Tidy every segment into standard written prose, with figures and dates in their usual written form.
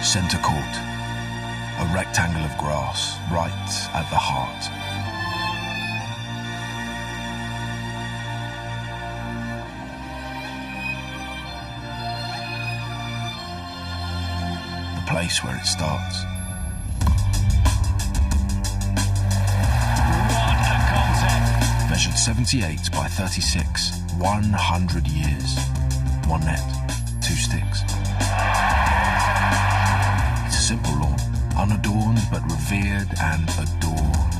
Centre court, a rectangle of grass right at the heart. The place where it starts. What a concept! Measured 78 by 36, 100 years. One net, two sticks. It's a simple lawn, unadorned but revered and adored.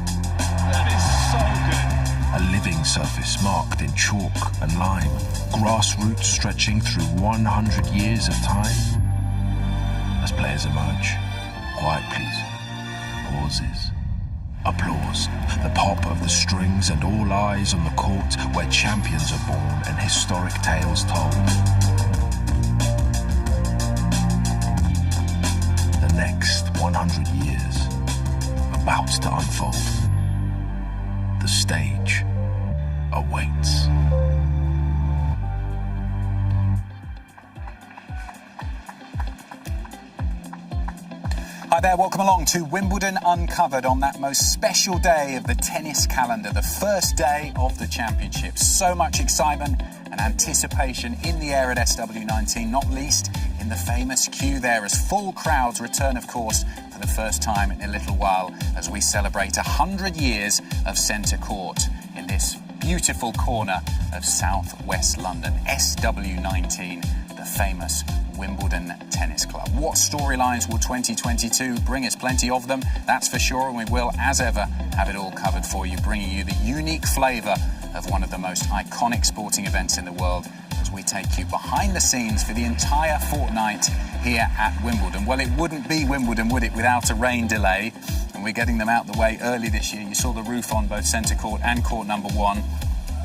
That is so good. A living surface marked in chalk and lime, grass roots stretching through 100 years of time. As players emerge, quiet please, pauses, applause, the pop of the strings and all eyes on the court where champions are born and historic tales told. The next 100 years about to unfold. The stage awaits. Hi there, welcome along to Wimbledon Uncovered on that most special day of the tennis calendar, the first day of the championship. So much excitement and anticipation in the air at SW19, not least in the famous queue there as full crowds return, of course, for the first time in a little while as we celebrate 100 years of centre court in this beautiful corner of southwest London, SW19, the famous Wimbledon Tennis Club. What storylines will 2022 bring us? Plenty of them, that's for sure, and we will, as ever, have it all covered for you, bringing you the unique flavour of one of the most iconic sporting events in the world as we take you behind the scenes for the entire fortnight here at Wimbledon. Well, it wouldn't be Wimbledon, would it, without a rain delay? And we're getting them out the way early this year. You saw the roof on both centre court and court number one.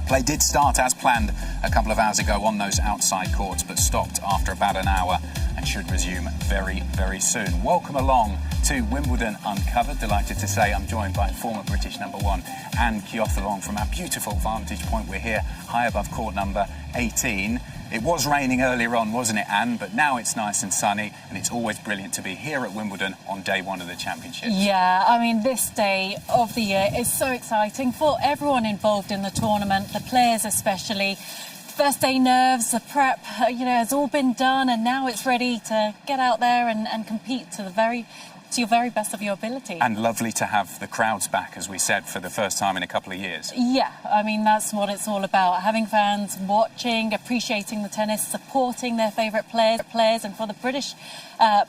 Play did start as planned a couple of hours ago on those outside courts, but stopped after about an hour and should resume very, very soon. Welcome along to Wimbledon Uncovered. Delighted to say I'm joined by former British number one Anett Kontaveit from our beautiful vantage point. We're here high above court number 18. It was raining earlier on, wasn't it, Anne? But now it's nice and sunny, and it's always brilliant to be here at Wimbledon on day one of the championship. Yeah, I mean, this day of the year is so exciting for everyone involved in the tournament, the players especially. First day nerves, the prep, has all been done, and now it's ready to get out there and compete to your very best of your ability. And lovely to have the crowds back, as we said, for the first time in a couple of years. Yeah, I mean, that's what it's all about. Having fans watching, appreciating the tennis, supporting their favourite players, and for the British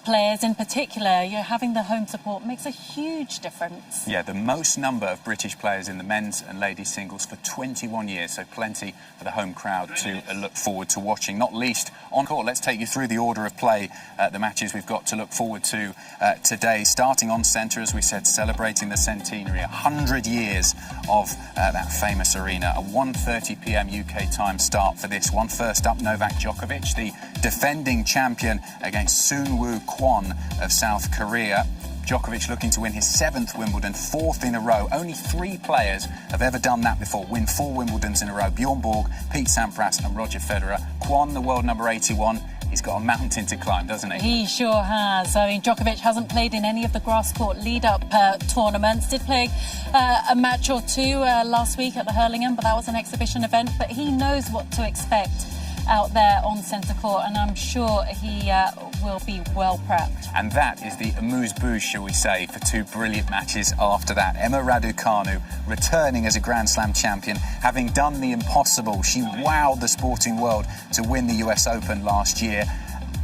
players in particular, having the home support makes a huge difference. Yeah, the most number of British players in the men's and ladies singles for 21 years, so plenty for the home crowd to look forward to watching, not least on court. Let's take you through the order of play, the matches we've got to look forward to today. Starting on centre, as we said, celebrating the centenary, 100 years of that famous arena. A 1:30 p.m. UK time start for this one. First up, Novak Djokovic, the defending champion, against Soon-Woo Kwon of South Korea. Djokovic looking to win his 7th Wimbledon, 4th in a row. Only 3 players have ever done that before, win 4 Wimbledons in a row. Bjorn Borg, Pete Sampras and Roger Federer. Kwon, the world number 81, he's got a mountain to climb, doesn't he? He sure has. I mean, Djokovic hasn't played in any of the grass court lead-up tournaments. Did play a match or two last week at the Hurlingham, but that was an exhibition event. But he knows what to expect out there on centre court, and I'm sure he will be well prepped. And that is the amuse-bouche, shall we say, for 2 brilliant matches after that. Emma Raducanu returning as a Grand Slam champion, having done the impossible. She wowed the sporting world to win the US Open last year.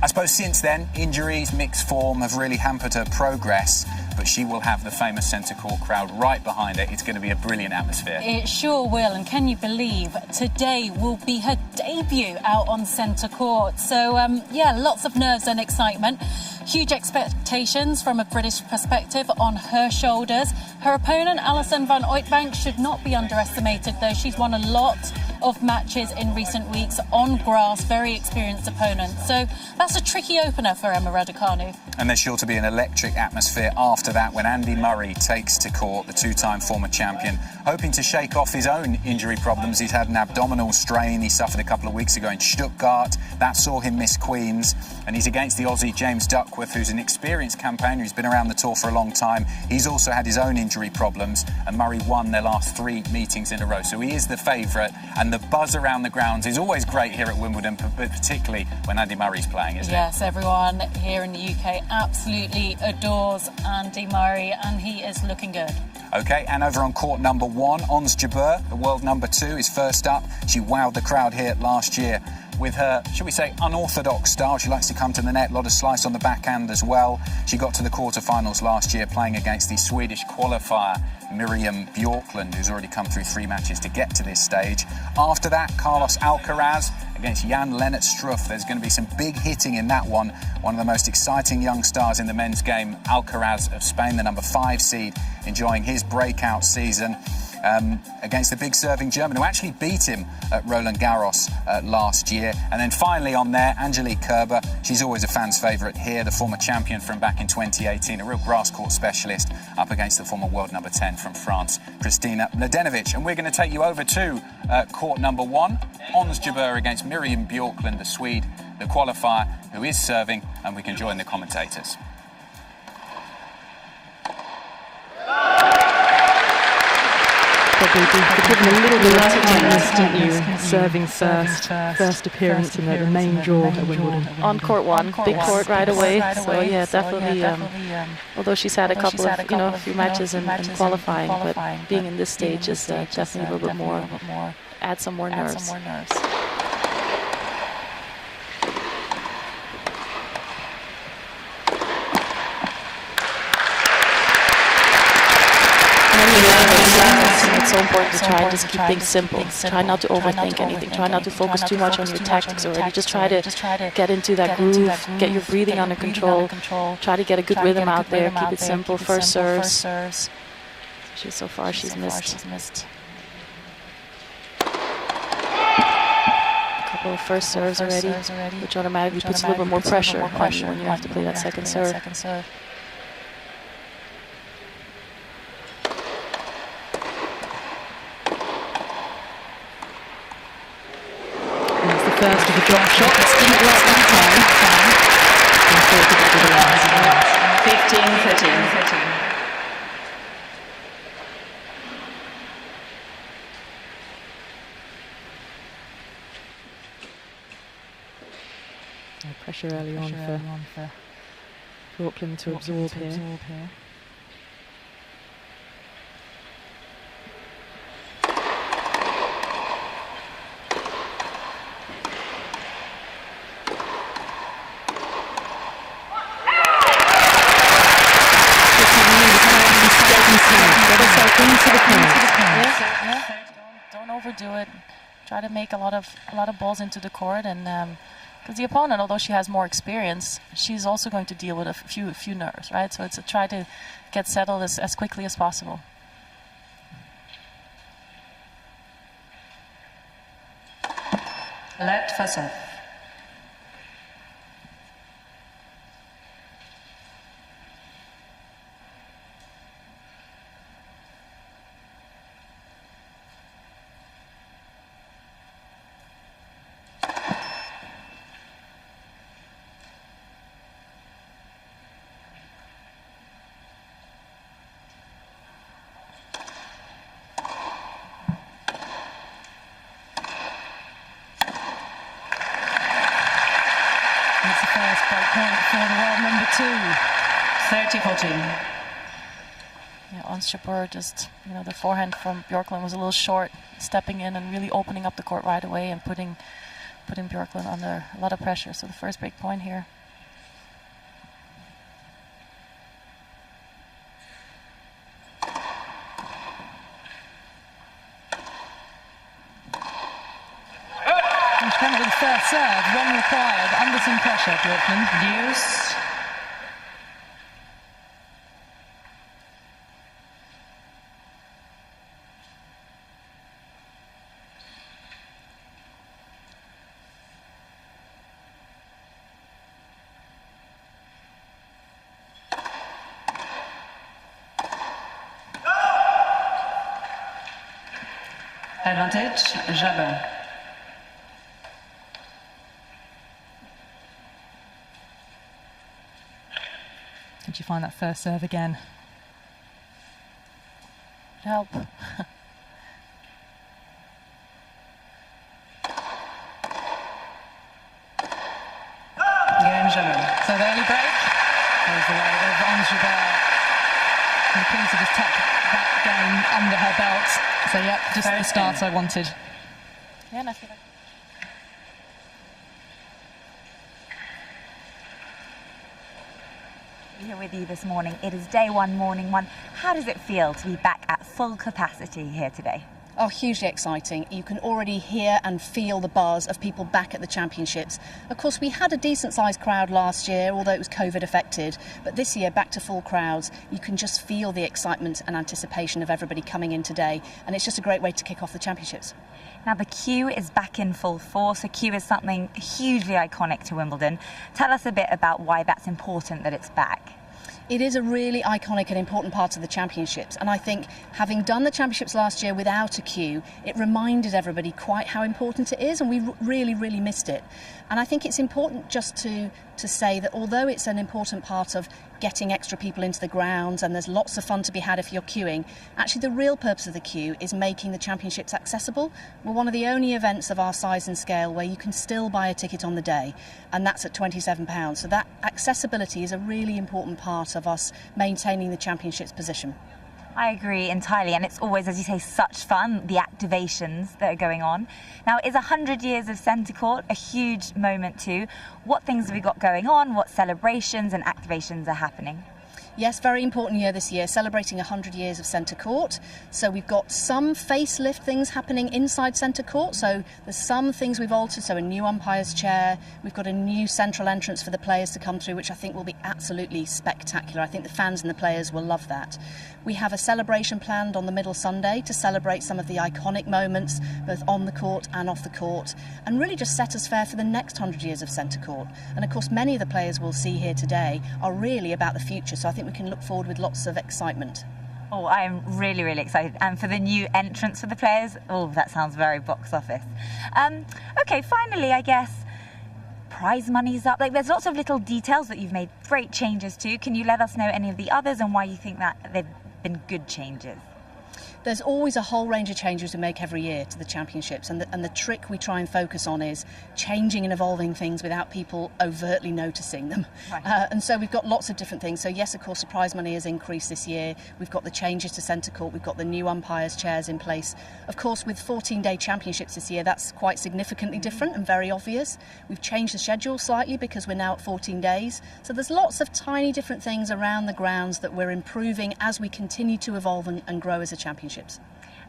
I suppose since then, injuries, mixed form have really hampered her progress, but she will have the famous centre court crowd right behind her. It's going to be a brilliant atmosphere. It sure will, and can you believe today will be her debut out on centre court. So, lots of nerves and excitement. Huge expectations from a British perspective on her shoulders. Her opponent, Alison van Oitbank, should not be underestimated, though. She's won a lot of matches in recent weeks on grass, very experienced opponents. So that's a tricky opener for Emma Raducanu. And there's sure to be an electric atmosphere after that when Andy Murray takes to court, the two-time former champion, hoping to shake off his own injury problems. He's had an abdominal strain he suffered a couple of weeks ago in Stuttgart. That saw him miss Queens. And he's against the Aussie James Duckworth, who's an experienced campaigner. He's been around the tour for a long time. He's also had his own injury problems, and Murray won their last 3 meetings in a row. So he is the favourite, and the buzz around the grounds is always great here at Wimbledon, but particularly when Andy Murray's playing, isn't it? Yes, everyone here in the UK absolutely adores Andy Murray, and he is looking good. OK, and over on court number 1, Ons Jabeur, the world number 2, is first up. She wowed the crowd here last year with her, shall we say, unorthodox style. She likes to come to the net, a lot of slice on the backhand as well. She got to the quarterfinals last year playing against the Swedish qualifier Miriam Bjorklund, who's already come through 3 matches to get to this stage. After that, Carlos Alcaraz against Jan-Lennart Struff. There's going to be some big hitting in that one. One of the most exciting young stars in the men's game, Alcaraz of Spain, the number 5 seed, enjoying his breakout season. Against the big serving German, who actually beat him at Roland Garros last year. And then finally on there, Angelique Kerber. She's always a fan's favourite here, the former champion from back in 2018, a real grass court specialist, up against the former world number 10 from France, Kristina Mladenovic. And we're going to take you over to court number 1, Ons Jabeur against Miriam Bjorklund, the Swede, the qualifier, who is serving, and we can join the commentators. Probably given a little bit of tennis, didn't you? Serving first appearance in the main draw at Wimbledon. On court 1, big court right away. So yeah, definitely. Although she's had a couple of, a few matches in qualifying, but being in this stage is definitely a little bit more. Add some more nerves. It's so important to try and just keep things simple. Try not to overthink anything. Try not to focus too much on your tactics already. Just try to get into that groove, get your breathing under control. Try to get a good rhythm out there. Keep it simple. First serves. So far she's missed. A couple of first serves already, which automatically puts a little bit more pressure on you when you have to play that second serve. First of the drop shots, didn't work that time. 15-13. Pressure early on for Bjorklund to absorb here. Don't overdo it. Try to make a lot of balls into the court, and because the opponent, although she has more experience, she's also going to deal with a few nerves, right? So it's try to get settled as quickly as possible. Let Fasov. That's the first break point for the world number 2. 30-14. Yeah, Ons Jabeur just, the forehand from Bjorklund was a little short, stepping in and really opening up the court right away and putting Bjorklund under a lot of pressure. So the first break point here. With the first serve, when required, under some pressure, Bjorklund. Deuce. Advantage, Jabeur. Did you find that first serve again? Help. Game Jabeur. So the early break goes the way of Jabeur. And pleased to just tuck that game under her belt. So yep, just the start I wanted. Yeah, and I feel like here with you this morning. It is day one, morning one. How does it feel to be back at full capacity here today? Oh, hugely exciting. You can already hear and feel the buzz of people back at the championships. Of course, we had a decent-sized crowd last year, although it was COVID affected. But this year, back to full crowds, you can just feel the excitement and anticipation of everybody coming in today. And it's just a great way to kick off the championships. Now, the queue is back in full force. A queue is something hugely iconic to Wimbledon. Tell us a bit about why that's important that it's back. It is a really iconic and important part of the championships, and I think having done the championships last year without a queue, it reminded everybody quite how important it is, and we really missed it. And I think it's important just to say that although it's an important part of getting extra people into the grounds and there's lots of fun to be had if you're queuing, actually the real purpose of the queue is making the championships accessible. We're one of the only events of our size and scale where you can still buy a ticket on the day, and that's at £27. So that accessibility is a really important part of us maintaining the championships position. I agree entirely, and it's always, as you say, such fun, the activations that are going on. Now, is 100 years of centre court a huge moment too? What things have we got going on? What celebrations and activations are happening? Yes, very important year this year, celebrating 100 years of centre court. So we've got some facelift things happening inside centre court. So there's some things we've altered. So a new umpire's chair. We've got a new central entrance for the players to come through, which I think will be absolutely spectacular. I think the fans and the players will love that. We have a celebration planned on the middle Sunday to celebrate some of the iconic moments, both on the court and off the court, and really just set us fair for the next 100 years of centre court. And of course, many of the players we'll see here today are really about the future. So I think we can look forward with lots of excitement. Oh, I'm really excited. And for the new entrance for the players, oh, that sounds very box office. Okay, finally, I guess, prize money's up. Like, there's lots of little details that you've made great changes to. Can you let us know any of the others and why you think that they've been good changes? There's always a whole range of changes we make every year to the championships, and the trick we try and focus on is changing and evolving things without people overtly noticing them. Right. And so we've got lots of different things. So yes, of course, the prize money has increased this year. We've got the changes to centre court. We've got the new umpires' chairs in place. Of course, with 14-day championships this year, that's quite significantly different and very obvious. We've changed the schedule slightly because we're now at 14 days. So there's lots of tiny different things around the grounds that we're improving as we continue to evolve and grow as a championship.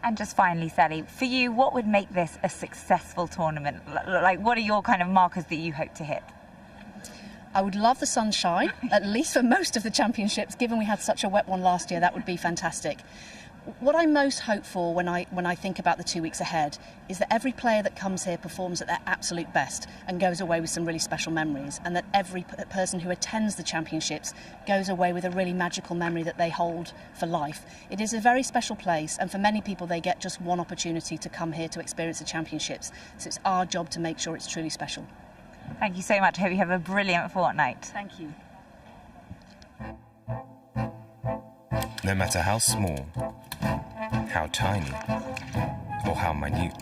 And just finally, Sally, for you, what would make this a successful tournament? Like, what are your kind of markers that you hope to hit? I would love the sunshine, at least for most of the championships. Given we had such a wet one last year, that would be fantastic. What I most hope for when I think about the 2 weeks ahead is that every player that comes here performs at their absolute best and goes away with some really special memories, and that every person who attends the championships goes away with a really magical memory that they hold for life. It is a very special place, and for many people they get just one opportunity to come here to experience the championships, so it's our job to make sure it's truly special. Thank you so much. I hope you have a brilliant fortnight. Thank you. No matter how small, how tiny, or how minute,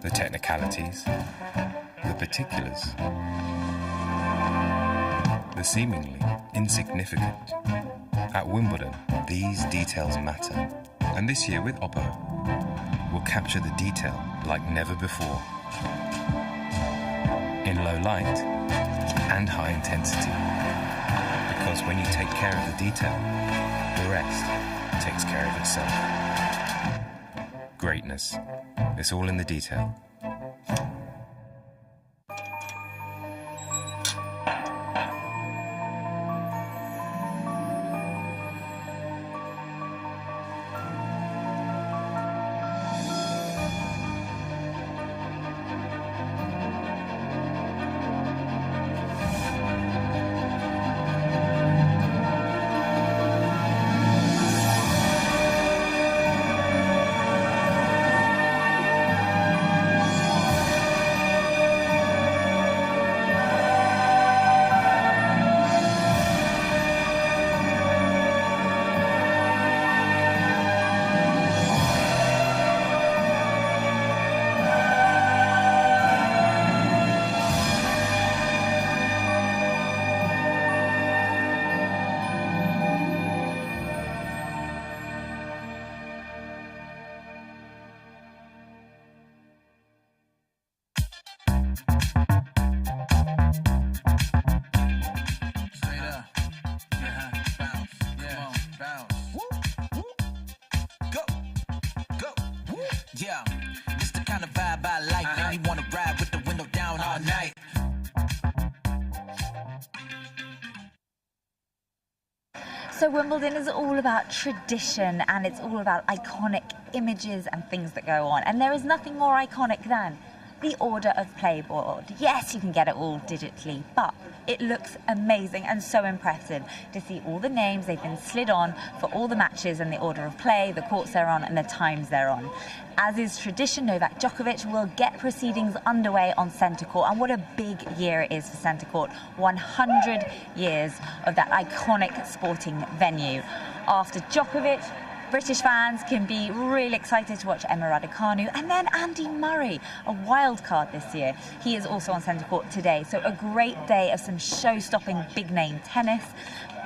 the technicalities, the particulars, the seemingly insignificant. At Wimbledon, these details matter. And this year with Oppo, we'll capture the detail like never before. In low light and high intensity. Because when you take care of the detail, the rest takes care of itself. Greatness. It's all in the detail. Yeah, it's the kind of vibe I like. Make me wanna ride with the window down all night. So Wimbledon is all about tradition and it's all about iconic images and things that go on. And there is nothing more iconic than the order of play board. Yes, you can get it all digitally, but it looks amazing and so impressive to see all the names they've been slid on for all the matches and the order of play, the courts they're on and the times they're on. As is tradition, Novak Djokovic will get proceedings underway on centre court, and what a big year it is for centre court. 100 years of that iconic sporting venue. After Djokovic, British fans can be really excited to watch Emma Raducanu, and then Andy Murray, a wild card this year. He is also on centre court today, so a great day of some show-stopping big-name tennis.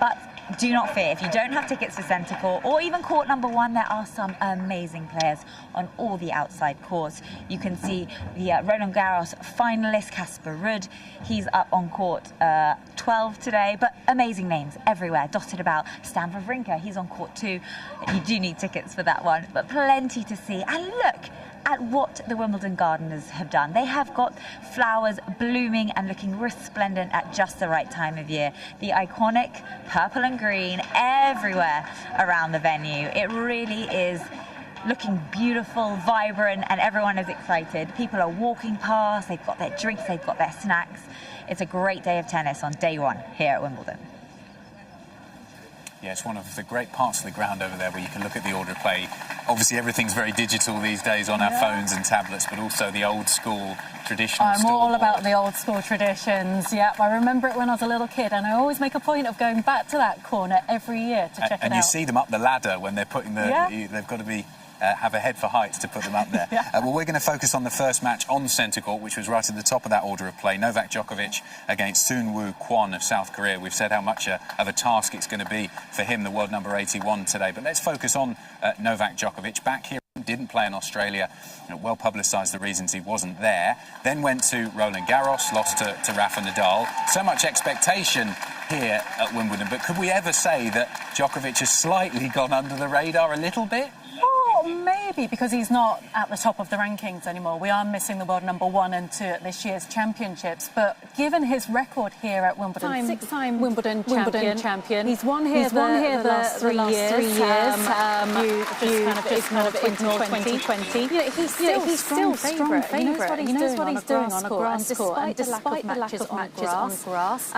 But do not fear, if you don't have tickets for centre court or even court number 1, there are some amazing players on all the outside courts. You can see the Roland Garros finalist Casper Ruud. He's up on court 12 today, but amazing names everywhere dotted about. Stan Wawrinka, he's on court 2. You do need tickets for that one, but plenty to see. And look at what the Wimbledon gardeners have done. They have got flowers blooming and looking resplendent at just the right time of year. The iconic purple and green everywhere around the venue. It really is looking beautiful, vibrant, and everyone is excited. People are walking past, they've got their drinks, they've got their snacks. It's a great day of tennis on day 1 here at Wimbledon. Yeah, it's one of the great parts of the ground over there where you can look at the order of play. Obviously, everything's very digital these days on our phones and tablets, but also the old school traditional I'm store all board. about the old school traditions. Yeah, I remember it when I was a little kid, and I always make a point of going back to that corner every year to check it out. And you see them up the ladder when they're putting the... They've got to be... have a head for heights to put them up there. Well, we're going to focus on the first match on centre court, which was right at the top of that order of play. Novak Djokovic against Soonwoo Kwon of South Korea. We've said how much of a task it's going to be for him, the world number 81 today. But let's focus on Novak Djokovic. Back here, didn't play in Australia. Well publicised the reasons he wasn't there. Then went to Roland Garros, lost to Rafa Nadal. So much expectation here at Wimbledon. But could we ever say that Djokovic has slightly gone under the radar a little bit? Maybe, because he's not at the top of the rankings anymore. We are missing the world number 1 and 2 at this year's championships. But given his record here at Wimbledon, six-time Wimbledon champion. He's won here the last 3 years. You just kind of ignore 2020. He's still strong favourite. He knows what he's doing on a grass court. And despite the lack of matches on grass,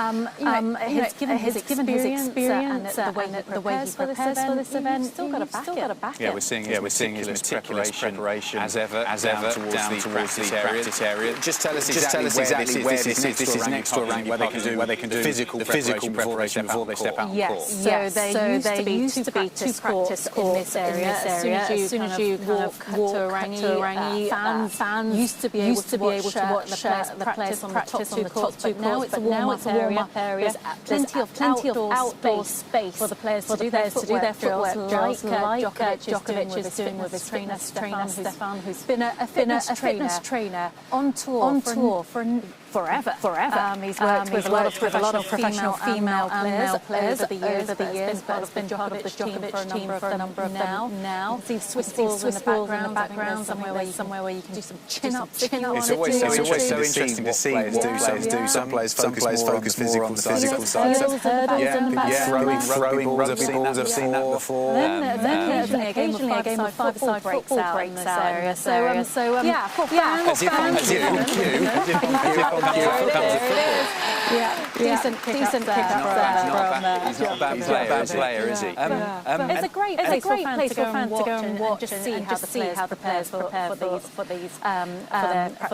his experience and the way he prepares for this event, you've still got to back it. Yeah, we're seeing his meticulous preparation as ever down towards the practice area. Just tell us exactly where this is next to a rank, where they can do physical preparation before they step out on court. So there used to be two practice courts in this area. As soon as you walk to Orangi, fans used to be able to watch the players on the top two courts, but now it's a warm-up area. There's plenty of outdoor space for the players to do their footwork drills, like Djokovic is doing with his trainer Stefan, who's been a fitness trainer on tour for forever. He's worked with a lot of professional female and male players over the years, but has been part of the Djokovic team for a number of them now. You can see Swiss balls in the background, somewhere where you can do some chin-ups. It's always so interesting to see what players do. Some players focus more on the physical side. Throwing balls, I've seen that before. Then occasionally a game of five-a-side football breaks out in this area. So decent pickup there. He's not a bad player, is he? It's a great place for fans to go and watch and see how the players prepare for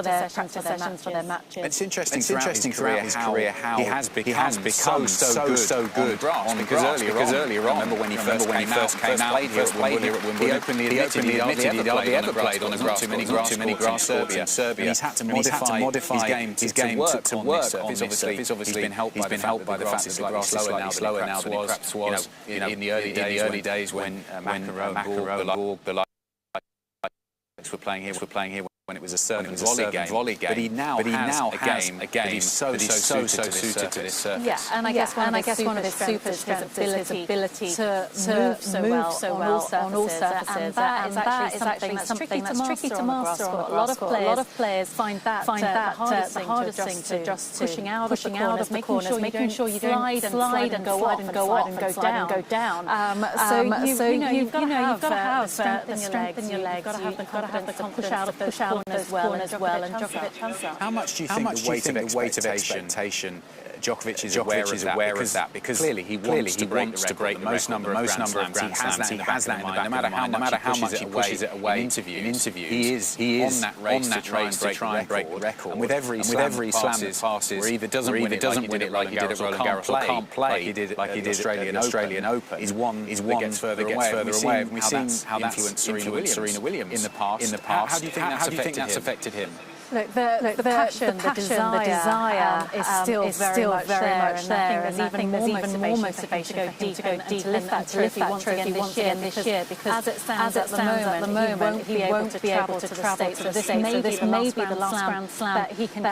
their practice sessions, for their matches. It's interesting throughout his career how he has become so good on grass. Because earlier on, I remember when he first came out, played here at Wimbledon, he openly admitted he'd hardly ever played on a grass court. Not too many grass courts in Serbia. And he's had to modify his game to work on this surface. Obviously, he's been helped by the fact that the grass is slightly slower now than it perhaps was in the early days when McEnroe and Borg, the likes were playing here. when it was a serve and volley game, but he now has a game that is so suited to this surface. Yeah, and I guess one of his super strengths is his ability to move so well on all surfaces, and that is actually something that's tricky to master on a lot of players find that the hardest thing to just pushing out of the corners, making sure you don't slide and go off and go down. So you've got to have the strength in your legs. You've got to have the confidence to push out of those corners well, and Djokovic has that. How much do you think the weight of expectation Djokovic is aware of that because clearly he wants to break the most number of Grand Slams. He has that in the back. No matter how much he pushes it away in interviews, he is on that race to try and break the record. And with every slam that passes, where either doesn't win it like he did at Roland Garros, or can't play like he did at the Australian Open, is one that gets further away. We've seen how that's influenced Serena Williams in the past. How do you think that's affected him? Look, the passion, the desire is still very much there, and I think there's even more motivation to go deep and lift that trophy once again this year, because as it stands at the moment, he won't be able to travel to the States, so this may be the last Grand Slam that he can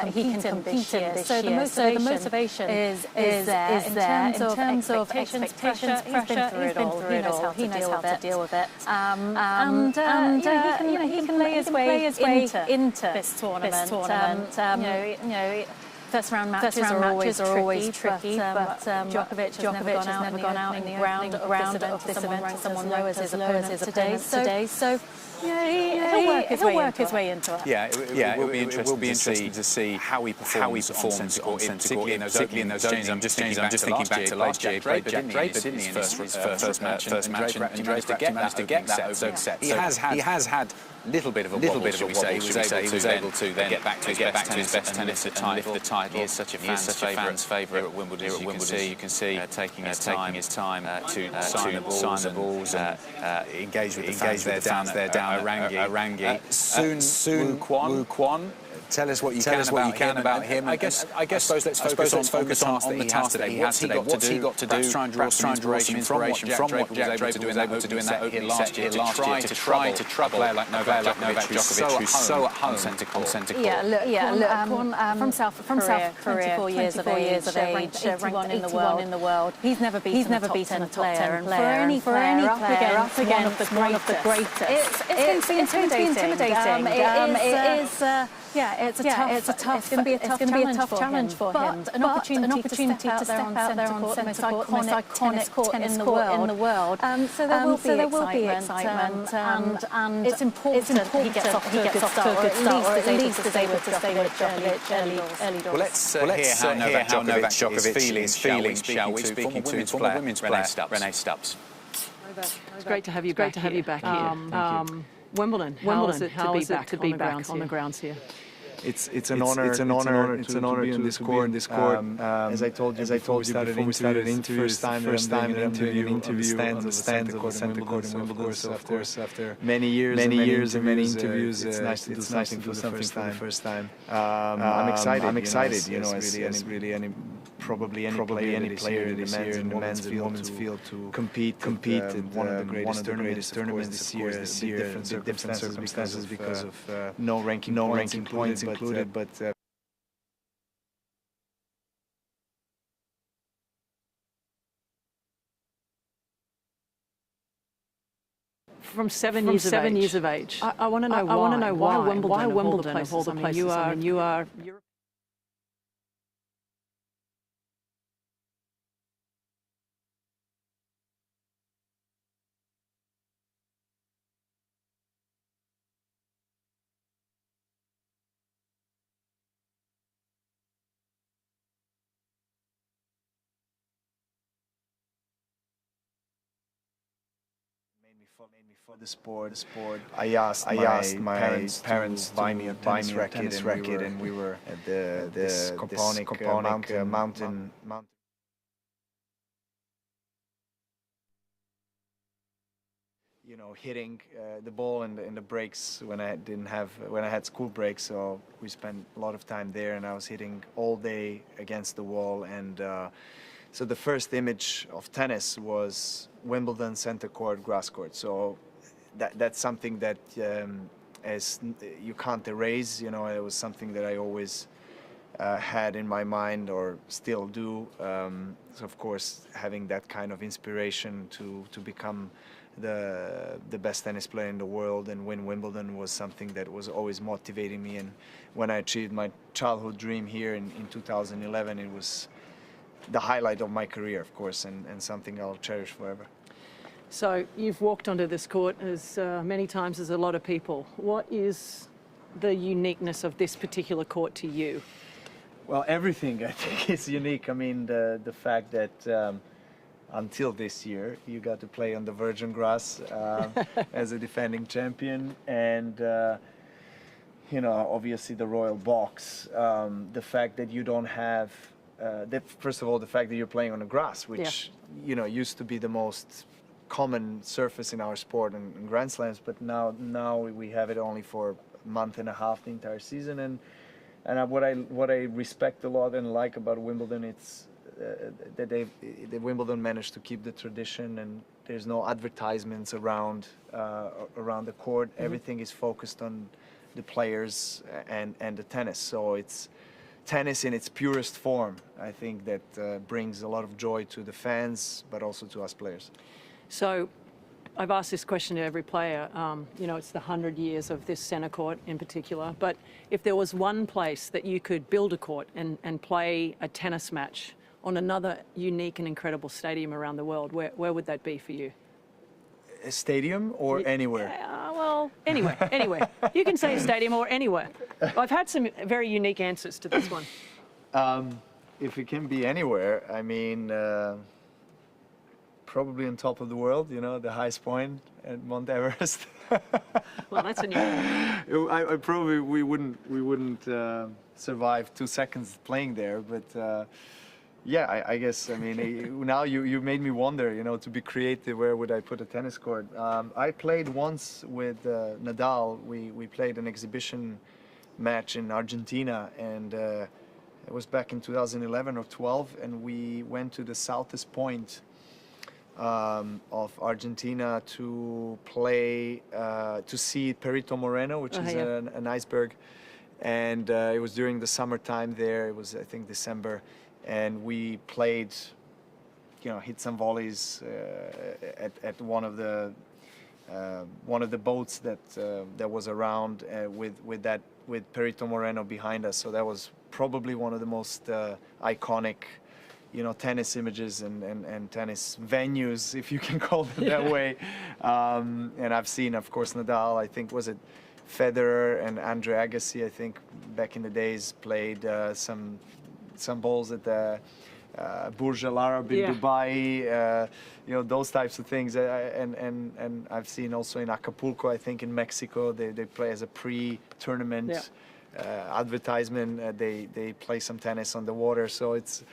compete in this year. So the motivation is there in terms of expectations, pressure. He's been through it all. He knows how to deal with it, and he can lay his way into this tournament. First round matches are always tricky, but Djokovic has never gone out in the ground of this event to someone low as his opponent today. So he'll work his way into it. It will be interesting to see how he performs particularly in those changes. I'm just thinking back to last year. Draper, didn't he, in his first match, and managed to get that set. He has had little bit of a wobble, shall we say. He was able to then get back to his best tennis and lift the title. He is such a fan's favourite here at Wimbledon. You can see taking his time to sign the balls, engage with the fans there down Arangi. Soon Woo Kwon. Tell us what you can about him. I guess let's focus on the task that he has today. What's he got to do? Try and draw some inspiration from what Draper was able to do in that here last year to try to trouble a player like Novak Djokovic, who's so at home centre court. From South Korea, 24 years of age, ranked 81 in the world. He's never beaten a top 10 player. For any player up against one of the greatest, it's going to be intimidating. It's going to be a tough challenge for him. But an opportunity to step out there on centre court, the most iconic court in the world. So there will be excitement, and it's important he gets off to a good start, or at least is able to stay with Djokovic early doors. Well, let's hear how Novak Djokovic is feeling, shall we? Speaking to former women's player Renee Stubbs. It's great to have you back here. Wimbledon, how is it to be back on the grounds here? It's an honor to be in this court. As I told you before we started the interview, first time in an interview on the stands of the center court in Wimbledon. So of course, after many years and many interviews, it's nice to do something for the first time. I'm excited. You know, as really probably any player in the men's and women's field to compete in one of the greatest tournaments this year. Different circumstances because of no ranking points included, but from 7 years of age. I want to know why Wimbledon of all the places. You are. made me for the sport. I asked my parents to buy me a tennis racket, and we were at this Kopaonik mountain. You know, hitting the ball in the breaks when I had school breaks. So we spent a lot of time there, and I was hitting all day against the wall. And so the first image of tennis was Wimbledon center court, grass court. So that's something that as you can't erase. You know, it was something that I always had in my mind, or still do. So of course, having that kind of inspiration to become the best tennis player in the world and win Wimbledon was something that was always motivating me. And when I achieved my childhood dream here in 2011, it was the highlight of my career, of course, and something I'll cherish forever. So you've walked onto this court as many times as a lot of people. What is the uniqueness of this particular court to you? Well, everything I think is unique. I mean, the fact that until this year you got to play on the virgin grass as a defending champion, and you know, obviously the royal box. The fact that you don't have first of all, the fact that you're playing on the grass, which you know used to be the most common surface in our sport and Grand Slams, but now we have it only for a month and a half the entire season. And what I respect a lot and like about Wimbledon, it's that Wimbledon managed to keep the tradition, and there's no advertisements around the court. Everything is focused on the players and the tennis. So it's tennis in its purest form. I think that brings a lot of joy to the fans, but also to us players. So I've asked this question to every player. You know, it's the 100 years of this centre court in particular. But if there was one place that you could build a court and play a tennis match on another unique and incredible stadium around the world, where would that be for you? A stadium or anywhere? Well, anywhere. You can say a stadium or anywhere. I've had some very unique answers to this one. If it can be anywhere, I mean, probably on top of the world, you know, the highest point at Mount Everest. Well, that's a new one. We wouldn't survive 2 seconds playing there, but yeah, I guess, I mean, now you made me wonder, you know, to be creative, where would I put a tennis court? I played once with Nadal. We played an exhibition match in Argentina, and it was back in 2011 or 12, and we went to the southest point of Argentina to play, to see Perito Moreno, which is an iceberg, and it was during the summertime there. It was, I think, December. And we played, you know, hit some volleys at one of the boats that was around with Perito Moreno behind us. So that was probably one of the most iconic, you know, tennis images and tennis venues, if you can call them that way. And I've seen, of course, Nadal. I think was it Federer and Andre Agassi. I think back in the days played some balls at the Burj Al Arab in Dubai, you know, those types of things. And I've seen also in Acapulco, I think in Mexico, they play as a pre-tournament advertisement. They play some tennis on the water. So it's,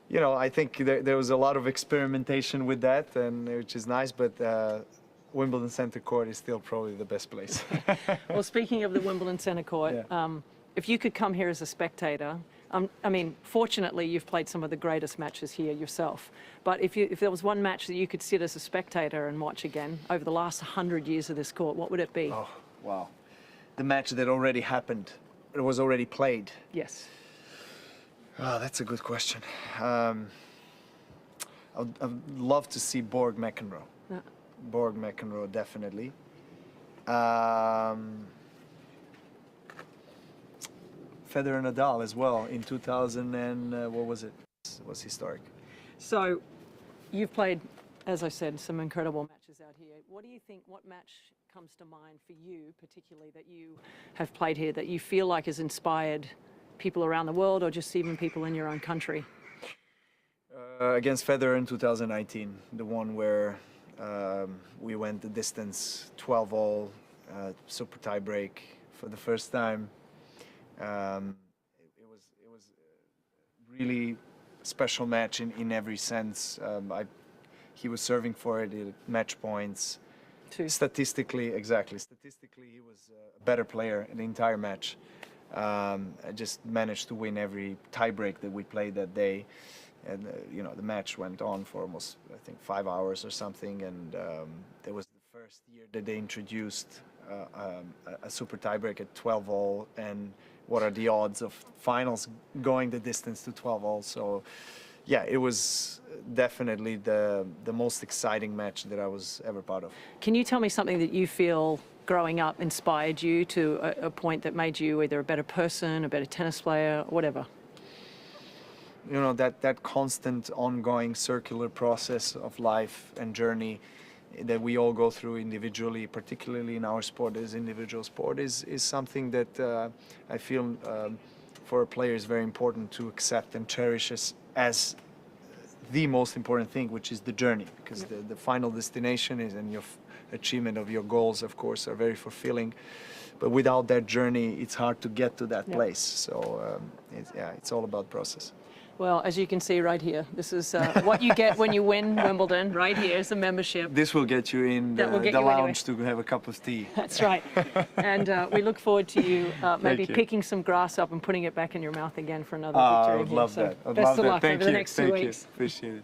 you know, I think there was a lot of experimentation with that, and which is nice, but Wimbledon Centre Court is still probably the best place. Well, speaking of the Wimbledon Centre Court, if you could come here as a spectator, I mean, fortunately, you've played some of the greatest matches here yourself. But if there was one match that you could sit as a spectator and watch again over the last 100 years of this court, what would it be? Oh, wow. The match that already happened, it was already played. Yes. Oh, that's a good question. I'd love to see Borg McEnroe. Borg McEnroe, definitely. Federer Nadal as well in 2000 and what was it? It was historic. So you've played, as I said, some incredible matches out here. What do you think, what match comes to mind for you particularly that you have played here that you feel like has inspired people around the world or just even people in your own country? Against Federer in 2019, the one where we went the distance, 12-all, super tie break for the first time. It was a really special match in every sense. He was serving for it at match points. Statistically, he was a better player in the entire match. I just managed to win every tiebreak that we played that day, and you know, the match went on for almost, I think, 5 hours or something. And it was the first year that they introduced a super tiebreak at 12-all, and what are the odds of finals going the distance to 12-all. So yeah, it was definitely the most exciting match that I was ever part of. Can you tell me something that you feel growing up inspired you to a point that made you either a better person, a better tennis player, whatever? You know, that constant ongoing circular process of life and journey that we all go through individually, particularly in our sport as individual sport, is something that I feel for a player is very important to accept and cherish as the most important thing, which is the journey, because the final destination is, and your achievement of your goals, of course, are very fulfilling. But without that journey, it's hard to get to that place. So it's all about process. Well, as you can see right here, this is what you get when you win Wimbledon. Right here is a membership. This will get you in the lounge to have a cup of tea. That's right. And we look forward to you maybe picking some grass up and putting it back in your mouth again for another victory. I would love that. Best of luck over the next 2 weeks. Appreciate it.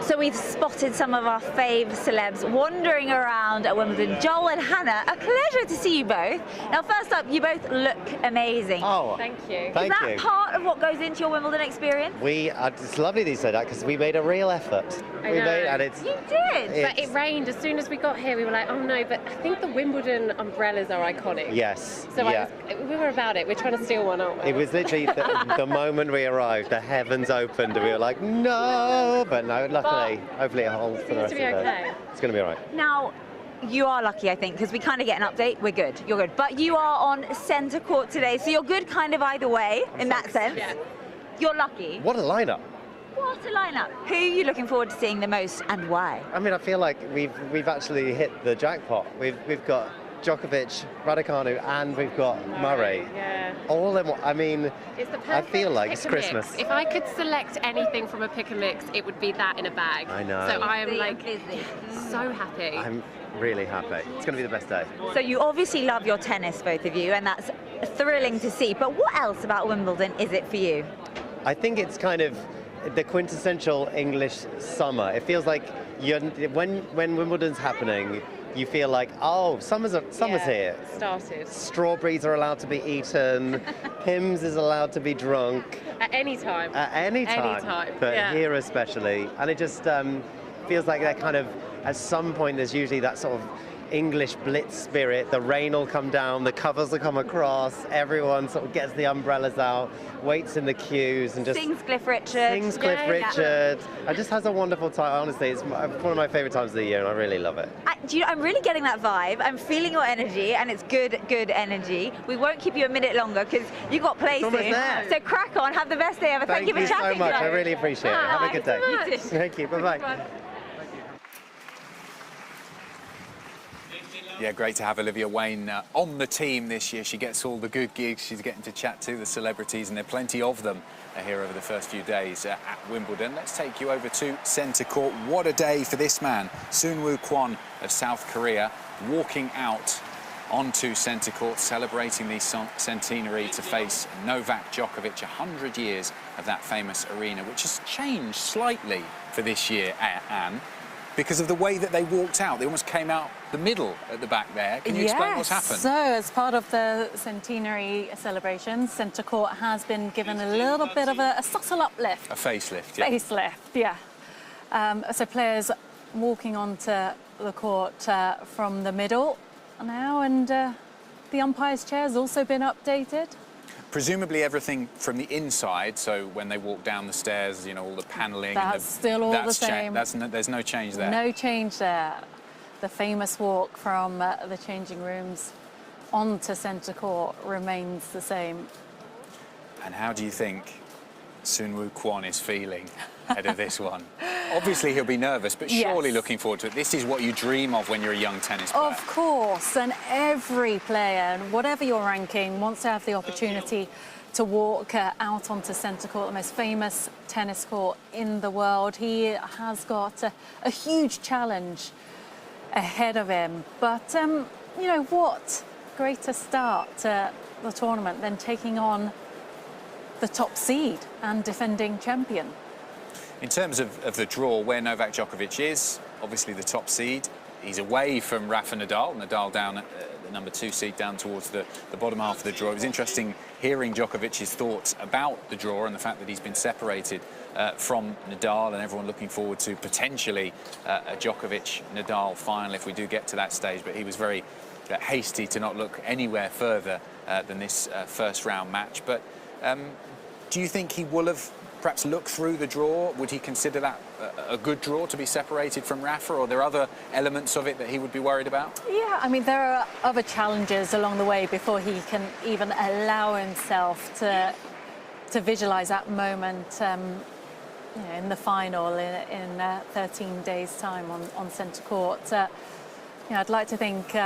So we've spotted some of our fave celebs wandering around at Wimbledon. Joel and Hannah, a pleasure to see you both. Now, first up, you both look amazing. Oh, thank you. Thank Is that you. part of what goes into your Wimbledon experience? It's lovely that you say that, because we made a real effort. I know. You did? But it rained. As soon as we got here, we were like, oh no, but I think the Wimbledon umbrellas are iconic. Yes. So yeah. we were about it. We're trying to steal one, aren't we? It was literally the moment we arrived, the heavens opened, and we were like, no! But no, luckily, hopefully it holds for the rest of the day. It's going to be all right. Now, you are lucky, I think, because we kind of get an update. We're good. You're good. But you are on centre court today, so you're good kind of either way, in that sense. Yeah. You're lucky. What a lineup. What a lineup. Who are you looking forward to seeing the most and why? I mean, I feel like we've actually hit the jackpot. We've got Djokovic, Raducanu, and we've got Murray. Yeah. All in one. I mean, it's the I feel like it's Christmas. Mix. If I could select anything from a pick and mix, it would be that in a bag. I know. So I am like so happy. I'm really happy. It's going to be the best day. So you obviously love your tennis, both of you, and that's thrilling to see. But what else about Wimbledon is it for you? I think it's kind of the quintessential English summer. It feels like when Wimbledon's happening, you feel like, oh, summer's here. Started. Strawberries are allowed to be eaten. Pims is allowed to be drunk. At any time. At any time. Any time. But here especially. And it just feels like that kind of, at some point, there's usually that sort of English blitz spirit. The rain will come down, the covers will come across, everyone sort of gets the umbrellas out, waits in the queues and just sings Cliff Richard. Sings Cliff Richard. It just has a wonderful time. Honestly, it's one of my favourite times of the year, and I really love it. I'm really getting that vibe. I'm feeling your energy, and it's good energy. We won't keep you a minute longer because you've got play soon. So crack on. Have the best day ever. Thank you for chatting. Thank you so much. I really appreciate it. Have a good day. Thank you. Bye-bye. Yeah, great to have Olivia Wayne on the team this year. She gets all the good gigs. She's getting to chat to the celebrities, and there are plenty of them here over the first few days at Wimbledon. Let's take you over to centre court. What a day for this man, Soonwoo Kwon of South Korea, walking out onto centre court, celebrating the centenary to face Novak Djokovic. 100 years of that famous arena, which has changed slightly for this year, Anne, because of the way that they walked out. They almost came out the middle at the back there. Can you explain what's happened? So, as part of the centenary celebrations, centre court has been given a little bit of a subtle uplift. A facelift, yeah. Facelift, yeah. So players walking onto the court from the middle now, and the umpire's chair has also been updated. Presumably everything from the inside, so when they walk down the stairs, you know, all the panelling. That's still all the same. There's no change there. No change there. The famous walk from the changing rooms onto centre court remains the same. And how do you think Soonwoo Kwon is feeling ahead of this one? Obviously he'll be nervous, but surely looking forward to it. This is what you dream of when you're a young tennis player. Of course, and every player, whatever your ranking, wants to have the opportunity to walk out onto centre court, the most famous tennis court in the world. He has got a huge challenge ahead of him. But, you know, what greater start to the tournament than taking on the top seed and defending champion. In terms of the draw, where Novak Djokovic is, obviously the top seed, he's away from Rafa Nadal. Nadal down at the number 2 seed, down towards the bottom half of the draw. It was interesting hearing Djokovic's thoughts about the draw and the fact that he's been separated from Nadal, and everyone looking forward to potentially a Djokovic-Nadal final if we do get to that stage. But he was very hasty to not look anywhere further than this first round match. But do you think he will have perhaps looked through the draw? Would he consider that a good draw to be separated from Rafa, or are there other elements of it that he would be worried about? Yeah, I mean, there are other challenges along the way before he can even allow himself to visualise that moment in the final in 13 days' time on centre court. I'd like to think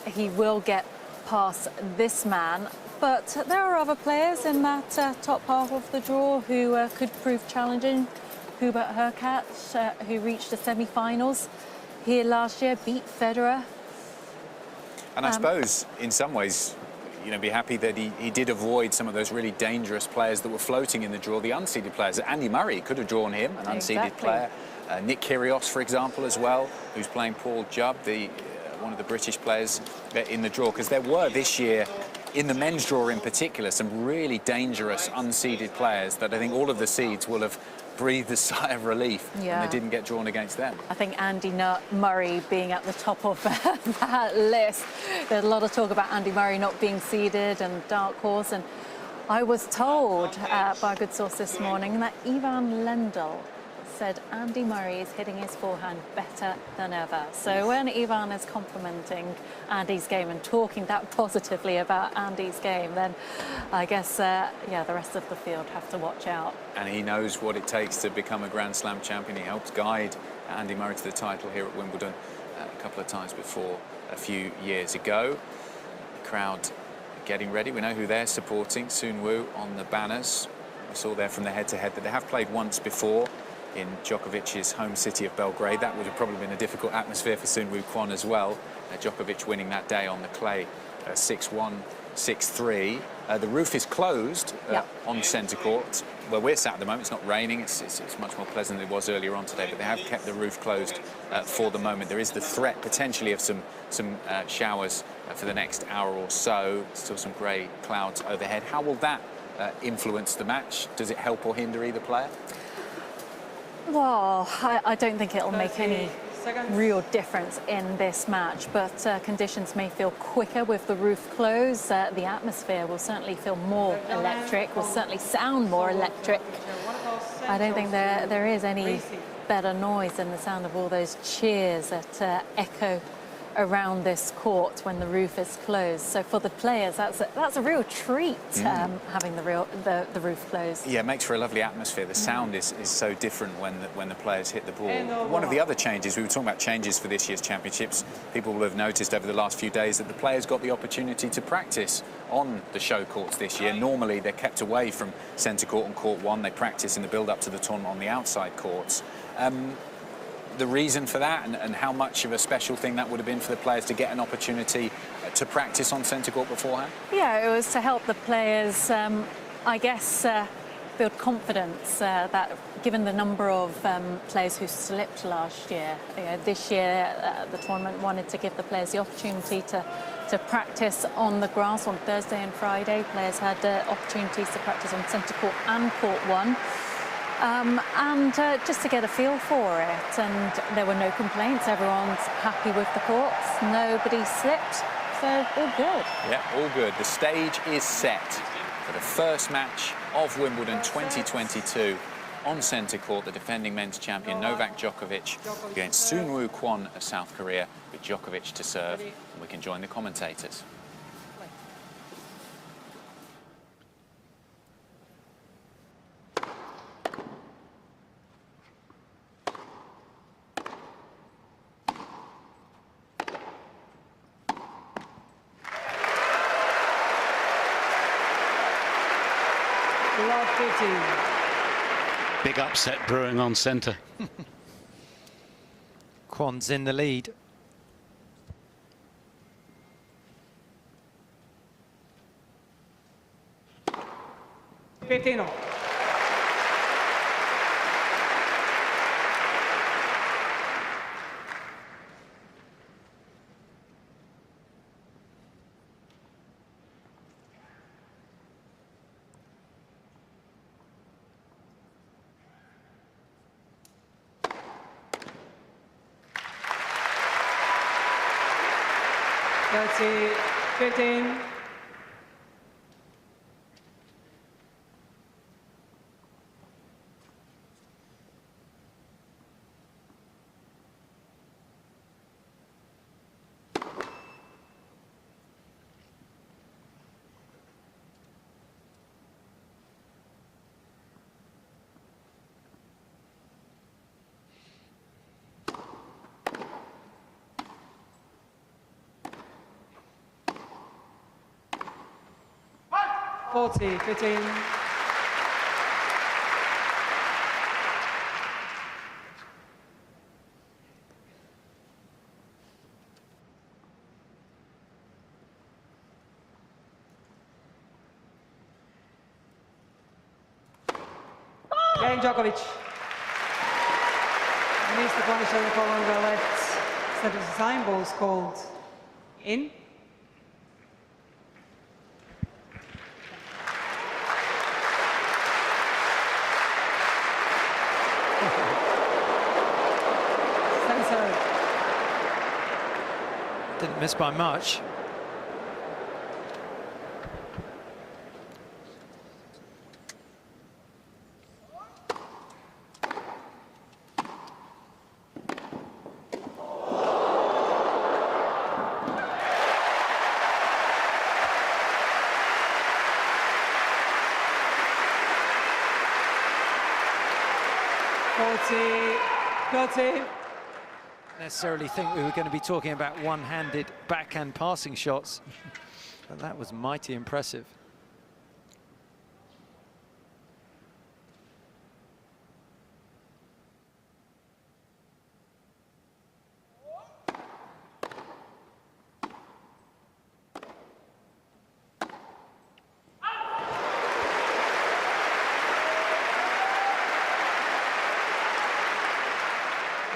he will get past this man. But there are other players in that top half of the draw who could prove challenging. Hubert Hurkacz, who reached the semi-finals here last year, beat Federer. And I suppose, in some ways, be happy that he did avoid some of those really dangerous players that were floating in the draw, the unseeded players. Andy Murray could have drawn him, an unseeded player. Nick Kyrgios, for example, as well, who's playing Paul Jubb, one of the British players in the draw. Because there were this year, in the men's draw in particular, some really dangerous unseeded players that I think all of the seeds will have breathed a sigh of relief when they didn't get drawn against them. I think Andy Murray being at the top of that list. There's a lot of talk about Andy Murray not being seeded and dark horse, and I was told by a good source this morning that Ivan Lendl said Andy Murray is hitting his forehand better than ever. So when Ivan is complimenting Andy's game and talking that positively about Andy's game, then I guess, the rest of the field have to watch out. And he knows what it takes to become a Grand Slam champion. He helped guide Andy Murray to the title here at Wimbledon a couple of times before a few years ago. The crowd getting ready. We know who they're supporting. Sun Woo on the banners. We saw there from the head-to-head that they have played once before in Djokovic's home city of Belgrade. That would have probably been a difficult atmosphere for Sun Woo Kwon as well. Djokovic winning that day on the clay, 6-1, 6-3. The roof is closed on centre court. Where we're sat at the moment, it's not raining. It's much more pleasant than it was earlier on today, but they have kept the roof closed for the moment. There is the threat potentially of some showers for the next hour or so. Still some grey clouds overhead. How will that influence the match? Does it help or hinder either player? Well, I don't think it'll make any real difference in this match, but conditions may feel quicker with the roof closed. The atmosphere will certainly feel more electric, will certainly sound more electric. I don't think there is any better noise than the sound of all those cheers that echo around this court when the roof is closed. So for the players, that's a real treat, having the roof closed. Yeah, it makes for a lovely atmosphere. The sound is so different when the players hit the ball. One of the other changes, we were talking about changes for this year's championships, people will have noticed over the last few days that the players got the opportunity to practice on the show courts this year. Normally they're kept away from centre court and court one. They practice in the build-up to the tournament on the outside courts. The reason for that, and how much of a special thing that would have been for the players to get an opportunity to practice on centre court beforehand? Yeah, it was to help the players, I guess, build confidence that given the number of players who slipped last year, this year the tournament wanted to give the players the opportunity to practice on the grass on Thursday and Friday. Players had opportunities to practice on centre court and court one. And just to get a feel for it, and there were no complaints. Everyone's happy with the courts. Nobody slipped, so all good. Yeah, all good. The stage is set for the first match of Wimbledon 2022 on centre court. The defending men's champion Novak Djokovic against Sun Woo Kwon of South Korea, with Djokovic to serve. And we can join the commentators. Big upset brewing on centre. Kwon's in the lead. 15. Forty, 15. Game Djokovic. Missed the punish on the corner of the left. Set of design balls called in. Didn't miss by much. Necessarily think we were going to be talking about one-handed backhand passing shots, but that was mighty impressive.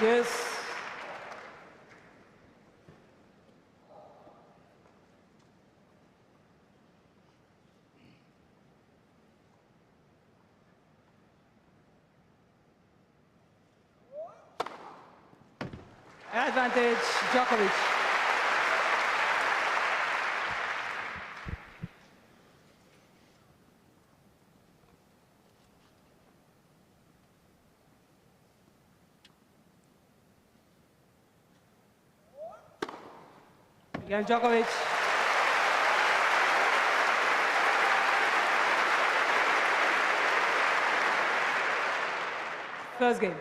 Yes. Advantage, Djokovic. Again, Djokovic. First game.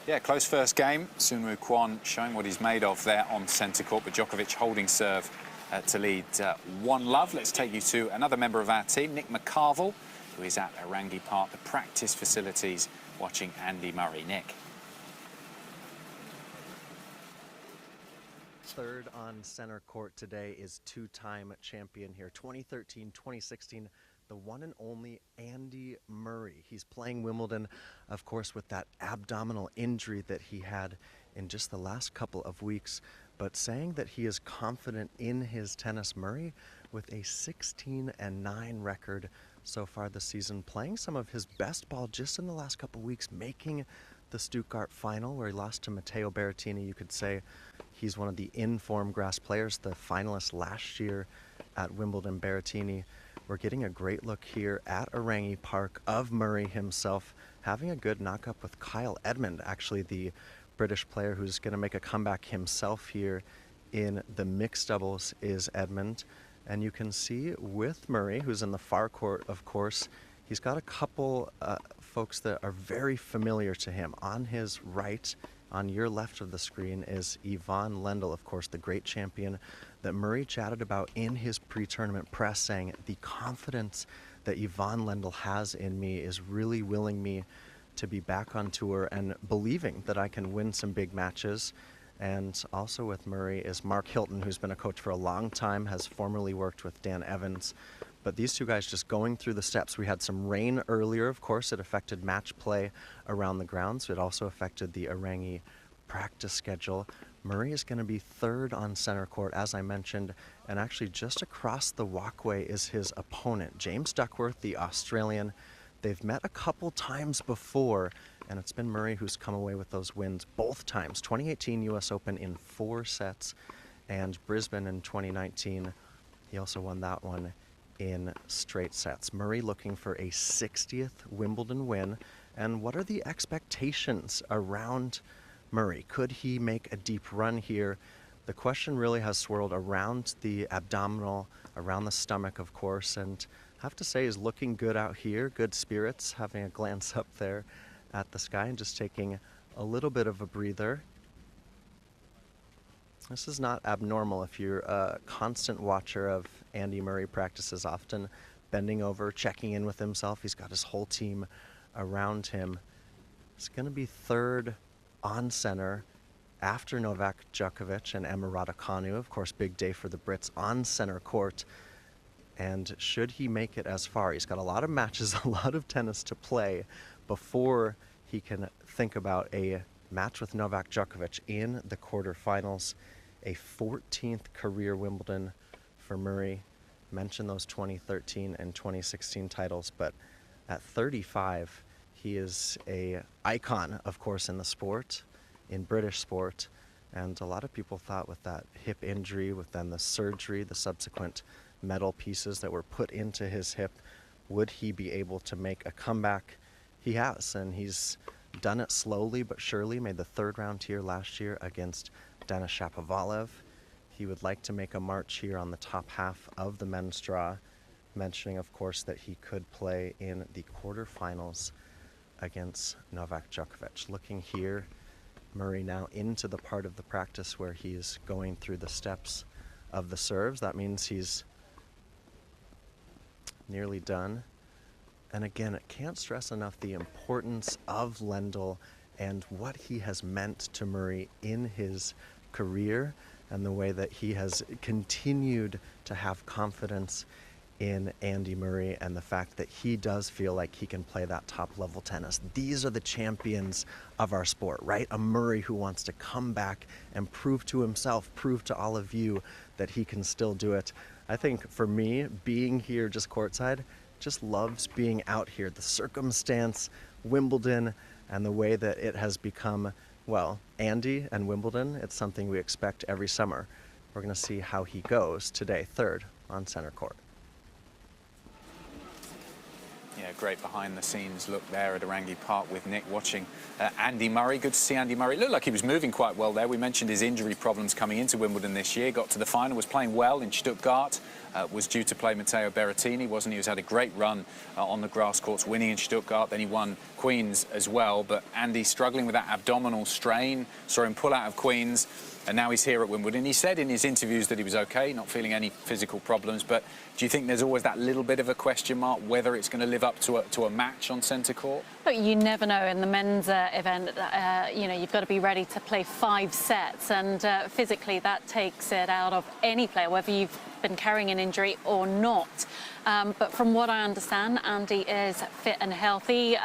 Yeah, close first game. Soonwoo Kwon showing what he's made of there on centre court, but Djokovic holding serve to lead 1-love. Let's take you to another member of our team, Nick McCarville, who is at Arangi Park, the practice facilities, watching Andy Murray. Nick. Third on center court today is two-time champion here, 2013, 2016. The one and only Andy Murray. He's playing Wimbledon, of course, with that abdominal injury that he had in just the last couple of weeks, but saying that he is confident in his tennis. Murray with a 16-9 record so far this season, playing some of his best ball just in the last couple of weeks, making the Stuttgart final where he lost to Matteo Berrettini. You could say he's one of the in-form grass players, the finalist last year at Wimbledon. Berrettini. We're getting a great look here at Arangi Park of Murray himself, having a good knock-up with Kyle Edmund, actually the British player who's going to make a comeback himself here in the mixed doubles is Edmund. And you can see with Murray, who's in the far court, of course, he's got a couple folks that are very familiar to him. On his right, on your left of the screen, is Ivan Lendl, of course, the great champion that Murray chatted about in his pre-tournament press, saying the confidence that Ivan Lendl has in me is really willing me to be back on tour and believing that I can win some big matches. And also with Murray is Mark Hilton, who's been a coach for a long time, has formerly worked with Dan Evans. But these two guys just going through the steps. We had some rain earlier, of course. It affected match play around the grounds. It also affected the Arangi practice schedule. Murray is going to be third on center court, as I mentioned, and actually just across the walkway is his opponent, James Duckworth, the Australian. They've met a couple times before, and it's been Murray who's come away with those wins both times. 2018 U.S. Open in 4 sets, and Brisbane in 2019. He also won that one in straight sets. Murray looking for a 60th Wimbledon win. And what are the expectations around Murray? Could he make a deep run here? The question really has swirled around the abdominal, around the stomach, of course, and I have to say he's looking good out here, good spirits, having a glance up there at the sky and just taking a little bit of a breather. This is not abnormal if you're a constant watcher of Andy Murray practices, often bending over, checking in with himself. He's got his whole team around him. He's going to be third on center after Novak Djokovic and Emma Raducanu. Of course, big day for the Brits on center court. And should he make it as far, he's got a lot of matches, a lot of tennis to play before he can think about a match with Novak Djokovic in the quarterfinals. A 14th career Wimbledon for Murray. Mentioned those 2013 and 2016 titles, but at 35, he is an icon, of course, in the sport, in British sport. And a lot of people thought with that hip injury, with then the surgery, the subsequent metal pieces that were put into his hip, would he be able to make a comeback? He has, and he's done it slowly but surely. Made the third round here last year against Denis Shapovalov. He would like to make a march here on the top half of the men's draw, mentioning, of course, that he could play in the quarterfinals against Novak Djokovic. Looking here, Murray now into the part of the practice where he's going through the steps of the serves. That means he's nearly done. And again, I can't stress enough the importance of Lendl and what he has meant to Murray in his career and the way that he has continued to have confidence in Andy Murray and the fact that he does feel like he can play that top level tennis. These are the champions of our sport, right? A Murray who wants to come back and prove to himself, prove to all of you that he can still do it. I think for me, being here just courtside, just loves being out here. The circumstance, Wimbledon, and the way that it has become, well, Andy and Wimbledon, it's something we expect every summer. We're going to see how he goes today, third on center court. Yeah, great behind-the-scenes look there at Orangi Park with Nick watching Andy Murray. Good to see Andy Murray. Looked like he was moving quite well there. We mentioned his injury problems coming into Wimbledon this year. Got to the final, was playing well in Stuttgart. Was due to play Matteo Berrettini, wasn't he? He's had a great run on the grass courts, winning in Stuttgart. Then he won Queens as well. But Andy struggling with that abdominal strain. Saw him pull out of Queens. And now he's here at Wimbledon. He said in his interviews that he was okay, not feeling any physical problems. But do you think there's always that little bit of a question mark whether it's going to live up to a match on centre court? But you never know. In the men's event, you know, you've got to be ready to play 5 sets. And physically, that takes it out of any player, whether you've been carrying an injury or not. But from what I understand, Andy is fit and healthy.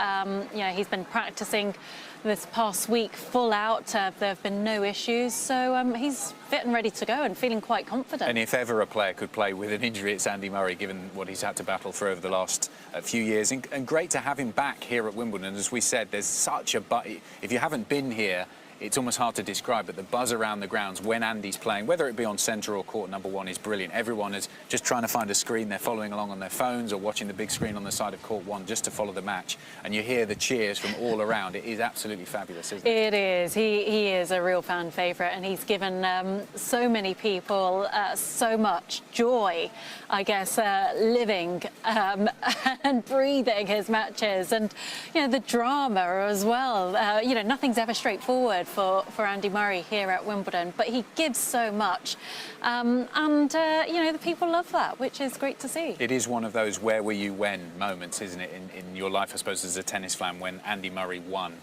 You know, he's been practicing this past week full out. There have been no issues, so he's fit and ready to go and feeling quite confident. And if ever a player could play with an injury, it's Andy Murray, given what he's had to battle through over the last few years. And great to have him back here at Wimbledon. As we said, there's such a buzz. If you haven't been here, it's almost hard to describe, but the buzz around the grounds when Andy's playing, whether it be on centre or court number 1, is brilliant. Everyone is just trying to find a screen. They're following along on their phones or watching the big screen on the side of court 1 just to follow the match. And you hear the cheers from all around. It is absolutely fabulous, isn't it? It is. He is a real fan favourite, and he's given so many people so much joy, I guess, living and breathing his matches. And, you know, the drama as well. You know, nothing's ever straightforward for Andy Murray here at Wimbledon, but he gives so much. You know, the people love that, which is great to see. It is one of those where were you when moments, isn't it, in your life, I suppose, as a tennis fan, when Andy Murray won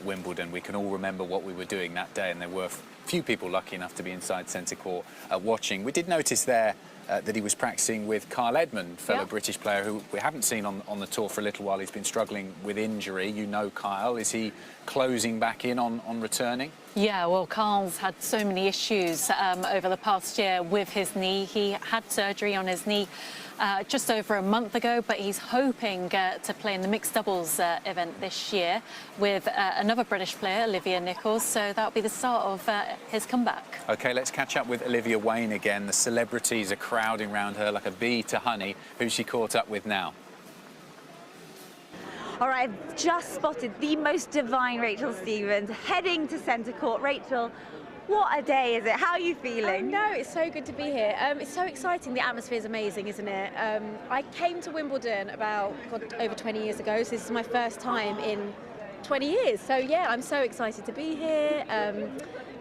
Wimbledon. We can all remember what we were doing that day, and there were few people lucky enough to be inside centre court watching. We did notice there that he was practicing with Kyle Edmund, fellow British player who we haven't seen on the tour for a little while. He's been struggling with injury. You know Kyle. Is he closing back in on returning? Yeah, well, Carl's had so many issues over the past year with his knee. He had surgery on his knee just over a month ago, but he's hoping to play in the mixed doubles event this year with another British player, Olivia Nichols. So that'll be the start of his comeback. OK, let's catch up with Olivia Wayne again. The celebrities are crowding around her like a bee to honey. Who's she caught up with now? All right, I've just spotted the most divine Rachel Stevens heading to centre court. Rachel, what a day is it? How are you feeling? No, it's so good to be here. It's so exciting. The atmosphere is amazing, isn't it? I came to Wimbledon about over 20 years ago, so this is my first time in 20 years. So yeah, I'm so excited to be here.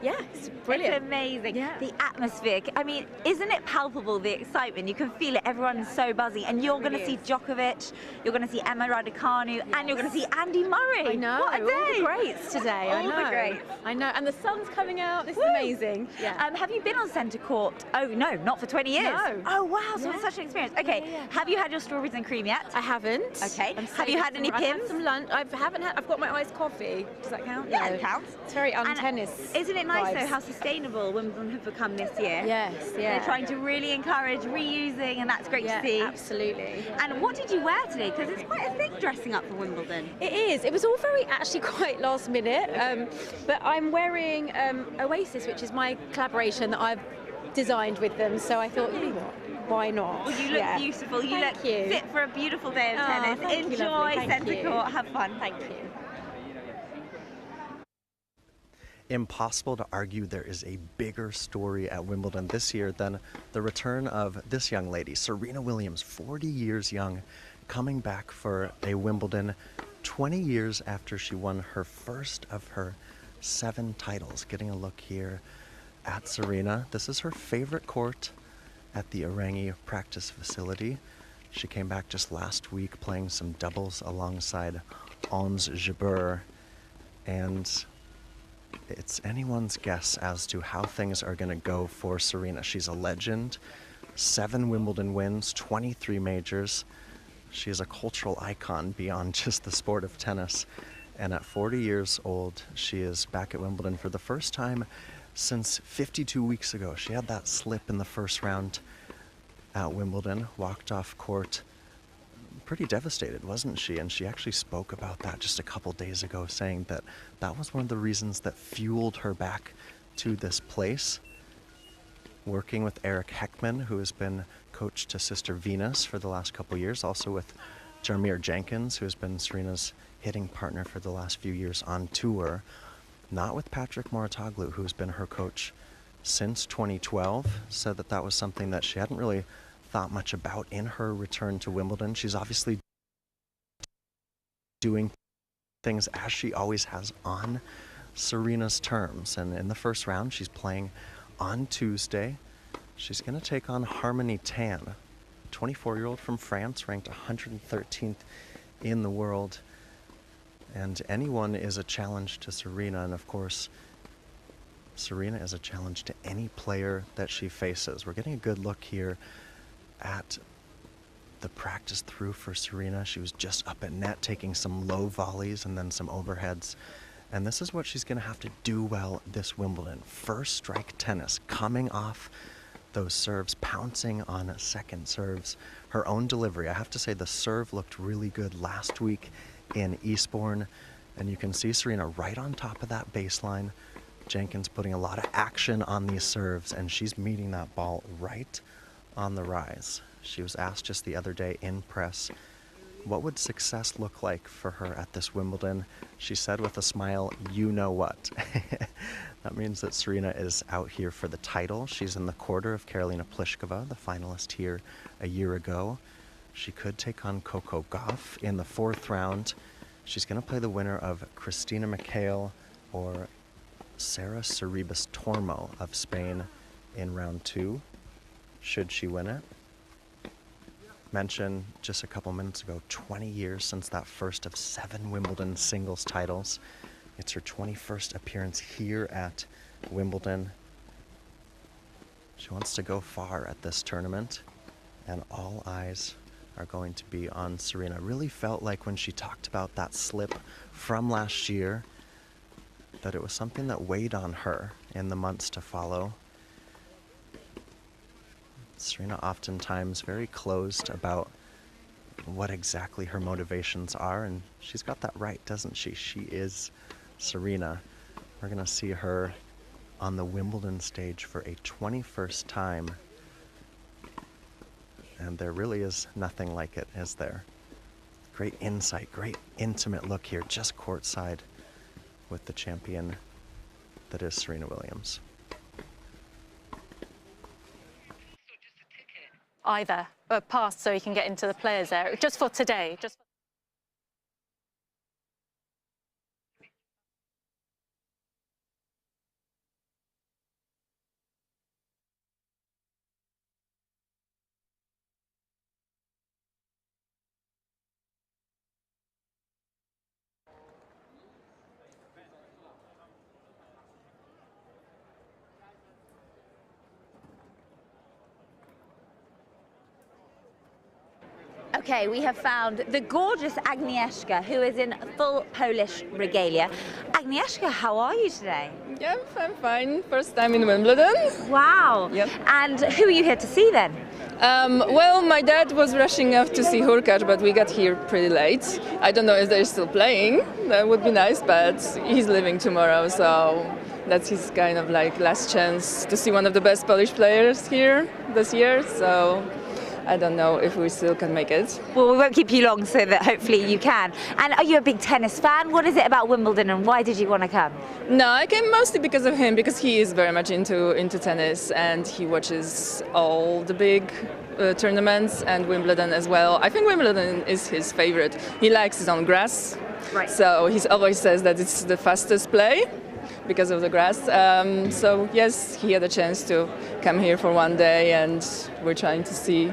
Yeah, it's brilliant. It's amazing. Yeah. The atmosphere. I mean, isn't it palpable, the excitement? You can feel it. Everyone's so buzzing. And you're going to see Djokovic, you're going to see Emma Raducanu, and you're going to see Andy Murray. I know. What a day. All the greats today. I know. All the greats. I know. And the sun's coming out. This is amazing. Yeah. Have you been on centre court? Oh, no, not for 20 years. No. Oh, wow. So it's such an experience. Okay. Have you had your strawberries and cream yet? I haven't. Okay. Have you had any I've Pims? had some lunch. I've got my iced coffee. Does that count? Yeah, No. it counts. It's very And un-tennis. Isn't it nice, though, vibes. how sustainable Wimbledon have become this year? Yes, yeah. They're trying to really encourage reusing, and that's great Yeah, to see. absolutely. And what did you wear today? Because it's quite a thing dressing up for Wimbledon. It is. It was all actually quite last minute. But I'm wearing Oasis, which is my collaboration that I've designed with them. So I thought, you know what? Why not? Well, you look beautiful. You look fit for a beautiful day of tennis. Thank you, Enjoy lovely. Thank centre you. court. Have fun. Thank you. Impossible to argue there is a bigger story at Wimbledon this year than the return of this young lady, Serena Williams, 40 years young, coming back for a Wimbledon 20 years after she won her first of her 7 titles. Getting a look here at Serena. This is her favorite court at the Orangi practice facility. She came back just last week playing some doubles alongside Ons Jabeur, and it's anyone's guess as to how things are going to go for Serena. She's a legend, 7 Wimbledon wins, 23 majors. She is a cultural icon beyond just the sport of tennis. And at 40 years old, she is back at Wimbledon for the first time since 52 weeks ago. She had that slip in the first round at Wimbledon, walked off court pretty devastated, wasn't she? And she actually spoke about that just a couple days ago, saying that that was one of the reasons that fueled her back to this place. Working with Eric Heckman, who has been coach to Sister Venus for the last couple years, also with Jarmir Jenkins, who has been Serena's hitting partner for the last few years on tour. Not with Patrick Mouratoglou, who's been her coach since 2012. Said that that was something that she hadn't really thought much about in her return to Wimbledon. She's obviously doing things as she always has on Serena's terms. And in the first round, she's playing on Tuesday. She's going to take on Harmony Tan, 24-year-old from France, ranked 113th in the world. And anyone is a challenge to Serena, and of course, Serena is a challenge to any player that she faces. We're getting a good look here at the practice through for Serena. She was just up at net taking some low volleys and then some overheads. And this is what she's going to have to do well this Wimbledon. First strike tennis, coming off those serves, pouncing on second serves. Her own delivery. I have to say the serve looked really good last week in Eastbourne. And you can see Serena right on top of that baseline. Jenkins putting a lot of action on these serves, and she's meeting that ball right on the rise. She was asked just the other day in press, what would success look like for her at this Wimbledon? She said with a smile, you know what. That means that Serena is out here for the title. She's in the quarter of Karolina Pliskova, the finalist here a year ago. She could take on Coco Gauff in the 4th round. She's going to play the winner of Cristina Mikhail or Sarah Sorribes Tormo of Spain in round 2, should she win it. Mentioned just a couple minutes ago, 20 years since that first of 7 Wimbledon singles titles. It's her 21st appearance here at Wimbledon. She wants to go far at this tournament, and all eyes are going to be on Serena. Really felt like when she talked about that slip from last year, that it was something that weighed on her in the months to follow. Serena oftentimes very closed about what exactly her motivations are, and she's got that right, doesn't she? She is Serena. We're going to see her on the Wimbledon stage for a 21st time, and there really is nothing like it, is there? Great insight, great intimate look here, just courtside with the champion that is Serena Williams. Either past so he can get into the players area, just for today. Okay, we have found the gorgeous Agnieszka, who is in full Polish regalia. Agnieszka, how are you today? Yeah, I'm fine. First time in Wimbledon. Wow. Yep. And who are you here to see then? Well, my dad was rushing off to see Hurkacz, but we got here pretty late. I don't know if they're still playing. That would be nice, but he's leaving tomorrow, so that's his kind of like last chance to see one of the best Polish players here this year. So I don't know if we still can make it. Well, we won't keep you long so that hopefully you can. And are you a big tennis fan? What is it about Wimbledon and why did you want to come? No, I came mostly because of him, because he is very much into tennis and he watches all the big tournaments and Wimbledon as well. I think Wimbledon is his favorite. He likes his own grass. Right. So he always says that it's the fastest play because of the grass. So yes, he had a chance to come here for one day and we're trying to see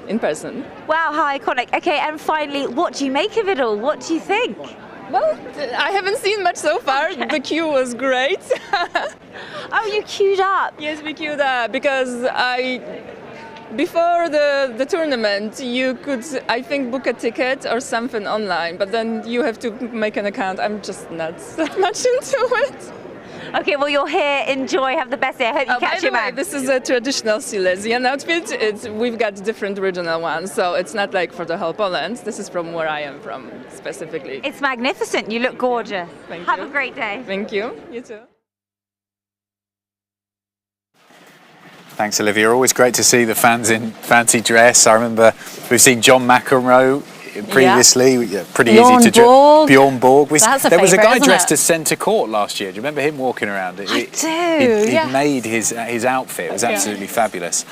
in person. Wow, how iconic. Okay, and finally, what do you make of it all? What do you think? Well, I haven't seen much so far. Okay. The queue was great. Oh, you queued up? Yes, we queued up because before the tournament, you could, I think, book a ticket or something online, but then you have to make an account. I'm just not that much into it. Okay, well, you're here. Enjoy. Have the best day. I hope you catch your man. This is a traditional Silesian outfit. We've got different regional ones, so it's not like for the whole Poland. This is from where I am from, specifically. It's magnificent. You look gorgeous. Thank you. Have a great day. Thank you. You too. Thanks, Olivia. Always great to see the fans in fancy dress. I remember we've seen John McEnroe previously, pretty easy to Bjorn Borg. There was a guy dressed as centre court last year. Do you remember him walking around? He made his outfit. It was absolutely fabulous.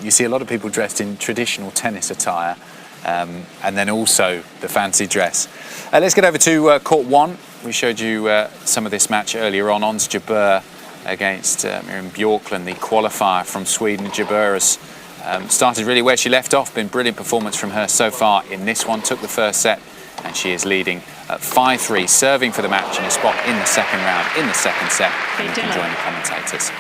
You see a lot of people dressed in traditional tennis attire, and then also the fancy dress. Let's get over to court one. We showed you some of this match earlier on. Ons Jabeur against Miriam Bjorklund, the qualifier from Sweden. Jabeur has started really where she left off. Been brilliant performance from her so far in this one. Took the first set and she is leading at 5-3, serving for the match in a spot in the second round, in the second set. And you can join the commentators.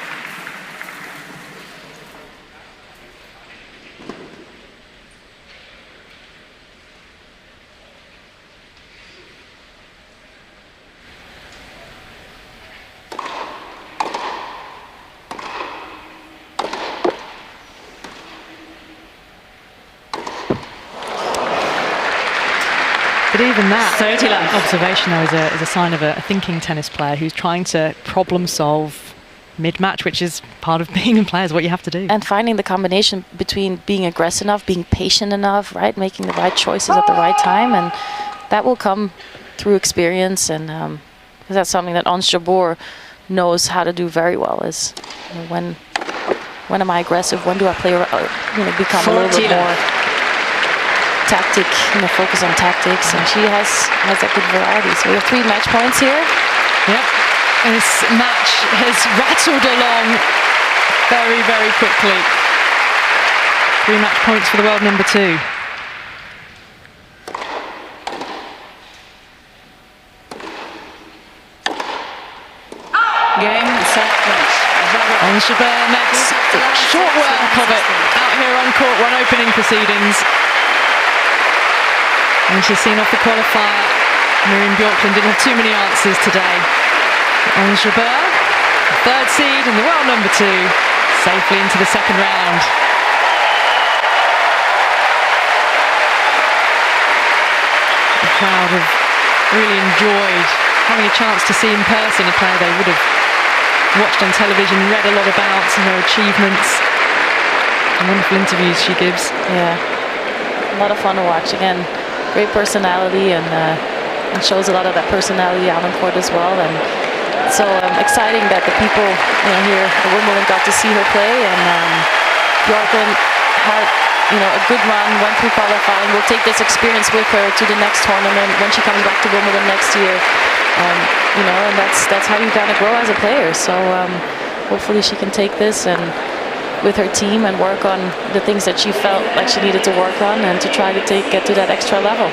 But even that observation, though, is a sign of a thinking tennis player who's trying to problem solve mid-match, which is part of being a player, is what you have to do. And finding the combination between being aggressive enough, being patient enough, right, making the right choices at the right time, and that will come through experience. And that's something that Ons Jabeur knows how to do very well. Is when am I aggressive? When do I play? Become a little bit more tactic, focus on tactics, and she has that good variety. So we have 3 match points here. Yep. This match has rattled along very, very quickly. 3 match points for the world number 2. Game, set, match. Ons Jabeur next. Short work of it out here on court 1 opening proceedings. And she's seen off the qualifier. Miriam Bjorklund didn't have too many answers today. On Jabeur, third seed and the world number 2, safely into the second round. The crowd have really enjoyed having a chance to see in person a player they would have watched on television, read a lot about, and her achievements. And wonderful interviews she gives. Yeah, a lot of fun to watch. Again, great personality, and shows a lot of that personality out on court as well. And so exciting that the people here at Wimbledon got to see her play. And Bjorklund had a good run, went through qualifying. We'll take this experience with her to the next tournament when she comes back to Wimbledon next year. And that's how you kind of grow as a player. So hopefully she can take this and with her team and work on the things that she felt like she needed to work on, and to try to get to that extra level.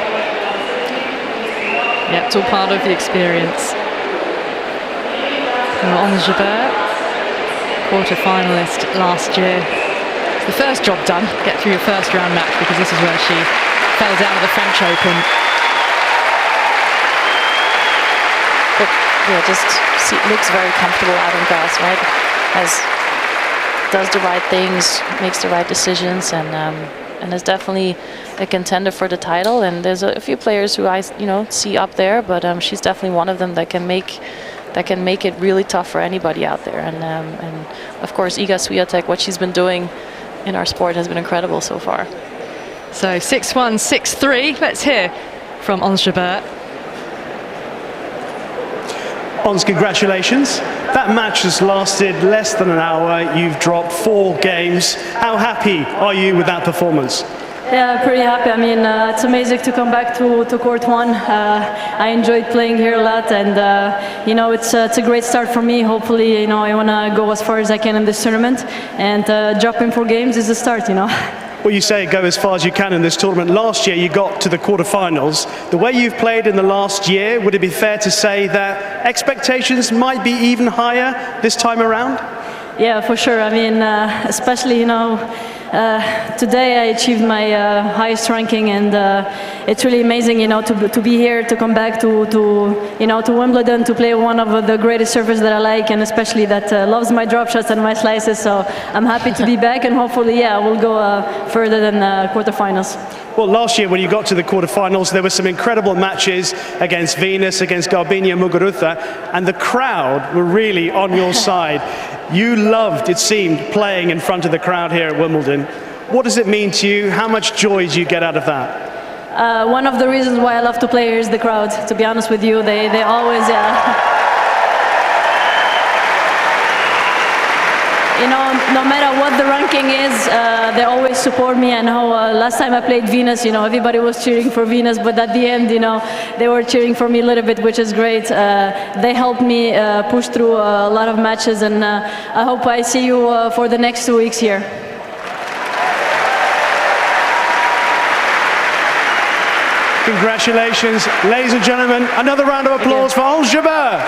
Yeah, it's all part of the experience. On Jabeur, quarter-finalist last year. It's the first job done, get through your first round match, because this is where she fell down at the French Open. But yeah, looks very comfortable out on grass, right? Does the right things, makes the right decisions, and is definitely a contender for the title. And there's a few players who I see up there, but she's definitely one of them that can make it really tough for anybody out there. And of course, Iga Swiatek, what she's been doing in our sport has been incredible so far. So 6-1, 6-3. Let's hear from Ons Jabeur. Ons, congratulations. That match has lasted less than an hour. You've dropped 4 games. How happy are you with that performance? Yeah, pretty happy. I mean, it's amazing to come back to court 1. I enjoyed playing here a lot, and it's a great start for me. Hopefully, I want to go as far as I can in this tournament, and dropping 4 games is a start. Well, you say go as far as you can in this tournament. Last year you got to the quarterfinals. The way you've played in the last year, would it be fair to say that expectations might be even higher this time around? Yeah, for sure. I mean, especially, today I achieved my highest ranking, and it's really amazing, to be here, to come back to Wimbledon, to play one of the greatest surfers that I like, and especially that loves my drop shots and my slices. So I'm happy to be back, and hopefully, we'll go further than quarterfinals. Well, last year when you got to the quarterfinals, there were some incredible matches against Venus, against Garbiñe Muguruza, and the crowd were really on your side. You loved, it seemed, playing in front of the crowd here at Wimbledon. What does it mean to you? How much joy do you get out of that? One of the reasons why I love to play here is the crowd. To be honest with you, they always, no matter what the ranking is, they always support me. I know last time I played Venus, everybody was cheering for Venus, but at the end, they were cheering for me a little bit, which is great. They helped me push through a lot of matches, and I hope I see you for the next 2 weeks here. Congratulations, ladies and gentlemen. Another round of applause for Ons Jabeur.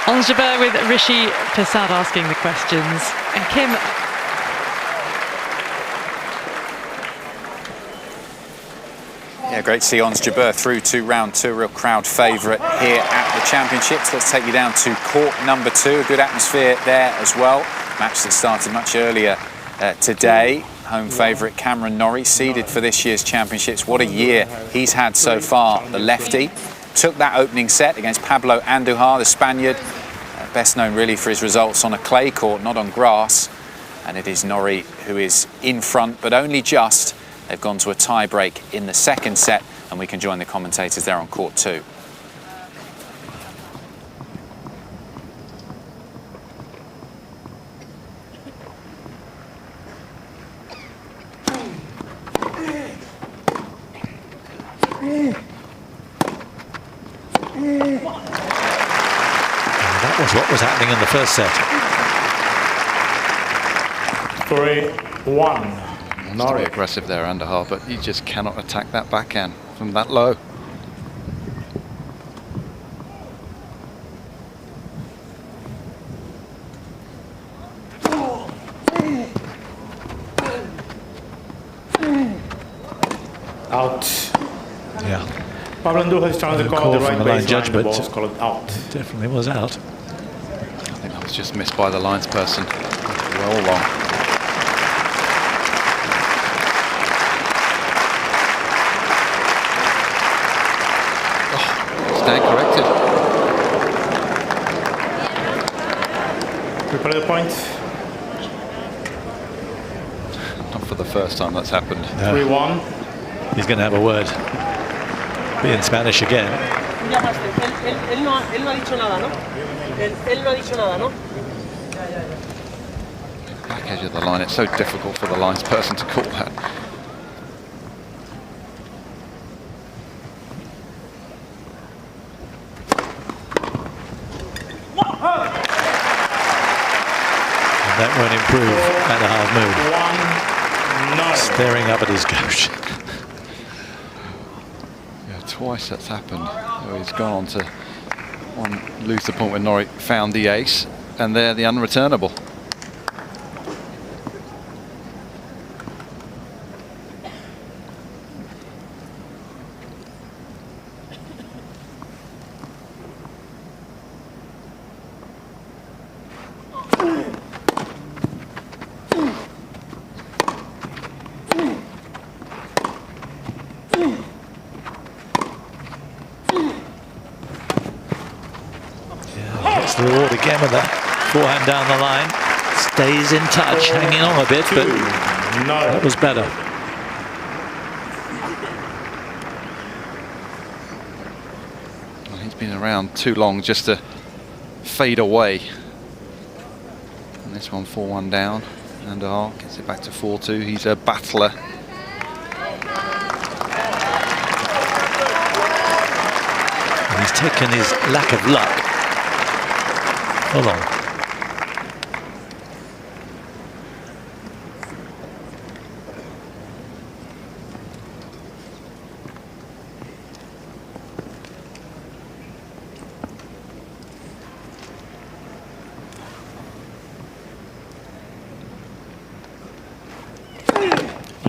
Ons Jabeur with Rishi Persad asking the questions. And Kim, yeah, great to see Ons Jabeur through to round 2, a real crowd favourite here at the Championships. Let's take you down to court number 2, a good atmosphere there as well. Match that started much earlier today. Home favourite Cameron Norrie, seeded for this year's Championships. What a year he's had so far, the lefty. Took that opening set against Pablo Andujar, the Spaniard, best known really for his results on a clay court, not on grass. And it is Norrie who is in front, but only just. They've gone to a tie break in the second set, and we can join the commentators there on court 2. That was what was happening in the first set. 3-1. Norrie. Aggressive there, Andujar, but he just cannot attack that backhand from that low. Out. Yeah. Pablo Andújar's trying to call the right baseline, the ball's called out. Definitely was out. I think that was just missed by the linesperson. Well long. Oh, stand corrected. Replay the point. Not for the first time that's happened. 3-1. He's going to have a word. Be in Spanish again. Él no ha dicho nada, ¿no? Él no ha dicho nada, ¿no? Back edge of the line. It's so difficult for the linesperson to call that. And that won't improve Nadal's mood. Staring up at his coach. Twice that's happened. So he's gone on to lose the point when Norrie found the ace, and they're the unreturnable. The reward again with that forehand down the line. Stays in touch, hanging on a bit, but that was better. Well, he's been around too long just to fade away. And this one 4-1 down. Nadal gets it back to 4-2. He's a battler. And he's taken his lack of luck. Hold on.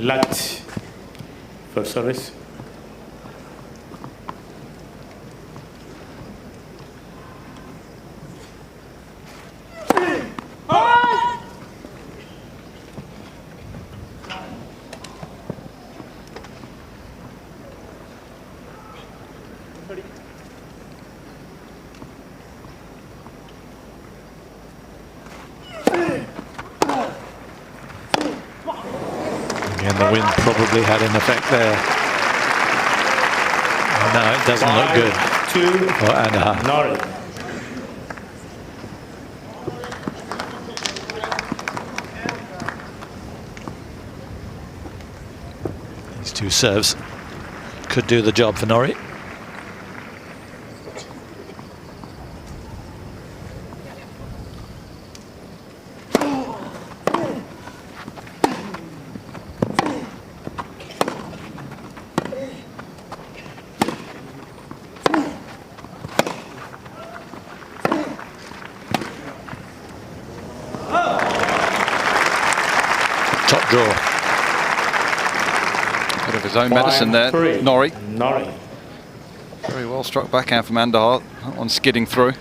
Lat. First service. And the wind probably had an effect there. No, it doesn't look good for Anett. Norrie. These two serves could do the job for Norrie. Top draw. Bit of his own medicine there, Norrie. Norrie. Very well struck backhand from Nadal. That one skidding through.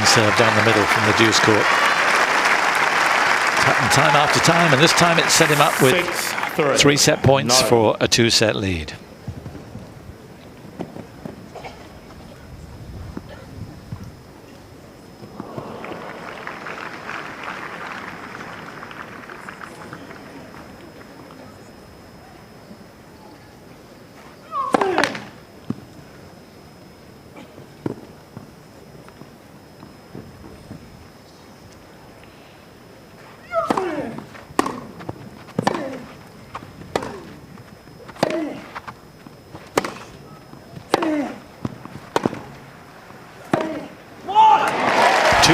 Serve down the middle from the deuce court. Happened time after time, and this time it set him up with 3 set points for a 2-set lead.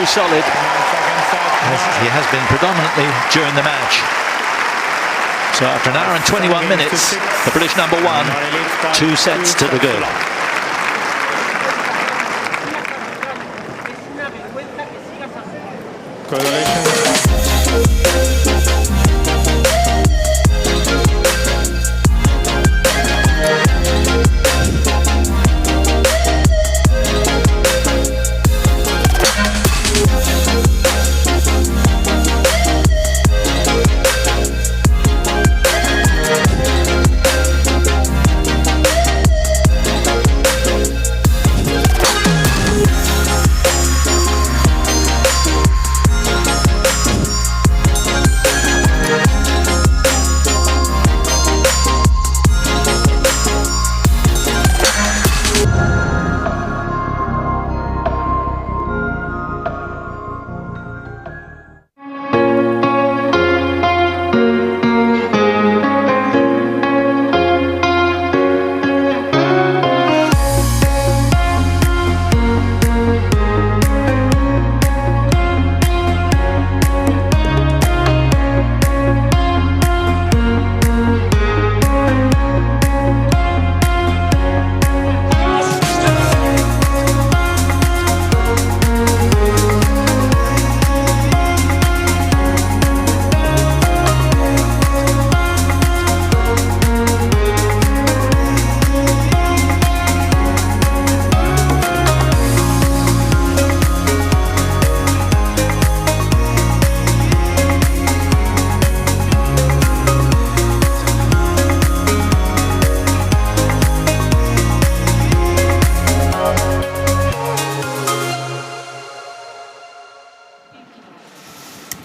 very solid, as he has been predominantly during the match. So after an hour and 21 minutes, the British number 1, 2 sets to the good.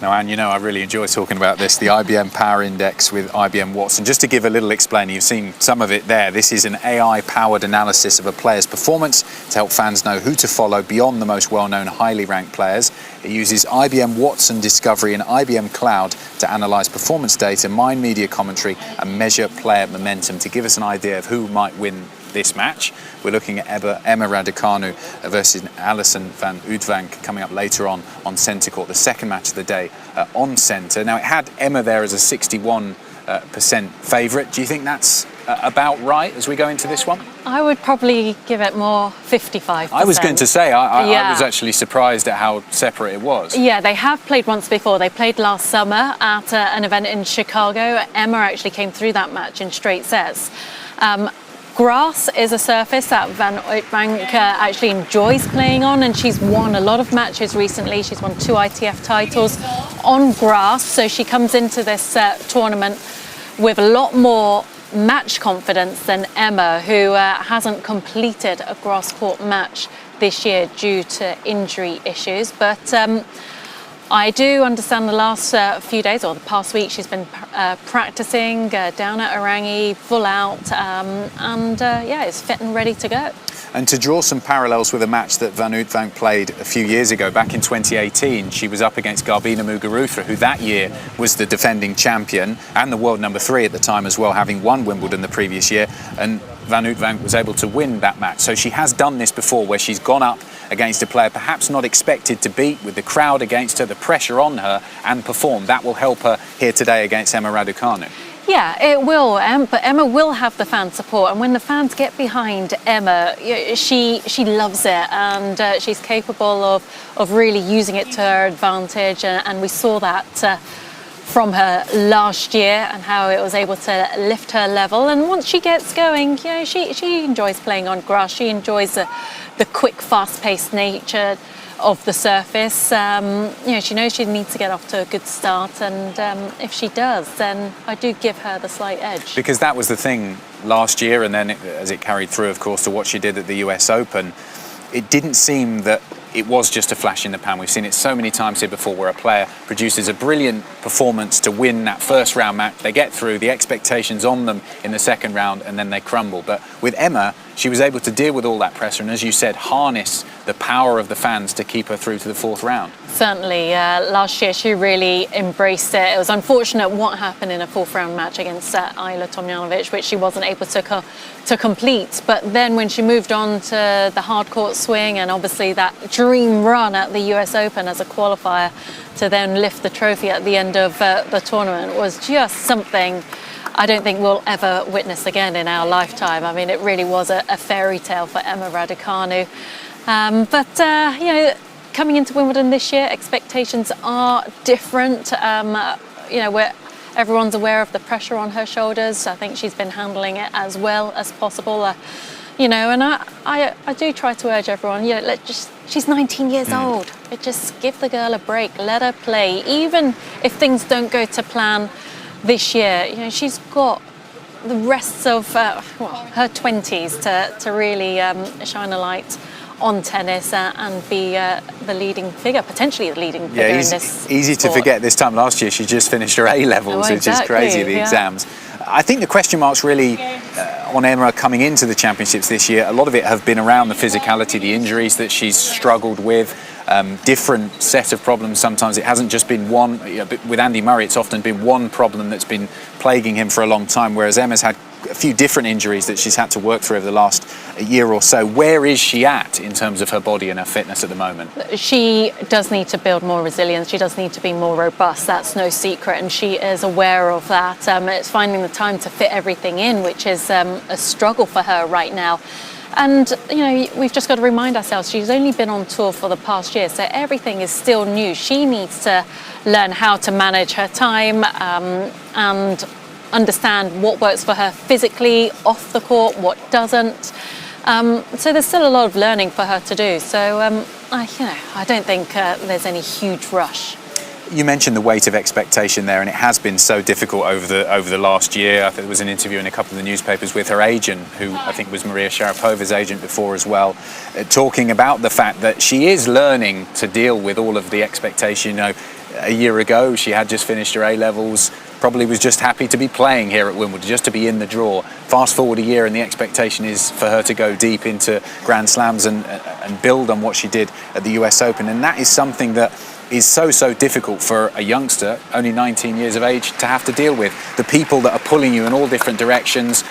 Now, Anne, you know I really enjoy talking about this, the IBM Power Index with IBM Watson. Just to give a little explainer, you've seen some of it there. This is an AI-powered analysis of a player's performance to help fans know who to follow beyond the most well-known, highly ranked players. It uses IBM Watson Discovery and IBM Cloud to analyse performance data, mine media commentary and measure player momentum to give us an idea of who might win this match. We're looking at Emma Raducanu versus Alison van Uytvanck coming up later on centre court, the second match of the day on centre. Now, it had Emma there as a 61% favourite. Do you think that's about right as we go into this one? I would probably give it more 55%. I was going to say, I was actually surprised at how separate it was. Yeah, they have played once before. They played last summer at an event in Chicago. Emma actually came through that match in straight sets. Grass is a surface that Van Uytvanck actually enjoys playing on, and she's won a lot of matches recently. She's won 2 ITF titles on grass, so she comes into this tournament with a lot more match confidence than Emma, who hasn't completed a grass court match this year due to injury issues. But I do understand the last few days, or the past week, she's been practicing down at Orangi, full out, and yeah, is fit and ready to go. And to draw some parallels with a match that Van Uytvanck played a few years ago, back in 2018, she was up against Garbina Muguruza, who that year was the defending champion and the world number 3 at the time as well, having won Wimbledon the previous year. And Van Uytvanck was able to win that match. So she has done this before, where she's gone up against a player perhaps not expected to beat, with the crowd against her, the pressure on her, and perform. That will help her here today against Emma Raducanu. Yeah, it will, but Emma will have the fan support, and when the fans get behind Emma, she loves it, and she's capable of really using it to her advantage, and we saw that from her last year and how it was able to lift her level. And once she gets going, you know, she enjoys playing on grass. She enjoys the quick, fast-paced nature of the surface. You know, she knows she needs to get off to a good start, and if she does, then I do give her the slight edge. Because that was the thing last year, and then as it carried through, of course, to what she did at the US Open, it didn't seem that it was just a flash in the pan. We've seen it so many times here before, where a player produces a brilliant performance to win that first round match. They get through, the expectations on them in the second round, and then they crumble. But with Emma, she was able to deal with all that pressure and, as you said, harness the power of the fans to keep her through to the fourth round. Certainly, last year she really embraced it. It was unfortunate what happened in a fourth round match against Ajla Tomljanovic, which she wasn't able to complete. But then when she moved on to the hard court swing and obviously that dream run at the US Open as a qualifier to then lift the trophy at the end of the tournament was just something I don't think we'll ever witness again in our lifetime. I mean, it really was a fairy tale for Emma Raducanu. You know, coming into Wimbledon this year, expectations are different. You know, everyone's aware of the pressure on her shoulders. I think she's been handling it as well as possible. You know, and I do try to urge everyone, you know, she's 19 years old. Just give the girl a break, let her play. Even if things don't go to plan this year, you know, she's got the rest of her 20s to really shine a light on tennis and be the leading figure, potentially the leading figure in this easy sport. To forget this time last year she just finished her A-levels, which is crazy, the exams. I think the question marks really on Emma coming into the championships this year, a lot of it have been around the physicality, the injuries that she's struggled with, different set of problems. Sometimes it hasn't just been one. You know, with Andy Murray, it's often been one problem that's been plaguing him for a long time, whereas Emma's had a few different injuries that she's had to work through over the last year or so. Where is she at in terms of her body and her fitness at the moment? She does need to build more resilience. She does need to be more robust. That's no secret, and she is aware of that. It's finding the time to fit everything in, which is a struggle for her right now. And, you know, we've just got to remind ourselves she's only been on tour for the past year, so everything is still new. She needs to learn how to manage her time and understand what works for her physically, off the court, what doesn't. So there's still a lot of learning for her to do. So, I don't think there's any huge rush. You mentioned the weight of expectation there, and it has been so difficult over the last year. I think there was an interview in a couple of the newspapers with her agent, who I think was Maria Sharapova's agent before as well, talking about the fact that she is learning to deal with all of the expectation. You know, a year ago she had just finished her A-levels, probably was just happy to be playing here at Wimbledon, just to be in the draw. Fast forward a year and the expectation is for her to go deep into Grand Slams and build on what she did at the US Open, and that is something that is so difficult for a youngster, only 19 years of age, to have to deal with. The people that are pulling you in all different directions,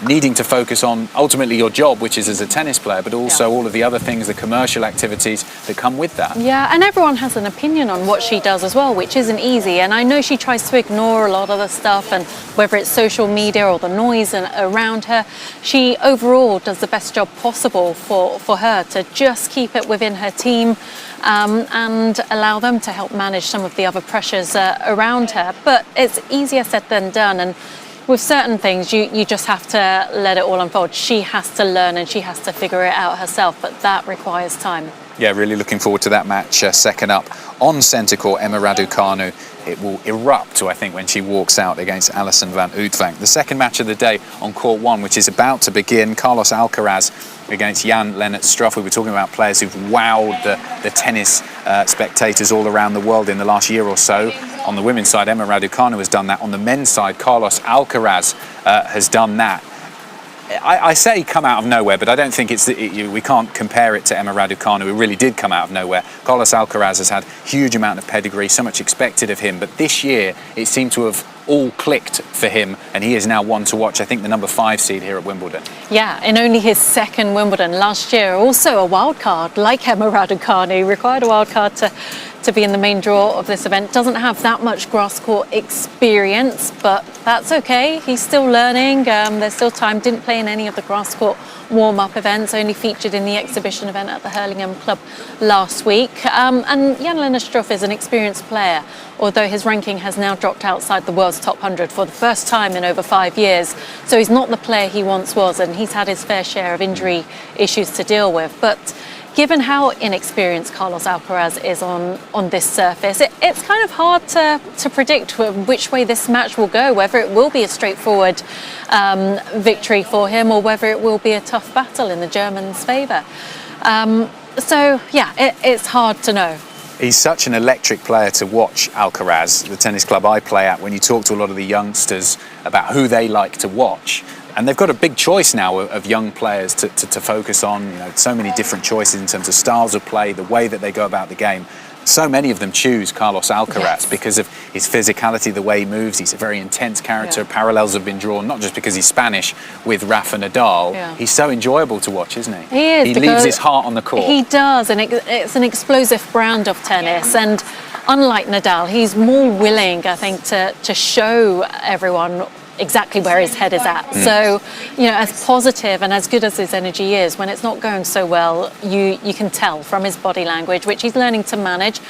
needing to focus on ultimately your job, which is as a tennis player, but also all of the other things, the commercial activities that come with that. Yeah, and everyone has an opinion on what she does as well, which isn't easy. And I know she tries to ignore a lot of the stuff, and whether it's social media or the noise around her, she overall does the best job possible for her to just keep it within her team and allow them to help manage some of the other pressures around her. But it's easier said than done, and with certain things you just have to let it all unfold. She has to learn and she has to figure it out herself, but that requires time. Yeah, really looking forward to that match. Second up on centre court, Emma Raducanu. It will erupt, I think, when she walks out against Alison van Uytvanck. The second match of the day on court one, which is about to begin, Carlos Alcaraz against Jan-Lennart Struff. We were talking about players who've wowed the tennis spectators all around the world in the last year or so. On the women's side, Emma Raducanu has done that. On the men's side, Carlos Alcaraz has done that. I say come out of nowhere, but I don't think we can't compare it to Emma Raducanu. It really did come out of nowhere. Carlos Alcaraz has had huge amount of pedigree, so much expected of him, but this year it seemed to have all clicked for him, and he is now one to watch. I think the number 5 seed here at Wimbledon. Yeah, in only his second Wimbledon last year, also a wild card like Emma Raducanu, required a wild card to be in the main draw of this event. Doesn't have that much grass court experience, but that's okay. He's still learning. There's still time. Didn't play in any of the grass court warm-up events, only featured in the exhibition event at the Hurlingham Club last week. And Jan-Lennart Struff is an experienced player, although his ranking has now dropped outside the world's top 100 for the first time in over 5 years. So he's not the player he once was, and he's had his fair share of injury issues to deal with. But given how inexperienced Carlos Alcaraz is on this surface, it's kind of hard to predict which way this match will go, whether it will be a straightforward victory for him or whether it will be a tough battle in the German's favour. So, yeah, it's hard to know. He's such an electric player to watch, Alcaraz, the tennis club I play at. When you talk to a lot of the youngsters about who they like to watch, and they've got a big choice now of young players to focus on. You know, so many different choices in terms of styles of play, the way that they go about the game. So many of them choose Carlos Alcaraz because of his physicality, the way he moves. He's a very intense character. Yeah. Parallels have been drawn, not just because he's Spanish, with Rafa Nadal. Yeah. He's so enjoyable to watch, isn't he? He is. He leaves his heart on the court. He does, and it's an explosive brand of tennis. And unlike Nadal, he's more willing, I think, to show everyone exactly where his head is at. So, you know, as positive and as good as his energy is, when it's not going so well, you can tell from his body language, which he's learning to manage.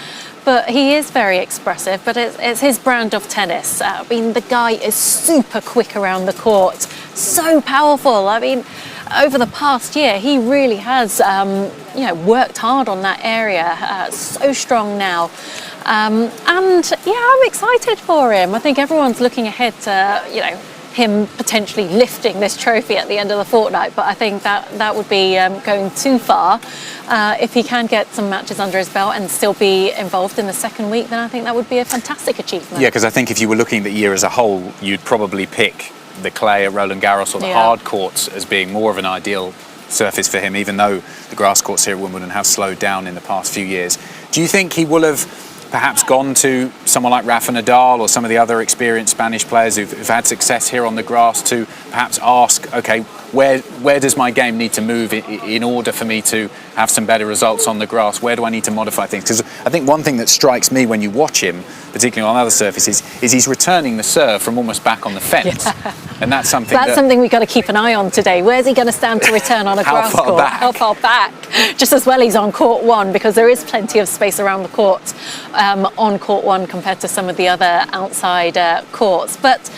But he is very expressive, but it's his brand of tennis. I mean, the guy is super quick around the court, so powerful. I mean, over the past year, he really has, you know, worked hard on that area. So strong now. And yeah, I'm excited for him. I think everyone's looking ahead to, you know, him potentially lifting this trophy at the end of the fortnight, but I think that would be going too far. If he can get some matches under his belt and still be involved in the second week, then I think that would be a fantastic achievement. Yeah, because I think if you were looking at the year as a whole, you'd probably pick the clay at Roland Garros or the hard courts as being more of an ideal surface for him, even though the grass courts here at Wimbledon have slowed down in the past few years. Do you think he will have perhaps gone to someone like Rafa Nadal or some of the other experienced Spanish players who've had success here on the grass to perhaps ask, okay, where does my game need to move in order for me to have some better results on the grass? Where do I need to modify things? Because I think one thing that strikes me when you watch him, particularly on other surfaces, is he's returning the serve from almost back on the fence. Yeah. And that's something something we've got to keep an eye on today. Where's he going to stand to return on a grass court? How far back? Just as well he's on court one, because there is plenty of space around the court on court one compared to some of the other outside courts. But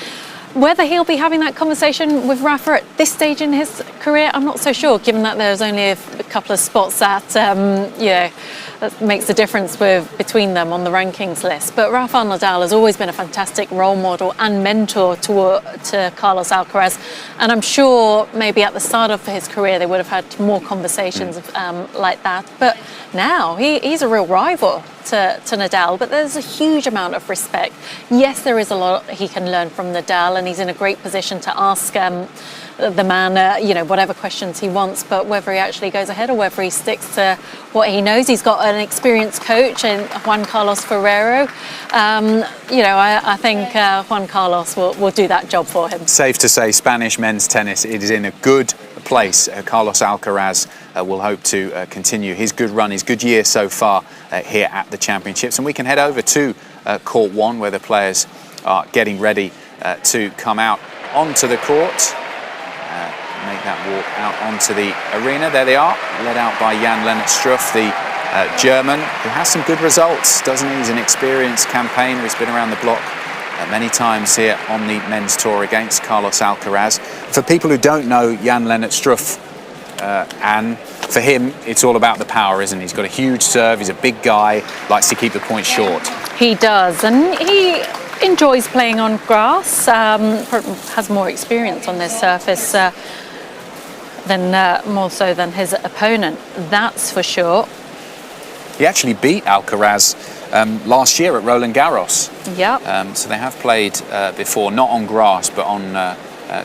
whether he'll be having that conversation with Rafa at this stage in his career, I'm not so sure, given that there's only a couple of spots that, that makes the difference between them on the rankings list. But Rafael Nadal has always been a fantastic role model and mentor to Carlos Alcaraz. And I'm sure maybe at the start of his career, they would have had more conversations like that. But now he's a real rival to Nadal, but there's a huge amount of respect. Yes, there is a lot he can learn from Nadal, and he's in a great position to ask the man, whatever questions he wants, but whether he actually goes ahead or whether he sticks to what he knows. He's got an experienced coach in Juan Carlos Ferrero. I think Juan Carlos will do that job for him. Safe to say Spanish men's tennis, it is in a good place. Carlos Alcaraz will hope to continue his good run, his good year so far here at the Championships. And we can head over to Court 1, where the players are getting ready to come out onto the court. Make that walk out onto the arena. There they are, led out by Jan-Lennart Struff, the German, who has some good results, doesn't he? He's an experienced campaigner. He's been around the block many times here on the men's tour against Carlos Alcaraz. For people who don't know Jan-Lennart Struff, and for him, it's all about the power, isn't he? He's got a huge serve. He's a big guy, likes to keep the points short. He does, and he enjoys playing on grass, has more experience on this surface more so than his opponent, that's for sure. He actually beat Alcaraz last year at Roland Garros. Yeah. So they have played before, not on grass, but on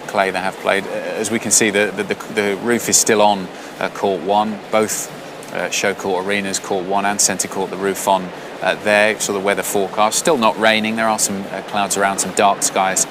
clay they have played. As we can see, the roof is still on Court 1. Both show court arenas, Court 1 and Centre Court, the roof on there. So the weather forecast, still not raining. There are some clouds around, some dark skies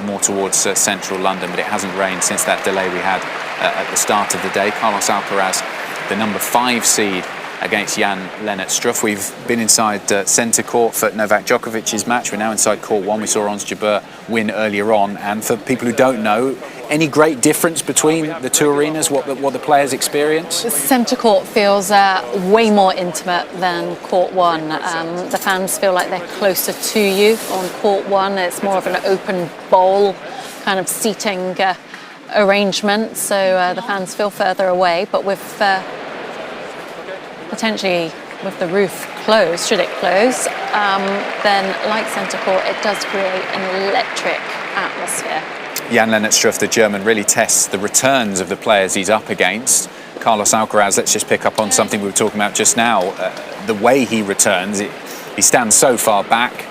more towards central London, but it hasn't rained since that delay we had at the start of the day. Carlos Alcaraz, the number 5 seed against Jan-Lennart Struff. We've been inside Centre Court for Novak Djokovic's match. We're now inside Court 1. We saw Ons Jabeur win earlier on. And for people who don't know, any great difference between the two arenas, what the players experience? Centre Court feels way more intimate than Court 1. The fans feel like they're closer to you. On Court 1, it's more of an open bowl kind of seating arrangement, so the fans feel further away. But with potentially with the roof closed, should it close, then like Centre Court, it does create an electric atmosphere. Jan-Lennart Struff, the German, really tests the returns of the players he's up against. Carlos Alcaraz, let's just pick up on something we were talking about just now. The way he returns, he stands so far back.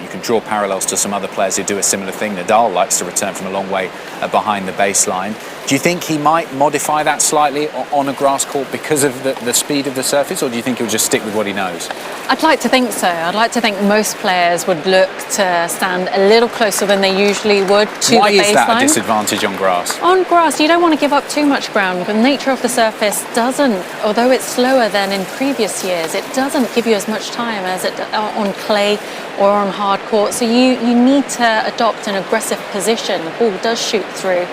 You can draw parallels to some other players who do a similar thing. Nadal likes to return from a long way behind the baseline. Do you think he might modify that slightly on a grass court because of the speed of the surface, or do you think he'll just stick with what he knows? I'd like to think so. I'd like to think most players would look to stand a little closer than they usually would to the baseline. Why is that a disadvantage on grass? On grass, you don't want to give up too much ground. The nature of the surface doesn't, although it's slower than in previous years, it doesn't give you as much time as it on clay or on hard court. So you need to adopt an aggressive position. The ball does shoot through.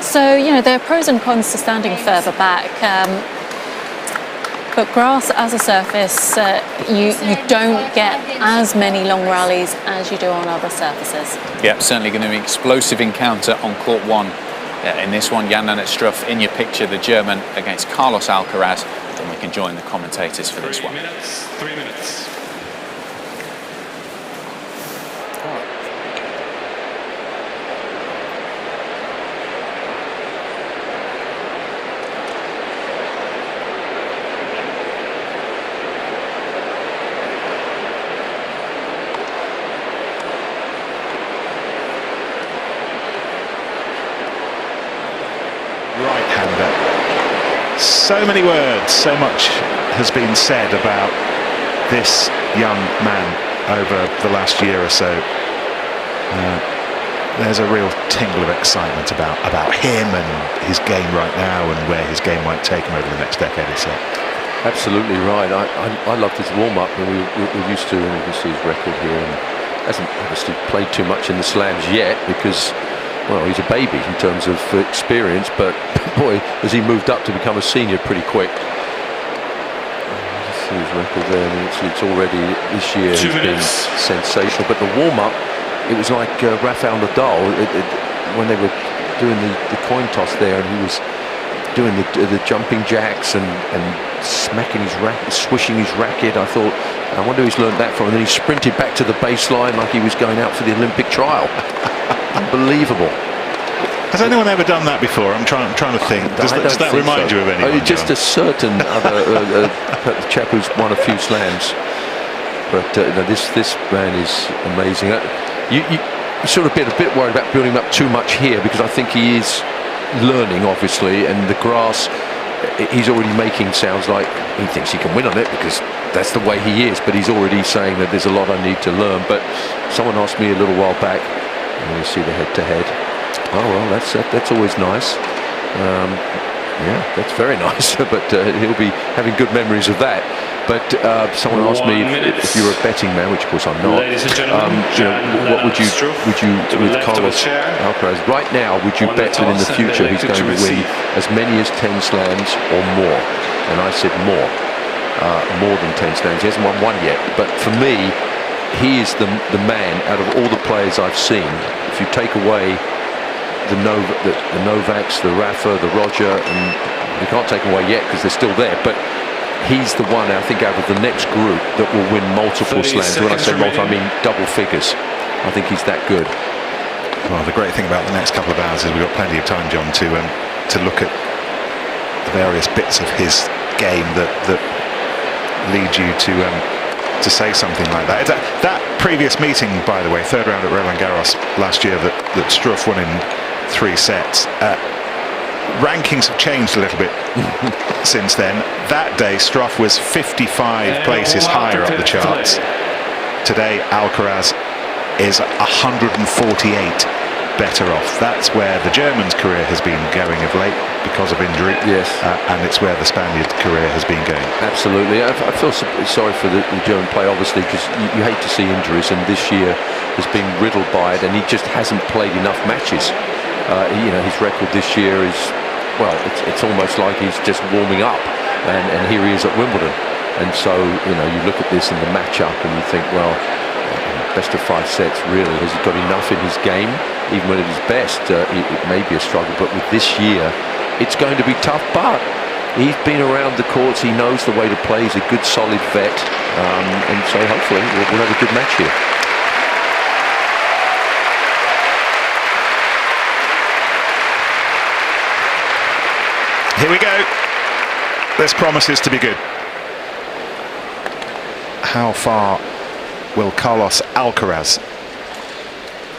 So, you know, there are pros and cons to standing further back. But grass as a surface, you don't get as many long rallies as you do on other surfaces. Yeah, certainly going to be an explosive encounter on court one. In this one, Jan-Anett Struff in your picture, the German against Carlos Alcaraz. And we can join the commentators for this one. 3 minutes. So many words, so much has been said about this young man over the last year or so. There's a real tingle of excitement about him and his game right now and where his game might take him over the next decade or so. Absolutely right. I loved his warm-up, and we're used to, and you can see his record here. And hasn't obviously played too much in the slams yet because, well, he's a baby in terms of experience, but boy, has he moved up to become a senior pretty quick. You see his record there, and it's already this year has been sensational. But the warm-up, it was like Rafael Nadal when they were doing the coin toss there, and he was doing the jumping jacks and smacking his racket, swishing his racket. I thought, I wonder who he's learned that from. And then he sprinted back to the baseline like he was going out for the Olympic trial. Unbelievable. Has anyone ever done that before? I'm trying to think. Does that remind you of anyone? Just a certain other chap who's won a few slams. But no, this man is amazing. You sort of get a bit worried about building up too much here, because I think he is learning, obviously, and the grass, he's already making sounds like he thinks he can win on it because that's the way he is, but he's already saying that there's a lot I need to learn. But someone asked me a little while back, and you see the head-to-head. Oh well, that's always nice. Yeah, that's very nice. But he'll be having good memories of that. But someone asked me if you were a betting man, which of course I'm not. Ladies and gentlemen, what would you with Carlos Alcaraz right now? Would you bet that in the future he's going to win as many as 10 slams or more? And I said more than 10 slams. He hasn't won one yet. But for me, he is the man out of all the players I've seen. If you take away the Novaks, the Rafa, the Roger, and you can't take them away yet because they're still there, but he's the one, I think, out of the next group that will win multiple slams. When I say multiple, I mean double figures. I think he's that good. Well, the great thing about the next couple of hours is we've got plenty of time, John, to look at the various bits of his game that lead you to say something like that. That previous meeting, by the way, third round at Roland Garros last year, that Struff won in 3 sets. Rankings have changed a little bit since then. That day, Struff was 55 places higher up the charts. Today, Alcaraz is 148 better off. That's where the German's career has been going of late because of injury. Yes. And it's where the Spaniard's career has been going. Absolutely. I feel sorry for the German player, obviously, because you hate to see injuries, and this year has been riddled by it, and he just hasn't played enough matches. His record this year is, well, it's almost like he's just warming up, and here he is at Wimbledon. And so, you look at this in the matchup and you think, well, best of 5 sets, really. Has he got enough in his game? Even when at his best, it may be a struggle, but with this year, it's going to be tough. But he's been around the courts, he knows the way to play, he's a good solid vet, and so hopefully we'll have a good match here. Here we go. This promises to be good. How far will Carlos Alcaraz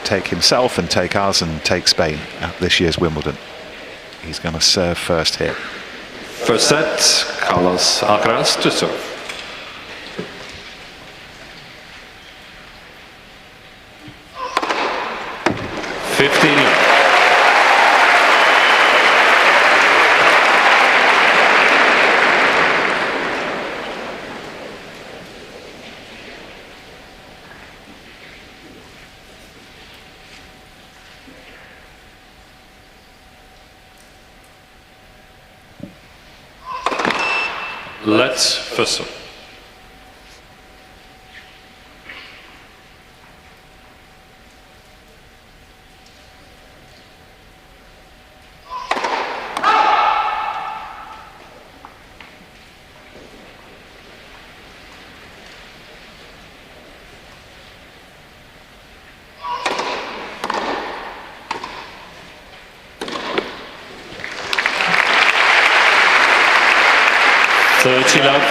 take himself and take us and take Spain at this year's Wimbledon? He's going to serve first here. First set, Carlos Alcaraz to serve. Let's first serve. Love.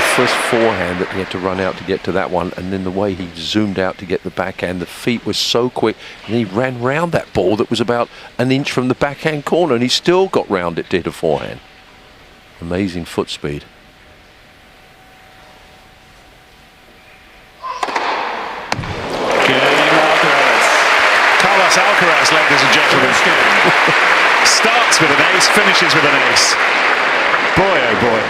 The first forehand that he had to run out to get to that one, and then the way he zoomed out to get the backhand, the feet were so quick, and he ran round that ball that was about an inch from the backhand corner, and he still got round it to hit a forehand. Amazing foot speed. Carlos Alcaraz, ladies and gentlemen, starts with an ace, finishes with an ace. Boy, oh boy.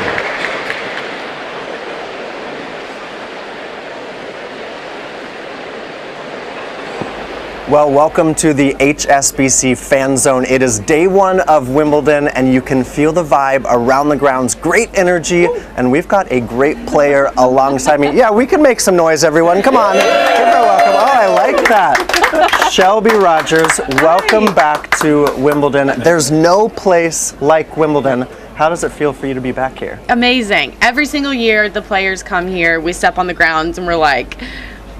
Well, welcome to the HSBC Fan Zone. It is day one of Wimbledon, and you can feel the vibe around the grounds. Great energy, and we've got a great player alongside me. Yeah, we can make some noise, everyone. Come on. Give her a welcome. Oh, I like that. Shelby Rogers, welcome back to Wimbledon. There's no place like Wimbledon. How does it feel for you to be back here? Amazing. Every single year the players come here, we step on the grounds, and we're like,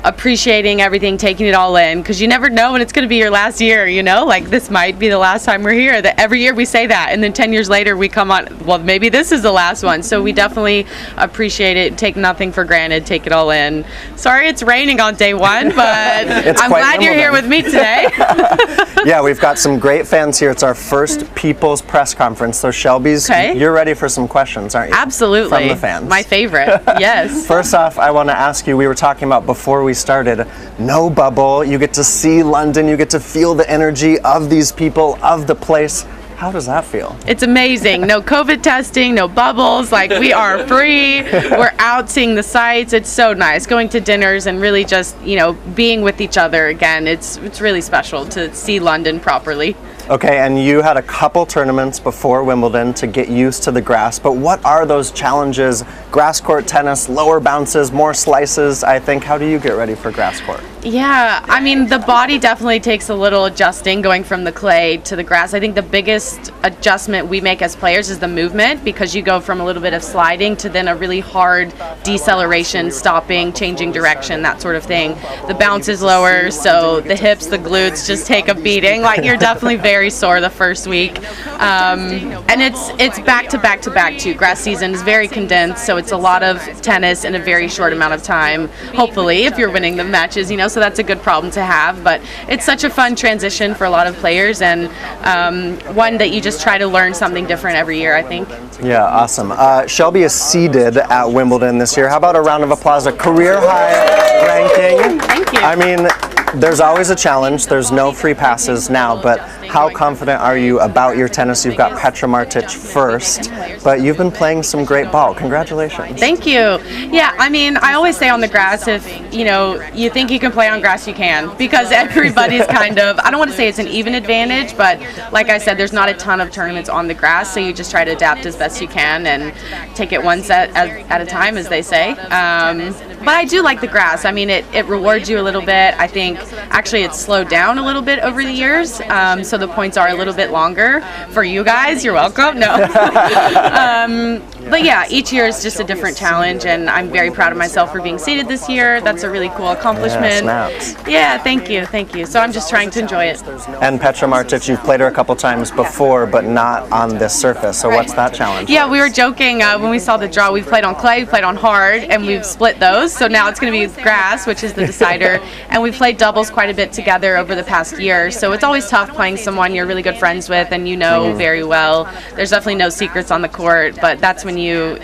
appreciating everything, taking it all in, because you never know when it's going to be your last year, you know, like this might be the last time we're here. That every year we say that, and then 10 years later we come on, well, maybe this is the last one. So we definitely appreciate it, take nothing for granted, take it all in. Sorry it's raining on day one, but I'm glad you're here with me today. Yeah, we've got some great fans here. It's our first People's Press Conference, so Shelby's, you're ready for some questions, aren't you? Absolutely. From the fans. My favorite, yes. First off, I want to ask you, we were talking about before we started, no bubble, you get to see London, you get to feel the energy of these people, of the place. How does that feel? It's amazing. No COVID testing, no bubbles, like we are free. We're out seeing the sights. It's so nice going to dinners and really just, you know, being with each other again. It's really special to see London properly. Okay, and you had a couple tournaments before Wimbledon to get used to the grass, but what are those challenges? Grass court tennis, lower bounces, more slices, I think. How do you get ready for grass court? Yeah, I mean, the body definitely takes a little adjusting going from the clay to the grass. I think the biggest adjustment we make as players is the movement, because you go from a little bit of sliding to then a really hard deceleration, stopping, changing direction, that sort of thing. The bounce is lower, so the hips, the glutes just take a beating. Like, you're definitely very sore the first week. And it's back to back to back too. Grass season is very condensed, so it's a lot of tennis in a very short amount of time, hopefully, if you're winning the matches, you know, so that's a good problem to have. But it's such a fun transition for a lot of players, and one that you just try to learn something different every year, I think. Yeah, awesome. Shelby is seeded at Wimbledon this year. How about a round of applause, a career high ranking? Thank you. I mean, there's always a challenge. There's no free passes now, but how confident are you about your tennis? You've got Petra Martic first, but you've been playing some great ball. Congratulations. Thank you. Yeah, I mean, I always say on the grass, if you think you can play on grass, you can, because everybody's kind of, I don't want to say it's an even advantage, but like I said, there's not a ton of tournaments on the grass, so you just try to adapt as best you can and take it one set at a time, as they say. But I do like the grass. I mean, it rewards you a little bit. I think actually it's slowed down a little bit over the years, so the points are a little bit longer for you guys. You're welcome. No. But yeah, each year is just a different challenge, and I'm very proud of myself for being seeded this year. That's a really cool accomplishment. Yeah, thank you. So I'm just trying to enjoy it. And Petra Martic, you've played her a couple times before, but not on this surface. So what's that challenge? Yeah, we were joking when we saw the draw. We've played on clay, we've played on hard, and we've split those. So now it's going to be grass, which is the decider. And we've played doubles quite a bit together over the past year. So it's always tough playing someone you're really good friends with and you know very well. There's definitely no secrets on the court, but that's when you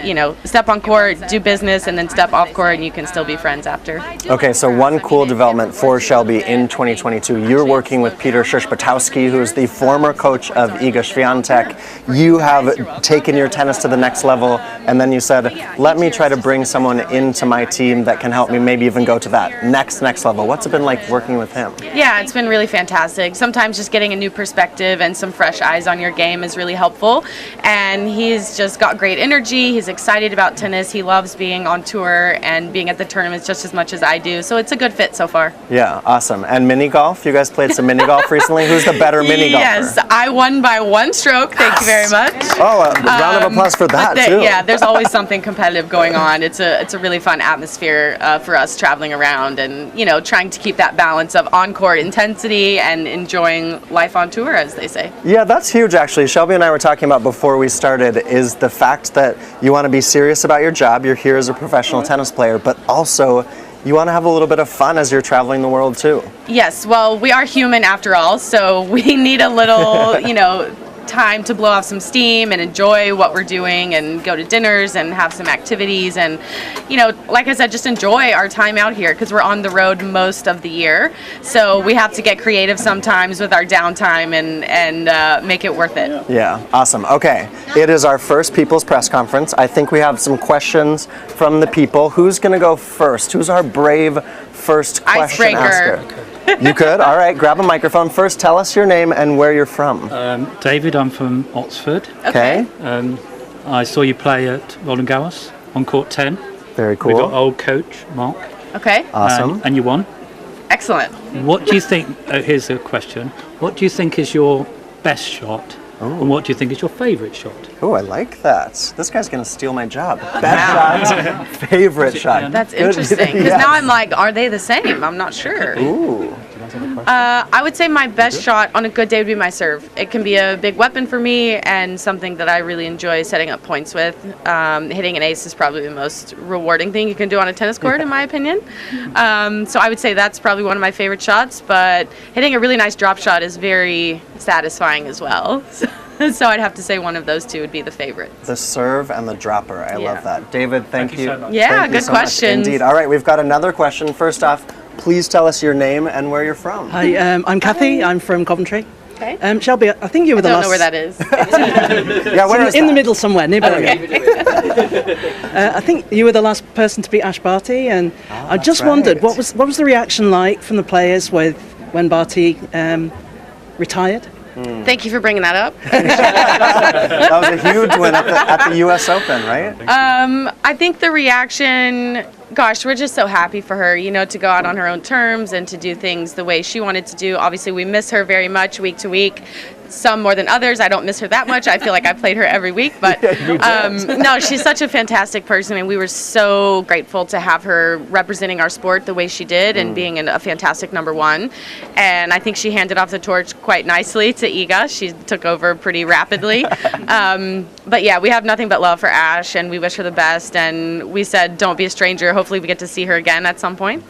step on court, do business, and then step off court, and you can still be friends after. Okay, so one cool development for Shelby in 2022. You're working with Peter Szyszpatowski, who's the former coach of Iga Świątek. You have taken your tennis to the next level, and then you said, let me try to bring someone into my team that can help me maybe even go to that next level. What's it been like working with him? Yeah, it's been really fantastic. Sometimes just getting a new perspective and some fresh eyes on your game is really helpful. And he's just got great energy. He's excited about tennis. He loves being on tour and being at the tournaments just as much as I do. So it's a good fit so far. Yeah, awesome. And mini golf? You guys played some mini golf recently? Who's the better mini golfer? Yes, I won by 1 stroke. Thank you very much. Oh, a round of applause for that too. Yeah, there's always something competitive going on. It's a really fun atmosphere for us traveling around and trying to keep that balance of on-court intensity and enjoying life on tour, as they say. Yeah, that's huge actually. Shelby and I were talking about before we started is the fact that you want to be serious about your job. You're here as a professional tennis player, but also you want to have a little bit of fun as you're traveling the world too. Yes, well, we are human after all, so we need a little, time to blow off some steam and enjoy what we're doing and go to dinners and have some activities and like I said, just enjoy our time out here because we're on the road most of the year, so we have to get creative sometimes with our downtime and make it worth it. Yeah, awesome. Okay, it is our first People's Press Conference. I think we have some questions from the people. Who's going to go first? Who's our brave first question asker? You could? All right, grab a microphone. First, tell us your name and where you're from. David, I'm from Oxford. Okay. I saw you play at Roland Garros on court 10. Very cool. We got old coach Mark. Okay. Awesome. And you won. Excellent. What do you think, here's a question, what do you think is your best shot? And what do you think is your favourite shot? Oh, I like that. This guy's going to steal my job. Best shot, favorite shot. That's interesting. Because now I'm like, are they the same? I'm not sure. Ooh. I would say my best shot on a good day would be my serve. It can be a big weapon for me and something that I really enjoy setting up points with. Hitting an ace is probably the most rewarding thing you can do on a tennis court, in my opinion. So I would say that's probably one of my favorite shots, but hitting a really nice drop shot is very satisfying as well. So I'd have to say one of those two would be the favorite. The serve and the dropper. I love that. David, thank you. So much. Yeah, good question. Indeed. All right, we've got another question. First off, please tell us your name and where you're from. Hi, I'm Kathy. I'm from Coventry. Okay. Shelby, I think you were the last... I don't know where that is. Yeah, where is in that? the middle somewhere, near Birmingham. I think you were the last person to beat Ash Barty, and I just wondered, what was the reaction like from the players when Barty retired? Thank you for bringing that up. That was a huge win at the U.S. Open, right? I think the reaction, gosh, we're just so happy for her, to go out on her own terms and to do things the way she wanted to do. Obviously, we miss her very much week to week. Some more than others. I don't miss her that much. I feel like I played her every week, but no, she's such a fantastic person, and we were so grateful to have her representing our sport the way she did and being a fantastic number one. And I think she handed off the torch quite nicely to Iga. She took over pretty rapidly. But yeah, we have nothing but love for Ash, and we wish her the best. And we said, don't be a stranger. Hopefully we get to see her again at some point.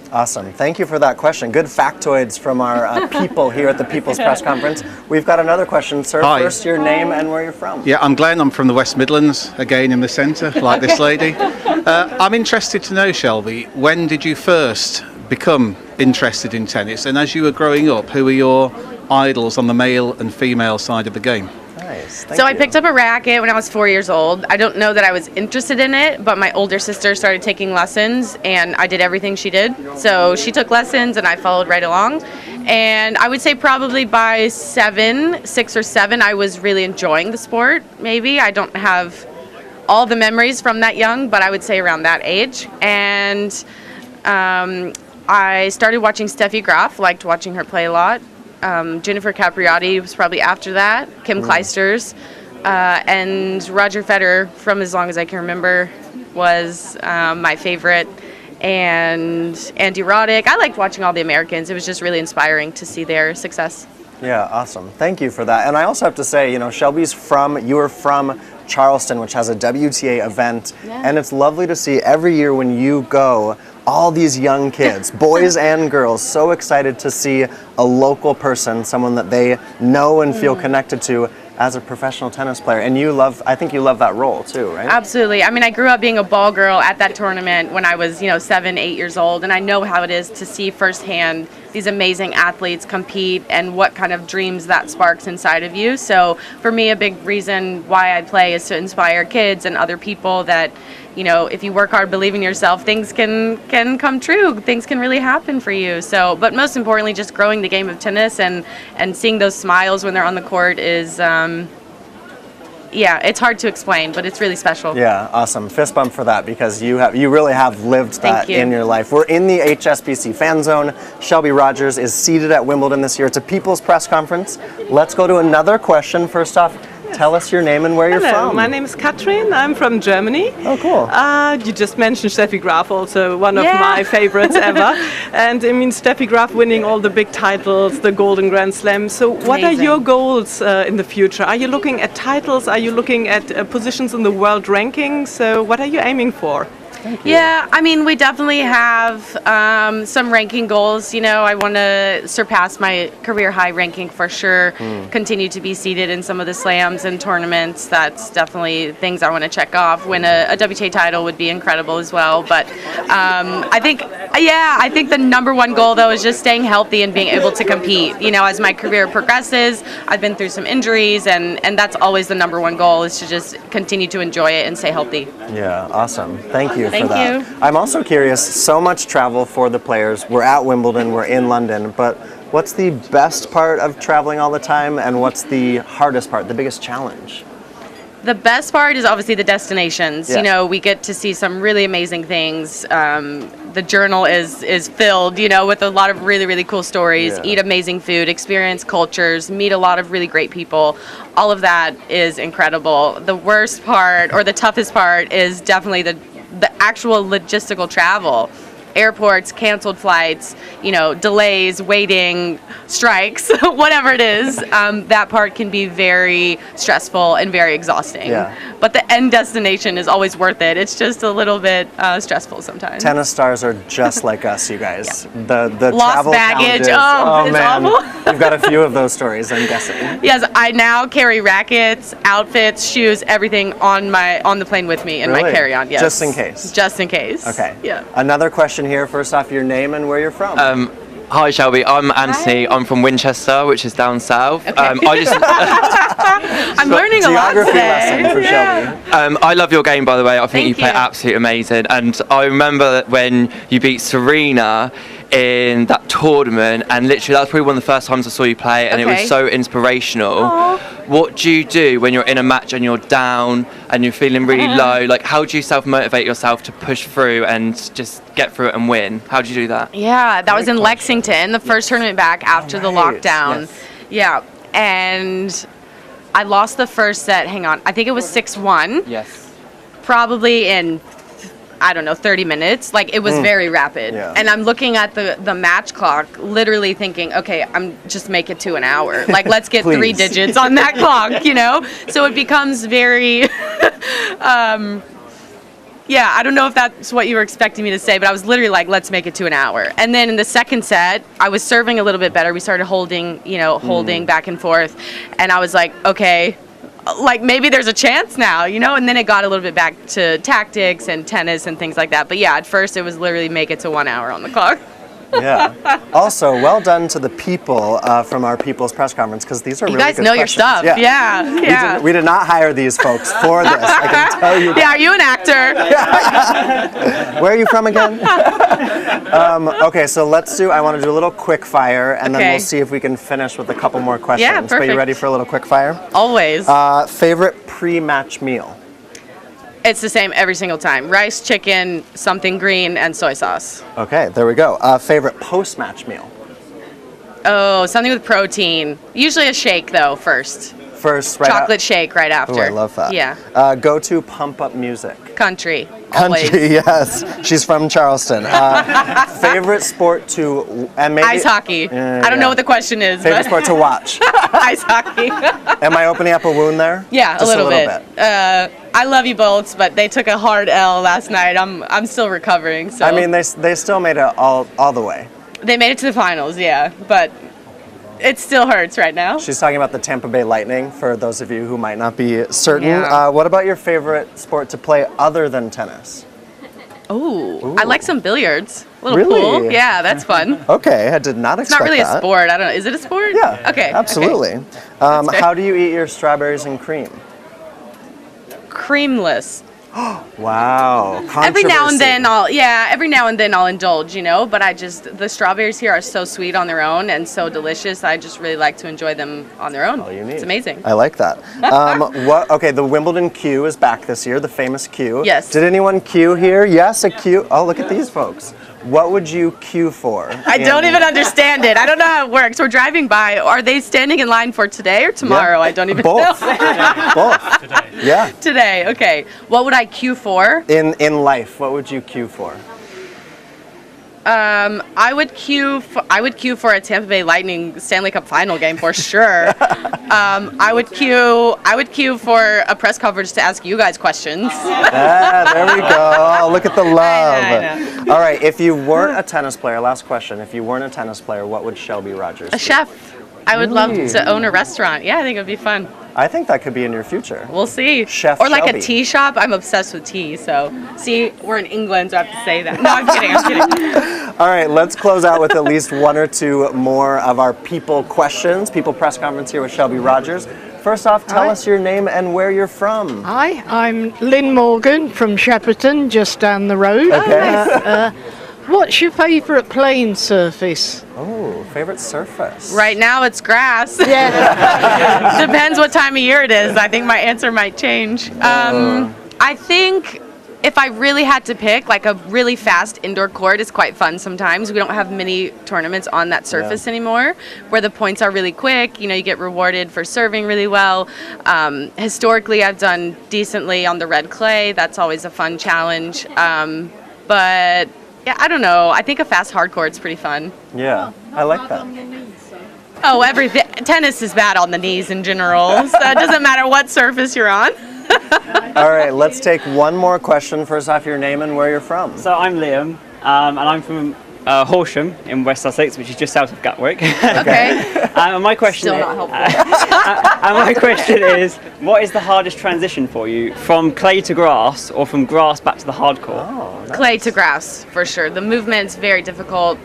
Awesome. Thank you for that question. Good factoids from our people here at the People's Press Conference. We've got another question, sir. Hi. First, your name and where you're from. Yeah, I'm Glenn. I'm from the West Midlands, again in the centre, like this lady. I'm interested to know, Shelby, when did you first become interested in tennis? And as you were growing up, who were your idols on the male and female side of the game? Nice. So I picked up a racket when I was 4 years old. I don't know that I was interested in it, but my older sister started taking lessons, and I did everything she did. So she took lessons, and I followed right along. And I would say probably by 6 or 7, I was really enjoying the sport, maybe. I don't have all the memories from that young, but I would say around that age. And I started watching Steffi Graf, liked watching her play a lot. Jennifer Capriati was probably after that, Kim Clijsters, and Roger Federer, from as long as I can remember, was my favorite. And Andy Roddick. I liked watching all the Americans. It was just really inspiring to see their success. Yeah, awesome. Thank you for that. And I also have to say, you know, you are from Charleston, which has a WTA event, and it's lovely to see every year when you go, all these young kids, boys and girls, so excited to see a local person, someone that they know and feel connected to as a professional tennis player. And I think you love that role too, right? Absolutely. I mean, I grew up being a ball girl at that tournament when I was, 7, 8 years old, and I know how it is to see firsthand these amazing athletes compete and what kind of dreams that sparks inside of you. So for me, a big reason why I play is to inspire kids and other people that, if you work hard, believe in yourself, things can come true. Things can really happen for you. So, but most importantly, just growing the game of tennis and seeing those smiles when they're on the court is, it's hard to explain, but it's really special. Yeah, awesome. Fist bump for that, because you really have lived that in your life. We're in the HSBC fan zone. Shelby Rogers is seated at Wimbledon this year. It's a people's press conference. Let's go to another question. First off, tell us your name and where you're from. My name is Katrin. I'm from Germany. Oh, cool. You just mentioned Steffi Graf, also one of my favorites ever. And I mean, Steffi Graf winning all the big titles, the Golden Grand Slam. So what are your goals in the future? Are you looking at titles? Are you looking at positions in the world ranking? So what are you aiming for? Yeah, I mean, we definitely have some ranking goals. I want to surpass my career high ranking for sure, continue to be seeded in some of the slams and tournaments. That's definitely things I want to check off. Win a WTA title would be incredible as well. But I think the number one goal, though, is just staying healthy and being able to compete. As my career progresses, I've been through some injuries, and that's always the number one goal, is to just continue to enjoy it and stay healthy. Yeah, awesome. Thank you. Thank you. I'm also curious, so much travel for the players. We're at Wimbledon, we're in London, but what's the best part of traveling all the time, and what's the hardest part, the biggest challenge? The best part is obviously the destinations. Yeah. We get to see some really amazing things. The journal is filled, with a lot of really, really cool stories, eat amazing food, experience cultures, meet a lot of really great people. All of that is incredible. The worst part, or the toughest part, is definitely the actual logistical travel. Airports, canceled flights, delays, waiting, strikes, whatever it is. That part can be very stressful and very exhausting. Yeah. But the end destination is always worth it. It's just a little bit stressful sometimes. Tennis stars are just like us, you guys. The Lost travel baggage. challenges. It's man, awful. you've got a few of those stories, I'm guessing. Yes, I now carry rackets, outfits, shoes, everything on the plane with me in my Really? carry-on. Yes. Just in case. Just in case. Okay. Yeah. Another question here. First off, your name and where you're from. Hi Shelby, I'm Anthony. I'm from Winchester, which is down south. Okay. I'm learning a lot Geography today. lesson for Shelby. I love your game, by the way. I think Thank you play you. absolutely amazing. And I remember when you beat Serena in that tournament, and literally that was probably one of the first times I saw you play, and it Okay. was so inspirational. Aww. What do you do when you're in a match and you're down and you're feeling really low? Like, how do you self-motivate yourself to push through and just get through it and win? How do you do that? Yeah, that was in Lexington, the first tournament back after the lockdown. Yes. Yeah, and I lost the first set. Hang on, I think it was 6-1. Yes. Probably in, 30 minutes. Like, it was very rapid. Yeah. And I'm looking at the match clock, literally thinking, okay, I'm just make it to an hour. Like, let's get 3 digits on that clock, So it becomes very, I don't know if that's what you were expecting me to say, but I was literally like, let's make it to an hour. And then in the second set, I was serving a little bit better. We started holding back and forth. And I was like, okay, like maybe there's a chance now, and then it got a little bit back to tactics and tennis and things like that. But yeah, at first it was literally make it to 1 hour on the clock. Yeah. Also, well done to the people from our People's Press Conference, because these are You really guys good know your questions. stuff. Yeah. We did not hire these folks for this. I can tell you. Yeah, are you an actor? Where are you from again? Okay, so I want to do a little quick fire, and then we'll see if we can finish with a couple more questions. Yeah, But perfect. you ready for a little quick fire? Always. Favorite pre-match meal? It's the same every single time. Rice, chicken, something green, and soy sauce. Okay, there we go. Favorite post-match meal? Oh, something with protein. Usually a shake, though, first. First, right Chocolate shake right after. Oh, I love that. Yeah. Go-to pump-up music? Country. Country, Always. yes. She's from Charleston. Favorite sport to... and maybe Ice hockey. I don't know what the question is. Favorite but sport to watch? Ice hockey. Am I opening up a wound there? Yeah, Just a little bit. I love you both, but they took a hard L last night. I'm still recovering. So I mean, they still made it all the way. they made it to the finals, yeah, but it still hurts right now. She's talking about the Tampa Bay Lightning, for those of you who might not be certain. Yeah. What about your favorite sport to play other than tennis? Ooh, I like some billiards. A little Really? pool. Yeah, that's fun. Okay, I did not It's expect not really that. a sport. I don't know. Is it a sport? Yeah. Okay. Absolutely. Okay. That's fair. How do you eat your strawberries and cream? Creamless. Wow. Every now and Controversy. then every now and then I'll indulge, you know, but the strawberries here are so sweet on their own and so delicious. I just really like to enjoy them on their own. It's amazing. I like that. Okay, the Wimbledon queue is back this year, the famous queue. Yes. Did anyone queue here? Yes, a queue. Oh, look at these folks. What would you queue for? I don't even understand it. I don't know how it works. We're driving by. Are they standing in line for today or tomorrow? Yeah. I don't even Both. know. Both. Yeah. Today, okay. What would I queue for? In life, what would you queue for? I would queue for a Tampa Bay Lightning Stanley Cup final game for sure. I would queue for a press coverage to ask you guys questions. There we go. Oh, look at the love. I know. All right, if you weren't a tennis player, last question. If you weren't a tennis player, what would Shelby Rogers A be? chef. I would love to own a restaurant. Yeah, I think it would be fun. I think that could be in your future. We'll see. Chef Or like Shelby. a tea shop. I'm obsessed with tea. So, see, we're in England, so I have to say that. No, I'm kidding. All right, let's close out with at least one or two more of our people questions. People press conference here with Shelby Rogers. First off, tell us your name and where you're from. Hi, I'm Lynn Morgan from Shepperton, just down the road. Okay. What's your favourite playing surface? Oh, favorite surface. Right now it's grass. Yeah. Depends what time of year it is. I think my answer might change. I think if I really had to pick, like a really fast indoor court is quite fun sometimes. We don't have many tournaments on that surface anymore where the points are really quick. You know, you get rewarded for serving really well. Historically, I've done decently on the red clay. That's always a fun challenge. But yeah, I don't know. I think a fast hard court's pretty fun. Yeah, I like that. Oh, everything. Tennis is bad on the knees in general, so it doesn't matter what surface you're on. All right, let's take one more question. First off, your name and where you're from. So I'm Liam, and I'm from Horsham in West Sussex, which is just south of Gatwick. Okay. And my question Still is, not helpful. and my question is, what is the hardest transition for you, from clay to grass, or from grass back to the hard court? Clay to grass, for sure. The movement's very difficult,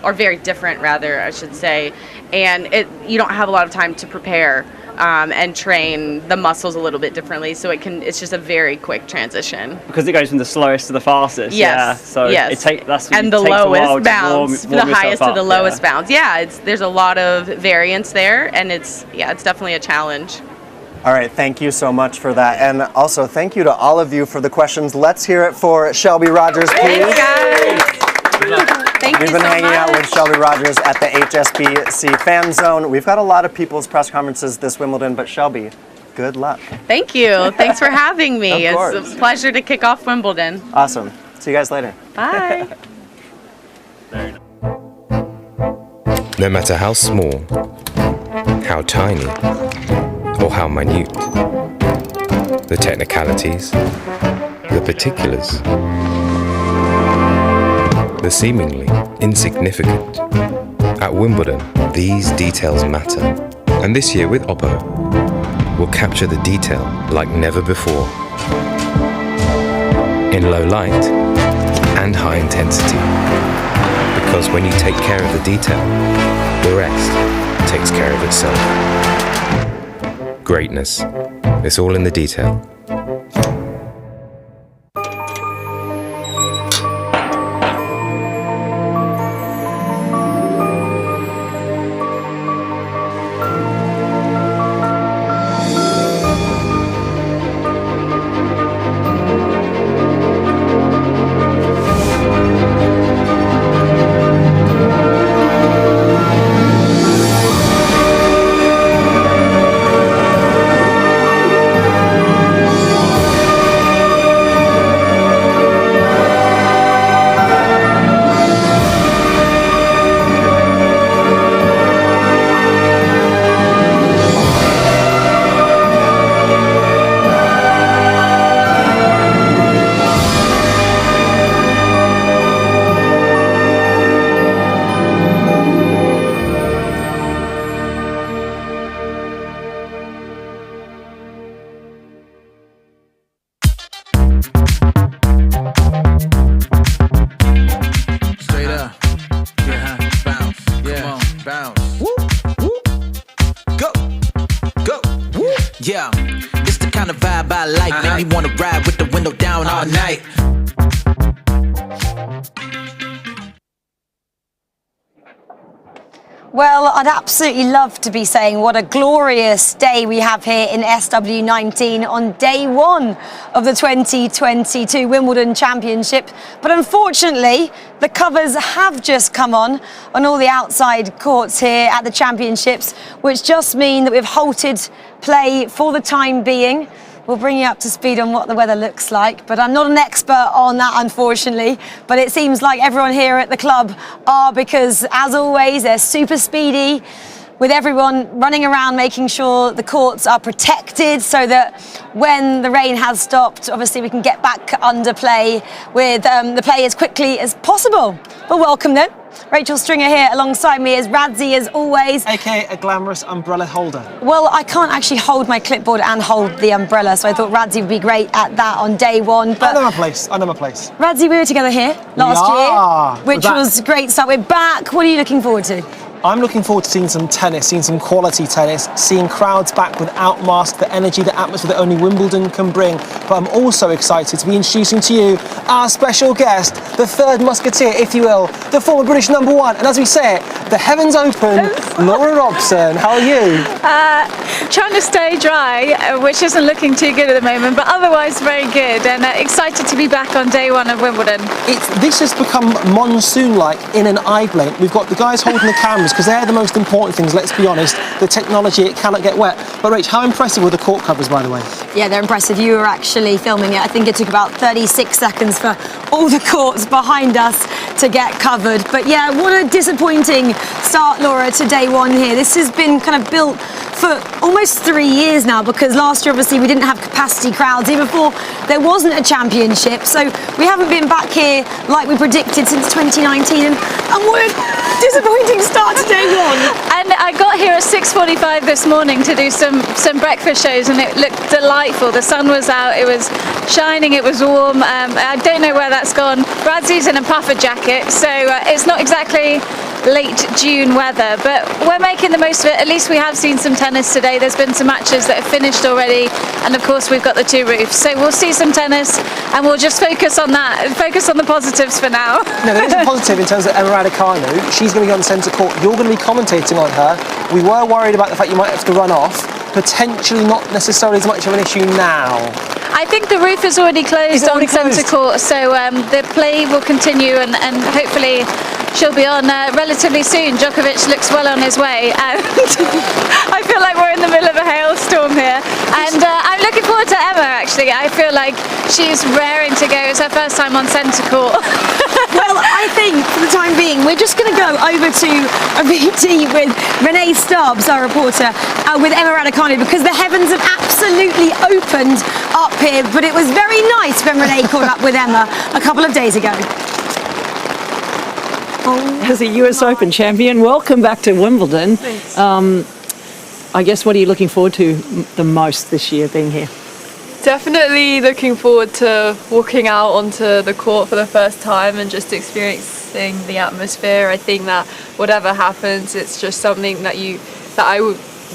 or very different, rather, I should say. And you don't have a lot of time to prepare and train the muscles a little bit differently, so it's just a very quick transition. Because it goes from the slowest to the fastest. Yes. Yeah. So yes. that's and the lowest bounce, the highest to the lowest bounce. Yeah, there's a lot of variance there, and it's definitely a challenge. All right, thank you so much for that. And also, thank you to all of you for the questions. Let's hear it for Shelby Rogers, please. Thanks, guys. Thank We've you been so hanging out much. with Shelby Rogers at the HSBC Fan Zone. We've got a lot of people's press conferences this Wimbledon, but Shelby, good luck. Thank you. Thanks for having me. Of course. It's a pleasure to kick off Wimbledon. Awesome. See you guys later. Bye. No matter how small, how tiny, or how minute, the technicalities, the particulars, the seemingly insignificant. At Wimbledon, these details matter. And this year with Oppo, we'll capture the detail like never before. In low light and high intensity. Because when you take care of the detail, the rest takes care of itself. Greatness. It's all in the detail. Yeah, it's the kind of vibe I like. Make me wanna ride with the window down all night. Well, I'd absolutely love to be saying what a glorious day we have here in SW19 on day one of the 2022 Wimbledon Championship. But unfortunately, the covers have just come on all the outside courts here at the championships, which just mean that we've halted play for the time being. We'll bring you up to speed on what the weather looks like, but I'm not an expert on that, unfortunately. But it seems like everyone here at the club are, because as always, they're super speedy, with everyone running around making sure the courts are protected so that when the rain has stopped, obviously we can get back under play with the play as quickly as possible. But welcome then. Rachel Stringer here alongside me is Radzi as always. AKA a glamorous umbrella holder. Well, I can't actually hold my clipboard and hold the umbrella, so I thought Radzi would be great at that on day one. But I know my place. Radzi, we were together here last year, which was great. So we're back. What are you looking forward to? I'm looking forward to seeing some tennis, seeing some quality tennis, seeing crowds back without masks, the energy, the atmosphere that only Wimbledon can bring. But I'm also excited to be introducing to you our special guest, the third musketeer, if you will, the former British #1. And as we say it, the heavens open, Laura Robson. How are you? Trying to stay dry, which isn't looking too good at the moment, but otherwise very good, and excited to be back on day one of Wimbledon. This has become monsoon-like in an eye blink. We've got the guys holding the cameras, because they're the most important things, let's be honest. The technology, it cannot get wet. But Rach, how impressive were the court covers, by the way? Yeah, they're impressive. You were actually filming it. I think it took about 36 seconds for all the courts behind us to get covered. But yeah, what a disappointing start, Laura, to day one here. This has been kind of built for almost 3 years now, because last year, obviously, we didn't have capacity crowds. Even before, there wasn't a championship. So we haven't been back here like we predicted since 2019. And what a disappointing start to day one. And I got here at 6:45 this morning to do some breakfast shows, and it looked delightful. The sun was out, it was shining, it was warm. I don't know where that's gone. Bradsy's in a puffer jacket, so it's not exactly late June weather, but we're making the most of it. At least we have seen some tennis today. There's been some matches that have finished already, and of course we've got the two roofs, so we'll see some tennis and we'll just focus on that and focus on the positives for now. No, there is a positive in terms of Emma Raducanu. She's going to be on centre court. You're going to be commentating on her. We were worried about the fact you might have to run off. Potentially not necessarily as much of an issue now. I think the roof is already closed on centre court, so the play will continue, and hopefully she'll be on relatively soon. Djokovic looks well on his way, and I feel like we're in the middle of a hailstorm here. And I'm looking forward to Emma, actually. I feel like she's raring to go. It's her first time on centre court. Well, I think for the time being, we're just going to go over to a VT with Renee Stubbs, our reporter, with Emma Raducanu, because the heavens have absolutely opened up here. But it was very nice when Renee caught up with Emma a couple of days ago. As a US Open champion, welcome back to Wimbledon. Thanks. I guess, what are you looking forward to the most this year being here? Definitely looking forward to walking out onto the court for the first time and just experiencing the atmosphere. I think that whatever happens, it's just something that I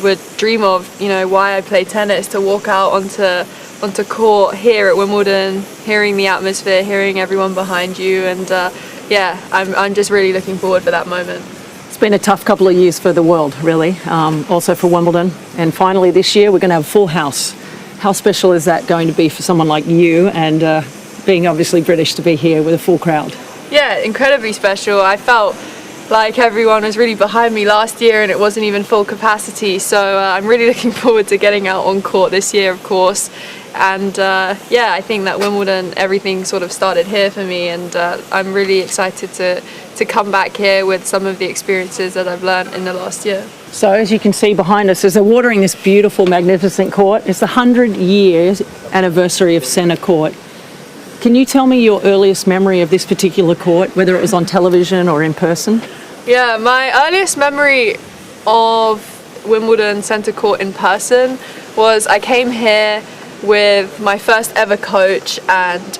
would dream of. You know, why I play tennis, to walk out onto court here at Wimbledon, hearing the atmosphere, hearing everyone behind you, and I'm just really looking forward for that moment. It's been a tough couple of years for the world, really, also for Wimbledon. And finally this year we're going to have a full house. How special is that going to be for someone like you, and being obviously British, to be here with a full crowd? Yeah, incredibly special. I felt like everyone was really behind me last year and it wasn't even full capacity. So I'm really looking forward to getting out on court this year, of course. And I think that Wimbledon, everything sort of started here for me, and I'm really excited to come back here with some of the experiences that I've learned in the last year. So as you can see behind us, as they're watering this beautiful, magnificent court, it's the 100 years anniversary of Centre Court. Can you tell me your earliest memory of this particular court, whether it was on television or in person? Yeah, my earliest memory of Wimbledon Centre Court in person was I came here with my first ever coach and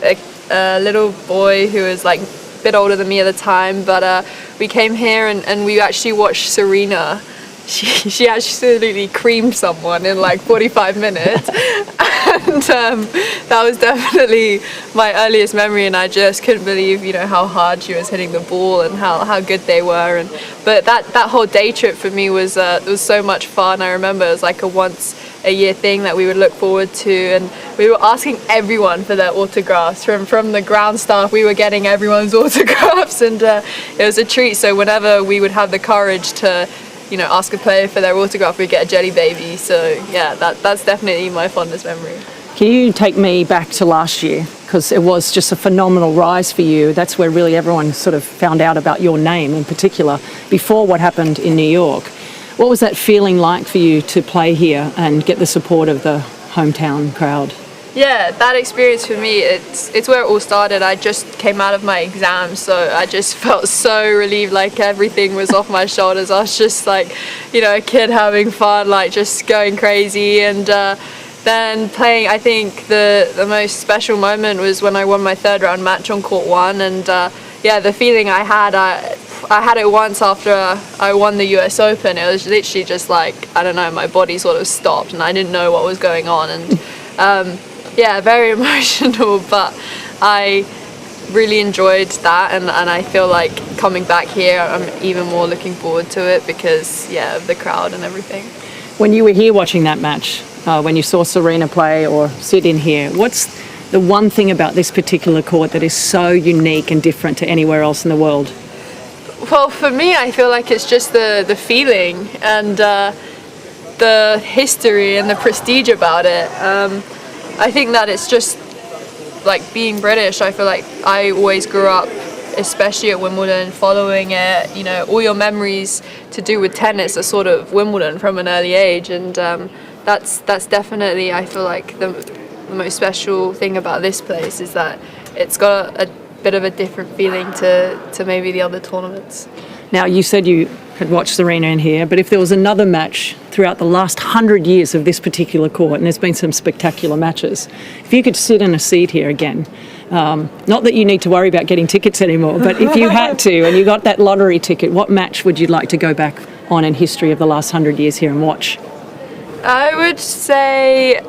a little boy who was like a bit older than me at the time, but we came here and we actually watched Serena. She absolutely creamed someone in like 45 minutes and that was definitely my earliest memory, and I just couldn't believe, you know, how hard she was hitting the ball and how good they were. But that whole day trip for me was so much fun. I remember it was like a once a year thing that we would look forward to, and we were asking everyone for their autographs. From the ground staff, we were getting everyone's autographs, and it was a treat. So whenever we would have the courage to, you know, ask a player for their autograph, we'd get a jelly baby. So yeah, that's definitely my fondest memory. Can you take me back to last year? Because it was just a phenomenal rise for you. That's where really everyone sort of found out about your name in particular, before what happened in New York. What was that feeling like for you to play here and get the support of the hometown crowd? Yeah, that experience for me, it's where it all started. I just came out of my exams, so I just felt so relieved, like everything was off my shoulders. I was just like, you know, a kid having fun, like just going crazy. And then playing, I think the most special moment was when I won my third round match on court one, and the feeling I had it once after I won the US Open. It was literally just like, I don't know, my body sort of stopped and I didn't know what was going on, and very emotional, but I really enjoyed that, and I feel like coming back here I'm even more looking forward to it because of the crowd and everything. When you were here watching that match, when you saw Serena play or sit in here, what's the one thing about this particular court that is so unique and different to anywhere else in the world? Well, for me, I feel like it's just the feeling and the history and the prestige about it. I think that it's just like being British. I feel like I always grew up, especially at Wimbledon, following it. You know, all your memories to do with tennis are sort of Wimbledon from an early age, and that's definitely, I feel like, the most special thing about this place is that it's got a bit of a different feeling to maybe the other tournaments. Now, you said you had watched Serena in here, but if there was another match throughout the last 100 years of this particular court, and there's been some spectacular matches, if you could sit in a seat here again, not that you need to worry about getting tickets anymore, but if you had to and you got that lottery ticket, what match would you like to go back on in history of the last 100 years here and watch? I would say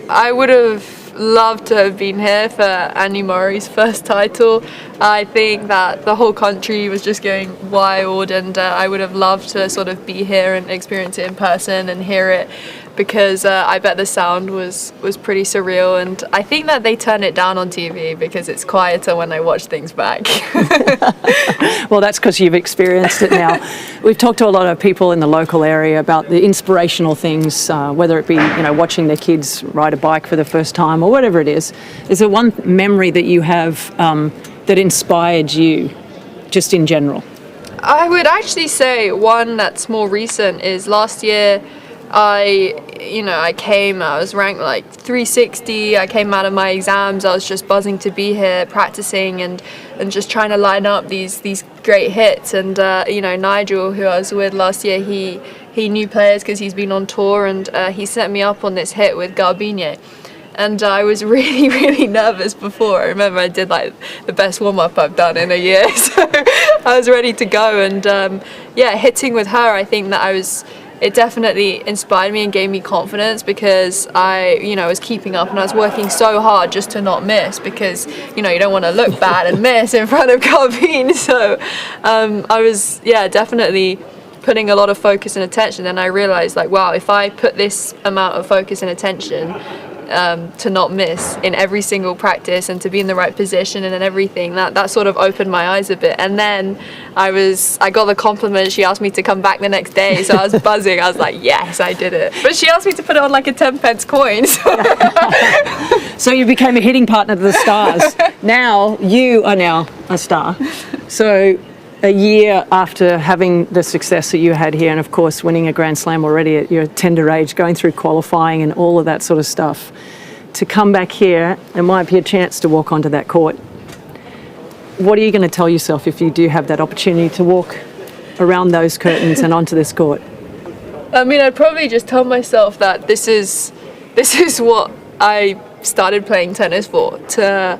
I would have loved to have been here for Andy Murray's first title. I think that the whole country was just going wild, and I would have loved to sort of be here and experience it in person and hear it, because I bet the sound was pretty surreal, and I think that they turn it down on TV because it's quieter when I watch things back. Well, that's because you've experienced it now. We've talked to a lot of people in the local area about the inspirational things, whether it be, you know, watching their kids ride a bike for the first time or whatever it is. Is there one memory that you have that inspired you, just in general? I would actually say one that's more recent is last year. I was ranked like 360. I came out of my exams. I was just buzzing to be here, practicing and just trying to line up these great hits. And Nigel, who I was with last year, he knew players because he's been on tour, and he set me up on this hit with Garbinier. and I was really, really nervous before. I remember I did like the best warm-up I've done in a year, so I was ready to go. And hitting with her, I think that it definitely inspired me and gave me confidence, because I was keeping up and I was working so hard just to not miss, because you don't want to look bad and miss in front of Carveen. So I was definitely putting a lot of focus and attention. And I realized, like, wow, if I put this amount of focus and attention to not miss in every single practice and to be in the right position and everything, that sort of opened my eyes a bit. And then I got the compliment. She asked me to come back the next day, so I was buzzing. I was like, yes, I did it. But she asked me to put it on like a 10-pence coin. So you became a hitting partner to the stars. Now you are now a star. So a year after having the success that you had here, and of course winning a Grand Slam already at your tender age, going through qualifying and all of that sort of stuff, to come back here, there might be a chance to walk onto that court. What are you going to tell yourself if you do have that opportunity to walk around those curtains and onto this court? I mean, I'd probably just tell myself that this is what I started playing tennis for, to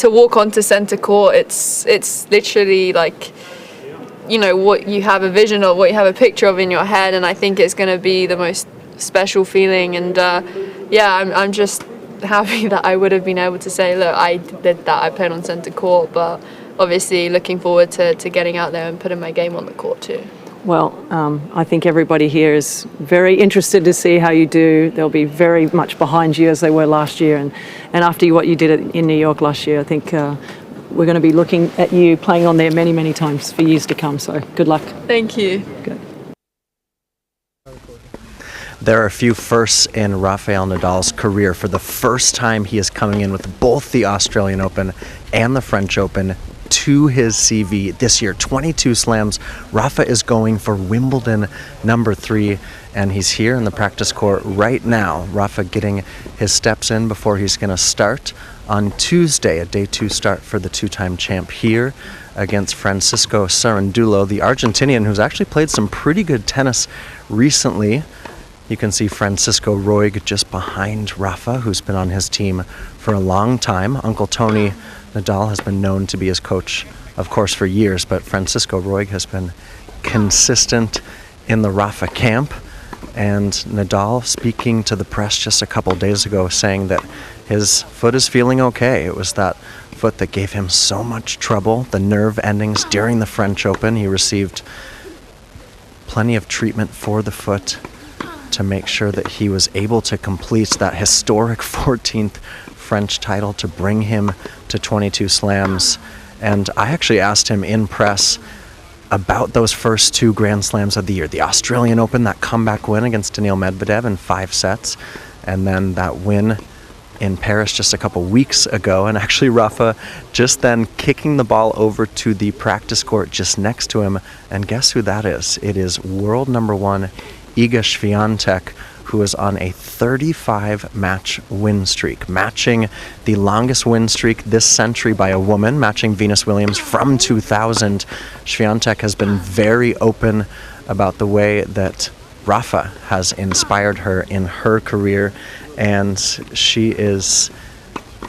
walk onto centre court. It's literally like, what you have a vision of, what you have a picture of in your head, and I think it's going to be the most special feeling. And I'm just happy that I would have been able to say, look, I did that, I played on centre court, but obviously looking forward to getting out there and putting my game on the court too. Well, I think everybody here is very interested to see how you do. They'll be very much behind you as they were last year, and after what you did in New York last year, I think we're going to be looking at you playing on there many, many times for years to come. So good luck. Thank you. Good. There are a few firsts in Rafael Nadal's career. For the first time, he is coming in with both the Australian Open and the French Open to his CV this year. 22 slams. Rafa is going for Wimbledon #3, and he's here in the practice court right now. Rafa getting his steps in before he's going to start on Tuesday, a day 2 start for the two-time champ here against Francisco Cerúndolo, the Argentinian who's actually played some pretty good tennis recently. You can see Francisco Ruud just behind Rafa, who's been on his team for a long time. Uncle Tony Nadal has been known to be his coach, of course, for years, but Francisco Ruud has been consistent in the Rafa camp. And Nadal speaking to the press just a couple days ago, saying that his foot is feeling okay. It was that foot that gave him so much trouble, the nerve endings during the French Open. He received plenty of treatment for the foot to make sure that he was able to complete that historic 14th French title to bring him to 22 slams. And I actually asked him in press about those first 2 Grand Slams of the year. The Australian Open, that comeback win against Daniil Medvedev in 5 sets, and then that win in Paris just a couple weeks ago. And actually Rafa just then kicking the ball over to the practice court just next to him. And guess who that is? It is world #1 Iga Swiatek, who is on a 35-match win streak, matching the longest win streak this century by a woman, matching Venus Williams from 2000. Swiatek has been very open about the way that Rafa has inspired her in her career, and she is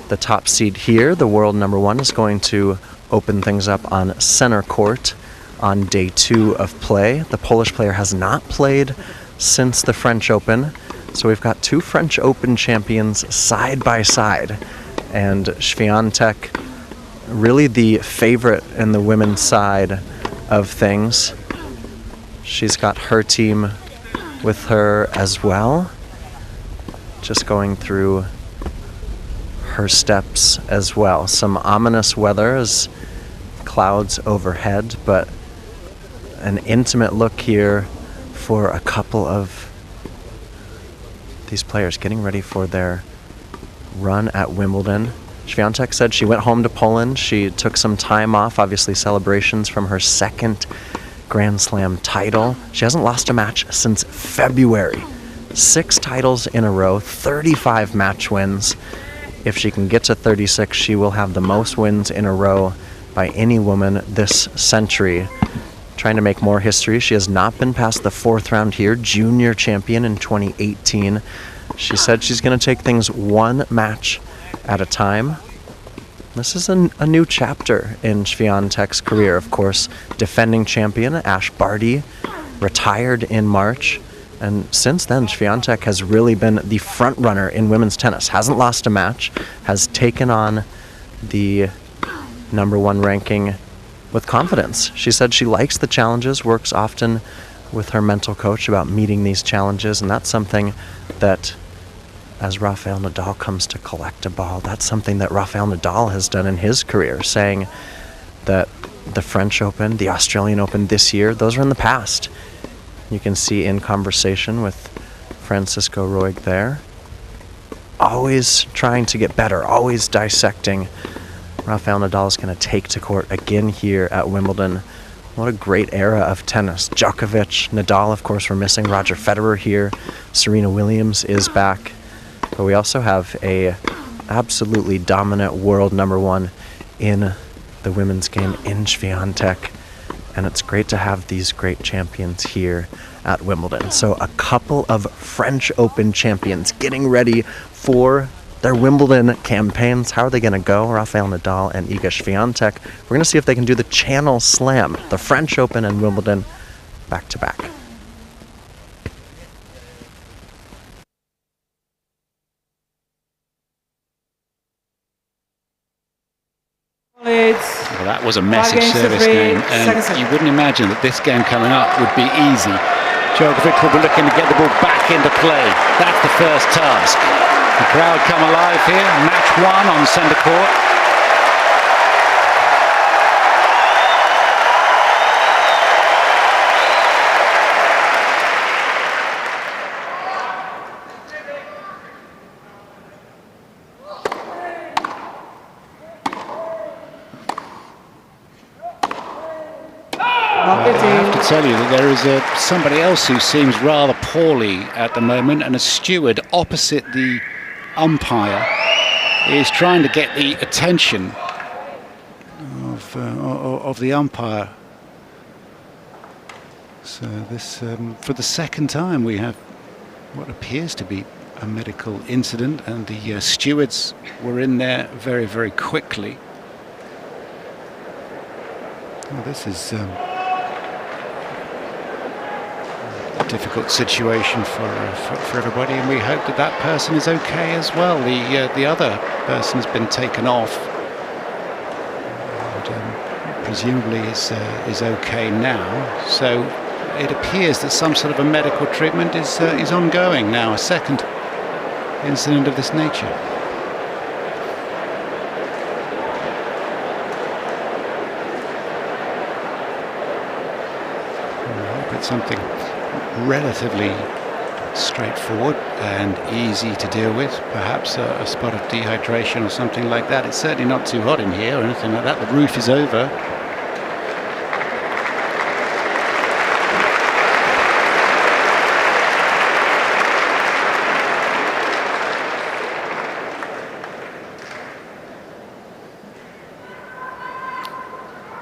the top seed here. The world #1 is going to open things up on center court on day 2 of play. The Polish player has not played since the French Open, so we've got 2 French Open champions side by side, and Swiatek really the favorite in the women's side of things. She's got her team with her as well, just going through her steps as well. Some ominous weather as clouds overhead, but an intimate look here for a couple of these players getting ready for their run at Wimbledon. Swiatek said she went home to Poland. She took some time off, obviously celebrations from her 2nd Grand Slam title. She hasn't lost a match since February. 6 titles in a row, 35 match wins. If she can get to 36, she will have the most wins in a row by any woman this century. Trying to make more history. She has not been past the 4th round here. Junior champion in 2018. She said she's going to take things one match at a time. This is a new chapter in Swiatek's career. Of course, defending champion Ash Barty retired in March. And since then, Swiatek has really been the front runner in women's tennis. Hasn't lost a match, has taken on the #1 ranking with confidence. She said she likes the challenges, works often with her mental coach about meeting these challenges, and that's something that, as Rafael Nadal comes to collect a ball, that's something that Rafael Nadal has done in his career, saying that the French Open, the Australian Open this year, those are in the past. You can see in conversation with Francisco Roig there, always trying to get better, always dissecting. Rafael Nadal is going to take to court again here at Wimbledon. What a great era of tennis. Djokovic, Nadal, of course, we're missing Roger Federer here. Serena Williams is back. But we also have a absolutely dominant world #1 in the women's game in Swiatek. And it's great to have these great champions here at Wimbledon. So a couple of French Open champions getting ready for their Wimbledon campaigns. How are they going to go? Rafael Nadal and Iga Swiatek. We're going to see if they can do the Channel Slam, the French Open and Wimbledon back to back. Well, that was a message service game, and you wouldn't imagine that this game coming up would be easy. Djokovic will be looking to get the ball back into play. That's the first task. The crowd come alive here. Match 1 on centre court. I have to tell you that there is somebody else who seems rather poorly at the moment, and a steward opposite the umpire is trying to get the attention of the umpire. So this, for the second time, we have what appears to be a medical incident, and the stewards were in there very, very quickly. Well, this is a difficult situation for everybody, and we hope that that person is okay as well. The other person has been taken off, and presumably is okay now. So it appears that some sort of a medical treatment is ongoing now. A second incident of this nature. I hope it's something relatively straightforward and easy to deal with. Perhaps a spot of dehydration or something like that. It's certainly not too hot in here or anything like that. The roof is over.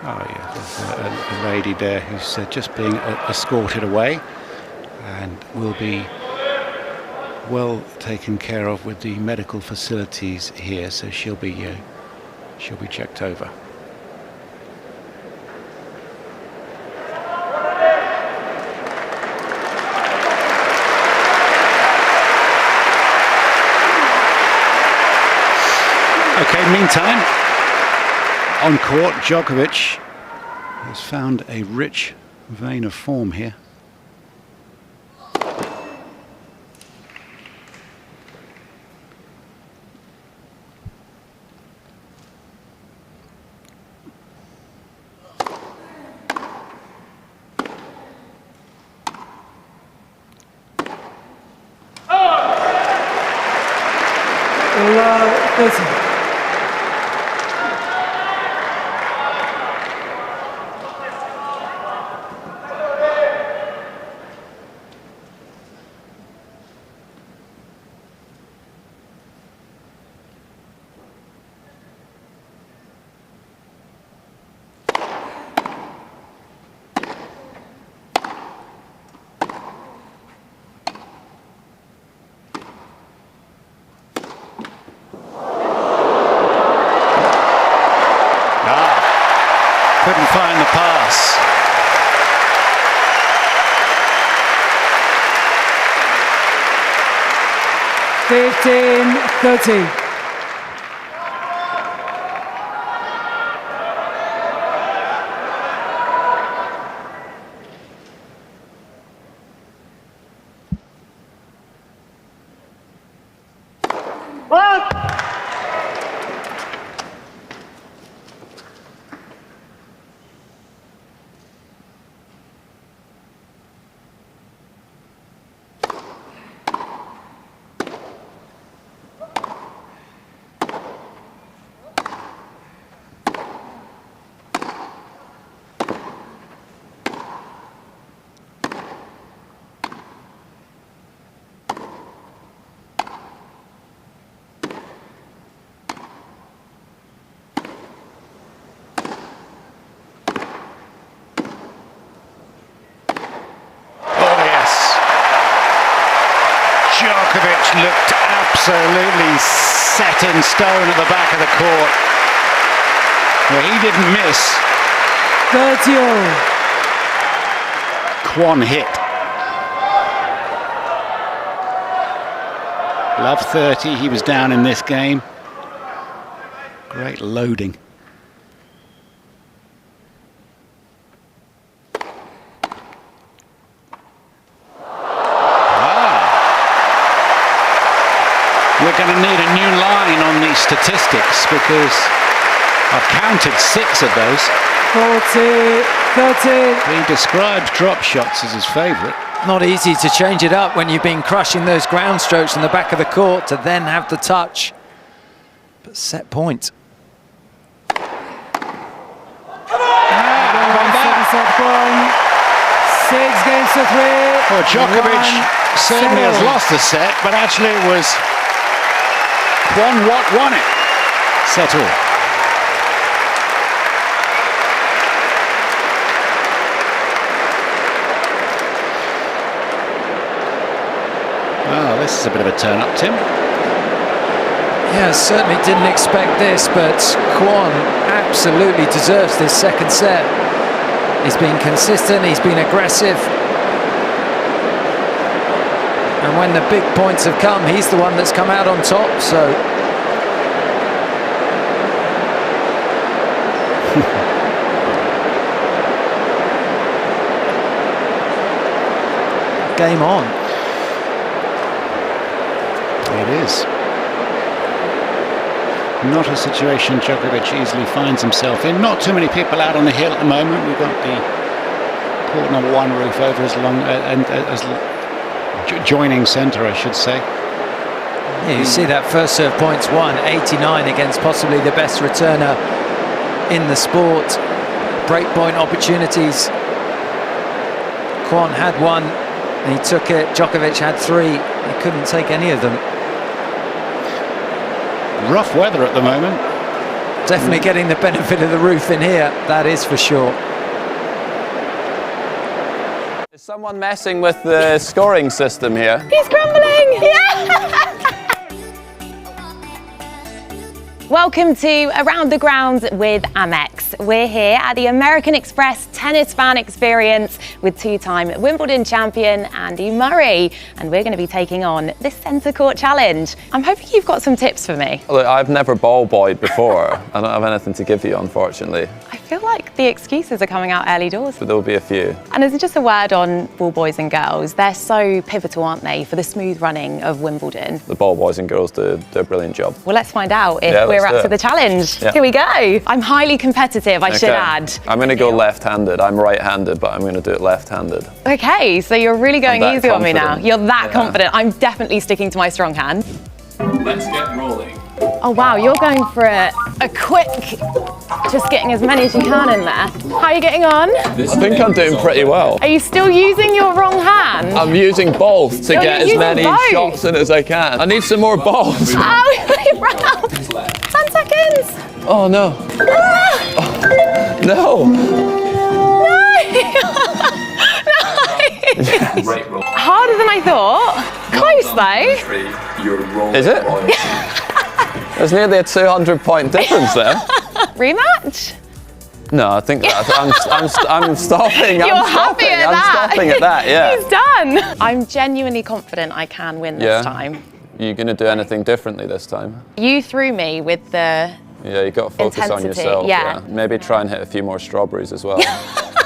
Oh yeah, there's a lady there who's just being escorted away, and will be well taken care of with the medical facilities here. So she'll be checked over. Okay, meantime, on court, Djokovic has found a rich vein of form here. Couldn't find the pass. $15-13. Djokovic looked absolutely set in stone at the back of the court. Well, he didn't miss. 30-all. Kwon hit. Love 30, he was down in this game. Great loading. We're going to need a new line on these statistics because I've counted 6 of those. 40-13. He describes drop shots as his favourite. Not easy to change it up when you've been crushing those ground strokes in the back of the court to then have the touch. But set point. Set point. 6 games to 3. Well, Djokovic certainly has lost the set, but actually it was Kwon Wat won it. Set all. Oh, this is a bit of a turn up, Tim. Yeah, certainly didn't expect this, but Kwon absolutely deserves this second set. He's been consistent, he's been aggressive. And when the big points have come, he's the one that's come out on top, so... Game on. It is. Not a situation Djokovic easily finds himself in. Not too many people out on the hill at the moment. We've got the court number 1 roof over as long as joining centre, I should say. Yeah, you see that first serve points won, 89 against possibly the best returner in the sport. Breakpoint opportunities. Kwon had 1 and he took it. Djokovic had 3. He couldn't take any of them. Rough weather at the moment. Definitely getting the benefit of the roof in here, that is for sure. Is someone messing with the scoring system here? He's crumbling! Yeah! Welcome to Around the Ground with Amex. We're here at the American Express Tennis Fan Experience with 2-time Wimbledon champion Andy Murray. And we're going to be taking on the Centre Court Challenge. I'm hoping you've got some tips for me. Look, I've never ball boyed before. I don't have anything to give you, unfortunately. I feel like the excuses are coming out early doors. But there'll be a few. And as just a word on ball boys and girls, they're so pivotal, aren't they, for the smooth running of Wimbledon? The ball boys and girls do a brilliant job. Well, let's find out if we're up to the challenge. Yeah. Here we go. I'm highly competitive, I should add. I'm going to go left-handed. I'm right-handed, but I'm going to do it left-handed. Okay, so you're really going easy on me now. confident. You're that confident. I'm definitely sticking to my strong hand. Let's get rolling. Oh wow, you're going for a quick, just getting as many as you can in there. How are you getting on? I think I'm doing pretty well. Are you still using your wrong hand? I'm using both to get as many shots in as I can. I need some more balls. Oh, we ran out. 10 seconds. Oh no. No. Harder than I thought. Close though. Is it? There's nearly a 200-point difference there. Rematch? No, I think I'm stopping. You're happy at I'm that? stopping at that, yeah. He's done. I'm genuinely confident I can win this time. You going to do anything differently this time? You threw me with the Yeah, you got to focus on intensity, yourself. yeah. Maybe try and hit a few more strawberries as well.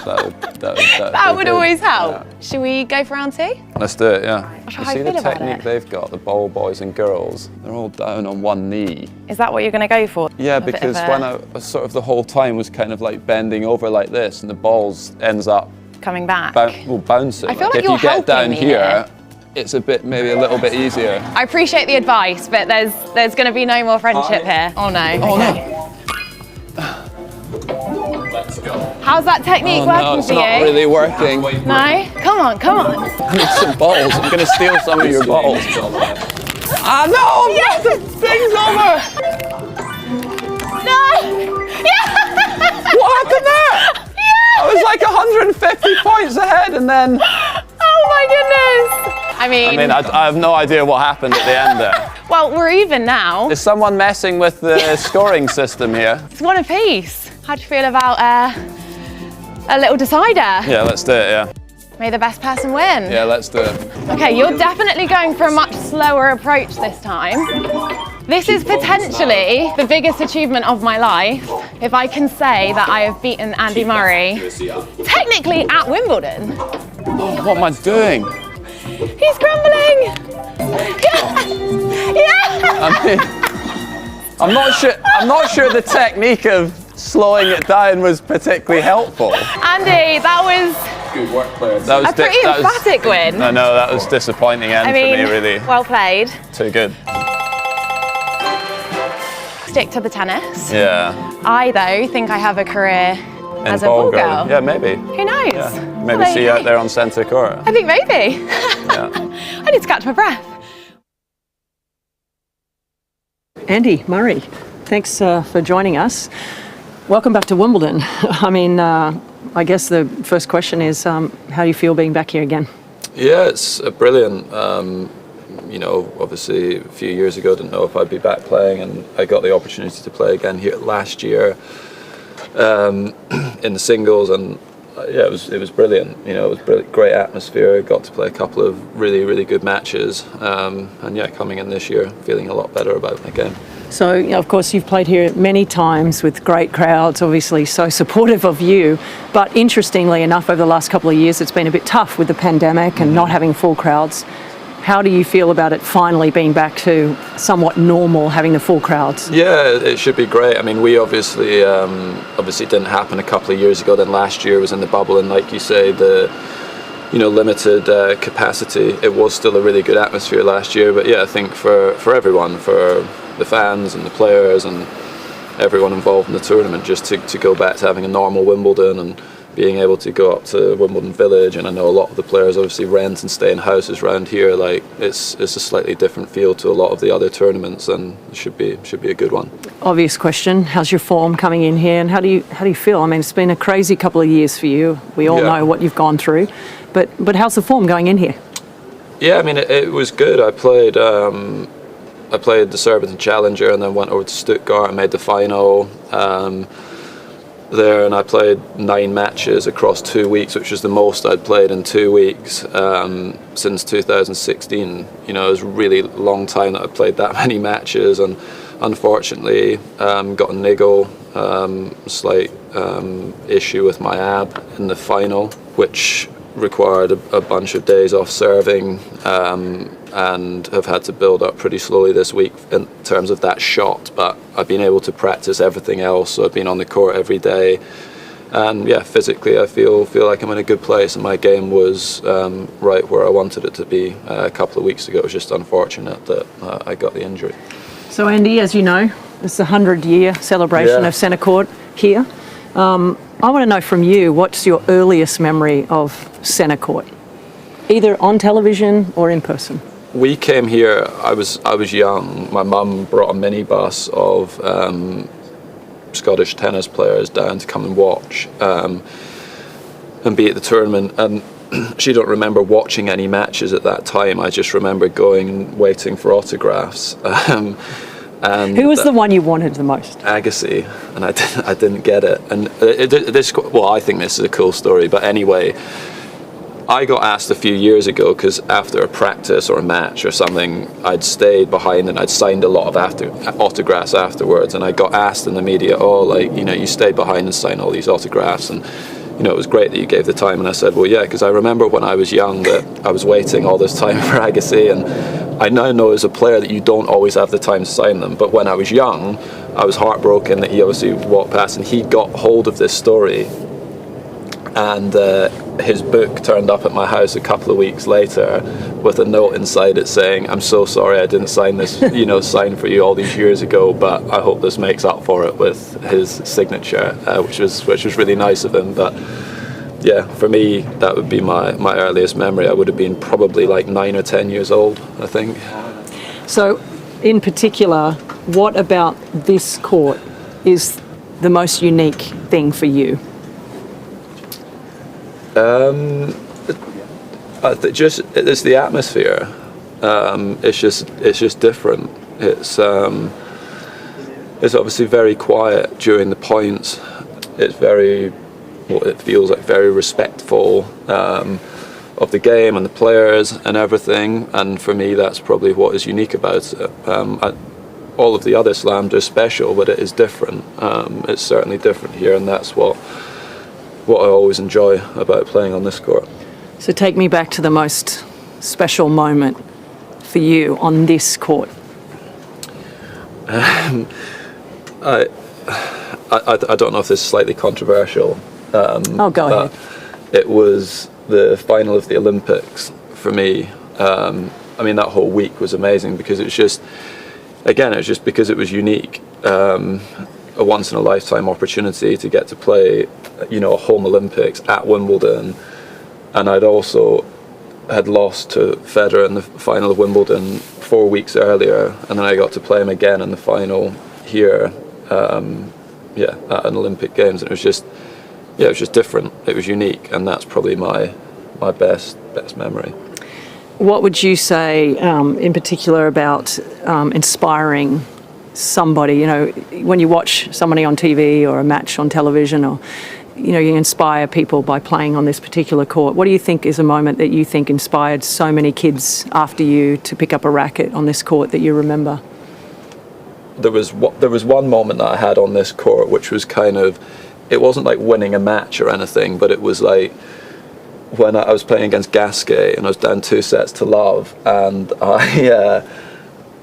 that would always help. Yeah. Should we go for round 2? Let's do it, yeah. How You I see feel the about technique it? they've got, the bowl boys and girls, they're all down on one knee. Is that what you're going to go for? Yeah, A bit because of a- when I sort of the whole time was kind of like bending over like this and the balls ends up coming back. Bouncing. I feel like if you're you get helping down me here, here. it's maybe a little bit easier. I appreciate the advice, but there's going to be no more friendship here. Oh no. Oh okay. How's that technique Oh working no, it's for not you? really working. No? Come on, come on. I need some balls. I'm going to steal some of your balls. Ah no! Yes! The thing's over! No! Yeah! What happened there? Yeah! I was like 150 points ahead and then... Oh my goodness! I mean, I have no idea what happened at the end there. well, we're even now. Is someone messing with the scoring system here? It's one apiece. How do you feel about a little decider? Yeah, let's do it, yeah. May the best person win. Yeah, let's do it. Okay, you're definitely going for a much slower approach this time. This is potentially the biggest achievement of my life if I can say that I have beaten Andy Murray, technically at Wimbledon. Oh, what am I doing? He's crumbling! Yeah! Yeah! I mean, I'm not sure the technique of slowing it down was particularly helpful. Andy, that was Good work, player. a pretty emphatic win. I know, that was disappointing end I mean, for me, really. well played. Too good. Stick to the tennis. Yeah. I, though, think I have a career as a ball girl. Yeah, maybe. Who knows? Yeah. Maybe Well, see you out there on centre court. I think maybe. Yeah. I need to catch my breath. Andy Murray, thanks for joining us. Welcome back to Wimbledon. I mean, I guess the first question is, how do you feel being back here again? Yeah, it's brilliant. You know, obviously a few years ago, didn't know if I'd be back playing, and I got the opportunity to play again here last year in the singles, and yeah, it was brilliant. You know, it was brilliant, great atmosphere. Got to play a couple of really good matches, and yeah, coming in this year, feeling a lot better about my game. So, you know, of course, you've played here many times with great crowds, obviously so supportive of you. But interestingly enough, over the last couple of years, it's been a bit tough with the pandemic and not having full crowds. How do you feel about it finally being back to somewhat normal, having the full crowds? Yeah, it should be great. I mean, we obviously didn't happen a couple of years ago. Then last year was in the bubble, and like you say, the limited capacity. It was still a really good atmosphere last year. But yeah, I think for everyone, for the fans and the players and everyone involved in the tournament, just to go back to having a normal Wimbledon and being able to go up to Wimbledon Village, and I know a lot of the players obviously rent and stay in houses around here. Like it's a slightly different feel to a lot of the other tournaments, and it should be a good one. Obvious question: how's your form coming in here, and how do you feel? I mean, it's been a crazy couple of years for you. We all know what you've gone through, but how's the form going in here? Yeah, I mean it was good. I played the Surbiton Challenger and then went over to Stuttgart and made the final there, and I played 9 matches across 2 weeks, which was the most I'd played in 2 weeks since 2016. You know, it was a really long time that I played that many matches, and unfortunately got a niggle, slight issue with my ab in the final, which required a bunch of days off serving, and have had to build up pretty slowly this week in terms of that shot. But I've been able to practice everything else, so I've been on the court every day, and yeah, physically I feel like I'm in a good place, and my game was right where I wanted it to be a couple of weeks ago. It was just unfortunate that I got the injury. So Andy, as you know, it's the 100-year celebration of Centre Court here. I want to know from you, what's your earliest memory of Centre Court, either on television or in person? We came here, I was young. My mum brought a minibus of Scottish tennis players down to come and watch and be at the tournament. And she don't remember watching any matches at that time. I just remember going and waiting for autographs. And who was the one you wanted the most? Agassi, and I didn't get it. And I think this is a cool story. But anyway, I got asked a few years ago because after a practice or a match or something, I'd stayed behind and I'd signed a lot of autographs afterwards. And I got asked in the media, you stayed behind and signed all these autographs, and it was great that you gave the time. And I said, well, yeah, because I remember when I was young that I was waiting all this time for Agassi, and I now know as a player that you don't always have the time to sign them. But when I was young, I was heartbroken that he obviously walked past, and he got hold of this story, and his book turned up at my house a couple of weeks later with a note inside it saying, I'm so sorry I didn't sign this, sign for you all these years ago, but I hope this makes up for it with his signature, which was really nice of him. But yeah, for me, that would be my earliest memory. I would have been probably like 9 or 10 years old, I think. So, in particular, what about this court is the most unique thing for you? It's the atmosphere. It's just different. It's obviously very quiet during the points. It's it feels like very respectful of the game and the players and everything. And for me, that's probably what is unique about it. All of the other slams are special, but it is different. It's certainly different here, and that's what I always enjoy about playing on this court. So take me back to the most special moment for you on this court. I don't know if this is slightly controversial. Go ahead. It was the final of the Olympics for me. That whole week was amazing because it was just because it was unique. A once-in-a-lifetime opportunity to get to play, a home Olympics at Wimbledon, and I'd also had lost to Federer in the final of Wimbledon 4 weeks earlier, and then I got to play him again in the final here, at an Olympic Games, and it was just different. It was unique, and that's probably my best memory. What would you say, in particular, about inspiring somebody? When you watch somebody on TV or a match on television, or you inspire people by playing on this particular court. What do you think is a moment that you think inspired so many kids after you to pick up a racket on this court that you remember? There was one moment that I had on this court, which was it wasn't like winning a match or anything, but it was like when I was playing against Gasquet and I was down 2-0, and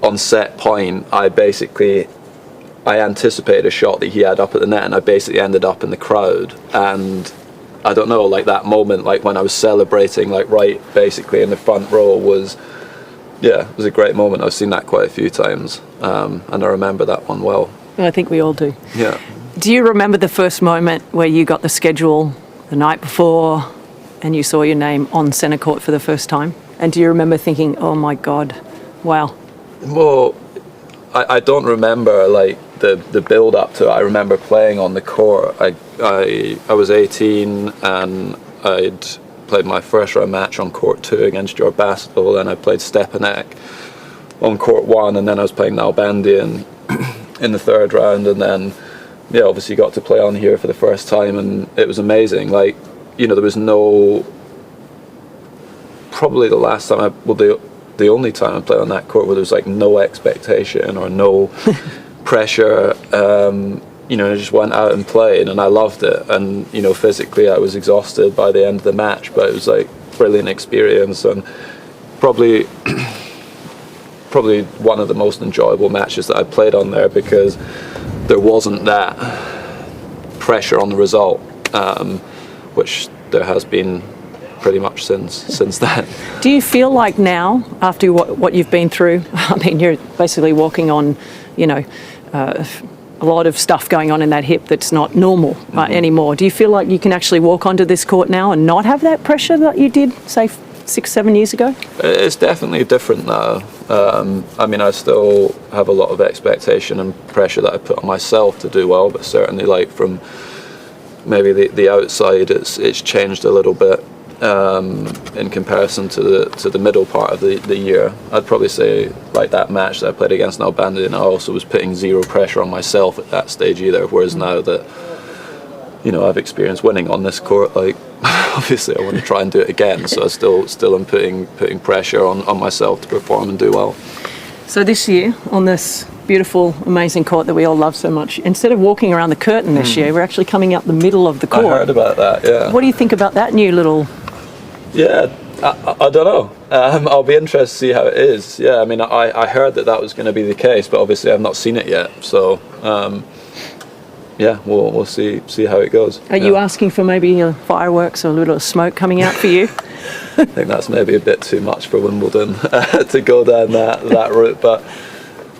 on set point, I anticipated a shot that he had up at the net, and I basically ended up in the crowd. And I don't know, like that moment, like when I was celebrating, like right basically in the front row was a great moment. I've seen that quite a few times, and I remember that one well. I think we all do. Yeah. Do you remember the first moment where you got the schedule the night before and you saw your name on centre court for the first time? And do you remember thinking, oh my God, wow? Well, I don't remember like the build up to it. I remember playing on the court. I was 18 and I'd played my first round match on court 2 against Jabeur, and I played Stepanek on court 1, and then I was playing Nalbandian in the third round, and then obviously got to play on here for the first time, and it was amazing. Like, there was probably the last time the only time I played on that court where there was like no expectation or no pressure. I just went out and played, and I loved it. And physically I was exhausted by the end of the match, but it was like brilliant experience, and probably one of the most enjoyable matches that I played on there, because there wasn't that pressure on the result, which there has been pretty much since then. Do you feel like now, after what you've been through, you're basically walking on, a lot of stuff going on in that hip that's not normal anymore. Do you feel like you can actually walk onto this court now and not have that pressure that you did, say, 6-7 years ago? It's definitely different now. I still have a lot of expectation and pressure that I put on myself to do well, but certainly like from maybe the outside, it's changed a little bit. in comparison to the middle part of the year. I'd probably say like that match that I played against Nalbandian, I also was putting zero pressure on myself at that stage either, whereas now that I've experienced winning on this court, like obviously I want to try and do it again, so I still am putting pressure on myself to perform and do well. So this year, on this beautiful, amazing court that we all love so much, instead of walking around the curtain this year, we're actually coming up the middle of the court. I heard about that, yeah. What do you think about that new little... Yeah, I don't know. I'll be interested to see how it is. Yeah, I mean, I heard that was going to be the case, but obviously I've not seen it yet. So, yeah, we'll see how it goes. Are you asking for maybe fireworks or a little smoke coming out for you? I think that's maybe a bit too much for Wimbledon to go down that route, but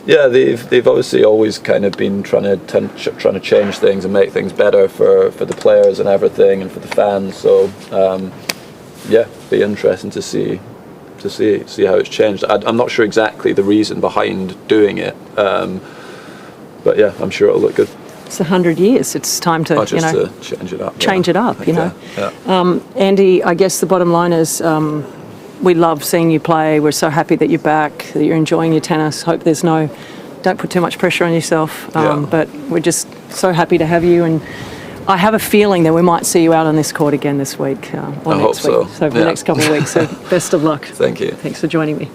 yeah, they've obviously always kind of been trying to change things and make things better for the players and everything, and for the fans. So yeah, be interesting to see how it's changed. I'm not sure exactly the reason behind doing it, but yeah, I'm sure it'll look good. It's 100 years. It's time to, to change it up. Change it up, Yeah. Andy, I guess the bottom line is we love seeing you play. We're so happy that you're back, that you're enjoying your tennis. Don't put too much pressure on yourself. But we're just so happy to have you. And I have a feeling that we might see you out on this court again this week. I hope so. So for the next couple of weeks. So best of luck. Thank you. Thanks for joining me.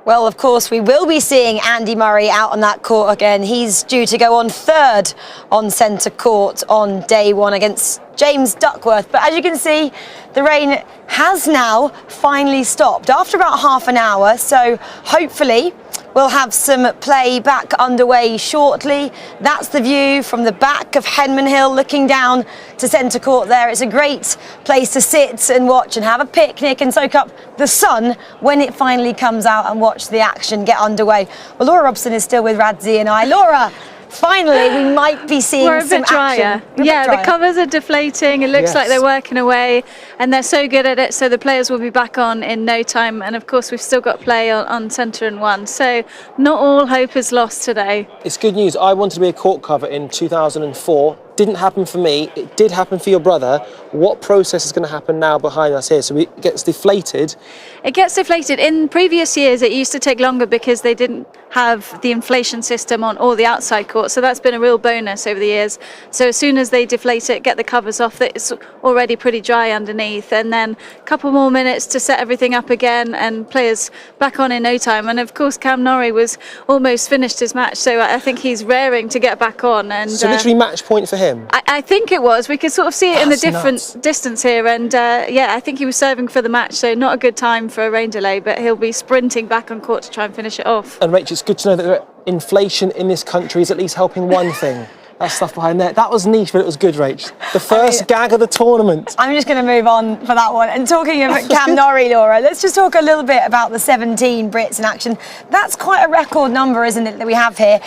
Well, of course, we will be seeing Andy Murray out on that court again. He's due to go on third on centre court on day one against James Duckworth. But as you can see, the rain has now finally stopped after about half an hour. So hopefully we'll have some play back underway shortly. That's the view from the back of Henman Hill looking down to centre court there. It's a great place to sit and watch and have a picnic and soak up the sun when it finally comes out and watch the action get underway. Well, Laura Robson is still with Radzi and I. Laura, finally we might be seeing We're a some bit drier. action. Yeah, the covers are deflating. It looks like they're working away and they're so good at it, so the players will be back on in no time. And of course we've still got play on centre and one, so not all hope is lost today. It's good news. I wanted to be a court cover in 2004. Didn't happen for me. It did happen for your brother. What process is going to happen now behind us here? So it gets deflated. It gets deflated. In previous years it used to take longer because they didn't have the inflation system on all the outside courts, so that's been a real bonus over the years. So as soon as they deflate it, get the covers off, it's already pretty dry underneath, and then a couple more minutes to set everything up again and players back on in no time. And of course Cam Norrie was almost finished his match, so I think he's raring to get back on. And so literally match point for him. I think it was. We could sort of see it in the different distance here, and yeah, I think he was serving for the match, so not a good time for a rain delay, but he'll be sprinting back on court to try and finish it off. And Rach, it's good to know that inflation in this country is at least helping one thing. That stuff behind there. That was niche, but it was good, Rach. The first gag of the tournament. I'm just going to move on for that one. And talking of Cam Norrie, Laura, let's just talk a little bit about the 17 Brits in action. That's quite a record number, isn't it, that we have here?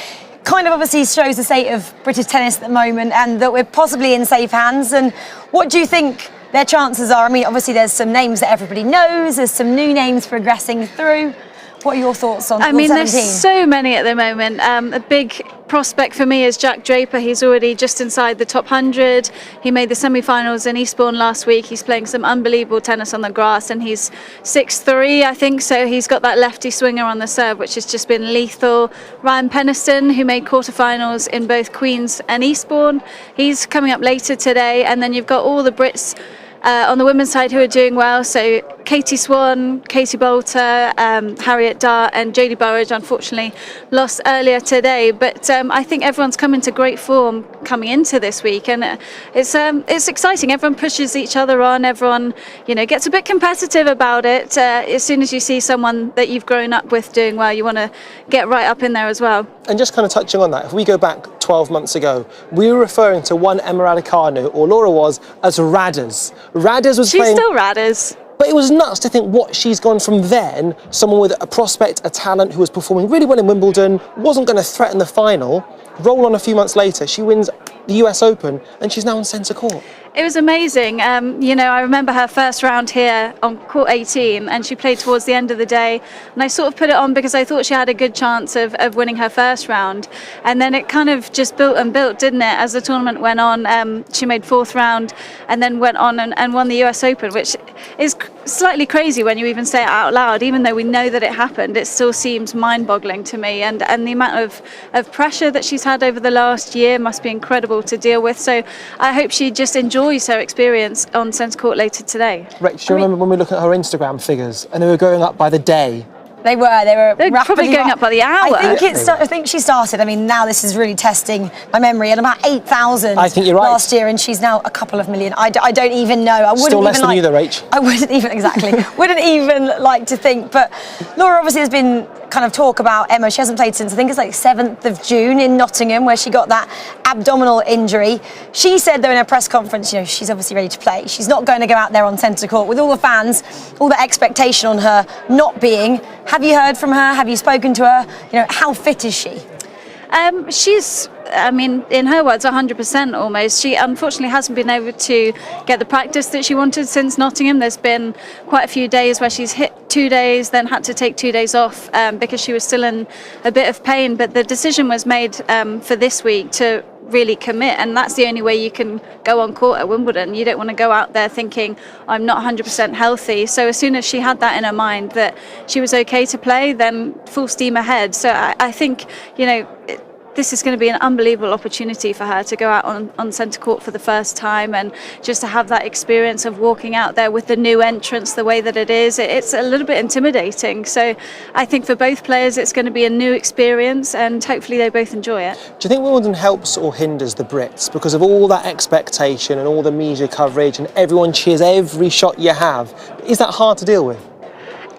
Kind of obviously shows the state of British tennis at the moment and that we're possibly in safe hands. And what do you think their chances are? I mean, obviously there's some names that everybody knows, there's some new names progressing through. What are your thoughts on 17? There's so many at the moment. A big prospect for me is Jack Draper. He's already just inside the top 100. He made the semi-finals in Eastbourne last week. He's playing some unbelievable tennis on the grass, and he's 6'3", I think, so he's got that lefty swinger on the serve, which has just been lethal. Ryan Peniston, who made quarterfinals in both Queen's and Eastbourne, he's coming up later today. And then you've got all the Brits on the women's side who are doing well, so Katie Swan, Katie Bolter, Harriet Dart and Jodie Burrage unfortunately lost earlier today, but I think everyone's come into great form coming into this week, and it's exciting. Everyone pushes each other on, everyone gets a bit competitive about it. As soon as you see someone that you've grown up with doing well, you want to get right up in there as well. And just kind of touching on that, if we go back 12 months ago, we were referring to one Emma Raducanu, or Laura was, as Radders. Radders was She's playing... still Radders. But it was nuts to think what she's gone from then, someone with a prospect, a talent who was performing really well in Wimbledon, wasn't going to threaten the final, roll on a few months later, she wins the US Open, and she's now on centre court. It was amazing. I remember her first round here on court 18, and she played towards the end of the day. And I sort of put it on because I thought she had a good chance of winning her first round. And then it kind of just built and built, didn't it? As the tournament went on, she made fourth round and then went on and won the US Open, which is slightly crazy when you even say it out loud. Even though we know that it happened, it still seems mind-boggling to me. And the amount of pressure that she's had over the last year must be incredible to deal with. So I hope she just enjoys her experience on centre court later today. Rach, do you remember when we look at her Instagram figures and they were going up by the day? They were probably going up by the hour. I think she started. I mean, now this is really testing my memory. At about 8,000 last year, and she's now a couple of million. I don't even know. I wouldn't Still less even than you, though, Rach. I wouldn't even wouldn't even like to think. But Laura obviously has been kind of talk about Emma. She hasn't played since I think it's like 7th of June in Nottingham, where she got that abdominal injury. She said though in her press conference, she's obviously ready to play. She's not going to go out there on centre court with all the fans, all the expectation on her not being. Have you heard from her? Have you spoken to her? How fit is she? She's, in her words, 100% almost. She unfortunately hasn't been able to get the practice that she wanted since Nottingham. There's been quite a few days where she's hit 2 days, then had to take 2 days off because she was still in a bit of pain. But the decision was made for this week to really commit, and that's the only way you can go on court at Wimbledon. You don't want to go out there thinking I'm not 100% healthy. So as soon as she had that in her mind that she was okay to play, then full steam ahead. So I think this is going to be an unbelievable opportunity for her to go out on centre court for the first time, and just to have that experience of walking out there with the new entrance the way that it is. It's a little bit intimidating. So I think for both players it's going to be a new experience, and hopefully they both enjoy it. Do you think Wimbledon helps or hinders the Brits because of all that expectation and all the media coverage and everyone cheers every shot you have? Is that hard to deal with?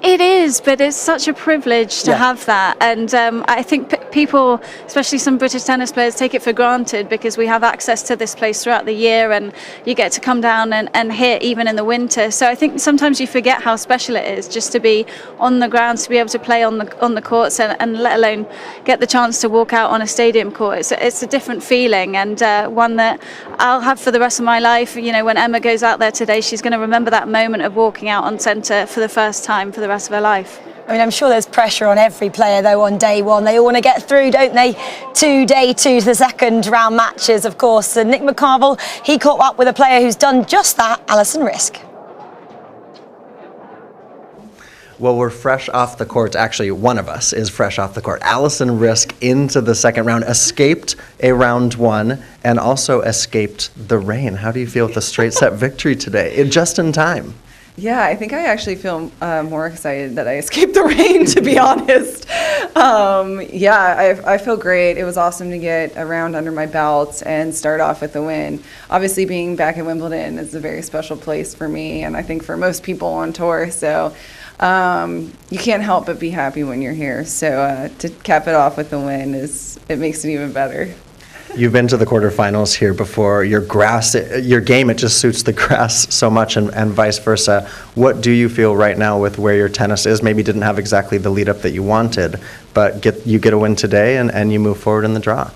It is, but it's such a privilege to have that. And I think people, especially some British tennis players, take it for granted because we have access to this place throughout the year, and you get to come down and hit even in the winter. So I think sometimes you forget how special it is just to be on the grounds, to be able to play on the courts, and let alone get the chance to walk out on a stadium court. It's a different feeling, and one that I'll have for the rest of my life. When Emma goes out there today, she's going to remember that moment of walking out on centre for the first time for the rest of her life. I'm sure there's pressure on every player though on day one. They all want to get through, don't they, to day two, to the second round matches, of course. And Nick McCarville, he caught up with a player who's done just that, Alison Risk. Well, we're fresh off the court. Actually, one of us is fresh off the court. Alison Risk into the second round, escaped a round one, and also escaped the rain. How do you feel with the straight set victory today, just in time? Yeah, I think I actually feel more excited that I escaped the rain, to be honest. I feel great. It was awesome to get a round under my belt and start off with a win. Obviously, being back at Wimbledon is a very special place for me, and I think for most people on tour. So you can't help but be happy when you're here. So to cap it off with a win, it makes it even better. You've been to the quarterfinals here before. Your game, it just suits the grass so much, and vice versa. What do you feel right now with where your tennis is? Maybe didn't have exactly the lead up that you wanted, but you get a win today and you move forward in the draw.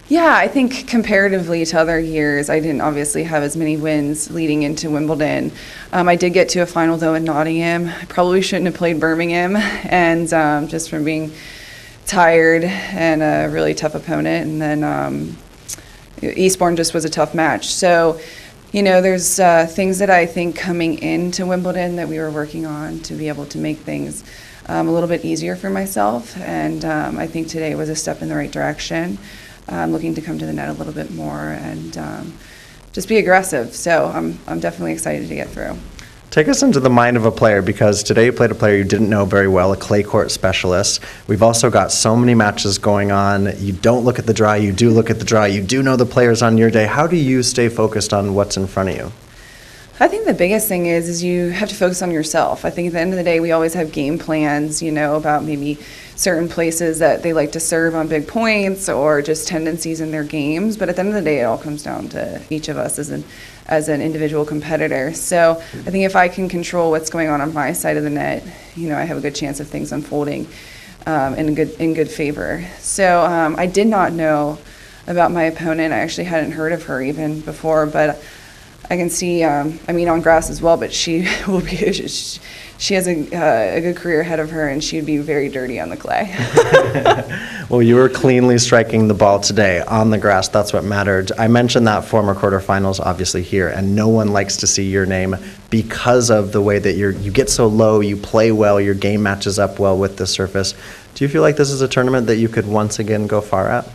Yeah, I think comparatively to other years, I didn't obviously have as many wins leading into Wimbledon. I did get to a final though in Nottingham. I probably shouldn't have played Birmingham, and just from being tired and a really tough opponent, and then Eastbourne just was a tough match. So there's things that I think coming into Wimbledon that we were working on to be able to make things a little bit easier for myself, and I think today was a step in the right direction. I'm looking to come to the net a little bit more and just be aggressive. So I'm definitely excited to get through. Take us into the mind of a player, because today you played a player you didn't know very well, a clay court specialist. We've also got so many matches going on. You don't look at the draw, you do look at the draw. You do know the players on your day. How do you stay focused on what's in front of you? I think the biggest thing is you have to focus on yourself. I think at the end of the day, we always have game plans, about maybe certain places that they like to serve on big points or just tendencies in their games. But at the end of the day, it all comes down to each of us as an individual competitor. So I think if I can control what's going on my side of the net, I have a good chance of things unfolding in good favor. So I did not know about my opponent. I actually hadn't heard of her even before, but I can see, on grass as well, but she will be, she has a good career ahead of her, and she'd be very dirty on the clay. Well, you were cleanly striking the ball today on the grass. That's what mattered. I mentioned that former quarterfinals, obviously here, and no one likes to see your name because of the way that you get so low, you play well, your game matches up well with the surface. Do you feel like this is a tournament that you could once again go far at?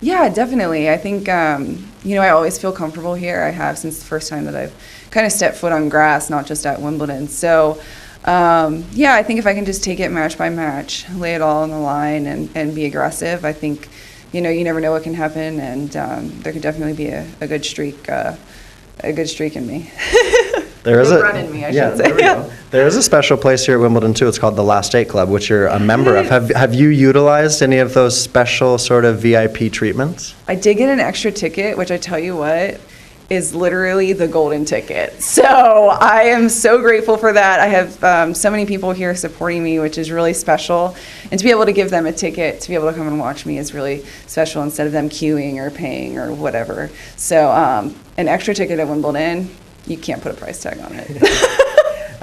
Yeah, definitely. I think, I always feel comfortable here. I have since the first time that I've kind of stepped foot on grass, not just at Wimbledon. So, I think if I can just take it match by match, lay it all on the line and be aggressive, I think, you never know what can happen, and there could definitely be a good streak in me. There is run in me, I should say. There we go. There is a special place here at Wimbledon too. It's called the Last Eight Club, which you're a member of. Have you utilized any of those special sort of VIP treatments? I did get an extra ticket, which I tell you what, is literally the golden ticket. So I am so grateful for that. I have so many people here supporting me, which is really special. And to be able to give them a ticket to be able to come and watch me is really special instead of them queuing or paying or whatever. So an extra ticket at Wimbledon, you can't put a price tag on it.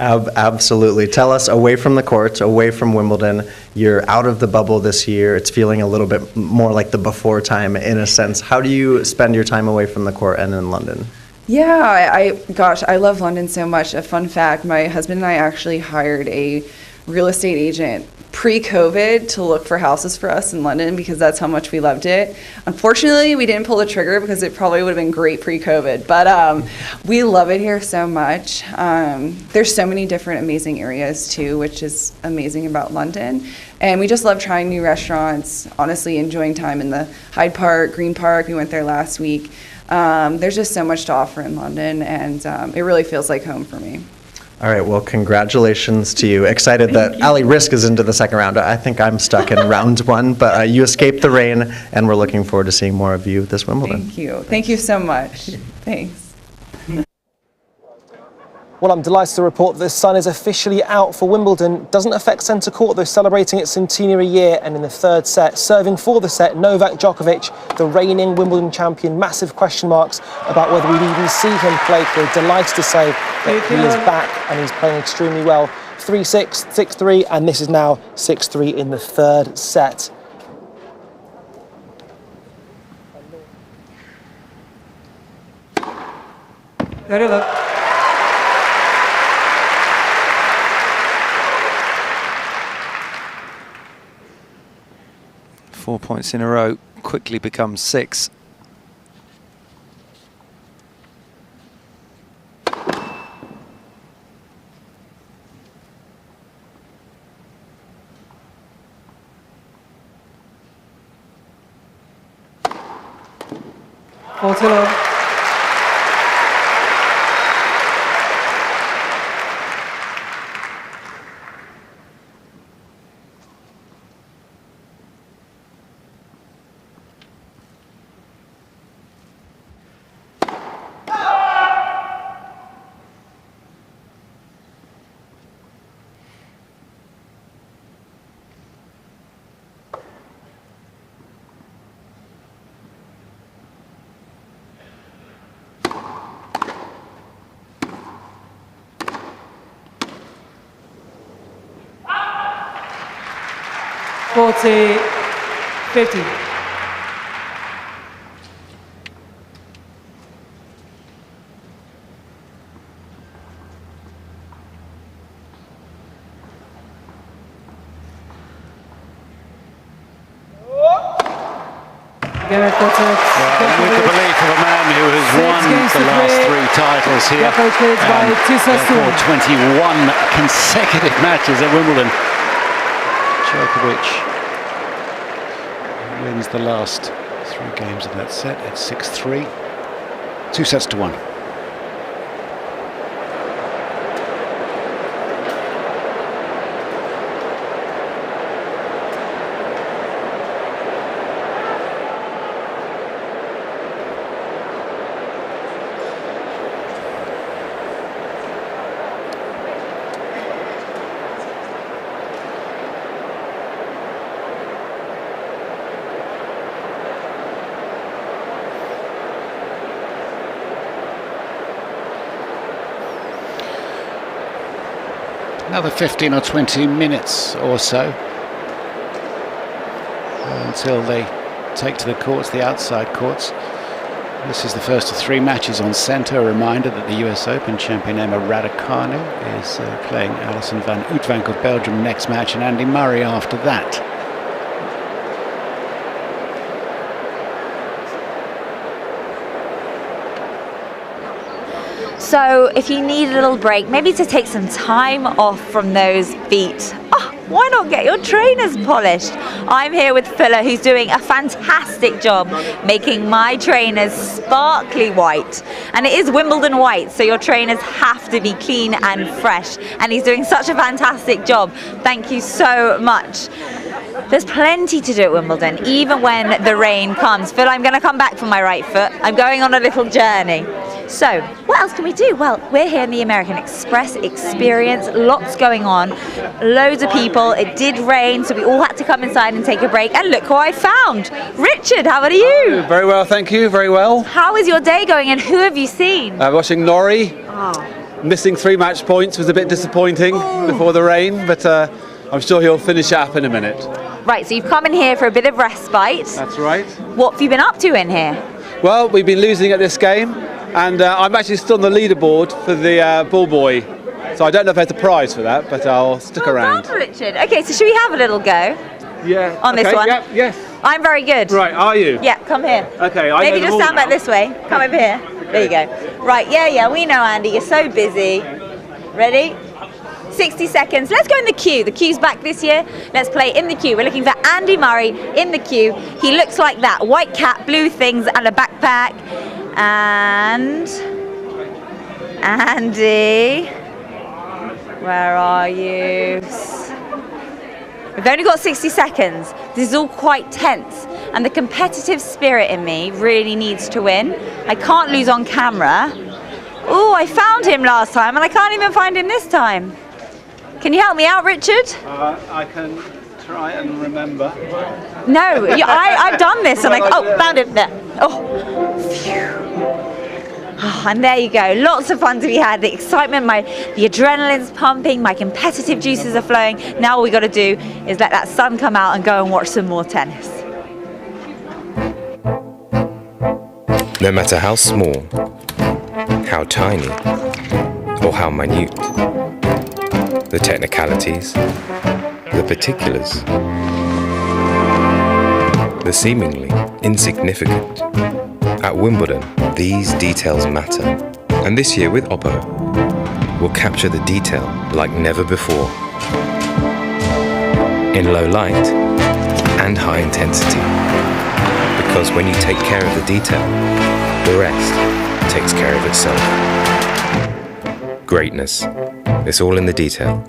Absolutely. Tell us, away from the courts, away from Wimbledon, you're out of the bubble this year. It's feeling a little bit more like the before time in a sense. How do you spend your time away from the court and in London? Yeah, I love London so much. A fun fact, my husband and I actually hired a real estate agent pre-COVID to look for houses for us in London because that's how much we loved it. Unfortunately, we didn't pull the trigger because it probably would have been great pre-COVID, but we love it here so much. There's so many different amazing areas too, which is amazing about London. And we just love trying new restaurants, honestly enjoying time in the Hyde Park, Green Park. We went there last week. There's just so much to offer in London, and it really feels like home for me. All right, well, congratulations to you. Excited that Ali Risk is into the second round. I think I'm stuck in round one, but you escaped the rain, and we're looking forward to seeing more of you this Wimbledon. Thank you. Thank you so much. Thanks. Well, I'm delighted to report that the sun is officially out for Wimbledon. Doesn't affect centre court, though, celebrating its centenary year. And in the third set, serving for the set, Novak Djokovic, the reigning Wimbledon champion. Massive question marks about whether we'd even see him play. We're delighted to say that he is back and he's playing extremely well. 3-6, 6-3, and this is now 6-3 in the third set. Very look. 4 points in a row quickly becomes 6. All-2-0. Forty, 50. Anett Kontaveit. With the belief of a man who has won the last 3 titles here, and for 21 consecutive matches at Wimbledon, Djokovic wins the last 3 games of that set at 6-3, 2-1. another 15 or 20 minutes or so until they take to the courts, the outside courts. This is the first of 3 matches on centre. A reminder that the US Open champion Emma Raducanu is playing Alison van Uytvanck of Belgium next match, and Andy Murray after that. So if you need a little break, maybe to take some time off from those feet, why not get your trainers polished? I'm here with Fuller, who's doing a fantastic job making my trainers sparkly white. And it is Wimbledon white, so your trainers have to be clean and fresh. And he's doing such a fantastic job. Thank you so much. There's plenty to do at Wimbledon, even when the rain comes. Phil, I'm going to come back from my right foot. I'm going on a little journey. So, what else can we do? Well, we're here in the American Express Experience. Lots going on. Loads of people. It did rain, so we all had to come inside and take a break. And look who I found. Richard, how are you? Very well, thank you. Very well. How is your day going, and who have you seen? Watching Norrie. Missing 3 match points was a bit disappointing before the rain, but I'm sure he'll finish it up in a minute. Right, so you've come in here for a bit of respite. That's right. What have you been up to in here? Well, we've been losing at this game, and I'm actually still on the leaderboard for the ball boy. So I don't know if there's a prize for that, but I'll stick around. Well, Richard. Okay, so should we have a little go? Yeah. On this one? Yeah, yes. I'm very good. Right, are you? Yeah, come here. Okay, Maybe just stand back this way. Come over here. Okay. There you go. Right, yeah, we know, Andy. You're so busy. Ready? 60 seconds. Let's go in the queue. The queue's back this year. Let's play in the queue. We're looking for Andy Murray in the queue. He looks like that. White cap, blue things, and a backpack. And Andy, where are you? We've only got 60 seconds. This is all quite tense, and the competitive spirit in me really needs to win. I can't lose on camera. Oh, I found him last time, and I can't even find him this time. Can you help me out, Richard? I can try and remember. No, I've done this, and found him there. Oh, phew. Oh, and there you go. Lots of fun to be had. The excitement, the adrenaline's pumping, my competitive juices are flowing. Now all we got to do is let that sun come out and go and watch some more tennis. No matter how small, how tiny, or how minute, the technicalities, the particulars, the seemingly insignificant. At Wimbledon, these details matter. And this year with Oppo, we'll capture the detail like never before. In low light and high intensity. Because when you take care of the detail, the rest takes care of itself. Greatness. It's all in the detail.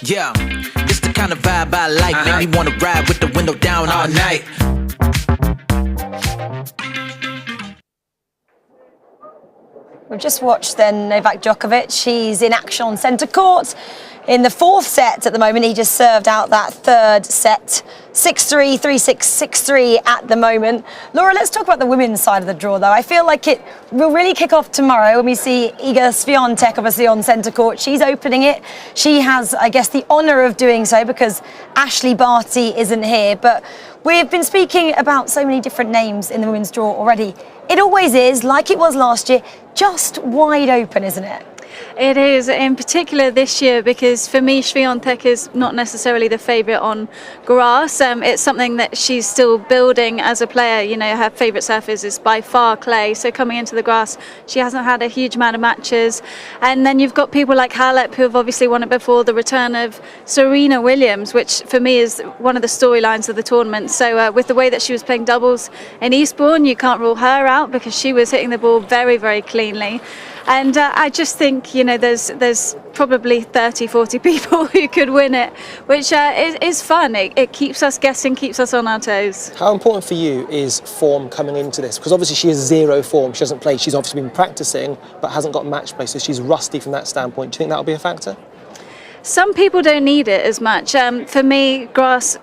Yeah, it's the kind of vibe I like. Make me wanna ride with the window down all night. We've just watched then Novak Djokovic. He's in action on centre court in the 4th set at the moment. He just served out that 3rd set 6-3, 3-6, 6-3 at the moment. Laura, let's talk about the women's side of the draw, though. I feel like it will really kick off tomorrow when we see Iga Swiatek, obviously, on centre court. She's opening it. She has, I guess, the honour of doing so because Ashley Barty isn't here. But we've been speaking about so many different names in the women's draw already. It always is, like it was last year, just wide open, isn't it? It is, in particular this year, because for me, Swiatek is not necessarily the favourite on grass. It's something that she's still building as a player. You know, her favourite surface is by far clay. So coming into the grass, she hasn't had a huge amount of matches. And then you've got people like Halep, who have obviously won it before, the return of Serena Williams, which for me is one of the storylines of the tournament. So with the way that she was playing doubles in Eastbourne, you can't rule her out because she was hitting the ball very, very cleanly. And I just think, you know, there's probably 30, 40 people who could win it, which is fun. It keeps us guessing, keeps us on our toes. How important for you is form coming into this? Because obviously she has zero form. She hasn't played. She's obviously been practicing, but hasn't got match play, so she's rusty from that standpoint. Do you think that'll be a factor? Some people don't need it as much. For me, grass,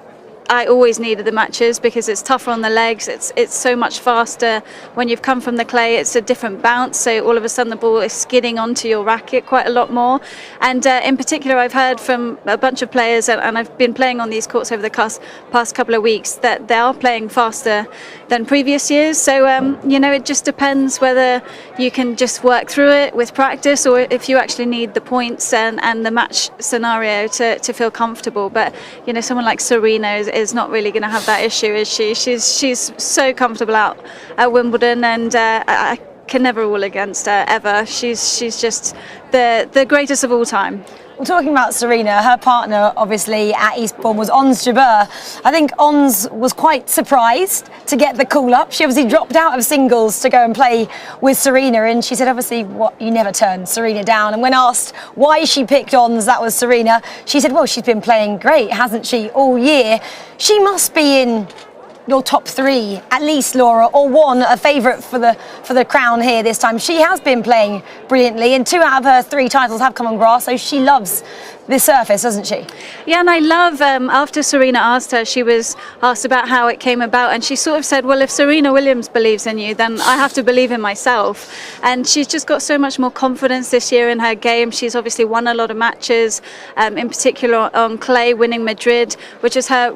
I always needed the matches because it's tougher on the legs. It's so much faster. When you've come from the clay, it's a different bounce. So all of a sudden the ball is skidding onto your racket quite a lot more. And in particular, I've heard from a bunch of players, and I've been playing on these courts over the past couple of weeks, that they are playing faster than previous years. So, you know, it just depends whether you can just work through it with practice or if you actually need the points and the match scenario to feel comfortable. But, you know, someone like Serena is not really going to have that issue, is she? She's so comfortable out at Wimbledon, and I can never rule against her ever. She's just the greatest of all time. Well, talking about Serena, her partner obviously at Eastbourne was Ons Jabeur. I think Ons was quite surprised to get the call up. She obviously dropped out of singles to go and play with Serena, and she said obviously you never turn Serena down. And when asked why she picked Ons, that was Serena, she said, well, she's been playing great, hasn't she, all year. She must be in your top three, at least, Laura, or one, a favourite for the crown here this time. She has been playing brilliantly, and 2 out of her 3 titles have come on grass, so she loves this surface, doesn't she? Yeah, and I love, after Serena asked her, she was asked about how it came about, and she sort of said, well, if Serena Williams believes in you, then I have to believe in myself. And she's just got so much more confidence this year in her game. She's obviously won a lot of matches, in particular on clay, winning Madrid, which is her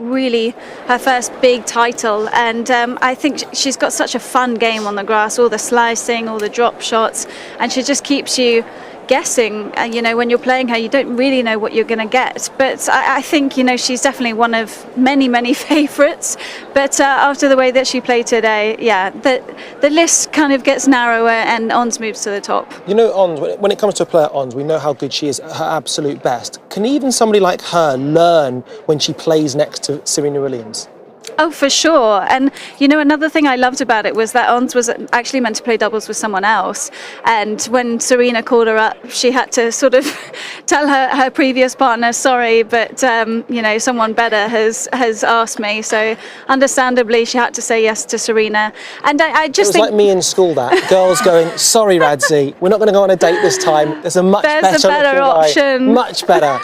first big title. And I think she's got such a fun game on the grass, all the slicing, all the drop shots, and she just keeps you guessing. You know, when you're playing her, you don't really know what you're going to get. But I think, you know, she's definitely one of many, many favourites. But after the way that she played today, yeah, the list kind of gets narrower and Ons moves to the top. You know, Ons, when it comes to a player, Ons, we know how good she is at her absolute best. Can even somebody like her learn when she plays next to Serena Williams? Oh, for sure. And, you know, another thing I loved about it was that Ons was actually meant to play doubles with someone else. And when Serena called her up, she had to sort of tell her previous partner, sorry, but, you know, someone better has asked me. So understandably, she had to say yes to Serena. And I just think... It was like me in school, that. Girls going, sorry, Radzi, we're not going to go on a date this time. There's a better option. Guy. Much better.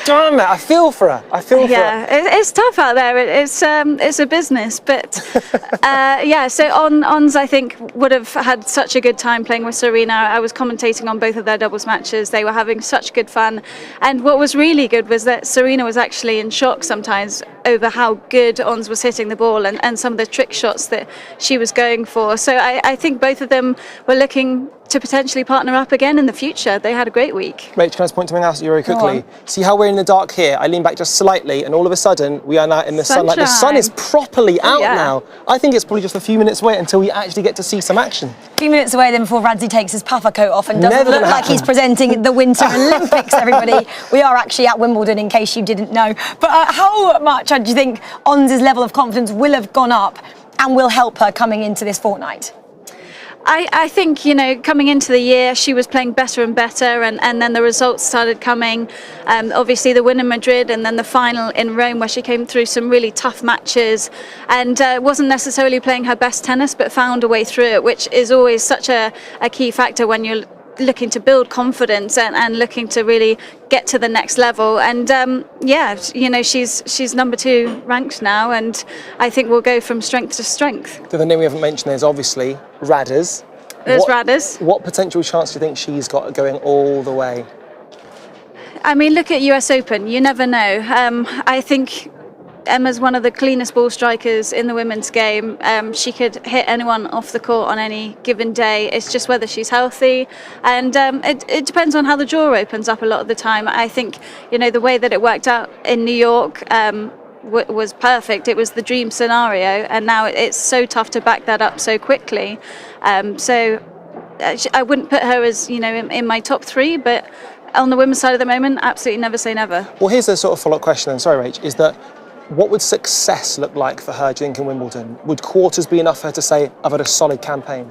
Damn it, I feel for her. Yeah, it's tough out there. It's a business, but yeah. So Ons, I think, would have had such a good time playing with Serena. I was commentating on both of their doubles matches. They were having such good fun, and what was really good was that Serena was actually in shock sometimes over how good Ons was hitting the ball and some of the trick shots that she was going for. So I think both of them were looking to potentially partner up again in the future. They had a great week. Rach, can I just point something else very quickly? See how we're in the dark here? I lean back just slightly, and all of a sudden we are now in the sunlight. The sun is properly out now. I think it's probably just a few minutes away until we actually get to see some action. A few minutes away then before Radzi takes his puffer coat off and doesn't look like he's presenting the Winter Olympics, everybody. We are actually at Wimbledon, in case you didn't know. But how much do you think Ons' level of confidence will have gone up and will help her coming into this fortnight? I think, you know, coming into the year, she was playing better and better, and then the results started coming. Obviously, the win in Madrid, and then the final in Rome, where she came through some really tough matches, and wasn't necessarily playing her best tennis, but found a way through it, which is always such a key factor when you're looking to build confidence and looking to really get to the next level. And she's number 2 ranked now, and I think we'll go from strength to strength. The other name we haven't mentioned is obviously Raders. Raders. What potential chance do you think she's got going all the way? I mean, look at US Open. You never know. I think Emma's one of the cleanest ball strikers in the women's game. She could hit anyone off the court on any given day. It's just whether she's healthy, and it depends on how the draw opens up a lot of the time. I think, the way that it worked out in New York was perfect. It was the dream scenario, and now it's so tough to back that up so quickly. So I wouldn't put her as, in my top 3, but on the women's side at the moment, absolutely never say never. Well, here's a sort of follow-up question then, sorry Rach, is that what would success look like for her, do you think, in Wimbledon? Would quarters be enough for her to say, I've had a solid campaign?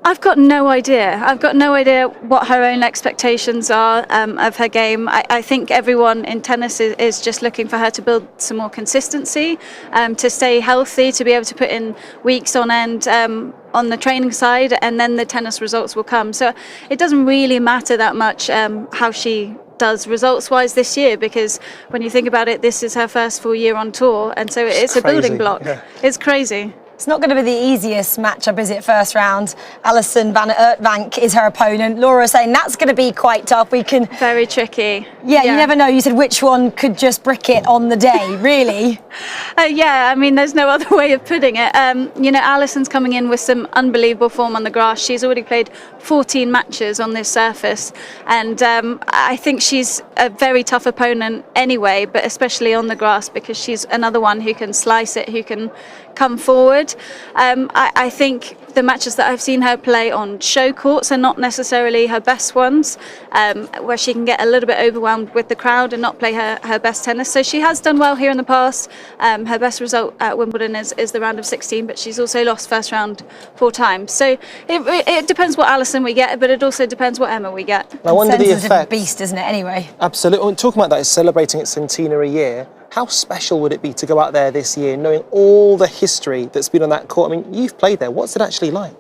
I've got no idea. I've got no idea what her own expectations are of her game. I think everyone in tennis is just looking for her to build some more consistency, to stay healthy, to be able to put in weeks on end on the training side, and then the tennis results will come. So it doesn't really matter that much how she does results-wise this year, because when you think about it, this is her first full year on tour, and so it's a building block. Yeah. It's crazy. It's not going to be the easiest matchup, is it, first round? Alison van Ertvank is her opponent. Laura saying that's going to be quite tough. Very tricky. Yeah, you never know. You said which one could just brick it on the day, really? I mean, there's no other way of putting it. Alison's coming in with some unbelievable form on the grass. She's already played 14 matches on this surface, and I think she's a very tough opponent anyway, but especially on the grass, because she's another one who can slice it, who can come forward. I think the matches that I've seen her play on show courts are not necessarily her best ones, where she can get a little bit overwhelmed with the crowd and not play her best tennis. So she has done well here in the past. Her best result at Wimbledon is the round of 16, but she's also lost first round 4 times. So it depends what Alison we get, but it also depends what Emma we get. I wonder the effect. Beast, isn't it? Anyway. Absolutely. Talking about that, it's celebrating its centenary year. How special would it be to go out there this year, knowing all the history that's been on that court? I mean, you've played there. What's it actually like?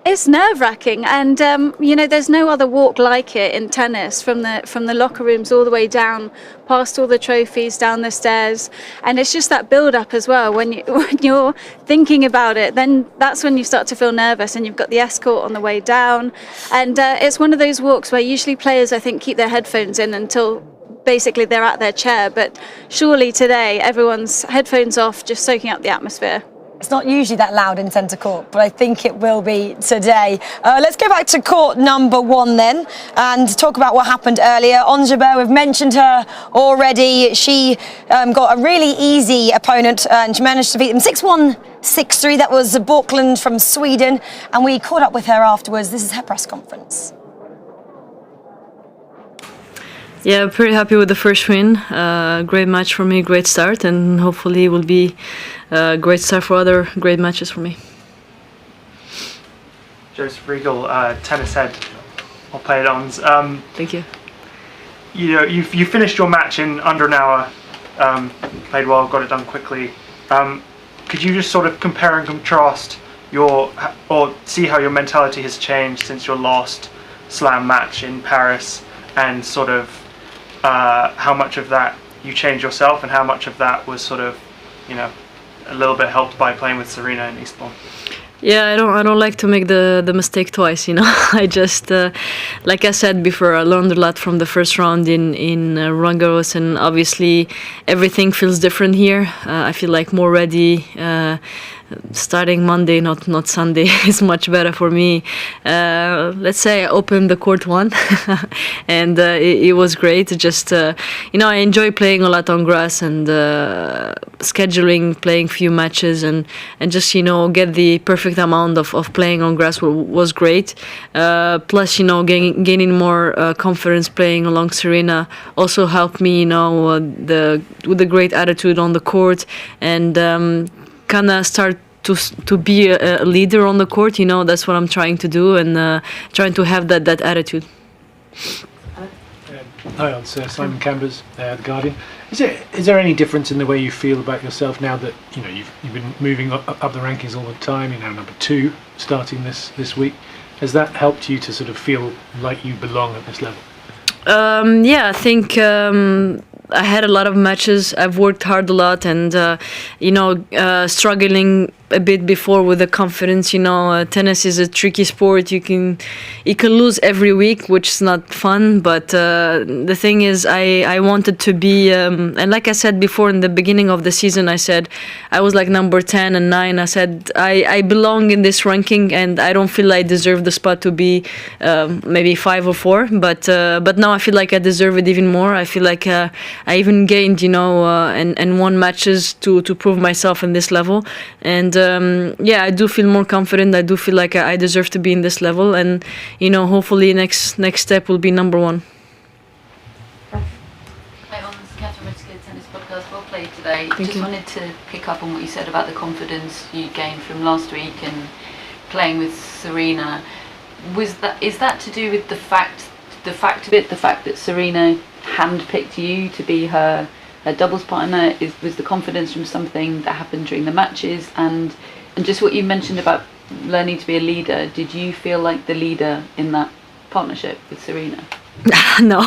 It's nerve-wracking, and there's no other walk like it in tennis, from the locker rooms all the way down, past all the trophies, down the stairs, and it's just that build-up as well. When you're thinking about it, then that's when you start to feel nervous, and you've got the escort on the way down, and it's one of those walks where usually players, I think, keep their headphones in until basically they're at their chair, but surely today everyone's headphones off, just soaking up the atmosphere. It's not usually that loud in centre court, but I think it will be today. Let's go back to court number 1 then and talk about what happened earlier. On Jabeur, we've mentioned her already. She got a really easy opponent and she managed to beat them 6-1, 6-3. That was Borkland from Sweden, and we caught up with her afterwards. This is her press conference. Yeah, pretty happy with the first win. Great match for me, great start, and hopefully it will be a great start for other great matches for me. Joseph Riegel, tennis head of Play It Ons. Thank you. You finished your match in under an hour, played well, got it done quickly. Could you just sort of compare and contrast or see how your mentality has changed since your last slam match in Paris, and sort of how much of that you changed yourself and how much of that was sort of, a little bit helped by playing with Serena in Eastbourne? Yeah, I don't like to make the mistake twice, I just, like I said before, I learned a lot from the first round in Roland Garros, and obviously everything feels different here. I feel like more ready. Starting Monday, not Sunday, is much better for me. Let's say I opened the court 1 and it was great. Just I enjoy playing a lot on grass and scheduling, playing few matches and just get the perfect amount of playing on grass was great. Plus gaining more confidence playing along Serena also helped me with the great attitude on the court, and kind of start to be a leader on the court. That's what I'm trying to do, and trying to have that attitude. Hi, it's Simon Cambers, The Guardian. Is there any difference in the way you feel about yourself now that you've been moving up the rankings all the time? You're now number 2, starting this week. Has that helped you to sort of feel like you belong at this level? Yeah, I think I had a lot of matches. I've worked hard a lot, and struggling a bit before with the confidence. Tennis is a tricky sport. You can lose every week, which is not fun. But the thing is, I wanted to be, and like I said before in the beginning of the season, I said I was like number 10 and 9. I said I belong in this ranking, and I don't feel I deserve the spot to be maybe 5 or 4. But now I feel like I deserve it even more. I feel like I even gained, and won matches to prove myself in this level. And I do feel more confident. I do feel like I deserve to be in this level, and hopefully next step will be number 1. Hi, on this Casper Ruud Tennis Podcast. Well played today. Thank you. Wanted to pick up on what you said about the confidence you gained from last week and playing with Serena. Is that to do with the fact that Serena handpicked you to be her doubles partner? Was the confidence from something that happened during the matches, and just what you mentioned about learning to be a leader? Did you feel like the leader in that partnership with Serena? No.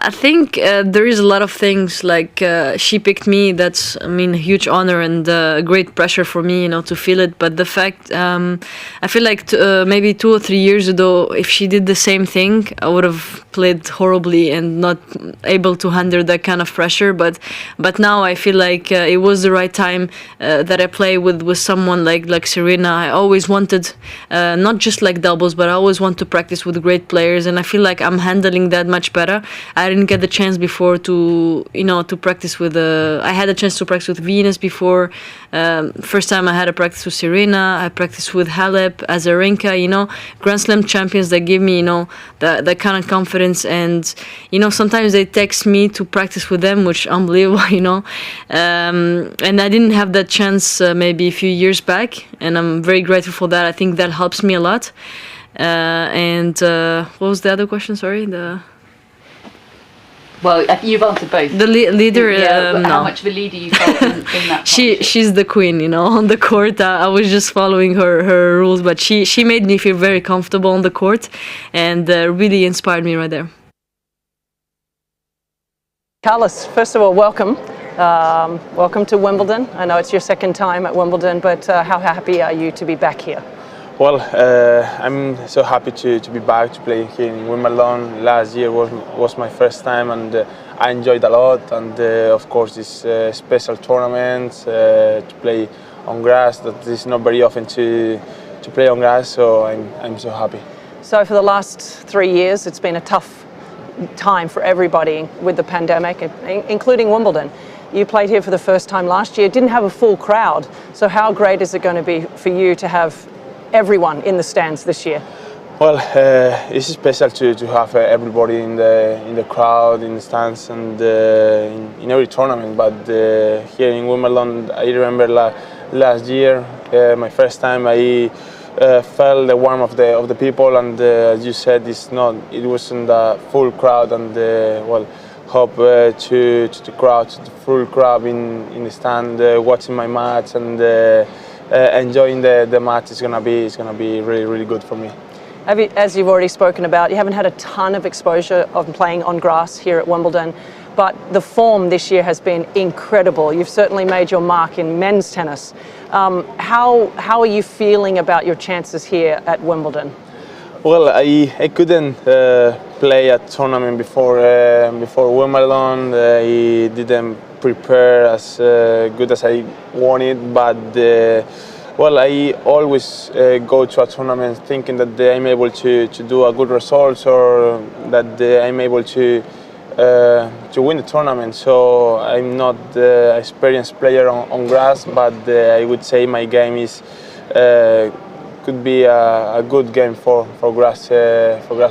I think there is a lot of things like she picked me. That's, a huge honor and great pressure for me, to feel it. But the fact, I feel like maybe 2 or 3 years ago, if she did the same thing, I would have played horribly and not able to handle that kind of pressure. But now I feel like it was the right time that I play with someone like Serena. I always wanted, not just like doubles, but I always want to practice with great players, and I feel like I'm handling that much better. I didn't get the chance before to practice with I had a chance to practice with Venus before. First time I had a practice with Serena. I practiced with Halep, Azarenka, Grand Slam champions that give me, that kind of confidence. And, sometimes they text me to practice with them, which is unbelievable, and I didn't have that chance maybe a few years back, and I'm very grateful for that. I think that helps me a lot. And what was the other question? Sorry, Well, you've answered both. The leader, no. How much of a leader you felt in that partnership? She's the queen, on the court. I was just following her rules, but she made me feel very comfortable on the court, and really inspired me right there. Carlos, first of all, welcome. Welcome to Wimbledon. I know it's your second time at Wimbledon, but how happy are you to be back here? Well, I'm so happy to be back to play here in Wimbledon. Last year was my first time, and I enjoyed a lot. And of course, this special tournament to play on grass that is not very often to play on grass. So I'm so happy. So for the last 3 years, it's been a tough time for everybody with the pandemic, including Wimbledon. You played here for the first time last year. Didn't have a full crowd. So how great is it going to be for you to have everyone in the stands this year? Well, it's special to have everybody in the crowd, in the stands, and in every tournament. But here in Wimbledon, I remember last year, my first time, I felt the warmth of the people, and as you said, it wasn't a full crowd, and hope to the full crowd in the stand, watching my match and. Enjoying the match is gonna be really, really good for me. As you've already spoken about, you haven't had a ton of exposure of playing on grass here at Wimbledon, but the form this year has been incredible. You've certainly made your mark in men's tennis. How are you feeling about your chances here at Wimbledon? Well, I couldn't play a tournament before Wimbledon. I didn't prepare as good as I wanted, but I always go to a tournament thinking that I'm able to do a good result, or that I'm able to win the tournament. So I'm not the experienced player on grass, but I would say my game is could be a good game for grass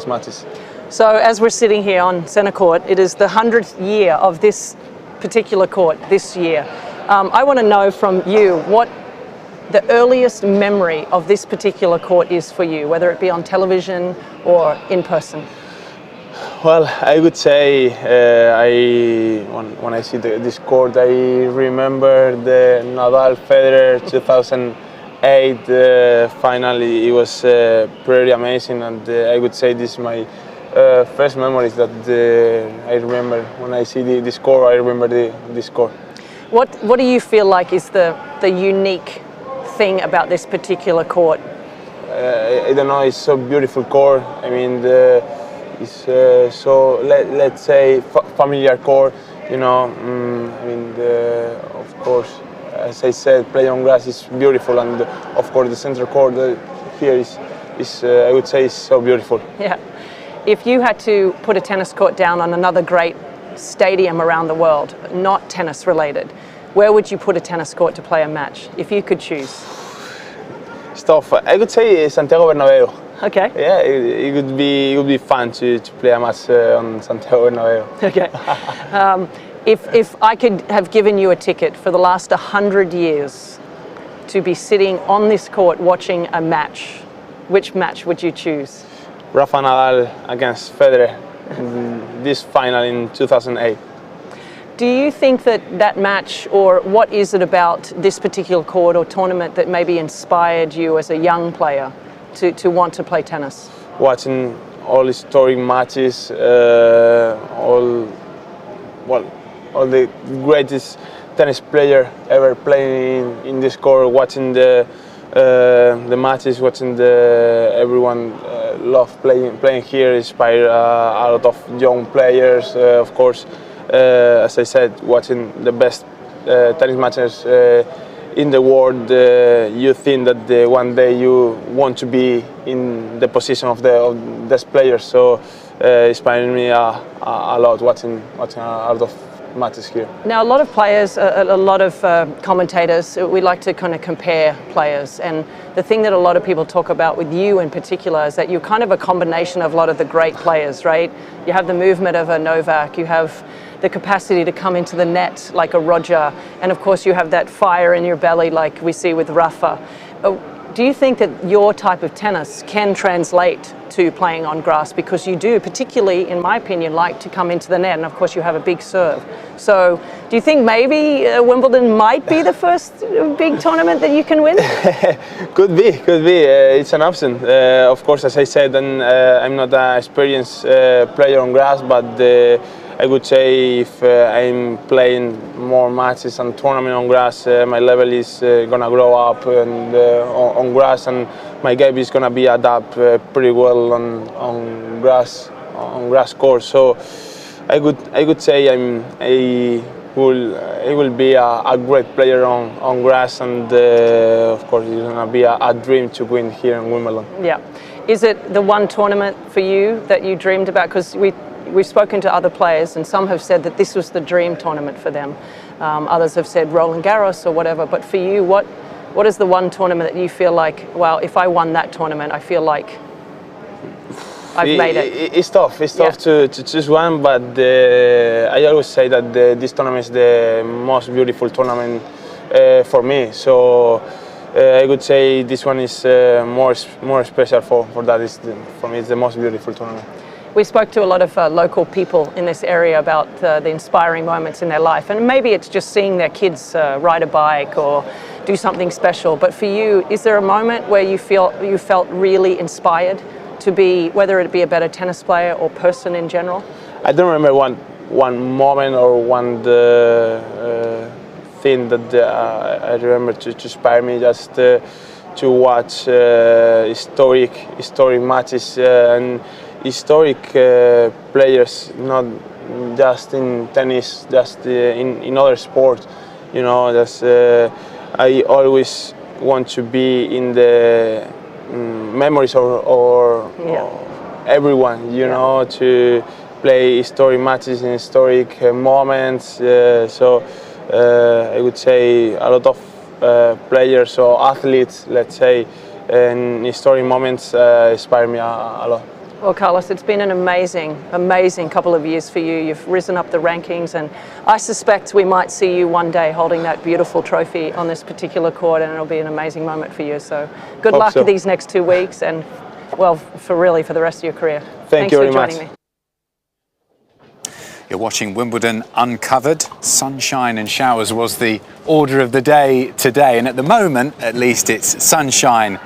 matches. So as we're sitting here on centre court, it is the 100th year of this particular court this year. I want to know from you what the earliest memory of this particular court is for you, whether it be on television or in person. Well, I would say when I see this court, I remember the Nadal Federer 2008 2008 finally, it was pretty amazing, and I would say this is my first memories that I remember. When I see the score, I remember the score. What do you feel like is the unique thing about this particular court? I don't know, it's so beautiful court. I mean, it's so, let's say, familiar court, you know. I mean, of course, as I said, playing on grass is beautiful, and of course the center court here is I would say, is so beautiful. Yeah. If you had to put a tennis court down on another great stadium around the world, not tennis related, where would you put a tennis court to play a match, if you could choose? Stuff. I could say Santiago Bernabéu. Okay. Yeah, it would be fun to play a match on Santiago Bernabéu. Okay. If I could have given you a ticket for the last 100 years to be sitting on this court watching a match, which match would you choose? Rafael Nadal against Federer in this final in 2008. Do you think that match, or what is it about this particular court or tournament that maybe inspired you as a young player to want to play tennis? Watching all historic matches, all the greatest tennis player ever playing in this court, watching the matches, watching everyone love playing here, inspire a lot of young players, of course. As I said, watching the best tennis matches in the world, you think that one day you want to be in the position of the best players. So inspiring me a lot watching a lot of matches here. Now, a lot of players, a lot of commentators, we like to kind of compare players, and the thing that a lot of people talk about with you in particular is that you're kind of a combination of a lot of the great players, right? You have the movement of a Novak, you have the capacity to come into the net like a Roger, and of course you have that fire in your belly like we see with Rafa. Do you think that your type of tennis can translate to playing on grass? Because you do, particularly in my opinion, like to come into the net, and of course you have a big serve. So do you think maybe Wimbledon might be the first big tournament that you can win? Could be. It's an option. Of course, as I said, I'm not an experienced player on grass, but I would say if I'm playing more matches and tournament on grass, my level is gonna grow up and on grass, and my game is gonna be adapt pretty well on grass course. So I could say I will be a great player on grass, and of course it's gonna be a dream to win here in Wimbledon. Yeah. Is it the one tournament for you that you dreamed about? Because we've spoken to other players, and some have said that this was the dream tournament for them. Others have said Roland Garros or whatever. But for you, what is the one tournament that you feel like, well, if I won that tournament, I feel like I've made it? It's tough. It's tough to choose one, but I always say that this tournament is the most beautiful tournament for me. So I would say this one is more special for that. For me, it's the most beautiful tournament. We spoke to a lot of local people in this area about the inspiring moments in their life, and maybe it's just seeing their kids ride a bike or do something special. But for you, is there a moment where you felt really inspired to be, whether it be a better tennis player or person in general? I don't remember one moment or one thing that I remember to inspire me. Just to watch historic matches and historic players, not just in tennis, just in other sports. You know, I always want to be in the memories or everyone. You know, to play historic matches in historic moments. So I would say a lot of players or athletes, let's say, in historic moments inspire me a lot. Well, Carlos, it's been an amazing couple of years for you. You've risen up the rankings, and I suspect we might see you one day holding that beautiful trophy on this particular court, and it'll be an amazing moment for you. So good luck these next 2 weeks, and well, for the rest of your career. Thanks you very for joining much. me. You're watching Wimbledon Uncovered. Sunshine and showers was the order of the day today, and at the moment, at least, it's sunshine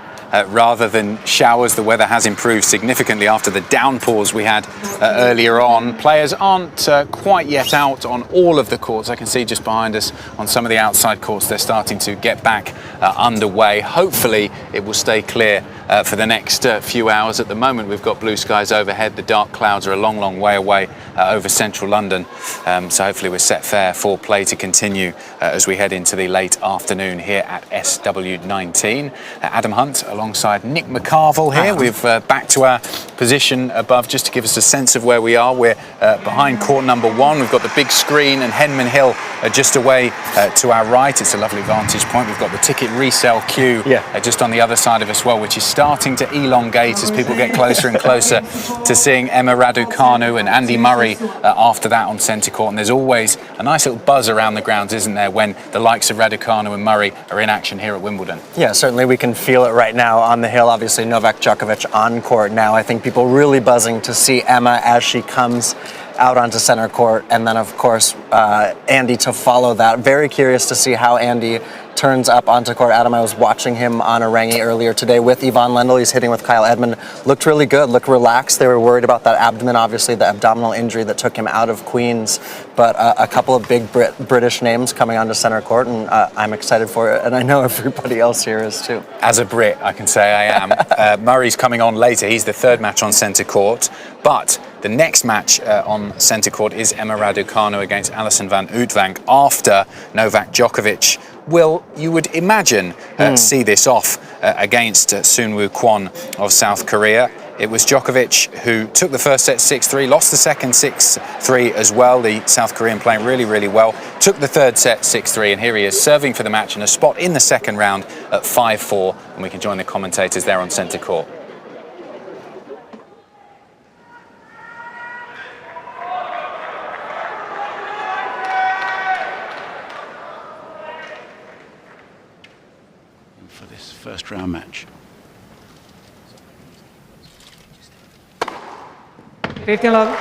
rather than showers. The weather has improved significantly after the downpours we had earlier on. Players aren't quite yet out on all of the courts. I can see just behind us on some of the outside courts, they're starting to get back underway. Hopefully, it will stay clear for the next few hours. At the moment, we've got blue skies overhead. The dark clouds are a long, long way away over central London. So hopefully we're set fair for play to continue as we head into the late afternoon here at SW19. Adam Hunt alongside Nick McCarville here. We've back to our position above just to give us a sense of where we are. We're behind court number 1. We've got the big screen and Henman Hill just away to our right. It's a lovely vantage point. We've got the ticket resale queue just on the other side of us, well, which is starting to elongate as people get closer and closer to seeing Emma Raducanu and Andy Murray after that on centre court. And there's always a nice little buzz around the grounds, isn't there, when the likes of Raducanu and Murray are in action here at Wimbledon? Yeah, certainly we can feel it right now on the hill. Obviously, Novak Djokovic on court now. I think people really buzzing to see Emma as she comes out onto center court, and then of course Andy to follow that. Very curious to see how Andy turns up onto court. Adam, I was watching him on a Rangi earlier today with Yvonne Lendl. He's hitting with Kyle Edmund. Looked really good, looked relaxed. They were worried about that abdomen, obviously the abdominal injury that took him out of Queens, but a couple of big British names coming onto center court, and I'm excited for it, and I know everybody else here is too. As a Brit, I can say I am. Murray's coming on later. He's the third match on centre court, but the next match on centre court is Emma Raducanu against Alison van Uytvanck after Novak Djokovic will, you would imagine, see this off against Soonwoo Kwon of South Korea. It was Djokovic who took the first set 6-3, lost the second 6-3 as well. The South Korean playing really, really well. Took the third set 6-3, and here he is serving for the match in a spot in the second round at 5-4, and we can join the commentators there on centre court. For this first round match. 15 love.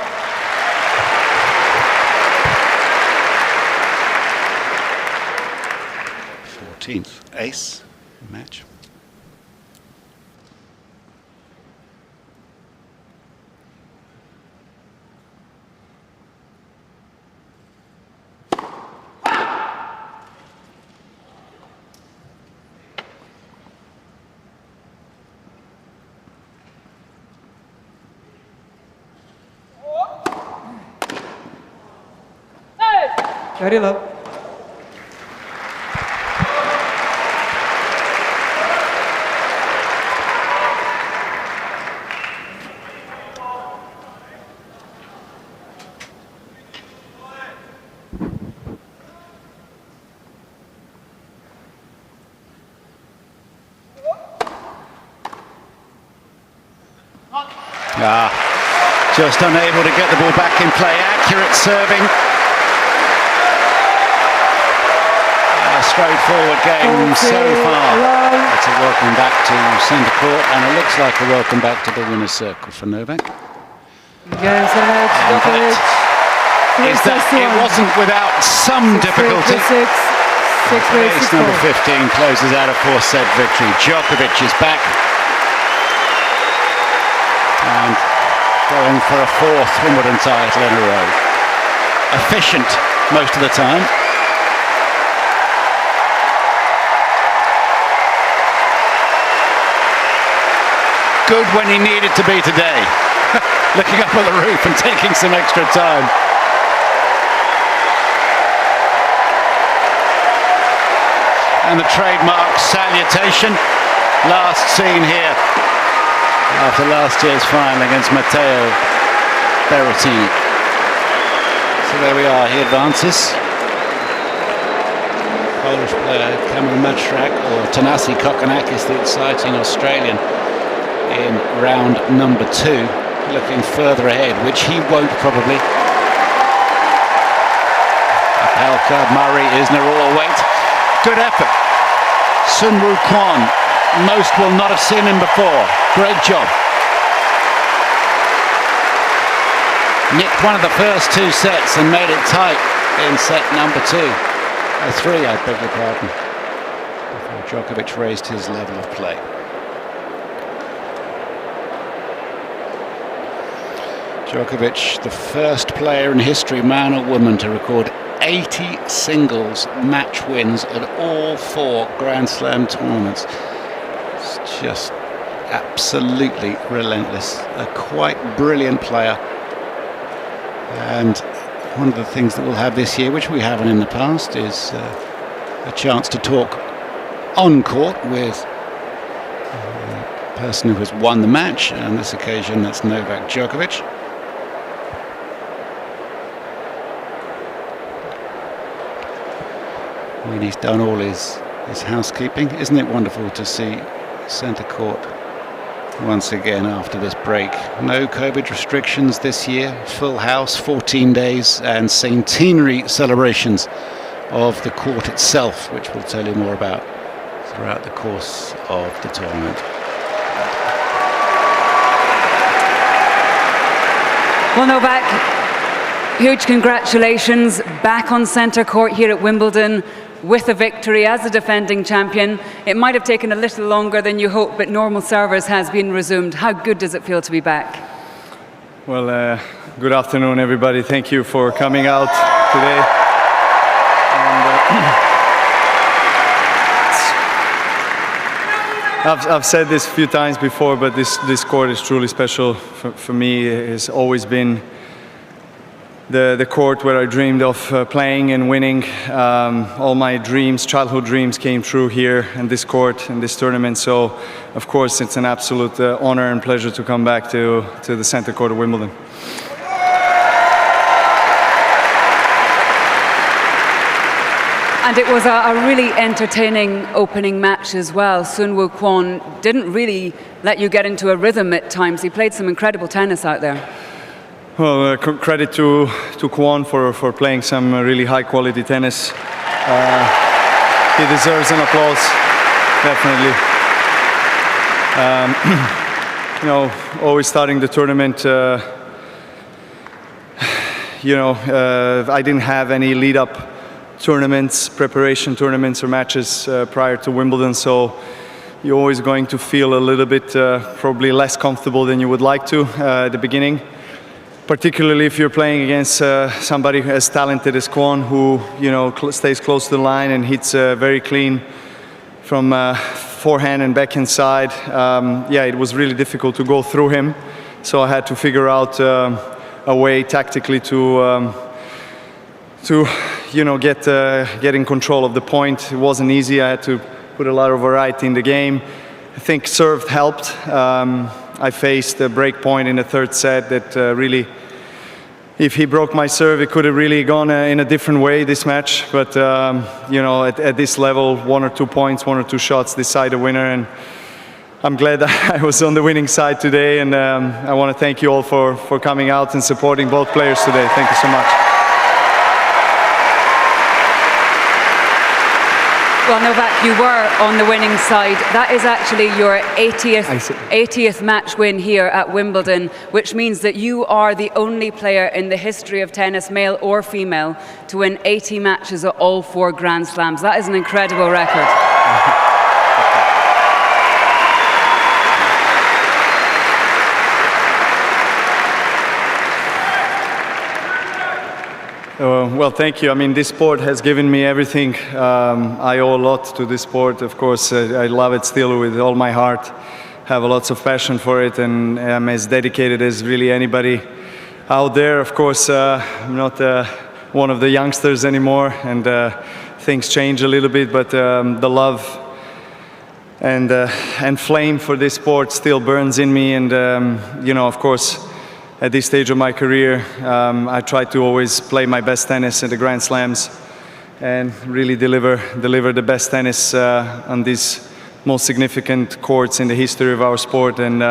Fourteenth ace match. Very low. Just unable to get the ball back in play. Accurate serving. Straightforward game so far. It's a welcome back to centre court, and it looks like a welcome back to the winner's circle for Novak. Against Anett Kontaveit. It wasn't without some difficulty. Ace number 15 closes out a 4-set victory. Djokovic is back and going for a 4th Wimbledon title in a row. Efficient most of the time. Good when he needed to be today. Looking up at the roof and taking some extra time. And the trademark salutation. Last seen here after last year's final against Matteo Berrettini. So there we are, he advances. Polish player Kamil Machrak, or Tanasi Kokkinakis, the exciting Australian, in round number 2, looking further ahead, which he won't probably. Apelka, Murray, Isner all await. Good effort. Soonwoo Kwon, most will not have seen him before. Great job. nicked one of the first 2 sets and made it tight in set number 2. 3, I beg your pardon. Before Djokovic raised his level of play. Djokovic, the first player in history, man or woman, to record 80 singles match wins at all 4 Grand Slam tournaments. It's just absolutely relentless. A quite brilliant player. And one of the things that we'll have this year, which we haven't in the past, is a chance to talk on court with the person who has won the match. And on this occasion, that's Novak Djokovic. When he's done all his housekeeping. Isn't it wonderful to see centre court once again after this break? No COVID restrictions this year, full house, 14 days, and centenary celebrations of the court itself, which we'll tell you more about throughout the course of the tournament. Well, Novak, huge congratulations, back on centre court here at Wimbledon with a victory as the defending champion. It might have taken a little longer than you hoped, but normal service has been resumed. How good does it feel to be back? Well, good afternoon, everybody. Thank you for coming out today. And, I've said this a few times before, but this court is truly special for me. It has always been the court where I dreamed of playing and winning. All my dreams, childhood dreams, came true here in this court, in this tournament. So, of course, it's an absolute honor and pleasure to come back to the center court of Wimbledon. And it was a really entertaining opening match as well. Sun Woo Kwon didn't really let you get into a rhythm at times. He played some incredible tennis out there. Well, credit to Kwon for playing some really high-quality tennis. He deserves an applause, definitely. You know, always starting the tournament, I didn't have any lead-up tournaments, preparation tournaments or matches prior to Wimbledon, so you're always going to feel a little bit probably less comfortable than you would like to at the beginning. Particularly if you're playing against somebody as talented as Kwon, who stays close to the line and hits very clean from forehand and backhand side. It was really difficult to go through him, so I had to figure out a way tactically to get in control of the point. It wasn't easy. I had to put a lot of variety in the game. I think serve helped. I faced a break point in the third set that really, if he broke my serve, it could have really gone in a different way this match. But, at this level, 1 or 2 points, 1 or 2 shots decide the winner. And I'm glad that I was on the winning side today. And I want to thank you all for coming out and supporting both players today. Thank you so much. Well, Novak, you were on the winning side. That is actually your 80th match win here at Wimbledon, which means that you are the only player in the history of tennis, male or female, to win 80 matches at all 4 Grand Slams. That is an incredible record. Well, thank you. I mean, this sport has given me everything. I owe a lot to this sport. Of course, I love it still with all my heart. Have a lots of passion for it, and I'm as dedicated as really anybody out there. Of course, I'm not one of the youngsters anymore, and things change a little bit. But the love and flame for this sport still burns in me. And of course, at this stage of my career, I try to always play my best tennis at the Grand Slams and really deliver the best tennis on these most significant courts in the history of our sport. And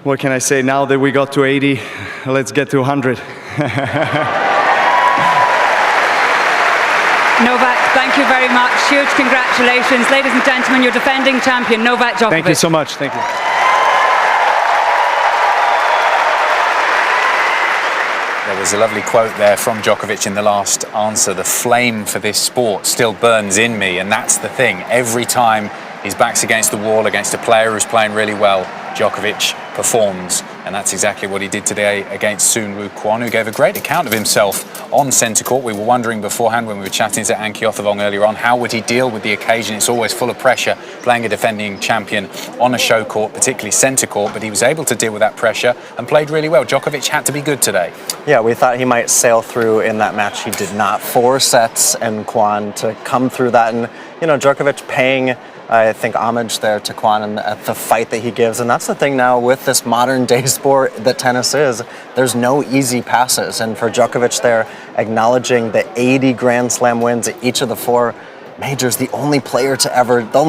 what can I say? Now that we got to 80, let's get to 100. Novak, thank you very much. Huge congratulations. Ladies and gentlemen, your defending champion, Novak Djokovic. Thank you so much. Thank you. was a lovely quote there from Djokovic in the last answer. The flame for this sport still burns in me, and that's the thing. Every time his back's against the wall, against a player who's playing really well, Djokovic performs, and that's exactly what he did today against Soonwoo Kwon, who gave a great account of himself on centre court. We were wondering beforehand when we were chatting to Anett Kontaveit earlier on, how would he deal with the occasion? It's always full of pressure playing a defending champion on a show court, particularly centre court, but he was able to deal with that pressure and played really well. Djokovic had to be good today. Yeah, we thought he might sail through in that match. He did not. 4 sets, and Kwon to come through that, and Djokovic paying, I think, homage there to Kwon and the fight that he gives. And that's the thing now with this modern day sport that tennis is. There's no easy passes. And for Djokovic there, acknowledging the 80 Grand Slam wins at each of the 4 majors, the only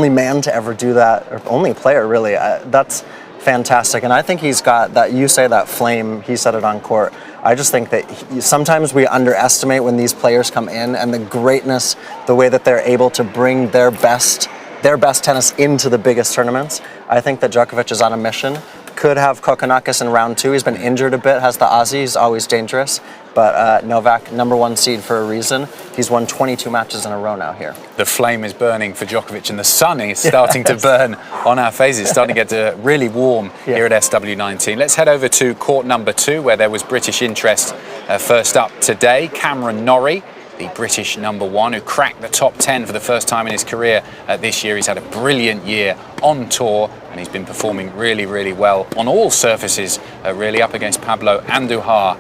man to ever do that, or only player really, that's fantastic. And I think he's got that, you say that flame, he said it on court. I just think that sometimes we underestimate when these players come in and the greatness, the way that they're able to bring their best tennis into the biggest tournaments. I think that Djokovic is on a mission. Could have Kokkinakis in round 2. He's been injured a bit, has the Aussie. He's always dangerous. But Novak, #1 seed for a reason. He's won 22 matches in a row now here. The flame is burning for Djokovic, and the sun is starting to burn on our faces. It's starting to get really warm here at SW19. Let's head over to court number 2, where there was British interest first up today. Cameron Norrie, the British #1, who cracked the top 10 for the first time in his career this year. He's had a brilliant year on tour, and he's been performing really, really well on all surfaces, really up against Pablo Andujar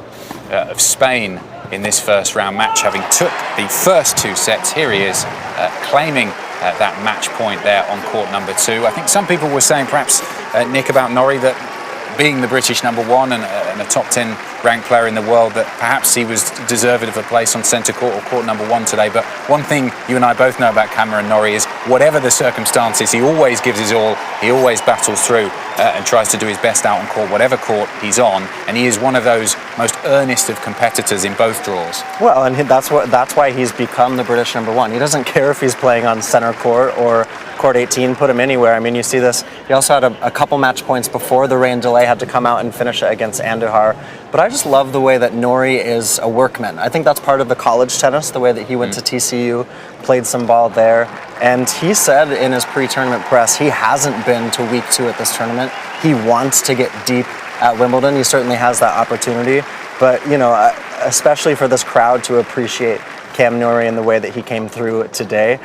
of Spain in this first round match, having took the first 2 sets. Here he is, claiming that match point there on court number 2. I think some people were saying, perhaps, Nick, about Norrie, that being the British #1 and a top 10 ranked player in the world, that perhaps he was deserving of a place on centre court or court #1 today. But one thing you and I both know about Cameron Norrie is, whatever the circumstances, he always gives his all, he always battles through and tries to do his best out on court, whatever court he's on, and he is one of those most earnest of competitors in both draws. Well, and that's why he's become the British #1. He doesn't care if he's playing on centre court or court 18, put him anywhere. I mean, you see this, he also had a couple match points before the rain delay, had to come out and finish it against Andujar. But I just love the way that Norrie is a workman. I think that's part of the college tennis, the way that he went to TCU, played some ball there. And he said in his pre-tournament press, he hasn't been to week 2 at this tournament. He wants to get deep at Wimbledon. He certainly has that opportunity. But, especially for this crowd to appreciate Cam Norrie and the way that he came through today.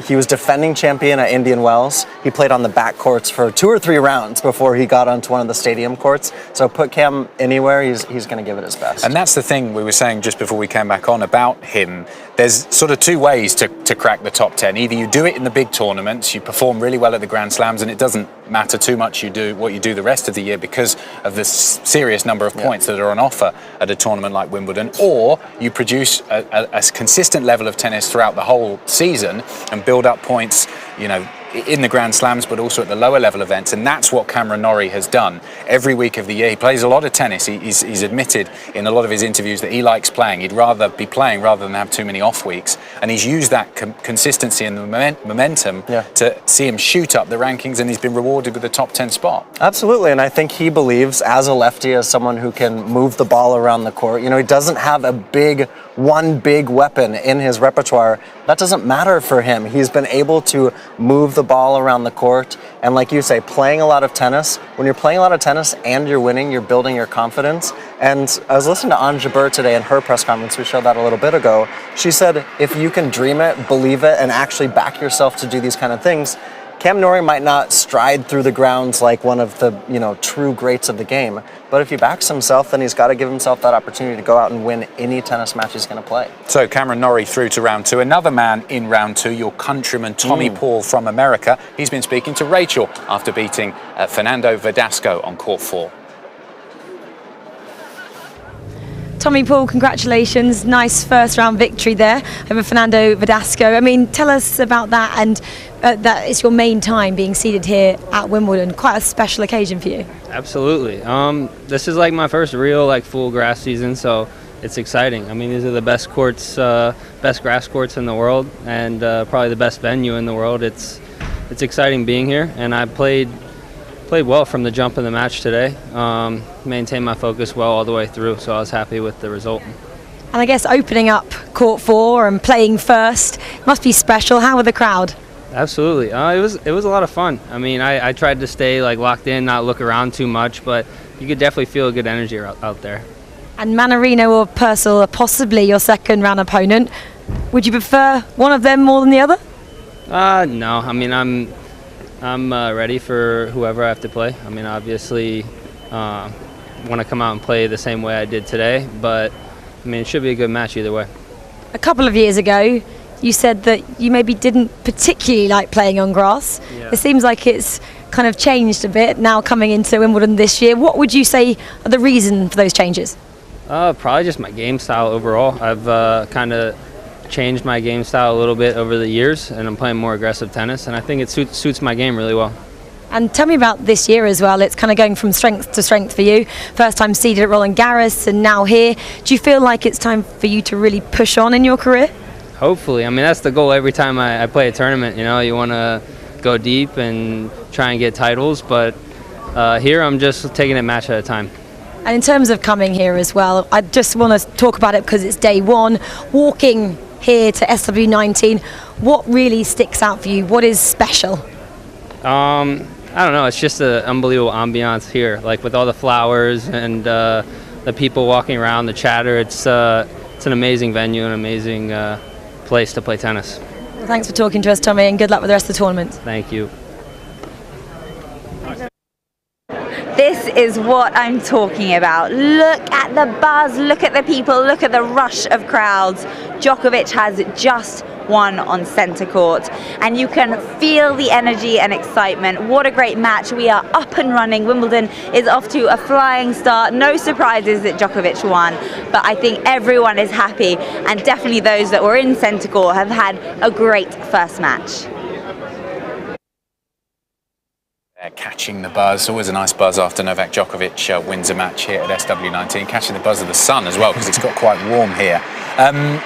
He was defending champion at Indian Wells. He played on the back courts for 2 or 3 rounds before he got onto one of the stadium courts. So put Cam anywhere, he's going to give it his best. And that's the thing we were saying just before we came back on about him. There's sort of 2 ways to crack the top 10. Either you do it in the big tournaments, you perform really well at the Grand Slams, and it doesn't matter too much what you do the rest of the year because of the serious number of points that are on offer at a tournament like Wimbledon. Or you produce a consistent level of tennis throughout the whole season and build up points, in the Grand Slams, but also at the lower level events. And that's what Cameron Norrie has done every week of the year. He plays a lot of tennis. He's admitted in a lot of his interviews that he likes playing. He'd rather be playing rather than have too many off weeks. And he's used that consistency and the momentum to see him shoot up the rankings, and he's been rewarded with the top 10 spot. Absolutely, and I think he believes, as a lefty, as someone who can move the ball around the court, he doesn't have one big weapon in his repertoire. That doesn't matter for him. He's been able to move the ball around the court, and like you say, playing a lot of tennis. When you're playing a lot of tennis and you're winning, you're building your confidence. And I was listening to Anett Jabeur today in her press conference. We showed that a little bit ago. She said, if you can dream it, believe it, and actually back yourself to do these kind of things, Cam Norrie might not stride through the grounds like one of the true greats of the game, but if he backs himself, then he's got to give himself that opportunity to go out and win any tennis match he's going to play. So Cameron Norrie through to round 2. Another man in round 2, your countryman Tommy Paul from America. He's been speaking to Rachel after beating Fernando Verdasco on court 4. Tommy Paul, congratulations. Nice first round victory there over Fernando Verdasco. I mean, tell us about that, and that it's your main time being seated here at Wimbledon. Quite a special occasion for you. Absolutely. This is like my first real full grass season, so it's exciting. I mean, these are the best courts, best grass courts in the world, and probably the best venue in the world. It's exciting being here, and I played played well from the jump in the match today. Maintained my focus well all the way through, so I was happy with the result. And I guess opening up court 4 and playing first must be special. How were the crowd? Absolutely. It was a lot of fun. I mean, I tried to stay like locked in, not look around too much, but you could definitely feel a good energy out there. And Mannarino or Purcell are possibly your second round opponent. Would you prefer one of them more than the other? No. I mean, I'm ready for whoever I have to play. I mean, obviously, want to come out and play the same way I did today, but I mean, it should be a good match either way. A couple of years ago, you said that you maybe didn't particularly like playing on grass. Yeah. It seems like it's kind of changed a bit now coming into Wimbledon this year. What would you say are the reason for those changes? Probably just my game style overall. I've kind of changed my game style a little bit over the years, and I'm playing more aggressive tennis, and I think it suits my game really well. And tell me about this year as well. It's kind of going from strength to strength for you. First time seeded at Roland Garros and now here. Do you feel like it's time for you to really push on in your career? Hopefully. I mean, that's the goal every time I play a tournament. You know, you want to go deep and try and get titles, but here I'm just taking it match at a time. And in terms of coming here as well, I just want to talk about it because it's day one. Walking here to SW19, what really sticks out for you? What is special? I don't know. It's just an unbelievable ambiance here, like with all the flowers and the people walking around, the chatter. It's an amazing venue, an amazing place to play tennis. Well, thanks for talking to us, Tommy, and good luck with the rest of the tournament. Thank you. This is what I'm talking about. Look at the buzz, look at the people, look at the rush of crowds. Djokovic has just won on centre court, and you can feel the energy and excitement. What a great match. We are up and running. Wimbledon is off to a flying start. No surprises that Djokovic won, but I think everyone is happy, and definitely those that were in centre court have had a great first match. Catching the buzz, always a nice buzz after Novak Djokovic wins a match here at SW19. Catching the buzz of the sun as well, because it's got quite warm here.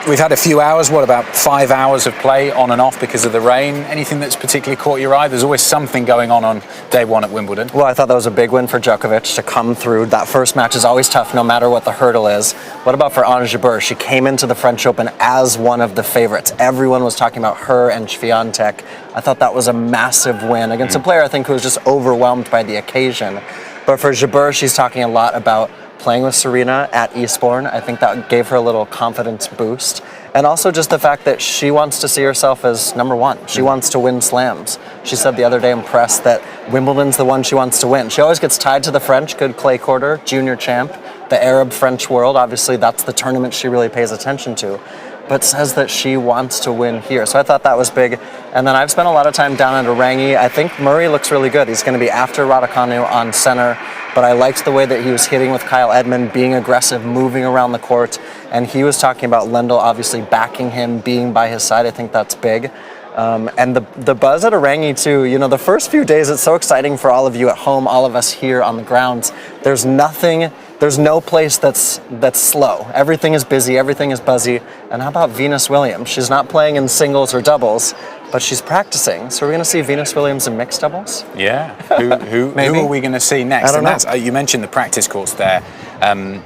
We've had a few hours, what, about 5 hours of play on and off because of the rain. Anything that's particularly caught your eye? There's always something going on day one at Wimbledon. Well, I thought that was a big win for Djokovic to come through. That first match is always tough no matter what the hurdle is. What about for Anett Jabeur? She came into the French Open as one of the favorites. Everyone was talking about her and Swiatek. I thought that was a massive win against a player I think who was just overwhelmed by the occasion. But for Jabeur, she's talking a lot about playing with Serena at Eastbourne. I think that gave her a little confidence boost. And also just the fact that she wants to see herself as number one. She wants to win slams. She said the other day in press that Wimbledon's the one she wants to win. She always gets tied to the French, good clay courter, junior champ, the Arab French world. Obviously, that's the tournament she really pays attention to, but says that she wants to win here. So I thought that was big. And then I've spent a lot of time down at Orangi. I think Murray looks really good. He's going to be after Raducanu on center, but I liked the way that he was hitting with Kyle Edmund, being aggressive, moving around the court. And he was talking about Lendl obviously backing him, being by his side. I think that's big. And the buzz at Orangi too, you know, the first few days, it's so exciting for all of you at home, all of us here on the grounds. There's no place that's slow. Everything is busy, everything is buzzy. And how about Venus Williams? She's not playing in singles or doubles, but she's practicing. So we're going to see Venus Williams in mixed doubles? Yeah. Who are we going to see next? I don't know. You mentioned the practice courts there, and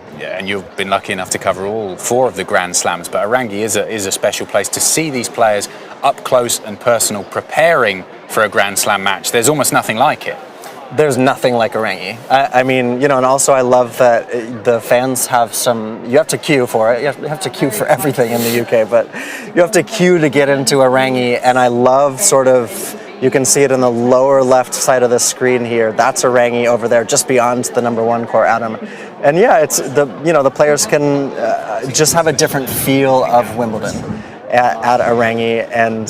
you've been lucky enough to cover all 4 of the Grand Slams, but Orangi is a special place to see these players up close and personal preparing for a Grand Slam match. There's almost nothing like it. There's nothing like Orangi. I mean, you know, and also I love that the fans have you have to queue for it. You have to queue for everything in the UK, but you have to queue to get into Orangi. And I love you can see it in the lower left side of the screen here. That's Orangi over there, just beyond the number 1 court, Adam. And yeah, it's the players can just have a different feel of Wimbledon at Orangi, and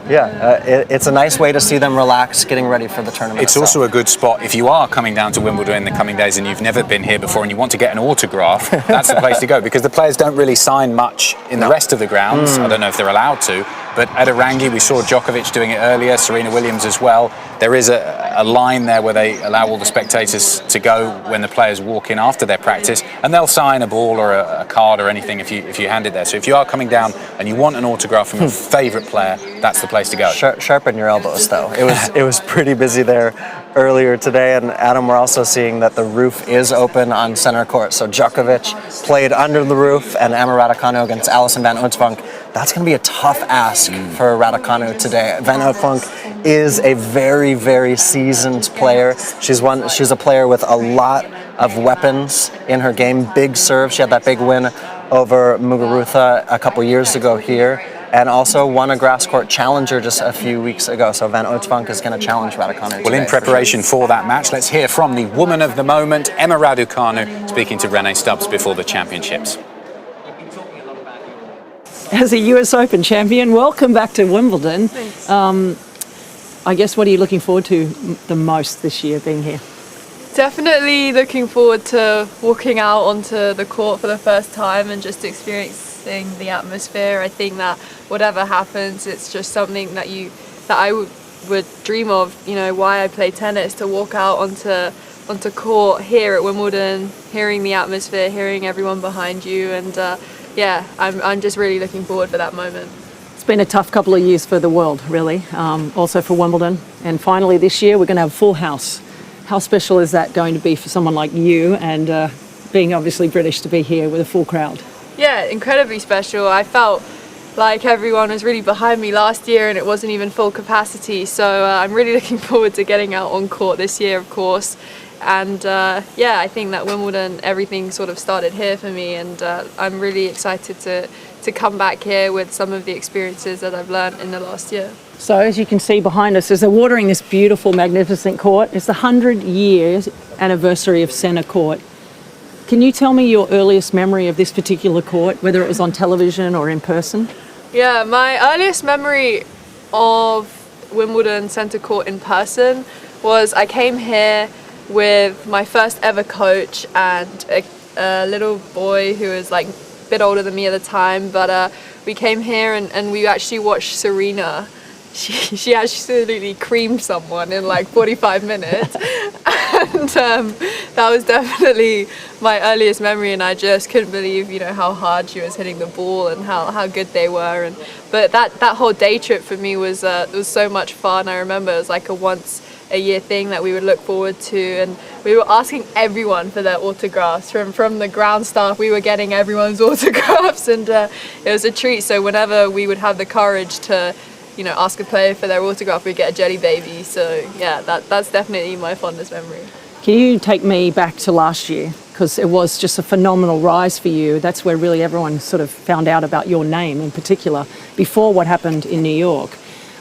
it's a nice way to see them relax, getting ready for the tournament. It's also a good spot if you are coming down to Wimbledon in the coming days and you've never been here before and you want to get an autograph. That's the place to go, because the players don't really sign much in the rest of the grounds. I don't know if they're allowed to, But at Arangi, we saw Djokovic doing it earlier, Serena Williams as well. There is a line there where they allow all the spectators to go when the players walk in after their practice, and they'll sign a ball or a card or anything if you hand it there. So if you are coming down and you want an autograph from your favourite player, that's the place to go. Sharpen your elbows, though. It was pretty busy there earlier today, and Adam, we're also seeing that the roof is open on center court. So Djokovic played under the roof, and Emma Raducanu against Alison van Uytvanck. That's going to be a tough ask for Raducanu today. Van Uytvanck is a very, very seasoned player. She's a player with a lot of weapons in her game. Big serve. She had that big win over Muguruza a couple years ago here, and also won a grass court challenger just a few weeks ago. So Van Uytvanck is going to challenge Raducanu. Well, in preparation for that match, let's hear from the woman of the moment, Emma Raducanu, speaking to Renee Stubbs before the championships. As a US Open champion, welcome back to Wimbledon. Thanks. I guess, what are you looking forward to the most this year being here? Definitely looking forward to walking out onto the court for the first time and just experiencing the atmosphere. I think that whatever happens, it's just something that I would dream of. You know, why I play tennis, to walk out onto court here at Wimbledon, hearing the atmosphere, hearing everyone behind you, and yeah, I'm just really looking forward for that moment. It's been a tough couple of years for the world, really, also for Wimbledon. And finally this year we're going to have a full house. How special is that going to be for someone like you, and being obviously British, to be here with a full crowd? Yeah, incredibly special. I felt like everyone was really behind me last year and it wasn't even full capacity. So I'm really looking forward to getting out on court this year, of course. And yeah, I think that Wimbledon, everything sort of started here for me, and I'm really excited to come back here with some of the experiences that I've learned in the last year. So as you can see behind us, as they're watering this beautiful, magnificent court, it's the 100 years anniversary of Centre Court. Can you tell me your earliest memory of this particular court, whether it was on television or in person? Yeah, my earliest memory of Wimbledon Centre Court in person was I came here with my first ever coach and a little boy who was like a bit older than me at the time, but we came here and we actually watched Serena. She absolutely creamed someone in like 45 minutes and that was definitely my earliest memory, and I just couldn't believe, you know, how hard she was hitting the ball and how good they were. But that whole day trip for me was so much fun. I remember it was like a once a year thing that we would look forward to, and we were asking everyone for their autographs. From the ground staff, we were getting everyone's autographs, and it was a treat. So whenever we would have the courage to, you know, ask a player for their autograph, we'd get a jelly baby. So yeah, that's definitely my fondest memory. Can you take me back to last year? Because it was just a phenomenal rise for you. That's where really everyone sort of found out about your name in particular, before what happened in New York.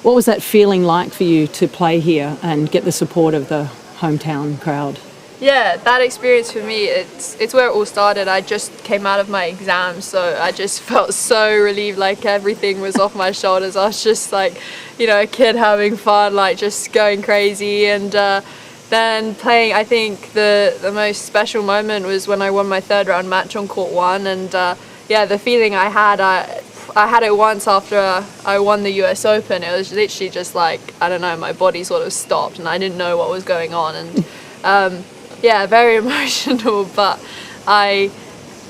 What was that feeling like for you to play here and get the support of the hometown crowd? Yeah, that experience for me, it's where it all started. I just came out of my exams, so I just felt so relieved, like everything was off my shoulders. I was just like, you know, a kid having fun, like just going crazy. And then playing, I think the most special moment was when I won my third round match on court one. And yeah, the feeling I had it once after I won the US Open. It was literally just like, I don't know, my body sort of stopped and I didn't know what was going on. And yeah, very emotional, but I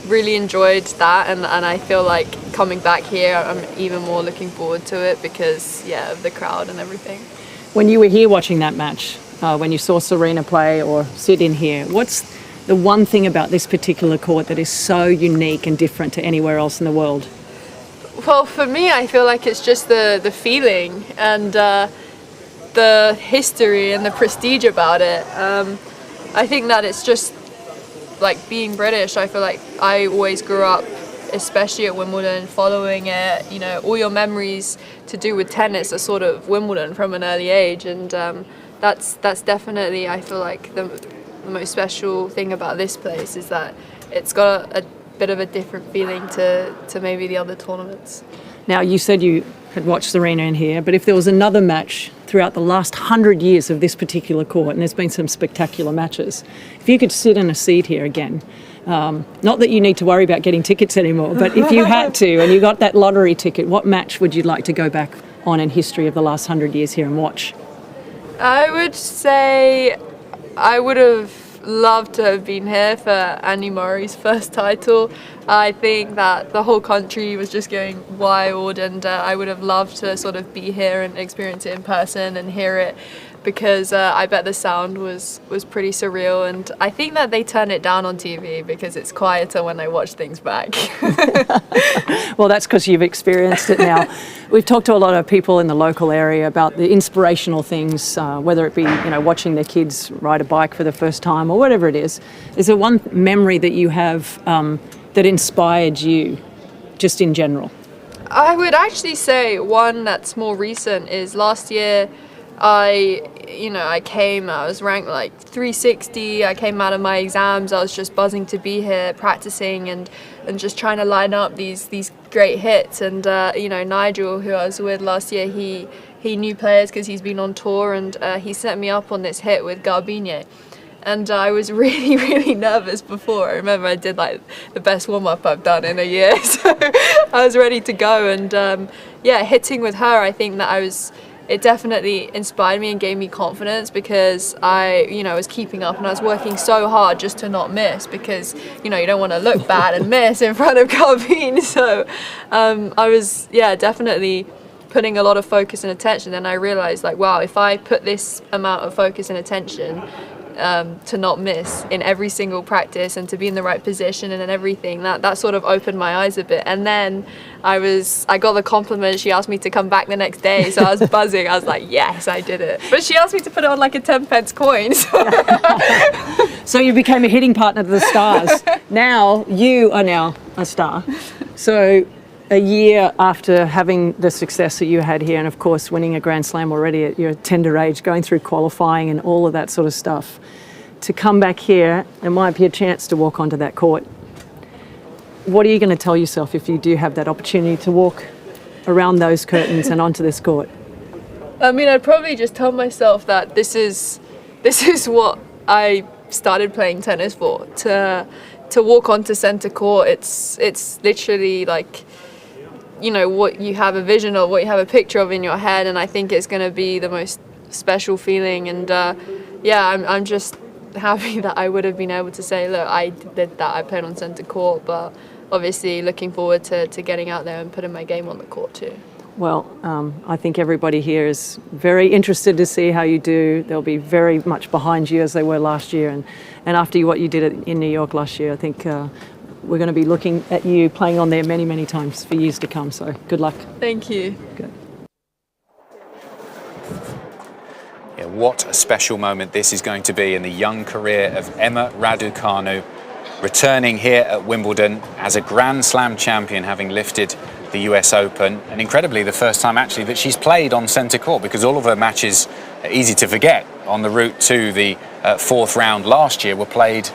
really enjoyed that, and I feel like coming back here, I'm even more looking forward to it because, yeah, of the crowd and everything. When you were here watching that match, when you saw Serena play or sit in here, what's the one thing about this particular court that is so unique and different to anywhere else in the world? Well, for me, I feel like it's just the feeling and the history and the prestige about it. I think that it's just like being British. I feel like I always grew up, especially at Wimbledon, following it. You know, all your memories to do with tennis are sort of Wimbledon from an early age, and that's definitely, I feel like, the most special thing about this place is that it's got a bit of a different feeling to maybe the other tournaments. Now, you said you had watched Serena in here, but if there was another match throughout the last 100 years of this particular court, and there's been some spectacular matches, if you could sit in a seat here again, Not that you need to worry about getting tickets anymore, but if you had to and you got that lottery ticket, what match would you like to go back on in history of the last 100 years here and watch? I would say I would have loved to have been here for Andy Murray's first title. I think that the whole country was just going wild, and I would have loved to sort of be here and experience it in person and hear it, because I bet the sound was pretty surreal, and I think that they turn it down on TV because it's quieter when I watch things back. Well, that's because you've experienced it now. We've talked to a lot of people in the local area about the inspirational things, whether it be watching their kids ride a bike for the first time or whatever it is. Is there one memory that you have that inspired you, just in general? I would actually say one that's more recent is last year. I was ranked like 360. I came out of my exams. I was just buzzing to be here, practicing and just trying to line up these great hits. And Nigel, who I was with last year, he knew players because he's been on tour, and he set me up on this hit with Garbinier. And I was really, really nervous before. I remember I did like the best warm-up I've done in a year, so I was ready to go. And hitting with her, I think that it definitely inspired me and gave me confidence, because I was keeping up and I was working so hard just to not miss, because you don't want to look bad and miss in front of Garbine. So I was definitely putting a lot of focus and attention. And I realized, like, wow, if I put this amount of focus and attention to not miss in every single practice and to be in the right position and everything, that sort of opened my eyes a bit. And then I got the compliment. She asked me to come back the next day, so I was buzzing. I was like, yes, I did it. But she asked me to put it on like a 10-pence coin. So you became a hitting partner to the stars. Now you are now a star. So a year after having the success that you had here, and of course winning a Grand Slam already at your tender age, going through qualifying and all of that sort of stuff, to come back here, there might be a chance to walk onto that court. What are you going to tell yourself if you do have that opportunity to walk around those curtains and onto this court? I mean, I'd probably just tell myself that this is what I started playing tennis for. To walk onto centre court, it's literally like, what you have a vision of, what you have a picture of in your head, and I think it's going to be the most special feeling. And I'm just happy that I would have been able to say, look, I did that, I played on centre court, but obviously looking forward to getting out there and putting my game on the court too. Well, I think everybody here is very interested to see how you do. They'll be very much behind you as they were last year, and after what you did in New York last year, I think we're going to be looking at you playing on there many, many times for years to come. So good luck. Thank you. Good. Yeah, what a special moment this is going to be in the young career of Emma Raducanu, returning here at Wimbledon as a Grand Slam champion, having lifted the US Open, and incredibly the first time actually that she's played on centre court, because all of her matches, easy to forget, on the route to the fourth round last year were played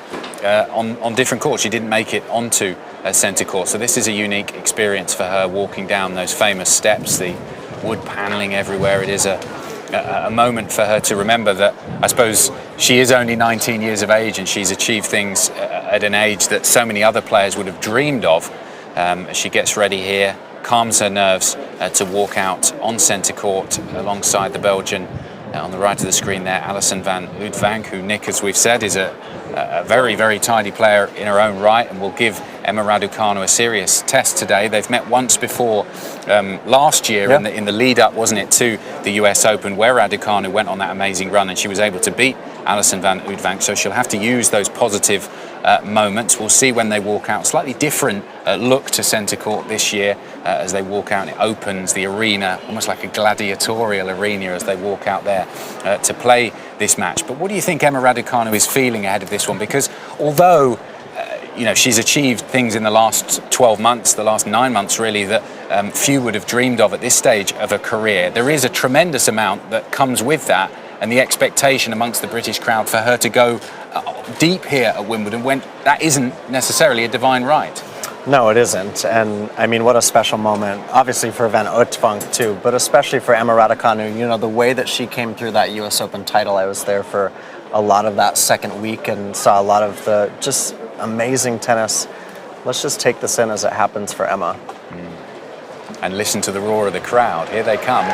on different courts. She didn't make it onto centre court, so this is a unique experience for her, walking down those famous steps, the wood panelling everywhere. It is a moment for her to remember that I suppose she is only 19 years of age, and she's achieved things at an age that so many other players would have dreamed of. As she gets ready here, calms her nerves to walk out on centre court alongside the Belgian on the right of the screen there, Alison van Oudvank, who, Nick, as we've said, is a very, very tidy player in her own right, and will give Emma Raducanu a serious test today. They've met once before last year in the lead up, wasn't it, to the US Open, where Raducanu went on that amazing run and she was able to beat Alison van Oudvank. So she'll have to use those positive moments. We'll see when they walk out. Slightly different look to centre court this year as they walk out. It opens the arena, almost like a gladiatorial arena, as they walk out there to play this match. But what do you think Emma Raducanu is feeling ahead of this one? Because although she's achieved things in the last 12 months, the last 9 months really, that few would have dreamed of at this stage of her career, there is a tremendous amount that comes with that, and the expectation amongst the British crowd for her to go deep here at Wimbledon, when that isn't necessarily a divine right. No, it isn't. And I mean, what a special moment, obviously for Van Oudvank too, but especially for Emma Raducanu. The way that she came through that US Open title, I was there for a lot of that second week and saw a lot of the just amazing tennis. Let's just take this in as it happens for Emma. And listen to the roar of the crowd. Here they come.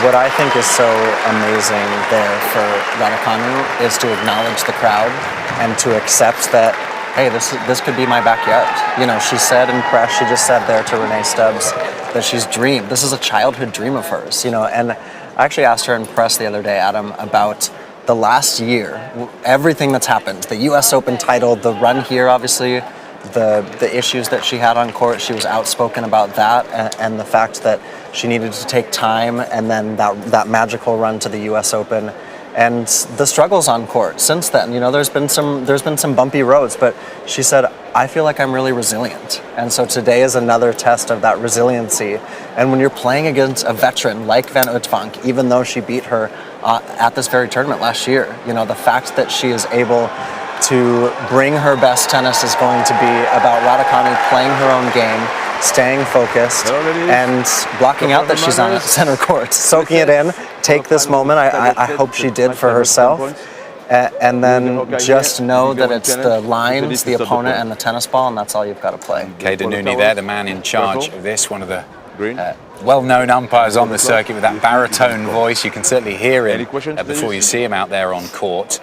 What I think is so amazing there for Raducanu is to acknowledge the crowd and to accept that, hey, this could be my backyard. You know, she said in press, she just said there to Renee Stubbs that she's dreamed. This is a childhood dream of hers, you know. And I actually asked her in press the other day, Adam, about the last year, everything that's happened, the US Open title, the run here, obviously, the issues that she had on court. She was outspoken about that, and the fact that she needed to take time, and then that magical run to the US Open, and the struggles on court since then. You know, there's been some bumpy roads, but she said, I feel like I'm really resilient. And so today is another test of that resiliency. And when you're playing against a veteran like Van Uytvanck, even though she beat her at this very tournament last year, you know, the fact that she is able to bring her best tennis is going to be about Raducanu playing her own game, staying focused, and blocking out that she's on center court, soaking it in, take this moment. I hope she did for herself. And then just know that it's the lines, the opponent, and the tennis ball, and that's all you've got to play. Kaja Juvan there, the man in charge of this, one of the well-known umpires on the circuit with that baritone voice. You can certainly hear him before you see him out there on court.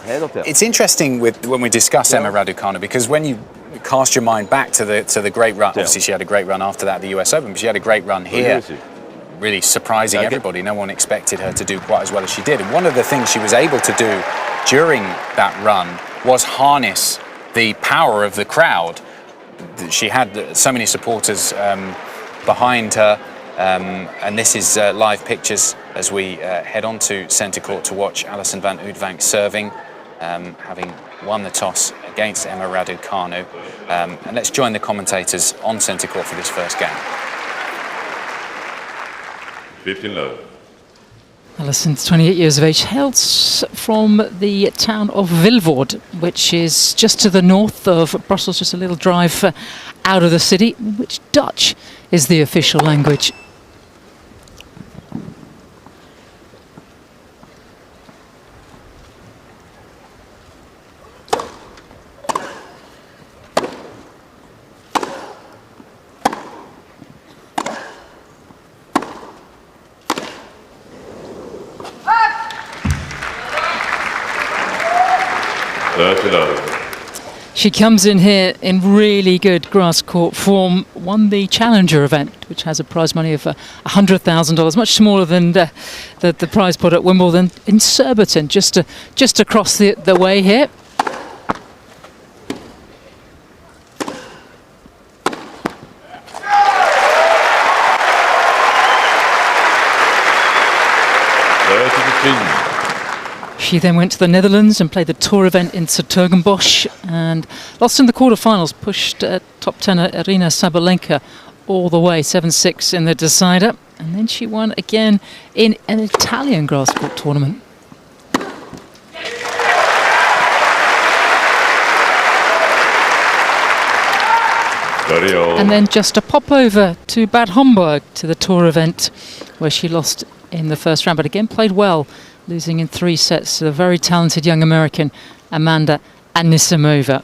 It's interesting when we discuss Emma Raducanu, because when you cast your mind back to the great run, obviously she had a great run after that at the US Open, but she had a great run here, really surprising everybody. No one expected her to do quite as well as she did. And one of the things she was able to do during that run was harness the power of the crowd. She had so many supporters behind her, and this is live pictures as we head on to centre court to watch Alison van Uytvanck serving, having won the toss against Emma Raducanu. And let's join the commentators on centre court for this first game. 15 love. Alison's 28 years of age, hails from the town of Vilvoorde, which is just to the north of Brussels, just a little drive out of the city, which Dutch is the official language. She comes in here in really good grass court form, won the Challenger event, which has a prize money of $100,000, much smaller than the prize pot at Wimbledon, in Surbiton, just across the way here. She then went to the Netherlands and played the tour event in 's-Hertogenbosch and lost in the quarterfinals, pushed top tenor Irina Sabalenka all the way, 7-6 in the decider. And then she won again in an Italian grass court tournament. And then just a pop over to Bad Homburg to the tour event, where she lost in the first round, but again played well, losing in 3 sets to the very talented young American Amanda Anisimova.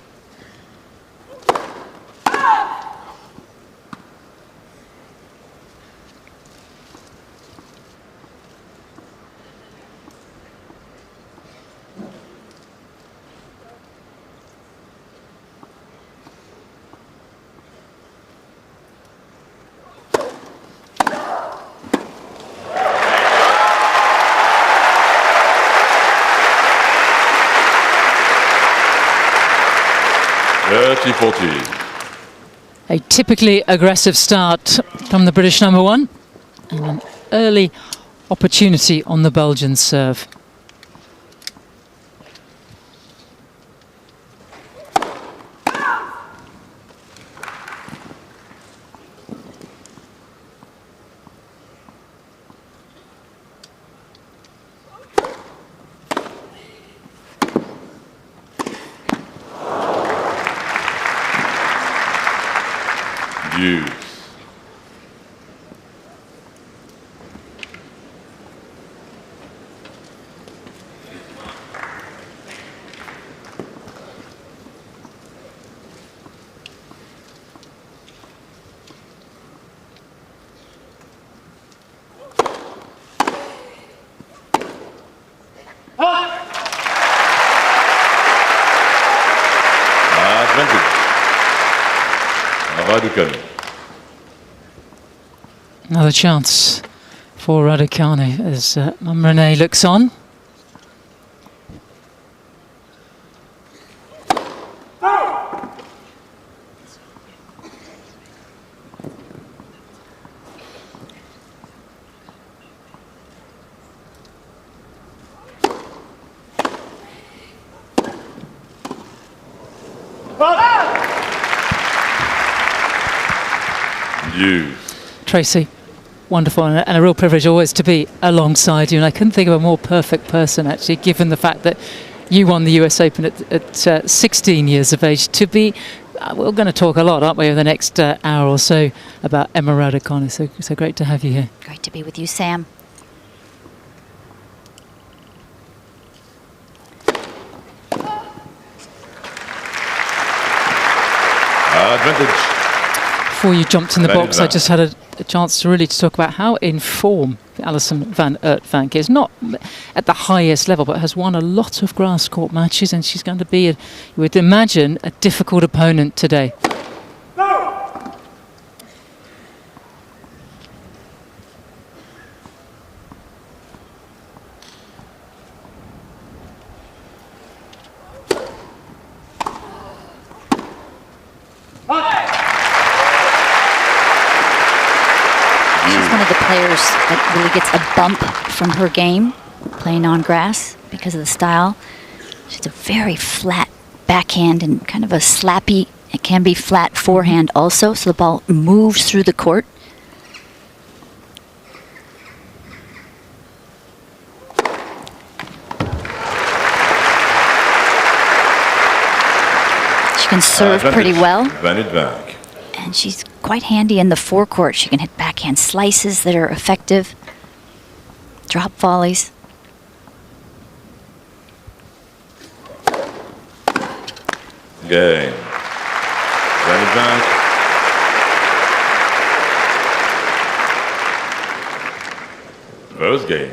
A typically aggressive start from the British number one, and an early opportunity on the Belgian serve. Use. Raducanu. Another chance for Raducanu as Renee looks on. Tracy, wonderful, and a real privilege always to be alongside you. And I couldn't think of a more perfect person, actually, given the fact that you won the US Open at 16 years of age, to be. We're going to talk a lot, aren't we, over the next hour or so about Emma Raducanu. So great to have you here. Great to be with you, Sam. Advantage. Before you jumped in the box, I just had a chance to really talk about how in form Alison van Uytvanck is. Not at the highest level, but has won a lot of grass court matches, and she's going to be, you would imagine, a difficult opponent today. Players that really gets a bump from her game playing on grass because of the style. She's a very flat backhand and kind of a slappy, it can be flat forehand also, so the ball moves through the court. She can serve pretty well. And she's quite handy in the forecourt. She can hit backhand slices that are effective, drop volleys. Game. Van Uytvanck. First game.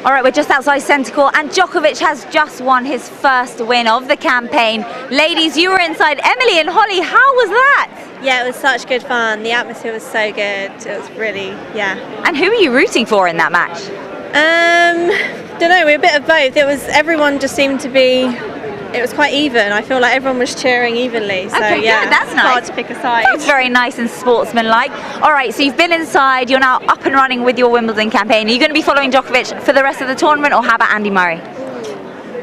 All right, we're just outside centre court, and Djokovic has just won his first win of the campaign. Ladies, you were inside. Emily and Holly, how was that? Yeah, it was such good fun. The atmosphere was so good. It was really, yeah. And who are you rooting for in that match? Don't know, we were a bit of both. Everyone just seemed to be, it was quite even. I feel like everyone was cheering evenly. So okay, yeah, good. That's it's nice. hard to pick a side. That's very nice and sportsmanlike. All right, so you've been inside. You're now up and running with your Wimbledon campaign. Are you going to be following Djokovic for the rest of the tournament, or how about Andy Murray?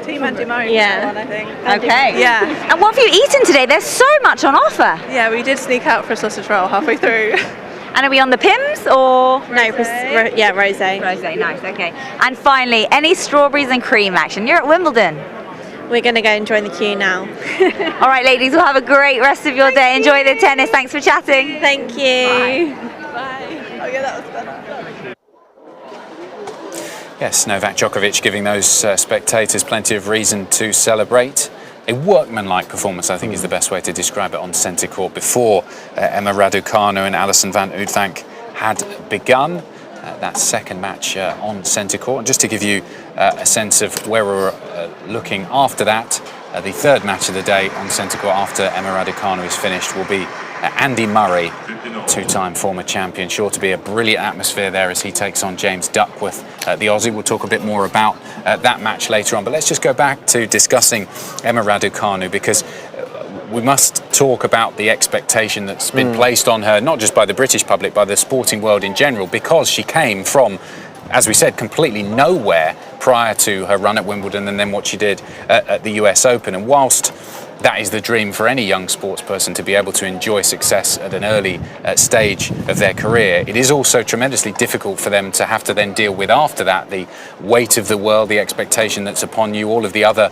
Team Andy Murray. Yeah, I think. Okay. Yeah. And what have you eaten today? There's so much on offer. Yeah, we did sneak out for a sausage roll halfway through. And are we on the Pims or? No, yeah, rosé. Rosé, nice, okay. And finally, any strawberries and cream action? You're at Wimbledon. We're going to go and join the queue now. All right, ladies, we'll have a great rest of your day. Enjoy the tennis. Thanks for chatting. Thank you. Bye. Oh yeah, that was better. Yes, Novak Djokovic giving those spectators plenty of reason to celebrate. A workmanlike performance, I think, is the best way to describe it on centre court before Emma Raducanu and Alison van Uytvanck had begun that second match on centre court. And just to give you a sense of where we're looking after that, the third match of the day on centre court after Emma Raducanu is finished will be Andy Murray, two-time former champion. Sure to be a brilliant atmosphere there as he takes on James Duckworth, the Aussie. We'll talk a bit more about that match later on. But let's just go back to discussing Emma Raducanu, because we must talk about the expectation that's been placed on her, not just by the British public, by the sporting world in general, because she came from, as we said, completely nowhere prior to her run at Wimbledon and then what she did at the US Open. And whilst that is the dream for any young sports person, to be able to enjoy success at an early stage of their career, it is also tremendously difficult for them to have to then deal with after that the weight of the world, the expectation that's upon you, all of the other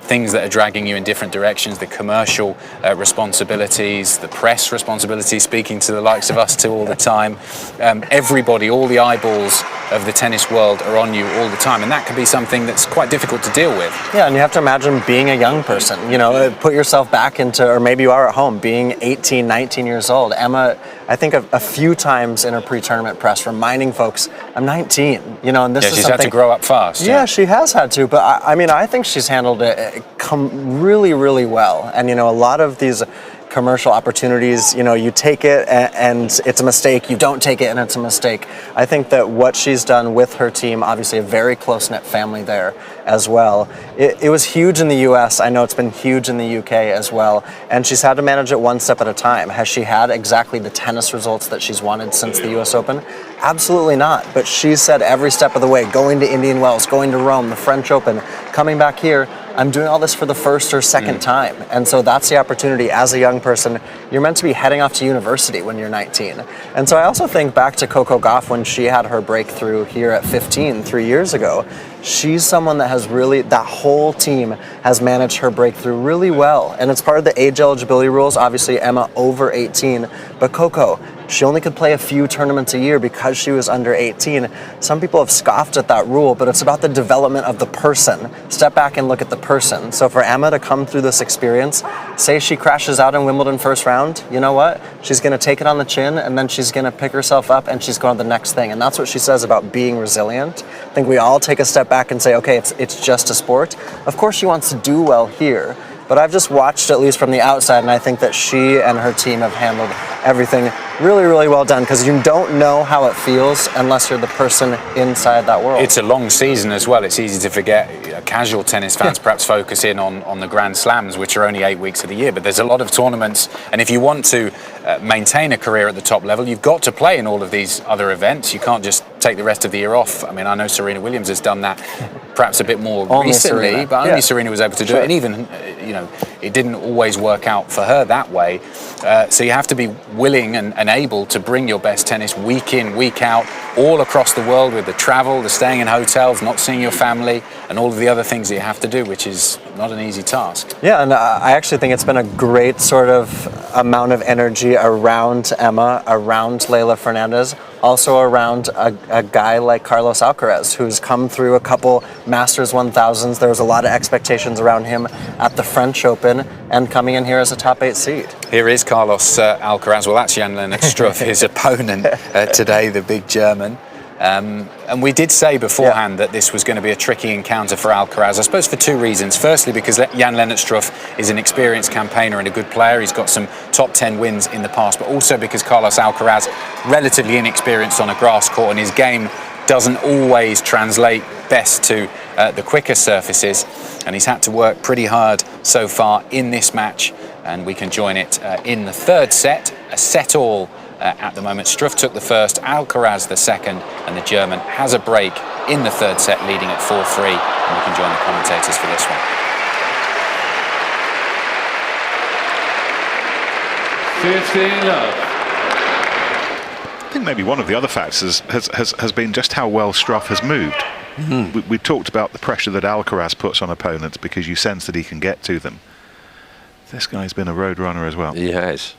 things that are dragging you in different directions, the commercial responsibilities, the press responsibilities, speaking to the likes of us two all the time. Everybody, all the eyeballs of the tennis world are on you all the time, and that can be something that's quite difficult to deal with. Yeah, and you have to imagine being a young person. You know, put yourself back into, or maybe you are at home, being 18, 19 years old. Emma, I think a few times in her pre-tournament press, reminding folks, I'm 19, you know, and this is she's something. had to grow up fast. Yeah, she has had to, but I mean, I think she's handled it really, really well. And, you know, a lot of these commercial opportunities, you know, you take it and it's a mistake, you don't take it and it's a mistake. I think that what she's done with her team, obviously a very close-knit family there as well. It was huge in the US, I know it's been huge in the UK as well, and she's had to manage it one step at a time. Has she had exactly the tennis results that she's wanted since the US Open? Absolutely not, but she's said every step of the way, going to Indian Wells, going to Rome, the French Open, coming back here, I'm doing all this for the first or second time. And so that's the opportunity as a young person. You're meant to be heading off to university when you're 19. And so I also think back to Coco Gauff when she had her breakthrough here at 15, 3 years ago. She's someone that has really, that whole team has managed her breakthrough really well. And it's part of the age eligibility rules. Obviously, Emma over 18, but Coco, she only could play a few tournaments a year because she was under 18. Some people have scoffed at that rule, but it's about the development of the person. Step back and look at the person. So for Emma to come through this experience, say she crashes out in Wimbledon first round, you know what? She's going to take it on the chin, and then she's going to pick herself up and she's going to the next thing. And that's what she says about being resilient. I think we all take a step back and say, okay, it's just a sport. Of course she wants to do well here, but I've just watched, at least from the outside, and I think that she and her team have handled everything really, really well done, because you don't know how it feels unless you're the person inside that world. It's a long season as well. It's easy to forget. Casual tennis fans perhaps focus in on the Grand Slams, which are only 8 weeks of the year, but there's a lot of tournaments, and if you want to maintain a career at the top level, you've got to play in all of these other events. You can't just take the rest of the year off. I mean, I know Serena Williams has done that perhaps a bit more recently, Serena. but only Serena was able to do it, and even, you know, it didn't always work out for her that way. So you have to be willing and able to bring your best tennis week in, week out, all across the world, with the travel, the staying in hotels, not seeing your family, and all of the other things that you have to do, which is not an easy task. Yeah, and I actually think it's been a great sort of amount of energy around Emma, around Leylah Fernandez, also around a guy like Carlos Alcaraz, who's come through a couple Masters 1000s. There was a lot of expectations around him at the French Open, and coming in here as a top 8 seed. Here is Carlos Alcaraz. Well, that's Jan-Lennard Struff, his opponent today, the big German. And we did say beforehand that this was going to be a tricky encounter for Alcaraz, I suppose for two reasons. Firstly, because Jan-Lennard Struff is an experienced campaigner and a good player. He's got some top 10 wins in the past, but also because Carlos Alcaraz, relatively inexperienced on a grass court, and his game doesn't always translate best to the quicker surfaces. And he's had to work pretty hard so far in this match, and we can join it in the third set, a set all. At the moment, Struff took the first, Alcaraz the second, and the German has a break in the third set, leading at 4-3, and we can join the commentators for this one. I think maybe one of the other factors has been just how well Struff has moved. We talked about the pressure that Alcaraz puts on opponents because you sense that he can get to them. This guy's been a road runner as well. He has.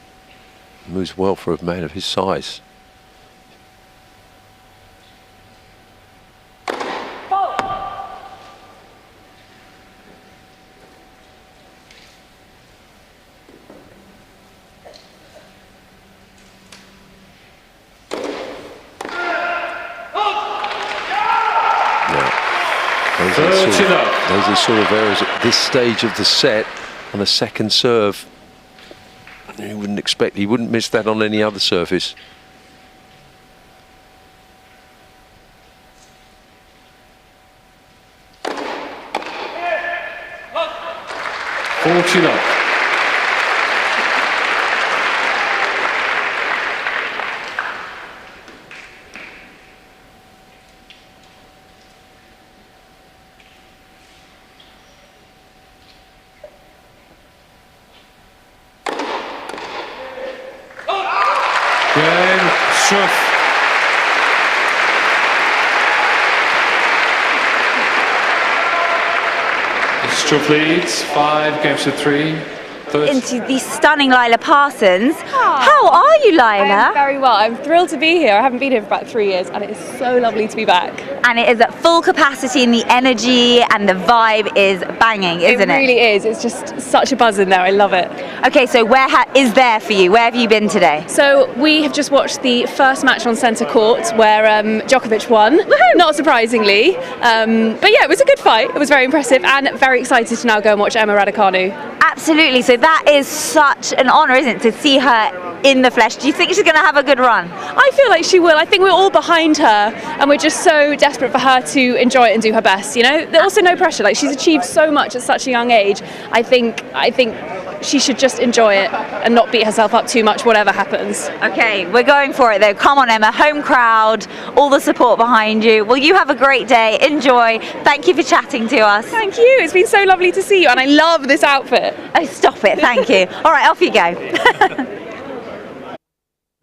Moves well for a man of his size. Those are sort of errors at this stage of the set on a second serve. You wouldn't expect, he wouldn't miss that on any other surface. Struff leads 5 games to 3, into the stunning Lila Parsons. How are you, Lila? I'm very well. I'm thrilled to be here. I haven't been here for about 3 years, and it is so lovely to be back. And it is at full capacity, and the energy and the vibe is banging, isn't it? It really is. It's just such a buzz in there. I love it. Okay, so where is there for you? Where have you been today? So we have just watched the first match on centre court where Djokovic won, not surprisingly. But yeah, it was a good fight. It was very impressive, and very excited to now go and watch Emma Raducanu. Absolutely. So that is such an honour, isn't it, to see her in the flesh? Do you think she's going to have a good run? I feel like she will. I think we're all behind her, and we're just so desperate for her to enjoy it and do her best. You know, there's also no pressure. Like, she's achieved so much at such a young age. I think she should just enjoy it and not beat herself up too much, whatever happens. Okay, we're going for it though. Come on, Emma. Home crowd, all the support behind you. Well, you have a great day. Enjoy. Thank you for chatting to us. Thank you. It's been so lovely to see you, and I love this outfit. Oh, stop it. Thank you. All right, off you go.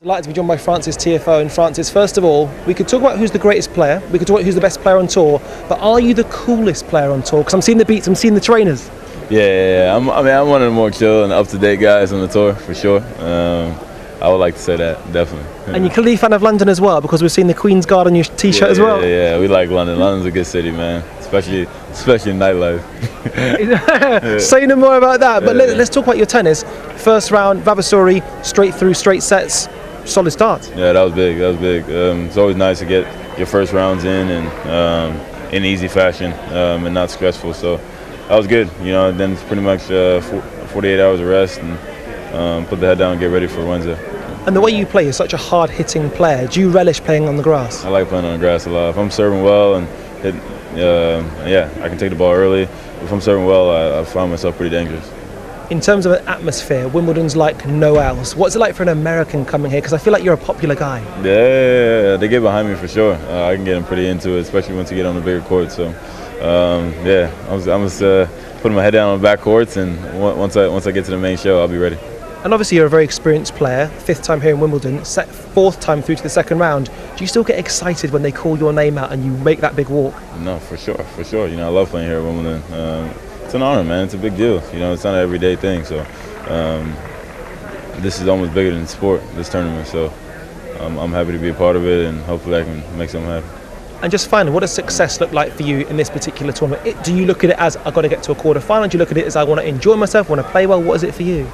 Delighted to be joined by Frances Tiafoe. And Frances, first of all, we could talk about who's the greatest player, we could talk about who's the best player on tour, but are you the coolest player on tour? Because I'm seeing the beats, I'm seeing the trainers. Yeah. I'm one of the more chill and up-to-date guys on the tour, for sure. I would like to say that, definitely. And you're clearly a fan of London as well, because we've seen the Queen's Guard on your t-shirt as well. Yeah, we like London. London's a good city, man, especially in nightlife. Say no more about that, but let's talk about your tennis. First round, Vavasori, straight through, straight sets. Solid start. Yeah, that was big. It's always nice to get your first rounds in easy fashion and not stressful. So that was good. You know, then it's pretty much 48 hours of rest and put the head down and get ready for Wednesday. And the way you play, you're such a hard-hitting player. Do you relish playing on the grass? I like playing on the grass a lot. If I'm serving well and I can take the ball early. If I'm serving well, I find myself pretty dangerous. In terms of an atmosphere, Wimbledon's like no else. What's it like for an American coming here? Because I feel like you're a popular guy. Yeah, they get behind me for sure. I can get them pretty into it, especially once you get on the bigger court. So, I'm just putting my head down on the back courts, and once I get to the main show, I'll be ready. And obviously you're a very experienced player, 5th time here in Wimbledon, 4th time through to the second round. Do you still get excited when they call your name out and you make that big walk? No, for sure. You know, I love playing here at Wimbledon. It's an honor, man. It's a big deal. You know, it's not an everyday thing. So this is almost bigger than sport, this tournament. So I'm happy to be a part of it, and hopefully I can make something happen. And just finally, what does success look like for you in this particular tournament? Do you look at it as, I've got to get to a quarter-final? Do you look at it as, I want to enjoy myself, want to play well? What is it for you?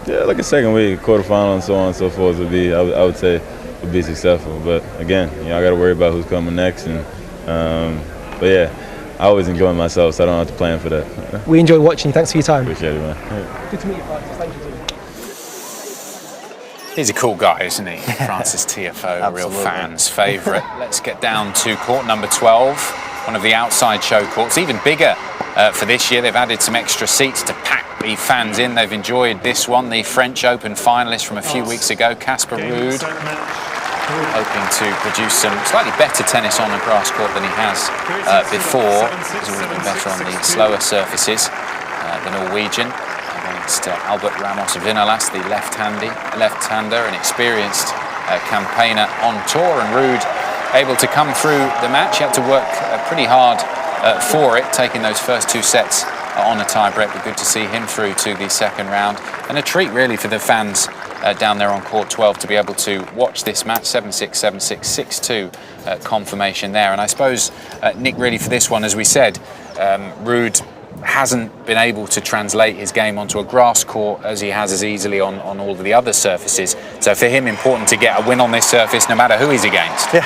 Yeah, like a second week, quarter-final, and so on and so forth would be, I would say, would be successful. But again, you know, I got to worry about who's coming next. And but yeah, I always enjoy myself, so I don't have to plan for that. We enjoy watching you. Thanks for your time. Appreciate it, man. Good to meet you, Frances. Thank you. He's a cool guy, isn't he? Frances Tiafoe, a real fan's favourite. Let's get down to court number 12, one of the outside show courts, even bigger for this year. They've added some extra seats to pack the fans in. They've enjoyed this one, the French Open finalist from a few weeks ago, Casper Ruud, hoping to produce some slightly better tennis on a grass court than he has before. He's always been better on the slower surfaces, the Norwegian. Against Albert Ramos Vinolas, the left-hander, an experienced campaigner on tour, and Ruud able to come through the match. He had to work pretty hard for it, taking those first 2 sets on a tie-break, but good to see him through to the second round. And a treat really for the fans down there on court 12 to be able to watch this match. 7-6, 7-6, 6-2 confirmation there. And I suppose, Nick, really for this one, as we said, Ruud hasn't been able to translate his game onto a grass court as he has as easily on all of the other surfaces. So for him, important to get a win on this surface no matter who he's against. Yeah,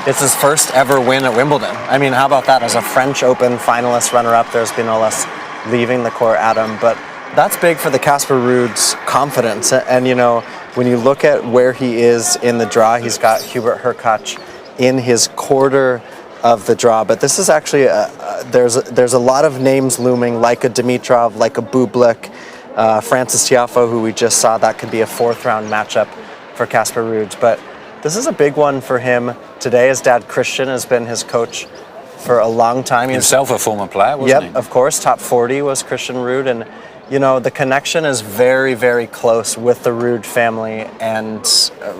it's his first ever win at Wimbledon. I mean, how about that? As a French Open finalist, runner-up, there's been no less leaving the court at him. But that's big for the Casper Ruud's confidence. And, you know, when you look at where he is in the draw, he's got Hubert Hurkacz in his quarter of the draw, but this is actually there's a lot of names looming, like a Dimitrov, like a Bublik, Frances Tiafoe, who we just saw. That could be a 4th round matchup for Casper Ruud, but this is a big one for him today. His dad Christian has been his coach for a long time. Himself a former player, wasn't he? Yep, of course. Top 40 was Christian Ruud, and you know, the connection is very, very close with the Ruud family, and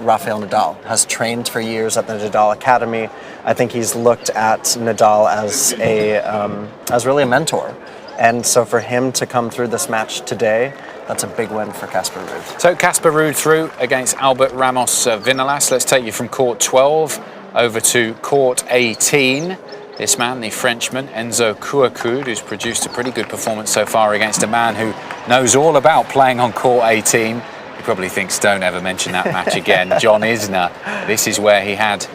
Rafael Nadal has trained for years at the Nadal Academy. I think he's looked at Nadal as really a mentor And so for him to come through this match today, that's a big win for Casper Ruud. So Casper Ruud through against Albert Ramos Vinolas. Let's take you from court 12 over to court 18. This man, the Frenchman, Enzo Kouakoud, who's produced a pretty good performance so far against a man who knows all about playing on court 18. He probably thinks, don't ever mention that match again. John Isner. This is where he had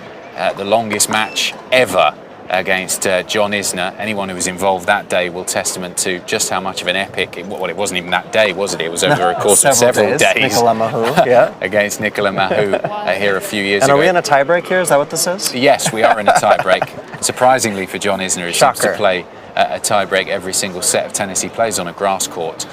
the longest match ever against John Isner. Anyone who was involved that day will testament to just how much of an epic, it wasn't even that day, was it? It was over a course of several days. Nicolas Mahut, yeah. Against Nicolas Mahut here a few years ago. And are we in a tiebreak here? Is that what this is? Yes, we are in a tiebreak. Surprisingly for John Isner, he seems to play a tiebreak every single set of tennis he plays on a grass court.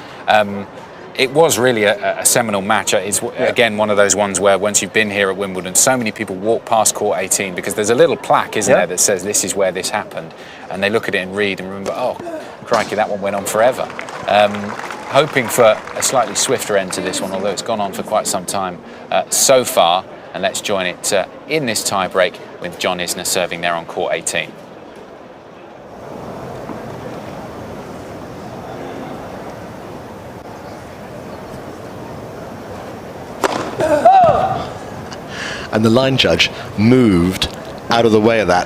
It was really a seminal match. It's, again, one of those ones where once you've been here at Wimbledon, so many people walk past court 18 because there's a little plaque, isn't there, that says this is where this happened. And they look at it and read and remember, oh, crikey, that one went on forever. Hoping for a slightly swifter end to this one, although it's gone on for quite some time so far. And let's join it in this tie-break with John Isner serving there on court 18. And the line judge moved out of the way of that.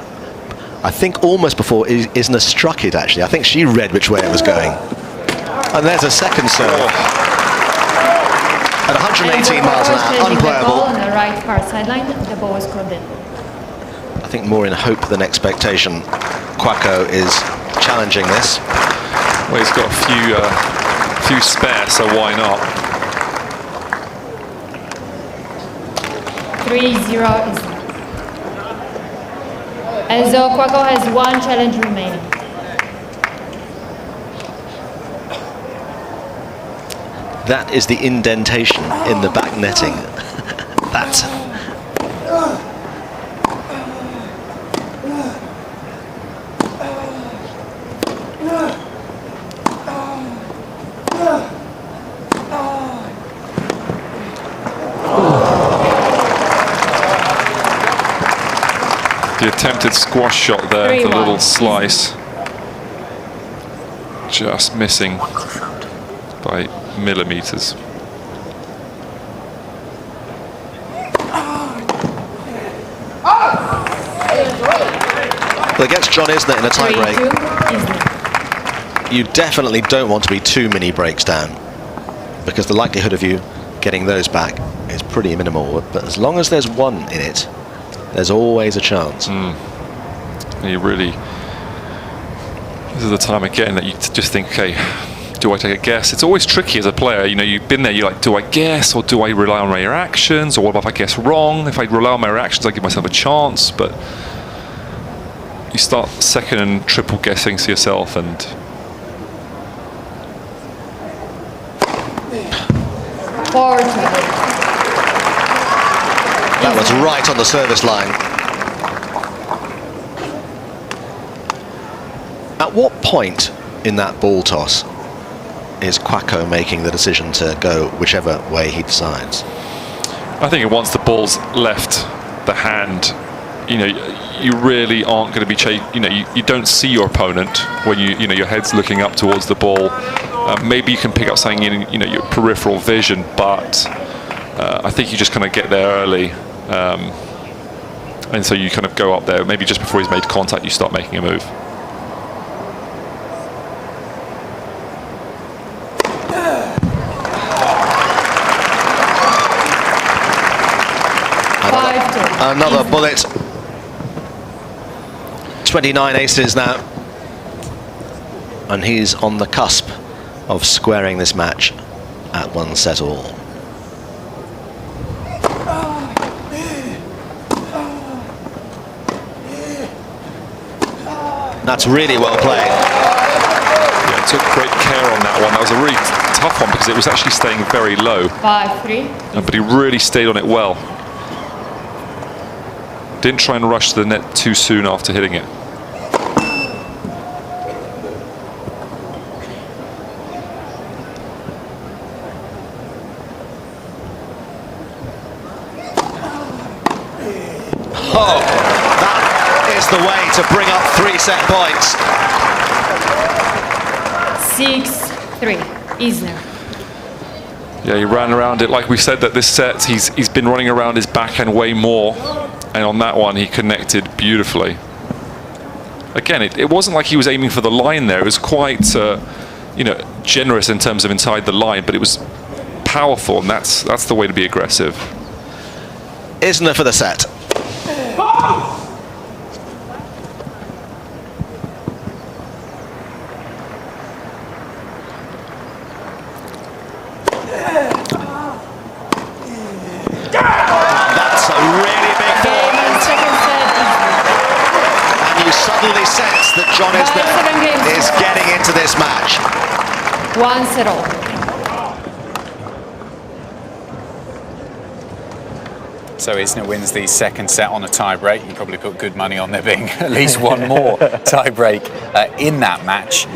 I think almost before Isner struck it, actually. I think she read which way it was going. And there's a second serve. At 118 miles an hour, unplayable. On the right far sideline, the ball is called in. I think more in hope than expectation. Quacko is challenging this. Well, he's got a few spare, so why not? 3-0 is. Enzo Quacko has one challenge remaining. That is the indentation in the back netting. That's... The attempted squash shot there, the little slice, just missing by millimeters. Well, against John Isner in a tie-break, you definitely don't want to be too many breaks down, because the likelihood of you getting those back is pretty minimal. But as long as there's one in it, there's always a chance. You really, this is the time again that you just think, okay, do I take a guess? It's always tricky as a player. You know, you've been there, you're like, do I guess or do I rely on my reactions? Or what if I guess wrong? If I rely on my reactions, I give myself a chance. But you start second and triple guessing to yourself, and that was right on the service line. At what point in that ball toss is Quacko making the decision to go whichever way he decides? I think once the ball's left the hand, you know, you really aren't going to be you know, you don't see your opponent when you know, your head's looking up towards the ball. Maybe you can pick up something in, you know, your peripheral vision, but I think you just kind of get there early, and so you kind of go up there. Maybe just before he's made contact, you start making a move. Another bullet. 29 aces now. And he's on the cusp of squaring this match at 1-all. That's really well played. Yeah, took great care on that one. That was a really tough one because it was actually staying very low. 5-3. But he really stayed on it well. Didn't try and rush the net too soon after hitting it. Oh, that is the way to bring up 3 set points. 6-3. Isner. Yeah, he ran around it. Like we said, that this set, he's been running around his backhand way more. And on that one, he connected beautifully. Again, it wasn't like he was aiming for the line there. It was quite, you know, generous in terms of inside the line, but it was powerful, and that's the way to be aggressive. Isner for the set. That's a really big ball. And you suddenly sense that John Isner is getting into this match. 1-0. So Isner wins the second set on a tie-break. You probably put good money on there being at least one more tie-break in that match.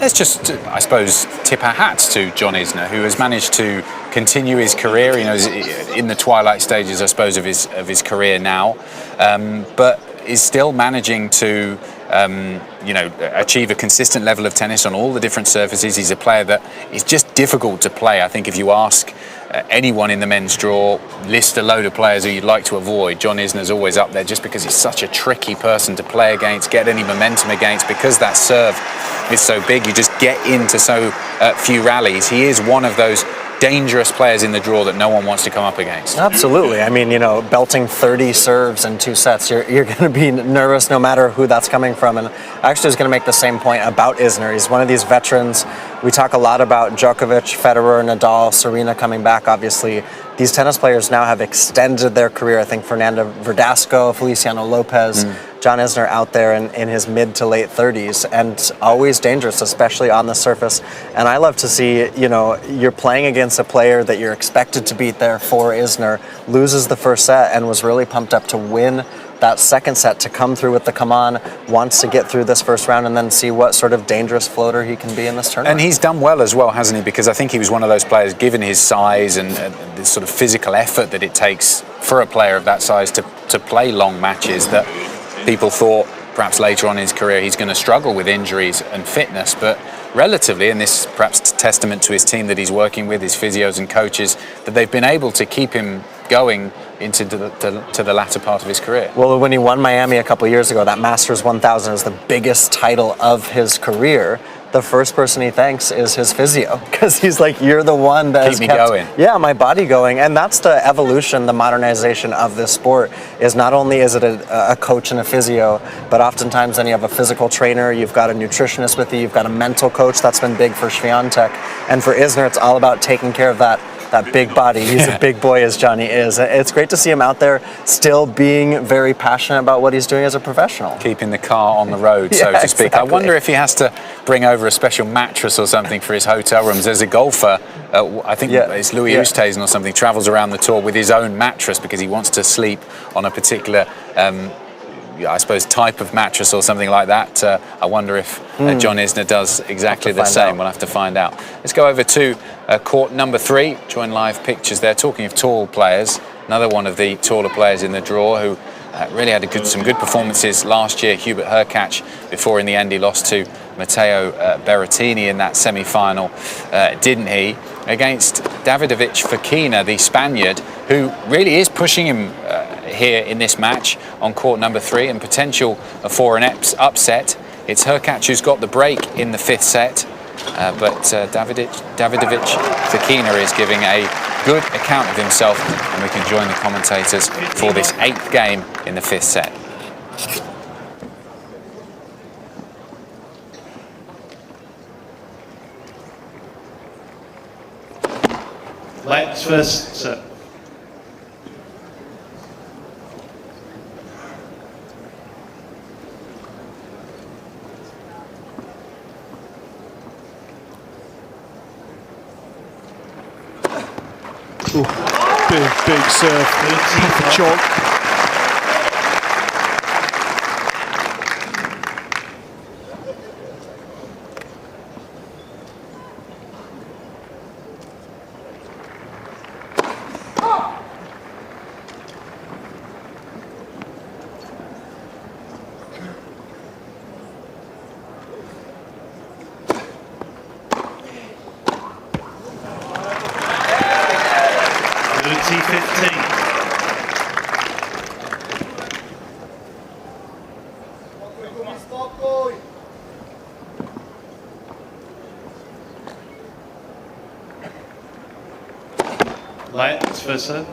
Let's just, I suppose, tip our hats to John Isner, who has managed to continue his career. You know, is in the twilight stages, I suppose, of his career now, but is still managing to, you know, achieve a consistent level of tennis on all the different surfaces. He's a player that is just difficult to play. I think if you ask anyone in the men's draw, list a load of players who you'd like to avoid, John Isner's always up there, just because he's such a tricky person to play against, get any momentum against, because that serve is so big. You just get into so few rallies. He is one of those dangerous players in the draw that no one wants to come up against. Absolutely. I mean, you know, belting 30 serves in 2 sets, you're going to be nervous no matter who that's coming from. And I actually was going to make the same point about Isner. He's one of these veterans. We talk a lot about Djokovic, Federer, Nadal, Serena coming back, obviously. These tennis players now have extended their career. I think Fernando Verdasco, Feliciano Lopez, John Isner out there in his mid to late 30s, and always dangerous, especially on the surface. And I love to see, you know, you're playing against a player that you're expected to beat there for Isner, loses the first set and was really pumped up to win that second set, to come through with the come on, wants to get through this first round and then see what sort of dangerous floater he can be in this tournament. And he's done well as well, hasn't he? Because I think he was one of those players, given his size and the sort of physical effort that it takes for a player of that size to play long matches, that people thought perhaps later on in his career he's going to struggle with injuries and fitness, but relatively, and this perhaps testament to his team that he's working with, his physios and coaches, that they've been able to keep him going into the latter part of his career. Well, when he won Miami a couple of years ago, that Masters 1000 is the biggest title of his career. The first person he thanks is his physio, because he's like, you're the one that keep me going. Yeah, my body going. And that's the evolution, the modernization of this sport, is not only is it a coach and a physio, but oftentimes then you have a physical trainer, you've got a nutritionist with you, you've got a mental coach. That's been big for Swiatek. And for Isner, it's all about taking care of that big body. He's a big boy, as Johnny is. It's great to see him out there still being very passionate about what he's doing as a professional. Keeping the car on the road, so to speak. Exactly. I wonder if he has to bring over a special mattress or something for his hotel rooms. As a golfer, I think it's Louis Oosthuizen or something, travels around the tour with his own mattress because he wants to sleep on a particular I suppose type of mattress or something like that. I wonder if John Isner does exactly the same. We'll have to find out. Let's go over to court number 3. Join live pictures there. Talking of tall players, another one of the taller players in the draw who really had some good performances last year, Hubert Hurkacz, before in the end he lost to Matteo Berrettini in that semi-final, didn't he? Against Davidovich Fokina, the Spaniard, who really is pushing him here in this match on court number 3 and potential for an upset. It's Hurkacz who's got the break in the 5th set, but Davidovich Fokina is giving a good account of himself, and we can join the commentators for this 8th game in the 5th set. Let's first set. Ooh, big serve, puff chalk. 20-15. Lights for serve.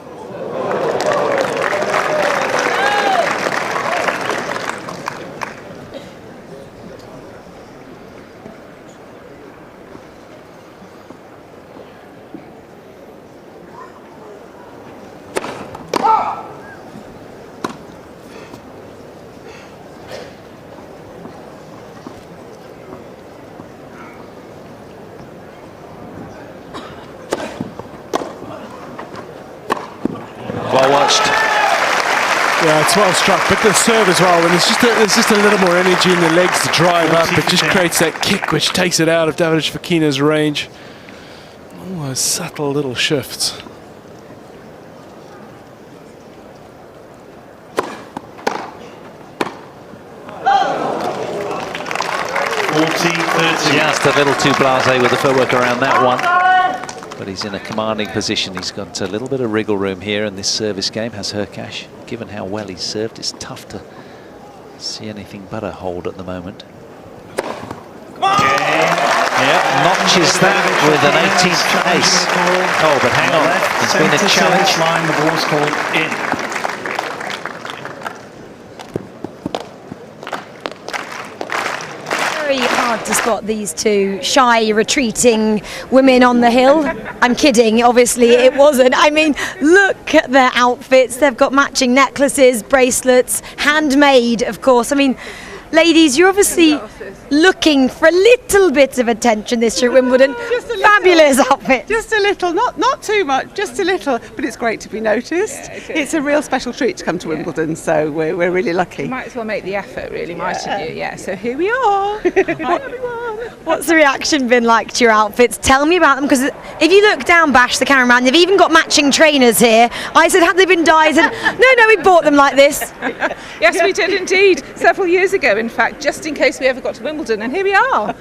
Well watched. Yeah, it's well struck, but the serve as well. And there's just a little more energy in the legs to drive up. It just creates that kick which takes it out of Davidovich Fokina's range. Oh, subtle little shifts. Just a little too blasé with the footwork around that one. But he's in a commanding position. He's got a little bit of wriggle room here in this service game, has Hurkacz. Given how well he's served, it's tough to see anything but a hold at the moment. Yep, notches that with an 18th ace. Oh, but hang on, there's been a challenge. Line, the ball's called in. Very hard to spot these two shy, retreating women on the hill. I'm kidding, obviously it wasn't. I mean, look at their outfits. They've got matching necklaces, bracelets, handmade, of course. I mean, ladies, you're obviously looking for a little bit of attention this year at Wimbledon. Fabulous outfit. Just a little, not too much, just a little, but it's great to be noticed. It's a real special treat to come to Wimbledon, so we're really lucky. You might as well make the effort, really, mightn't you? Yeah, so here we are. Hi, everyone. What's the reaction been like to your outfits? Tell me about them, because if you look down, Bash, the cameraman, they've even got matching trainers here. I said, have they been dyed? And no, we bought them like this. Yes, we did indeed, several years ago, in fact, just in case we ever got to Wimbledon, and here we are.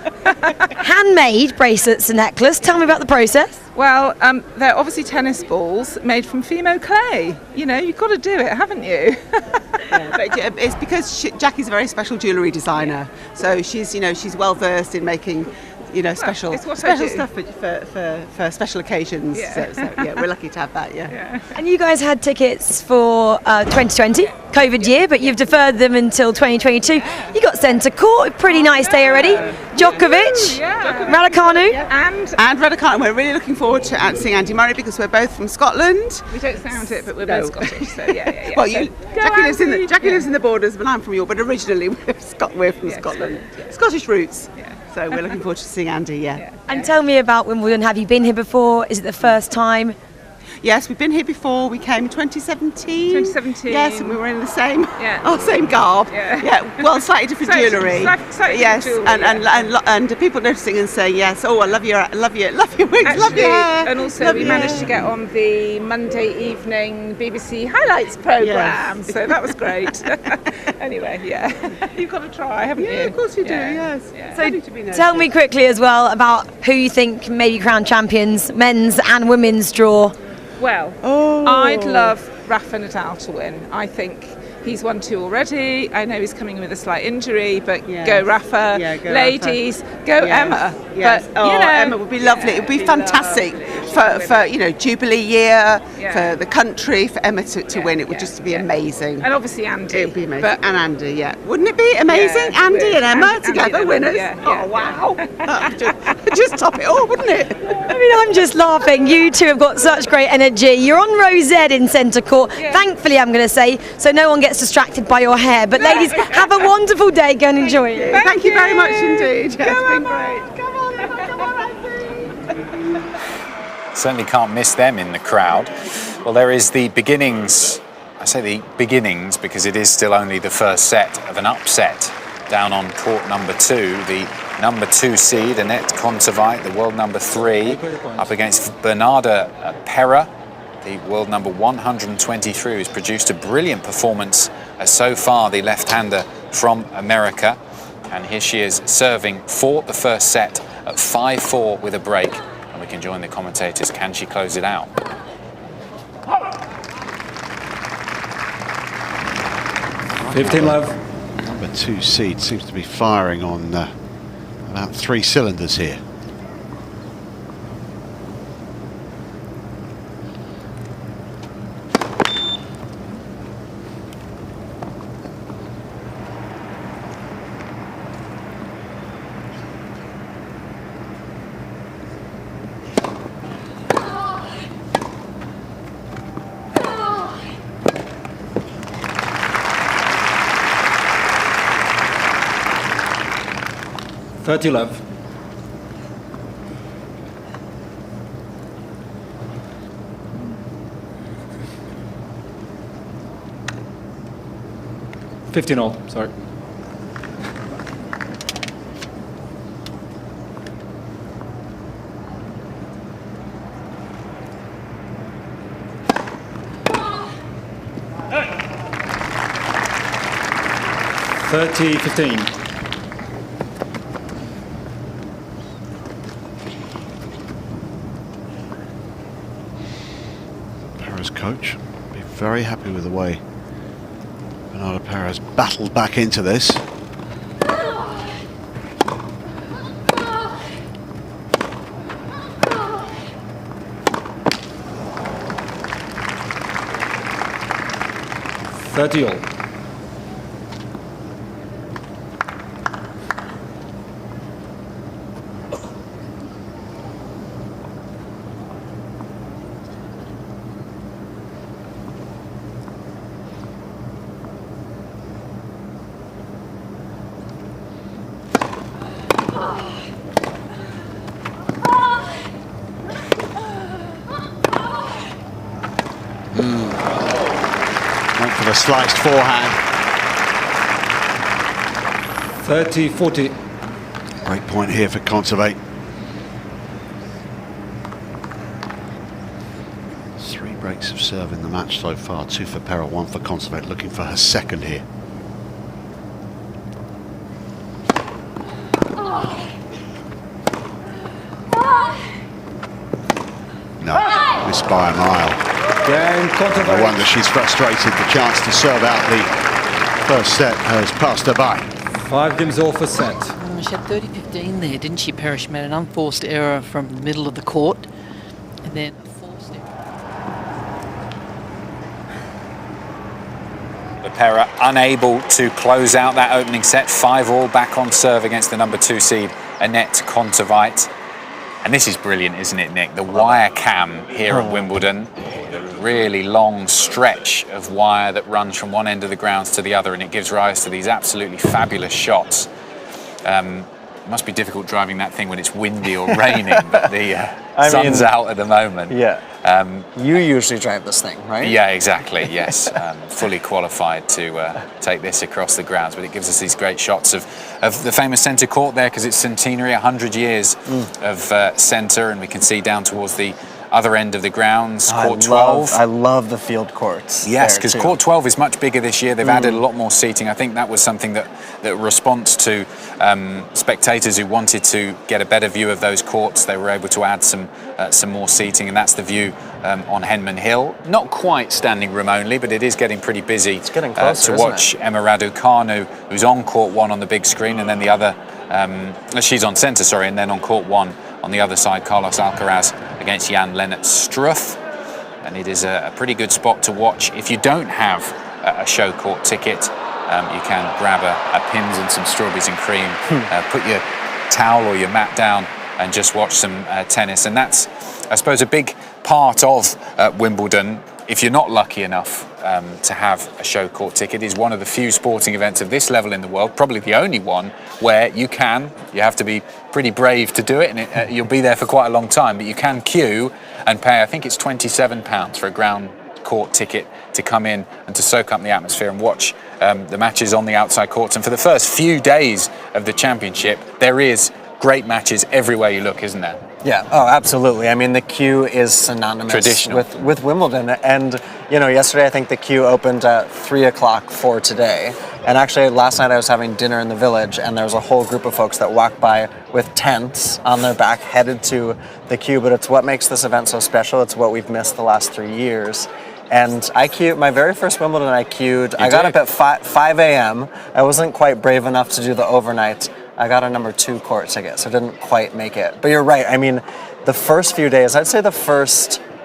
Handmade bracelets and necklace. Tell me about the process. Well, they're obviously tennis balls made from Fimo clay. You know, you've got to do it, haven't you? But it's because Jackie's a very special jewellery designer, so she's well versed in making, special stuff for special occasions. Yeah. So we're lucky to have that. Yeah. And you guys had tickets for 2020, COVID year, but you've deferred them until 2022. You got centre court, a pretty nice day already. Djokovic, Raducanu, and Raducanu. We're really looking forward to seeing Andy Murray because we're both from Scotland. We don't sound it, but we're both Scottish. So yeah. Well, Jackie lives in the borders, but I'm from York. But originally we're from Scotland. Scottish roots. Yeah. So we're looking forward to seeing Andy. Yeah. And tell me about Wimbledon. Have you been here before? Is it the first time? Yes, we've been here before. We came in 2017. 2017. Yes, and we were in the same same garb. Yeah. Well, slightly different jewellery. Slightly yes, different jewellery, and people noticing and saying yes. Oh, I love your wigs, love your hair. And also we managed to get on the Monday evening BBC highlights programme, so that was great. Anyway, you've got to try, haven't you? Yeah, of course you do. Yes. So tell me quickly as well about who you think may be crowned champions, men's and women's draw. Well, I'd love Rafa Nadal to win. I think he's won 2 already. I know he's coming with a slight injury, but go Rafa. Yeah, go ladies, Rafa. Go Emma. Yes. But, Emma would be lovely. It would be fantastic for Jubilee year, for the country, for Emma to win. It would just be amazing. And obviously Andy. It would be amazing. And Andy, Wouldn't it be amazing? Andy and Emma together, winners. Oh, wow. Just top it all, wouldn't it? I mean, I'm just laughing. You two have got such great energy. You're on row Z in centre court. Thankfully, I'm going to say, so no one gets distracted by your hair. But ladies, have a wonderful day. Go and enjoy it. Thank you very much indeed. It's been great. Certainly can't miss them in the crowd. Well, there is the beginnings. I say the beginnings because it is still only the first set of an upset down on court number 2. The number 2 seed, Anett Kontaveit, the world number 3, up against Bernarda Pera, the world number 123, who's produced a brilliant performance so far, the left-hander from America. And here she is serving for the first set at 5-4 with a break. And we can join the commentators. Can she close it out? 15-love. Number 2 seed seems to be firing on about 3 cylinders here. Love. $15 sorry. $15. Coach be very happy with the way Bernardo Perez battled back into this. $30. Went for the sliced forehand. 30-40. Great point here for Kontaveit. 3 breaks of serve in the match so far. 2 for Perez, 1 for Kontaveit, looking for her second here. No, missed by a mile. No wonder she's frustrated. The chance to serve out the first set has passed her by. 5 games off a set. She had 30-15 there, didn't she, Perez? She made an unforced error from the middle of the court, and then a forced error. Perez unable to close out that opening set. 5-all back on serve against the number 2 seed, Anett Kontaveit. And this is brilliant, isn't it, Nick? The wire cam here at Wimbledon. Really long stretch of wire that runs from one end of the grounds to the other, and it gives rise to these absolutely fabulous shots. It must be difficult driving that thing when it's windy or raining, but the sun's out at the moment. Yeah. You usually drive this thing, right? Yeah, exactly, yes. Fully qualified to take this across the grounds, but it gives us these great shots of the famous centre court there, because it's centenary, 100 years of centre, and we can see down towards the other end of the grounds, court 12. I love the field courts. Yes, because court 12 is much bigger this year. They've added a lot more seating. I think that was something that response to spectators who wanted to get a better view of those courts. They were able to add some more seating, and that's the view on Henman Hill. Not quite standing room only, but it is getting pretty busy. It's getting closer, to watch Emma Raducanu, who's on court 1 on the big screen, and then the other, she's on centre, sorry, and then on court 1 on the other side, Carlos Alcaraz against Jan-Lennart Struff. And it is a pretty good spot to watch. If you don't have a show court ticket, you can grab a Pimm's and some strawberries and cream, put your towel or your mat down and just watch some tennis. And that's, I suppose, a big part of Wimbledon. If you're not lucky enough to have a show court ticket, is one of the few sporting events of this level in the world, probably the only one, where you have to be pretty brave to do it, and you'll be there for quite a long time, but you can queue and pay, I think it's £27 for a ground court ticket to come in and to soak up the atmosphere and watch the matches on the outside courts. And for the first few days of the championship, there is great matches everywhere you look, isn't there? Yeah, oh, absolutely. I mean, the queue is synonymous with Wimbledon. And, you know, yesterday I think the queue opened at 3 o'clock for today. And actually, last night I was having dinner in the village, and there was a whole group of folks that walked by with tents on their back headed to the queue, but it's what makes this event so special. It's what we've missed the last 3 years. And I queued, my very first Wimbledon I queued, I got up at 5 a.m. I wasn't quite brave enough to do the overnight. I got a number 2 court ticket, so didn't quite make it. But you're right, I mean, the first few days, I'd say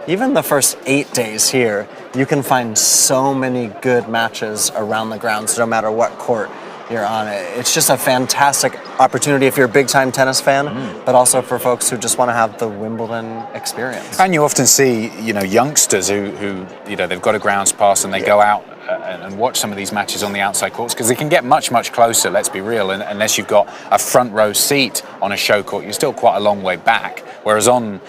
even the first 8 days here, you can find so many good matches around the grounds, no matter what court you're on. It's just a fantastic opportunity if you're a big-time tennis fan, but also for folks who just want to have the Wimbledon experience. And you often see, youngsters who they've got a grounds pass and they go out and watch some of these matches on the outside courts, because they can get much, much closer, let's be real, and unless you've got a front row seat on a show court, you're still quite a long way back. Whereas on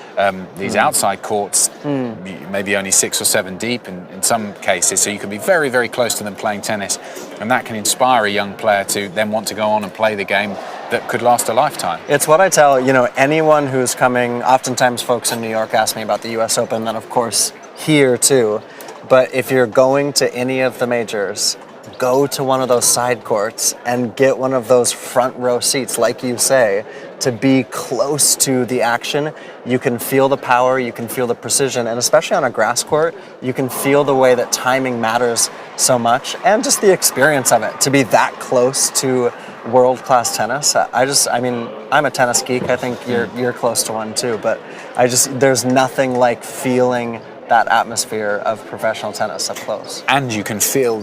these outside courts, maybe only 6 or 7 deep in some cases, so you can be very, very close to them playing tennis, and that can inspire a young player to then want to go on and play the game that could last a lifetime. It's what I tell, anyone who's coming, oftentimes folks in New York ask me about the US Open, and of course here too, but if you're going to any of the majors, go to one of those side courts and get one of those front row seats, like you say, to be close to the action. You can feel the power, you can feel the precision, and especially on a grass court, you can feel the way that timing matters so much, and just the experience of it, to be that close to world-class tennis. I'm a tennis geek. I think you're close to one too, but there's nothing like feeling that atmosphere of professional tennis up close. And you can feel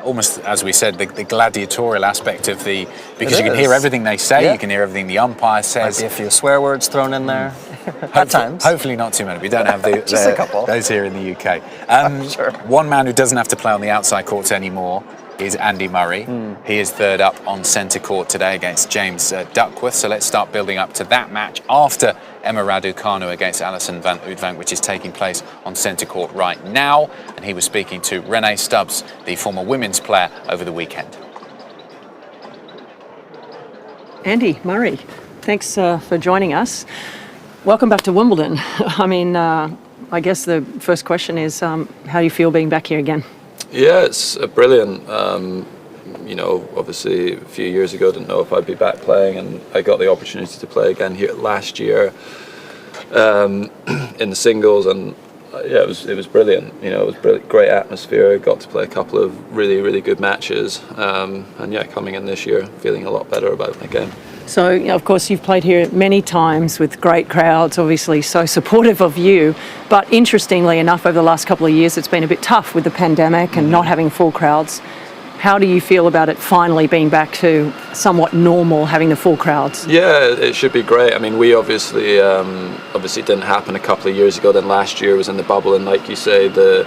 almost, as we said, the gladiatorial aspect of because you can hear everything they say, you can hear everything the umpire says. Might be a few swear words thrown in there. At times. Hopefully not too many. We don't have just a couple. Those here in the UK. Sure. One man who doesn't have to play on the outside courts anymore is Andy Murray. He is third up on centre court today against James Duckworth. So let's start building up to that match after Emma Raducanu against Alison van Oudvank, which is taking place on centre court right now. And he was speaking to Renee Stubbs, the former women's player, over the weekend. Andy Murray, thanks for joining us. Welcome back to Wimbledon. I guess the first question is, how do you feel being back here again? Yeah, it's brilliant. Obviously a few years ago, didn't know if I'd be back playing, and I got the opportunity to play again here last year in the singles, and it was brilliant. It was great atmosphere. Got to play a couple of really, really good matches, coming in this year, feeling a lot better about my game. So, of course, you've played here many times with great crowds, obviously so supportive of you. But interestingly enough, over the last couple of years, it's been a bit tough with the pandemic and not having full crowds. How do you feel about it finally being back to somewhat normal, having the full crowds? Yeah, it should be great. I mean, we obviously didn't happen a couple of years ago. Then last year was in the bubble, and like you say, the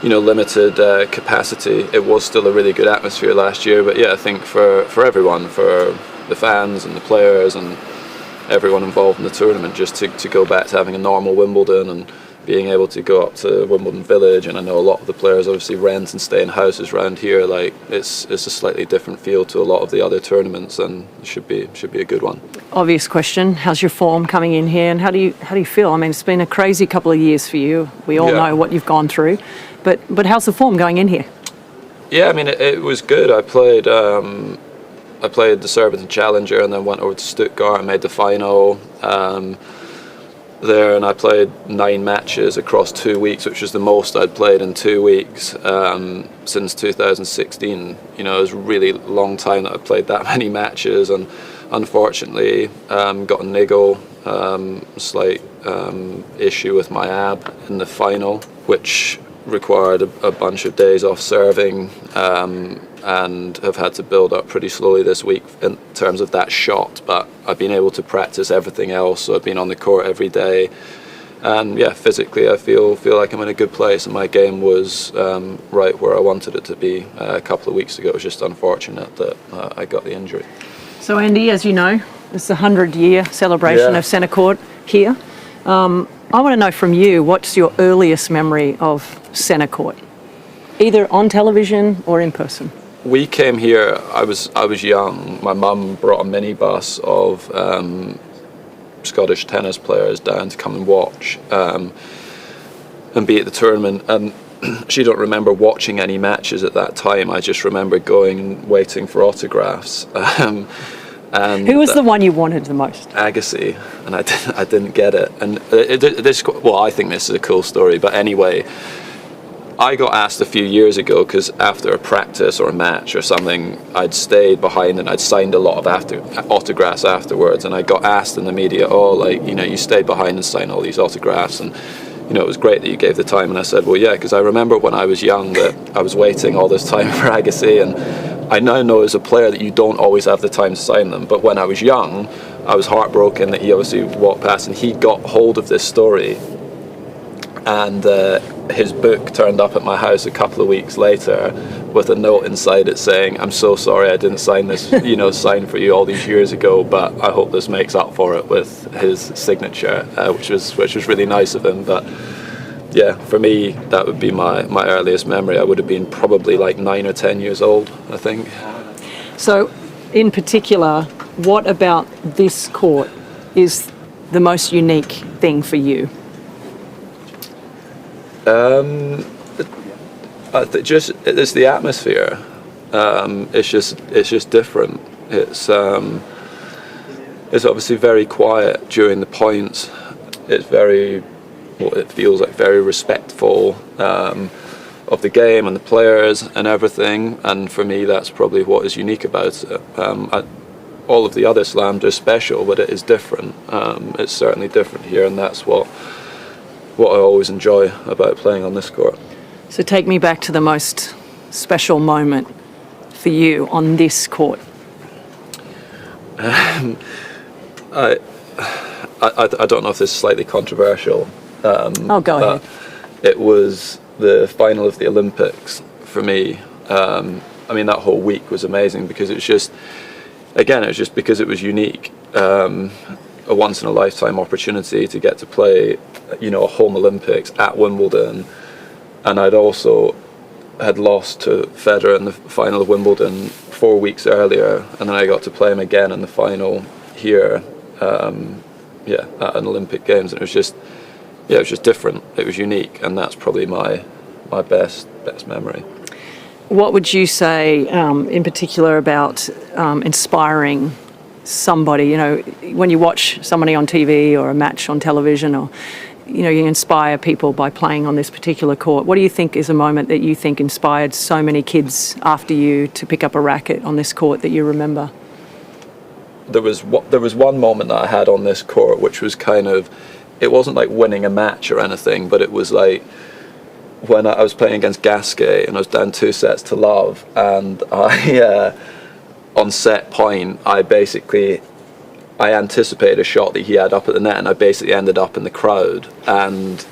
limited capacity. It was still a really good atmosphere last year. But yeah, I think for everyone, for the fans and the players and everyone involved in the tournament, just to go back to having a normal Wimbledon and being able to go up to Wimbledon Village, and I know a lot of the players obviously rent and stay in houses around here. Like it's a slightly different feel to a lot of the other tournaments, and it should be a good one. Obvious question: how's your form coming in here, and how do you feel? I mean, it's been a crazy couple of years for you. We all know what you've gone through, but how's the form going in here? Yeah, I mean it was good. I played the Surbiton Challenger and then went over to Stuttgart and made the final there, and I played 9 matches across 2 weeks, which was the most I'd played in 2 weeks since 2016. It was a really long time that I played that many matches, and unfortunately got a niggle, slight issue with my ab in the final, which required a bunch of days off serving, and have had to build up pretty slowly this week in terms of that shot. But I've been able to practice everything else, so I've been on the court every day, and yeah, physically I feel like I'm in a good place, and my game was right where I wanted it to be a couple of weeks ago. It was just unfortunate that I got the injury. So Andy, as you know, it's the 100-year celebration of centre court here. I want to know from you, what's your earliest memory of centre court, either on television or in person? We came here, I was young. My mum brought a minibus of Scottish tennis players down to come and watch and be at the tournament. And she don't remember watching any matches at that time. I just remember going and waiting for autographs. And who was the one you wanted the most? Agassi, and I didn't get it. And I think this is a cool story. But anyway, I got asked a few years ago because after a practice or a match or something, I'd stayed behind and I'd signed a lot of autographs afterwards. And I got asked in the media, you stayed behind and signed all these autographs, and it was great that you gave the time. And I said, well, yeah, because I remember when I was young that I was waiting all this time for Agassi, and I now know as a player that you don't always have the time to sign them. But when I was young, I was heartbroken that he obviously walked past, and he got hold of this story, and his book turned up at my house a couple of weeks later with a note inside it saying, I'm so sorry I didn't sign this, sign for you all these years ago, but I hope this makes up for it with his signature, which was really nice of him. But yeah, for me, that would be my earliest memory. I would have been probably like 9 or 10 years old, I think. So, in particular, what about this court is the most unique thing for you? It's the atmosphere. It's just different. It's obviously very quiet during the points. It's it feels like very respectful of the game and the players and everything. And for me, that's probably what is unique about it. All of the other slams are special, but it is different. It's certainly different here, and that's what I always enjoy about playing on this court. So take me back to the most special moment for you on this court. I don't know if this is slightly controversial. Go ahead. It was the final of the Olympics for me. That whole week was amazing because it was just because it was unique. A once in a lifetime opportunity to get to play, a home Olympics at Wimbledon, and I'd also had lost to Federer in the final of Wimbledon 4 weeks earlier, and then I got to play him again in the final here, at an Olympic Games, and it was just different. It was unique, and that's probably my best memory. What would you say, in particular, about inspiring somebody? When you watch somebody on TV or a match on television, or you inspire people by playing on this particular court. What do you think is a moment that you think inspired so many kids after you to pick up a racket on this court that you remember? There was one moment that I had on this court, which was it wasn't like winning a match or anything, but it was like when I was playing against Gasquet and I was down 2-0, and I on set point I anticipated a shot that he had up at the net, and I basically ended up in the crowd. And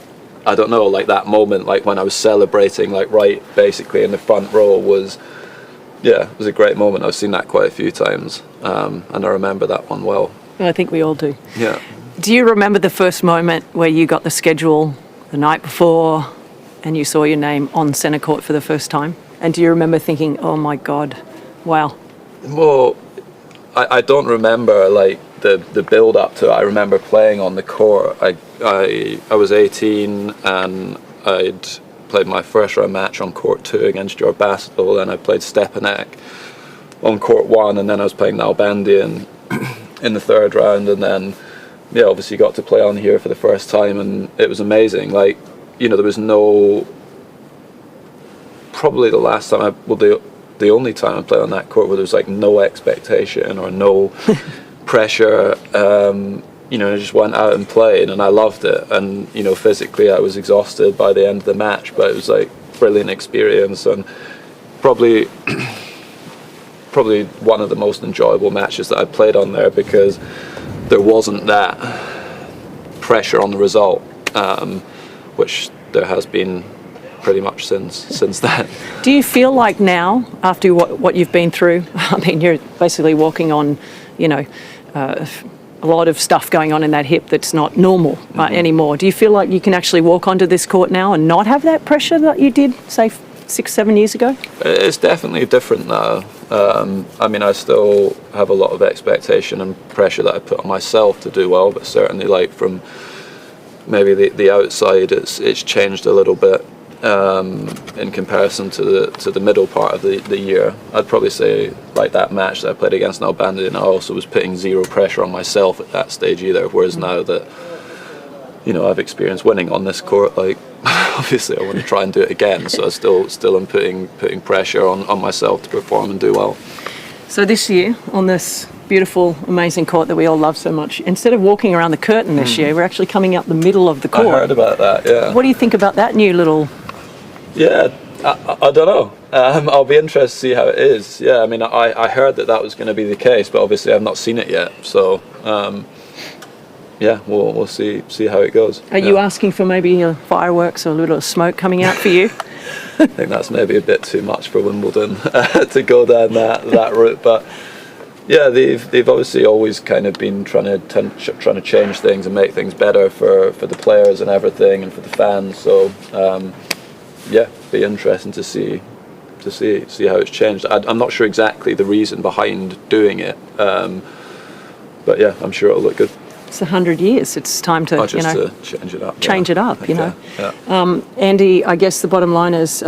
I don't know, like that moment, like when I was celebrating, like right basically in the front row was a great moment. I've seen that quite a few times, and I remember that one well. I think we all do. Yeah. Do you remember the first moment where you got the schedule the night before and you saw your name on centre court for the first time? And do you remember thinking, oh my God, wow? Well, I don't remember like the build up to it. I remember playing on the court. I was 18 and I'd played my first round match on court 2 against Jabeur, then I played Stepanek on court 1, and then I was playing Nalbandian in the 3rd round, and then obviously got to play on here for the first time, and it was amazing. Like, there was probably the last time the only time I played on that court where there was like no expectation or no pressure. I just went out and played, and I loved it. And physically I was exhausted by the end of the match, but it was like brilliant experience, and probably one of the most enjoyable matches that I played on there, because there wasn't that pressure on the result, which there has been pretty much since then. Do you feel like now, after what you've been through, I mean, you're basically walking on, a lot of stuff going on in that hip that's not normal anymore. Do you feel like you can actually walk onto this court now and not have that pressure that you did, say, 6-7 years ago? It's definitely different now. I still have a lot of expectation and pressure that I put on myself to do well, but certainly like from maybe the outside, it's changed a little bit. in comparison to the middle part of the year. I'd probably say like that match that I played against Nalbandian, I also was putting zero pressure on myself at that stage either, whereas now that I've experienced winning on this court, like obviously I want to try and do it again, so I still am putting pressure on myself to perform and do well. So this year, on this beautiful, amazing court that we all love so much, instead of walking around the curtain this year, we're actually coming up the middle of the court. I heard about that, yeah. What do you think about that new little... Yeah, I don't know. I'll be interested to see how it is. Yeah, I mean, I heard that was going to be the case, but obviously I've not seen it yet, so... yeah, we'll see how it goes. Are you asking for maybe fireworks or a little smoke coming out for you? I think that's maybe a bit too much for Wimbledon to go down that route. But yeah, they've obviously always kind of been trying to change things and make things better for the players and everything, and for the fans. So yeah, be interesting to see how it's changed. I'm not sure exactly the reason behind doing it, but yeah, I'm sure it'll look good. It's 100 years. It's time to, to change it up. Change it up, Yeah. Andy, I guess the bottom line is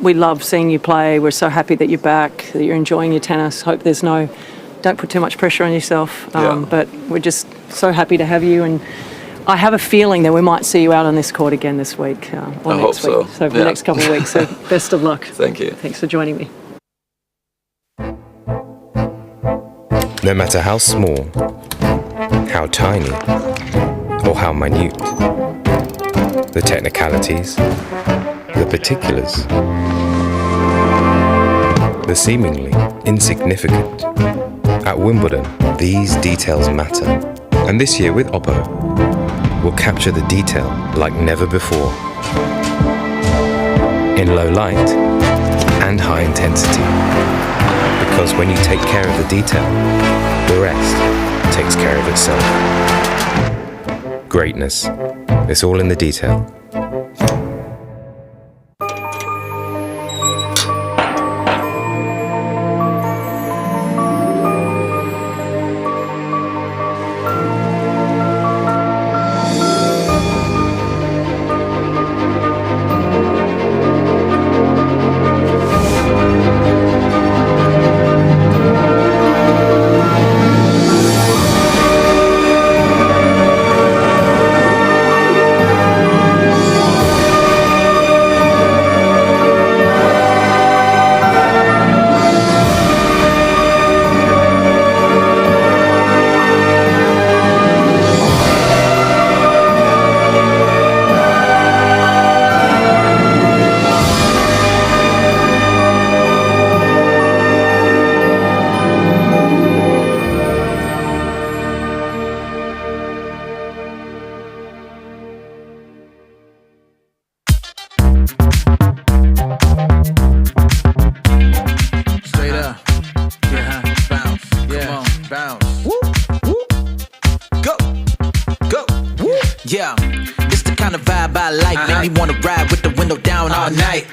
we love seeing you play. We're so happy that you're back, that you're enjoying your tennis. Hope don't put too much pressure on yourself. But we're just so happy to have you. And I have a feeling that we might see you out on this court again this week or next hope week. so. So for the next couple of weeks. So best of luck. Thank you. Thanks for joining me. No matter how small, how tiny, or how minute, the technicalities, the particulars, the seemingly insignificant. At Wimbledon, these details matter. And this year with Oppo, we'll capture the detail like never before. In low light and high intensity. Because when you take care of the detail, the rest takes care of itself. Greatness. It's all in the detail. Yeah, it's the kind of vibe I like. Make me wanna ride with the window down all night.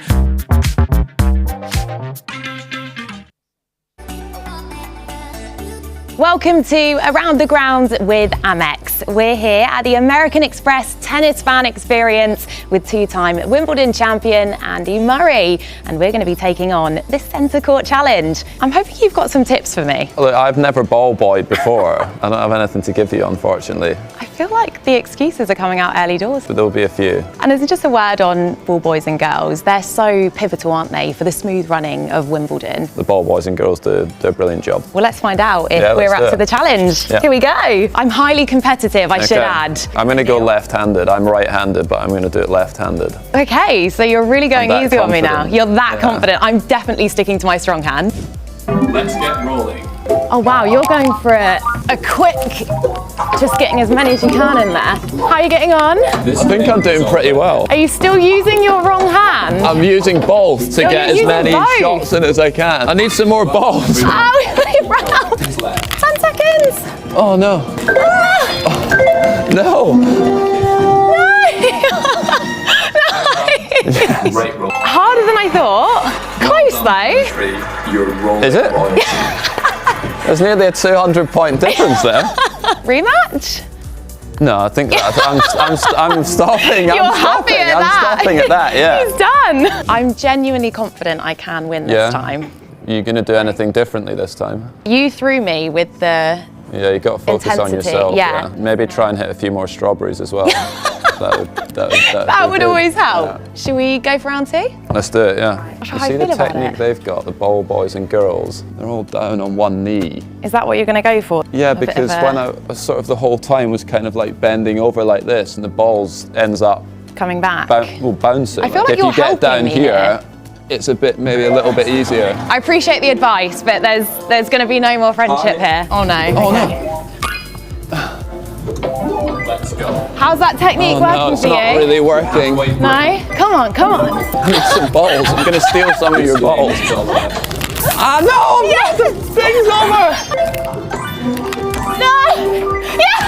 Welcome to Around the Grounds with Amex. We're here at the American Express Tennis Fan Experience with two-time Wimbledon champion Andy Murray, and we're going to be taking on this centre court challenge. I'm hoping you've got some tips for me. Look, I've never ball boyed before. I don't have anything to give you, unfortunately. I feel like the excuses are coming out early doors. But there'll be a few. And there's just a word on ball boys and girls. They're so pivotal, aren't they, for the smooth running of Wimbledon? The ball boys and girls do a brilliant job. Well, let's find out if we're up to the challenge. Yeah. Here we go. I'm highly competitive, I should add. I'm going to go left-handed. I'm right-handed, but I'm going to do it left-handed. Okay, so you're really going easy on me now. You're that Yeah. confident. I'm definitely sticking to my strong hand. Let's get rolling. Oh wow, you're going for a quick, just getting as many as you can in there. How are you getting on? I think I'm doing pretty well. Are you still using your wrong hand? I'm using both to You're get as using many both? shots in as I can. I need some more balls. Oh, you've run out. 10 seconds. Oh no. Ah. No. Harder than I thought. Close though. Is it? There's nearly a 200-point difference there. Rematch? No, I think that I'm stopping. You're I'm happy stopping. at that. I'm stopping at that, yeah. He's done. I'm genuinely confident I can win this time. You're going to do anything differently this time? You threw me with the Yeah, you got to focus on intensity, yourself. yeah. Maybe try and hit a few more strawberries as well. that would always help. Yeah. Should we go for round 2? Let's do it, yeah. How You do see you the feel about technique it? they've got, the bowl boys and girls, they're all down on one knee. Is that what you're going to go for? Yeah, A bit because of when I sort of the whole time was kind of like bending over like this and the balls ends up coming back. Bouncing. I feel like if you're you get helping down me here, it's maybe a little bit easier. I appreciate the advice, but there's going to be no more friendship here. Oh no. Oh no. Let's go. How's that technique working it's for you? not really working. No? Come on, come on. I need some balls. I'm going to steal some of your balls. Ah, no! Yes! The thing's over! No! Yeah!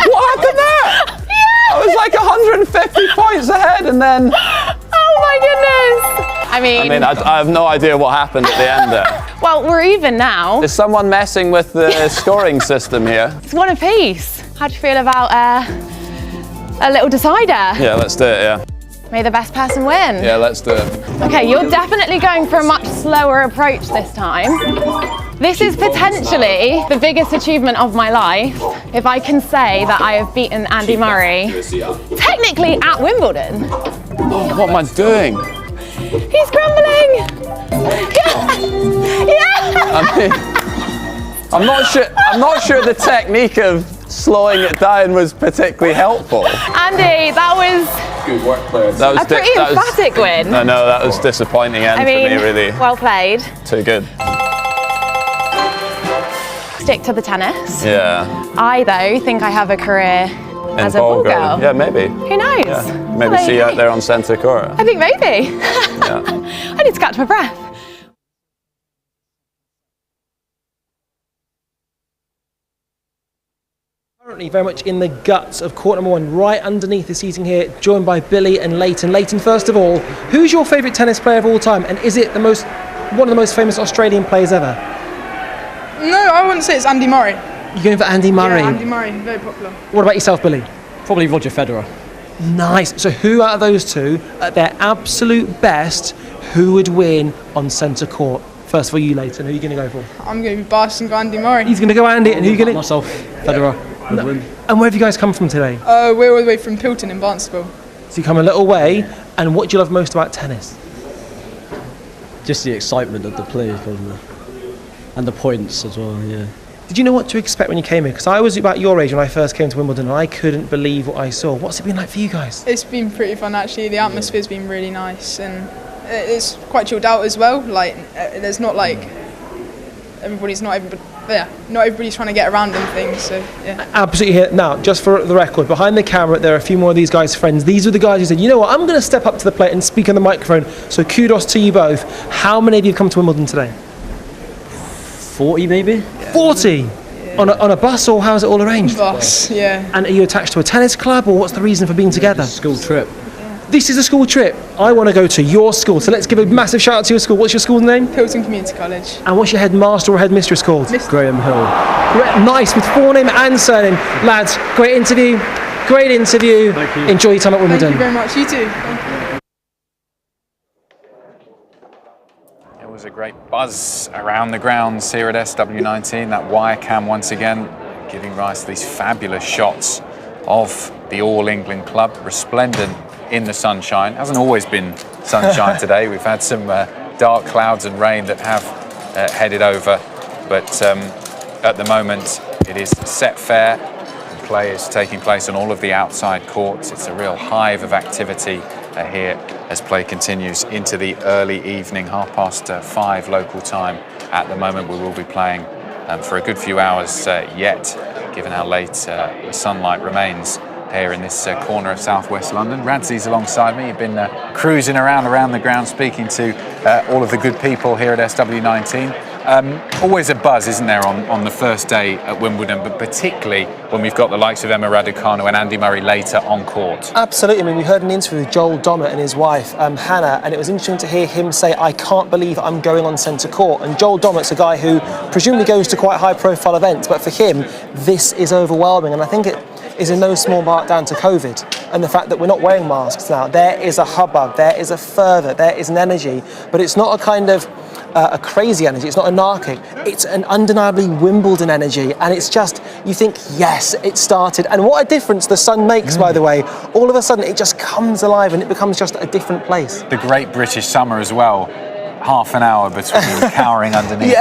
What happened there? Yeah! I was like 150 points ahead and then... Oh my goodness! I mean, I have no idea what happened at the end there. Well, we're even now. Is someone messing with the scoring system here? It's one apiece. How do you feel about a little decider? Yeah, let's do it, yeah. May the best person win. Yeah, let's do it. Okay, you're definitely going for a much slower approach this time. This is potentially the biggest achievement of my life if I can say that I have beaten Andy Murray, technically at Wimbledon. Oh, what am I doing? He's crumbling! Yeah! Yeah! I mean, I'm not sure the technique of slowing it down was particularly helpful. Andy, that was good work, players. That was a pretty emphatic win. I know, that was disappointing end I mean, for me, really. Well played. Too good. Stick to the tennis. Yeah. I, though, think I have a career as a ball girl. Yeah, maybe. Who knows? Yeah. Maybe see you out there on centre court. I think maybe. Yeah. I need to catch my breath. Currently very much in the guts of court number 1, right underneath the seating here, joined by Billy and Leighton. Leighton, first of all, who's your favourite tennis player of all time, and is it one of the most famous Australian players ever? No, I wouldn't say it's Andy Murray. You're going for Andy Murray? Yeah, Andy Murray, very popular. What about yourself, Billy? Probably Roger Federer. Nice. So who out of those two, at their absolute best, who would win on centre court? First of all, you, Leighton, who are you going to go for? I'm going to be biased and go Andy Murray. He's going to go Andy, and who are you going to... Myself, Federer. No. And where have you guys come from today? We're all the way from Pilton in Barnstable. So you come a little way, and what do you love most about tennis? Just the excitement of the play, and the points as well, yeah. Did you know what to expect when you came here? Because I was about your age when I first came to Wimbledon, and I couldn't believe what I saw. What's it been like for you guys? It's been pretty fun, actually. The atmosphere's been really nice, and it's quite chilled out as well. Like, there's not like not everybody's trying to get around and things. So yeah. Absolutely. Here now, just for the record, behind the camera, there are a few more of these guys' friends. These are the guys who said, you know what, I'm going to step up to the plate and speak on the microphone. So kudos to you both. How many of you have come to Wimbledon today? 40 maybe. 40. Yeah. On a bus, or how's it all arranged? Bus, yeah. And are you attached to a tennis club, or what's the reason for being together? School trip. This is a school trip. I want to go to your school, so let's give a massive shout out to your school. What's your school's name? Pilton Community College. And what's your headmaster or headmistress called? Graham Hill. Nice, with forename and surname. Lads, great interview. Great interview. Thank you. Enjoy your time at Wimbledon. Thank you very much. You too. Thank you. It was a great buzz around the grounds here at SW19. That wire cam once again giving rise to these fabulous shots of the All England club, resplendent in the sunshine. Hasn't always been sunshine today. We've had some dark clouds and rain that have headed over, but at the moment it is set fair. Play is taking place on all of the outside courts. It's a real hive of activity here as play continues into the early evening, 5:30 local time. At the moment we will be playing for a good few hours yet, given how late the sunlight remains here in this corner of southwest London. Radzie's alongside me. You've been cruising around the ground, speaking to all of the good people here at SW19. Always a buzz, isn't there, on the first day at Wimbledon, but particularly when we've got the likes of Emma Raducanu and Andy Murray later on court. Absolutely. I mean, we heard an interview with Joel Dommett and his wife, Hannah, and it was interesting to hear him say, I can't believe I'm going on centre court. And Joel Dommett's a guy who presumably goes to quite high-profile events, but for him, this is overwhelming. And I think is in no small part down to COVID and the fact that we're not wearing masks now. There is a hubbub, there is a fervour, there is an energy, but it's not a kind of a crazy energy, it's not anarchic, it's an undeniably Wimbledon energy, and it's just, you think, yes, it started, and what a difference the sun makes, by the way. All of a sudden it just comes alive and it becomes just a different place. The great British summer as well. Half an hour between cowering underneath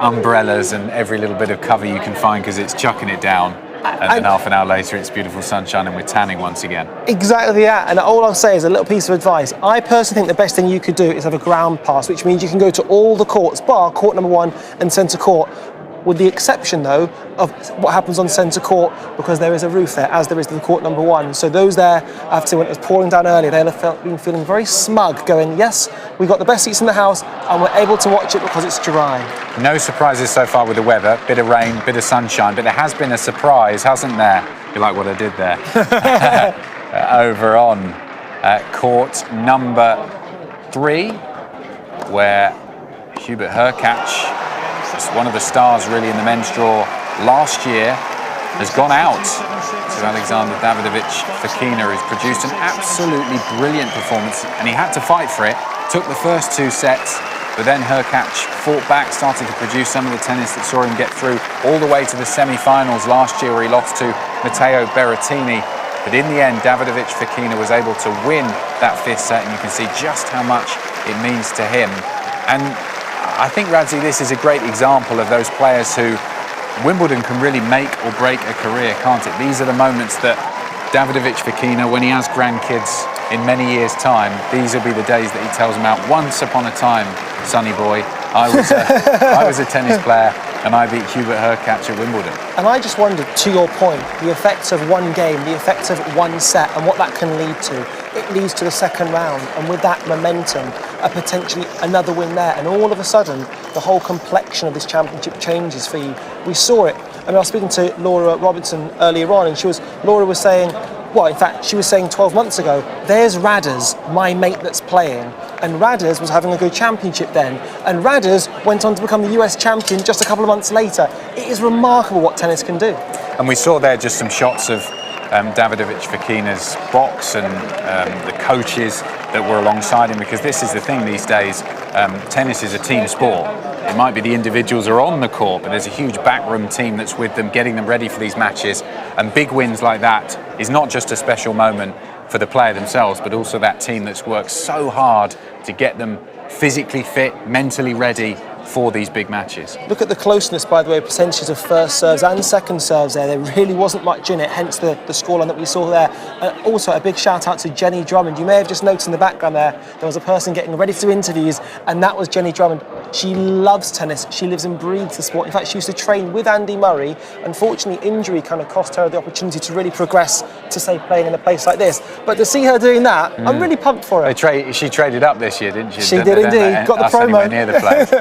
umbrellas and every little bit of cover you can find because it's chucking it down. And then half an hour later, it's beautiful sunshine and we're tanning once again. Exactly that. And all I'll say is a little piece of advice. I personally think the best thing you could do is have a ground pass, which means you can go to all the courts, bar court number 1 and centre court, with the exception, though, of what happens on centre court, because there is a roof there, as there is to the court number 1. So those there, after when it was pouring down earlier, they'll have been feeling very smug, going, yes, we've got the best seats in the house, and we're able to watch it because it's dry. No surprises so far with the weather. Bit of rain, bit of sunshine, but there has been a surprise, hasn't there? You like what I did there? Over on court number 3, where Hubert Hurkacz, one of the stars really in the men's draw last year, has gone out to Alexander Davidovich Fokina, who's produced an absolutely brilliant performance, and he had to fight for it. Took the first 2 sets, but then Hurkacz fought back, started to produce some of the tennis that saw him get through all the way to the semi-finals last year, where he lost to Matteo Berrettini. But in the end, Davidovich Fokina was able to win that 5th set, and you can see just how much it means to him. And I think, Radzi, this is a great example of those players who Wimbledon can really make or break a career, can't it? These are the moments that Davidovich Fokina, when he has grandkids in many years' time, these will be the days that he tells them out. Once upon a time, sonny boy, I was a tennis player and I beat Hubert Hurkacz at Wimbledon. And I just wondered, to your point, the effects of one game, the effects of one set, and what that can lead to. It leads to the second round, and with that momentum, potentially another win there, and all of a sudden, the whole complexion of this championship changes for you. We saw it. I mean, I was speaking to Laura Robertson earlier on, and Laura was saying, well, in fact, she was saying 12 months ago, there's Raders, my mate that's playing. And Raders was having a good championship then. And Raders went on to become the US champion just a couple of months later. It is remarkable what tennis can do. And we saw there just some shots of Davidovich Fokina's box and the coaches that were alongside him, because this is the thing these days, tennis is a team sport. It might be the individuals are on the court, but there's a huge backroom team that's with them, getting them ready for these matches. And big wins like that is not just a special moment for the player themselves, but also that team that's worked so hard to get them physically fit, mentally ready for these big matches. Look at the closeness, by the way, percentages of first serves and second serves there. There really wasn't much in it, hence the scoreline that we saw there. And also a big shout out to Jenny Drummond. You may have just noticed in the background there was a person getting ready to do interviews, and that was Jenny Drummond. She loves tennis. She lives and breathes the sport. In fact, she used to train with Andy Murray. Unfortunately, injury kind of cost her the opportunity to really progress to, say, playing in a place like this. But to see her doing that, I'm really pumped for her. She traded up this year, didn't she? She did indeed. Got the promo. Anywhere near the place.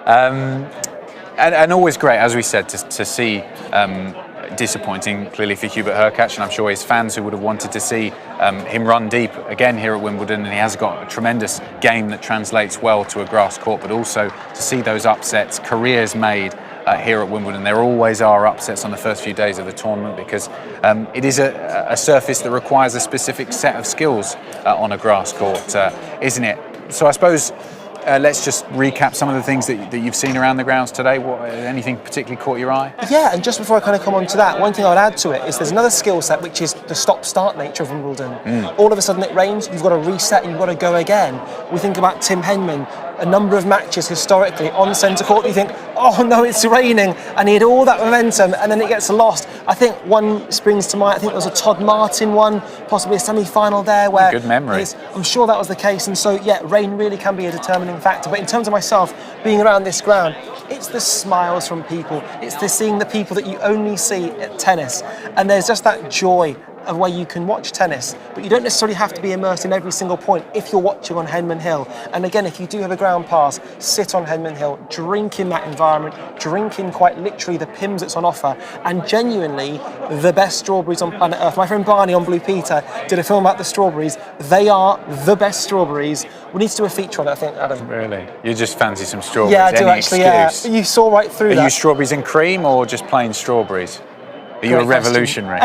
And always great, as we said, to see disappointing clearly for Hubert Hurkacz, and I'm sure his fans who would have wanted to see him run deep again here at Wimbledon, and he has got a tremendous game that translates well to a grass court, but also to see those upsets, careers made here at Wimbledon. There always are upsets on the first few days of the tournament because it is a surface that requires a specific set of skills on a grass court, isn't it? So I suppose let's just recap some of the things that you've seen around the grounds today. Anything particularly caught your eye? Yeah, and just before I kind of come on to that, one thing I would add to it is there's another skill set, which is the stop-start nature of Wimbledon. All of a sudden it rains, you've got to reset and you've got to go again. We think about Tim Henman, a number of matches historically on centre court, you think, oh no, it's raining, and he had all that momentum, and then it gets lost. I think one springs to mind, I think there was a Todd Martin one, possibly a semi-final there where... Good memory. I'm sure that was the case, and so yeah, rain really can be a determining factor. But in terms of myself, being around this ground, it's the smiles from people, it's the seeing the people that you only see at tennis, and there's just that joy of where you can watch tennis, but you don't necessarily have to be immersed in every single point if you're watching on Henman Hill. And again, if you do have a ground pass, sit on Henman Hill, drink in that environment, drink in quite literally the Pimm's that's on offer, and genuinely the best strawberries on planet Earth. My friend Barney on Blue Peter did a film about the strawberries. They are the best strawberries. We need to do a feature on it, I think, Adam. Really? You just fancy some strawberries? Yeah, I do actually, excuse. Yeah. You saw right through that. Are you strawberries and cream or just plain strawberries? Are you a revolutionary?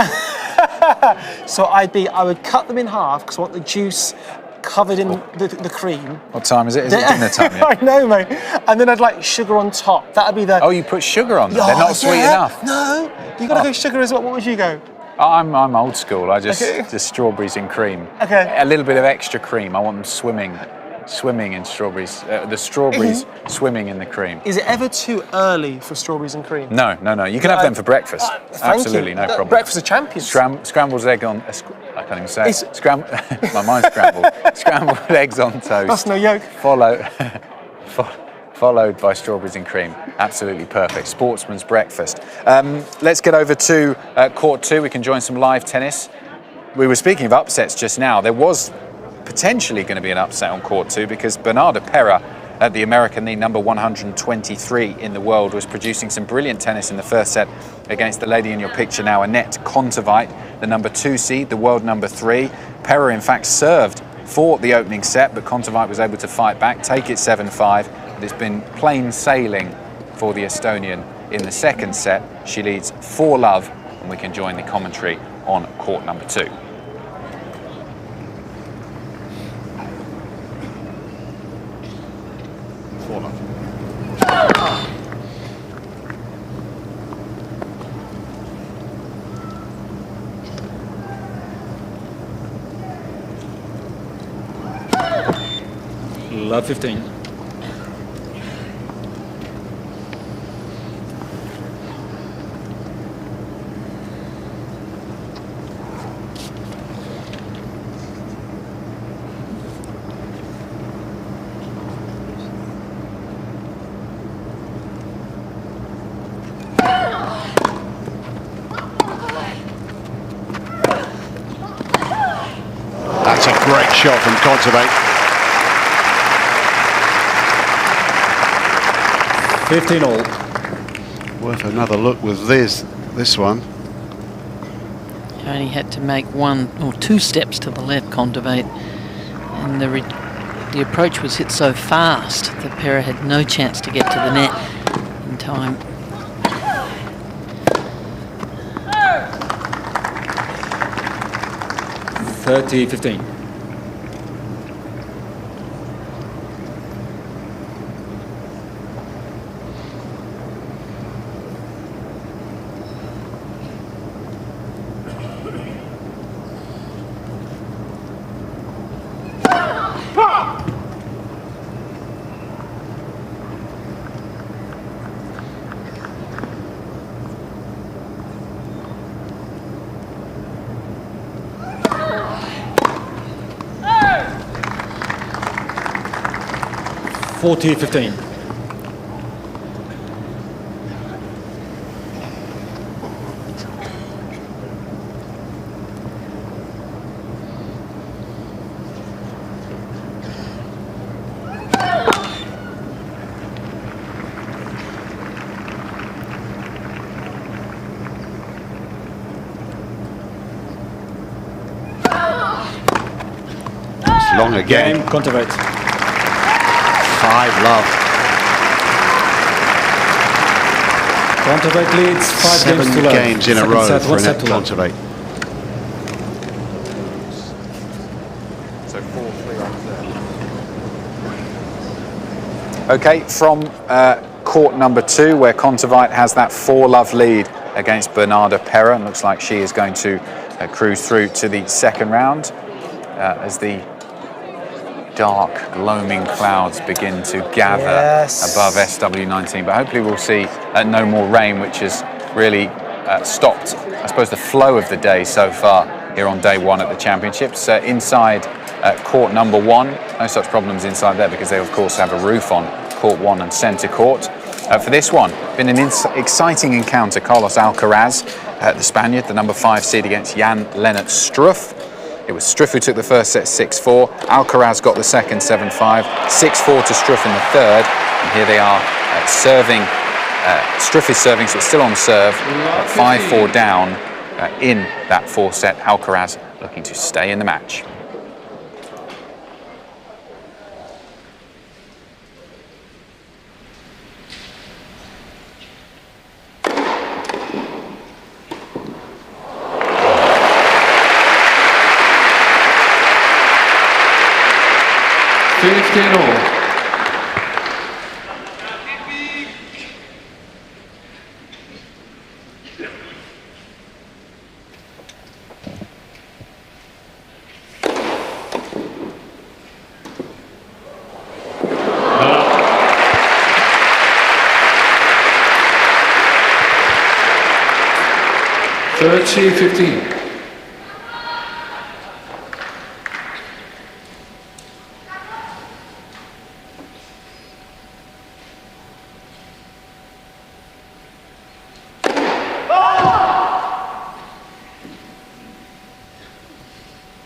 So I would cut them in half because I want the juice covered in the cream. What time is it? Is it dinner time yet? I know, mate. And then I'd like sugar on top. That'd be the... Oh, you put sugar on them? They're not sweet enough? No. You got to go sugar as well. What would you go? I'm old school. I just strawberries and cream. Okay. A little bit of extra cream. I want them swimming in strawberries. The strawberries swimming in the cream. Is it ever too early for strawberries and cream? No. You can have them for breakfast. Absolutely, no problem. Breakfast of champions. Scrambled egg on... I can't even say it. My mind's scrambled. Scrambled eggs on toast. That's no yolk. Followed by strawberries and cream. Absolutely perfect. Sportsman's breakfast. Let's get over to court 2. We can join some live tennis. We were speaking of upsets just now. There was potentially going to be an upset on court 2 because Bernarda Pera, the American, the number 123 in the world, was producing some brilliant tennis in the first set against the lady in your picture now, Anett Kontaveit, the number 2 seed, the world number 3. Pera, in fact, served for the opening set, but Kontaveit was able to fight back, take it 7-5. But it's been plain sailing for the Estonian in the second set. She leads 4-love, and we can join the commentary on court number 2. Love 15. That's a great shot from Kontaveit. 15 all. Worth another look with this one. He only had to make 1 or 2 steps to the left, Kontaveit, and the approach was hit so fast that Pera had no chance to get to the net in time. Thirty 15. Forty 15. It's long again. Game, Kontaveit. 5-love. Kontaveit leads 5 7 games to love. games in a Second row set, for 1 set Anett to love. Kontaveit. So 4-3 on serve. Okay, from court number 2, where Kontaveit has that 4-love lead against Bernarda Pera, and looks like she is going to cruise through to the second round as the dark, gloaming clouds begin to gather above SW19. But hopefully we'll see no more rain, which has really stopped, I suppose, the flow of the day so far here on day 1 at the championships. Inside court number 1, no such problems inside there because they, of course, have a roof on court 1 and centre court. For this one, been an exciting encounter. Carlos Alcaraz, the Spaniard, the number 5 seed against Jan-Lennart Struff. It was Struff who took the first set 6-4. Alcaraz got the second 7-5. 6-4 to Struff in the third. And here they are serving. Struff is serving, so it's still on serve. 5-4 down in that 4 set. Alcaraz looking to stay in the match. 15 all. Thirty 15.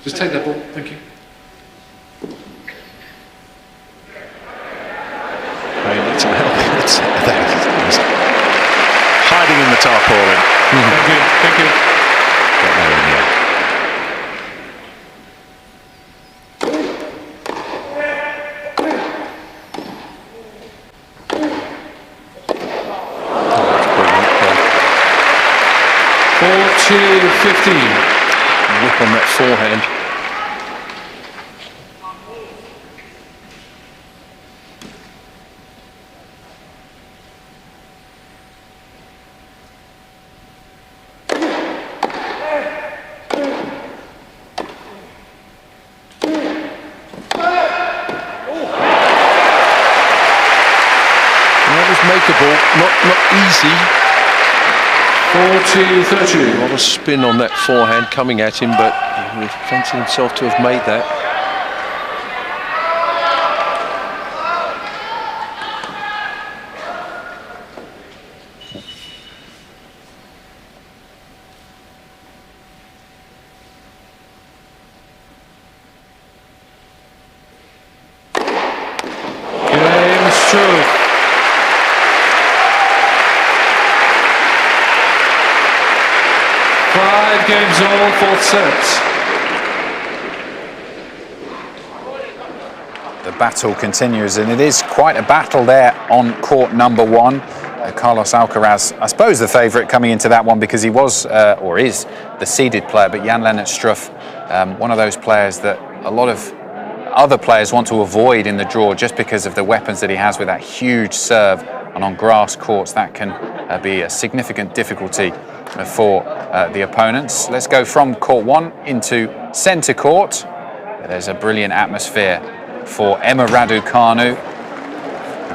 Just take that ball, thank you. Hey, need some help. He's hiding in the tarpaulin. Thank you, thank you. Get there in the end. Oh, 40-15. Whip on that forehand. That was makeable, not easy. 40-30. A lot of spin on that forehand coming at him, but he would fancy himself to have made that. Game's true. Games all, fourth set. The battle continues, and it is quite a battle there on court number one. Carlos Alcaraz, I suppose the favourite coming into that one because he was, or is, the seeded player, but Jan-Lennart Struff, one of those players that a lot of other players want to avoid in the draw just because of the weapons that he has with that huge serve, and on grass courts that can be a significant difficulty for the opponents. Let's go from court one into centre court. There's a brilliant atmosphere for Emma Raducanu,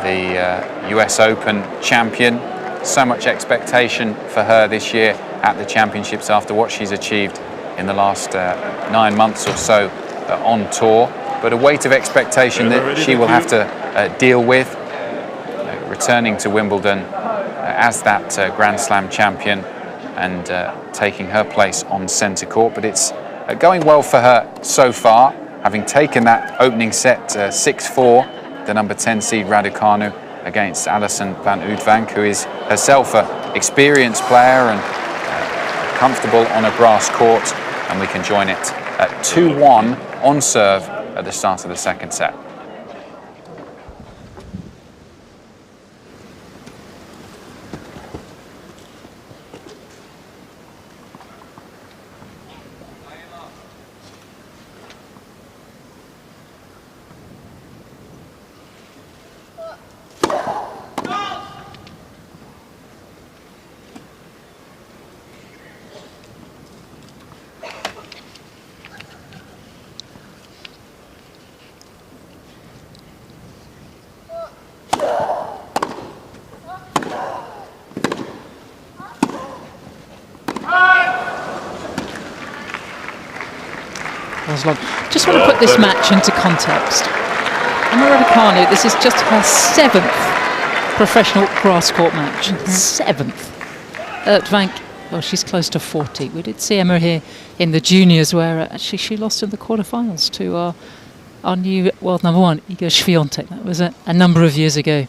the US Open champion. So much expectation for her this year at the championships after what she's achieved in the last 9 months or so on tour. But a weight of expectation that she will have to deal with, returning to Wimbledon as that Grand Slam champion and taking her place on centre court. But it's going well for her so far, having taken that opening set 6-4, the number 10 seed Raducanu against Alison van Oudvank, who is herself an experienced player and comfortable on a grass court. And we can join it at 2-1 on serve at the start of the second set. Just want to put this match into context. Emma Raducanu, this is just her 7th professional grass court match. 7th. Vank, well, she's close to 40. We did see Emma here in the juniors where actually she lost in the quarterfinals to our new world number one, Iga Swiatek. That was a number of years ago.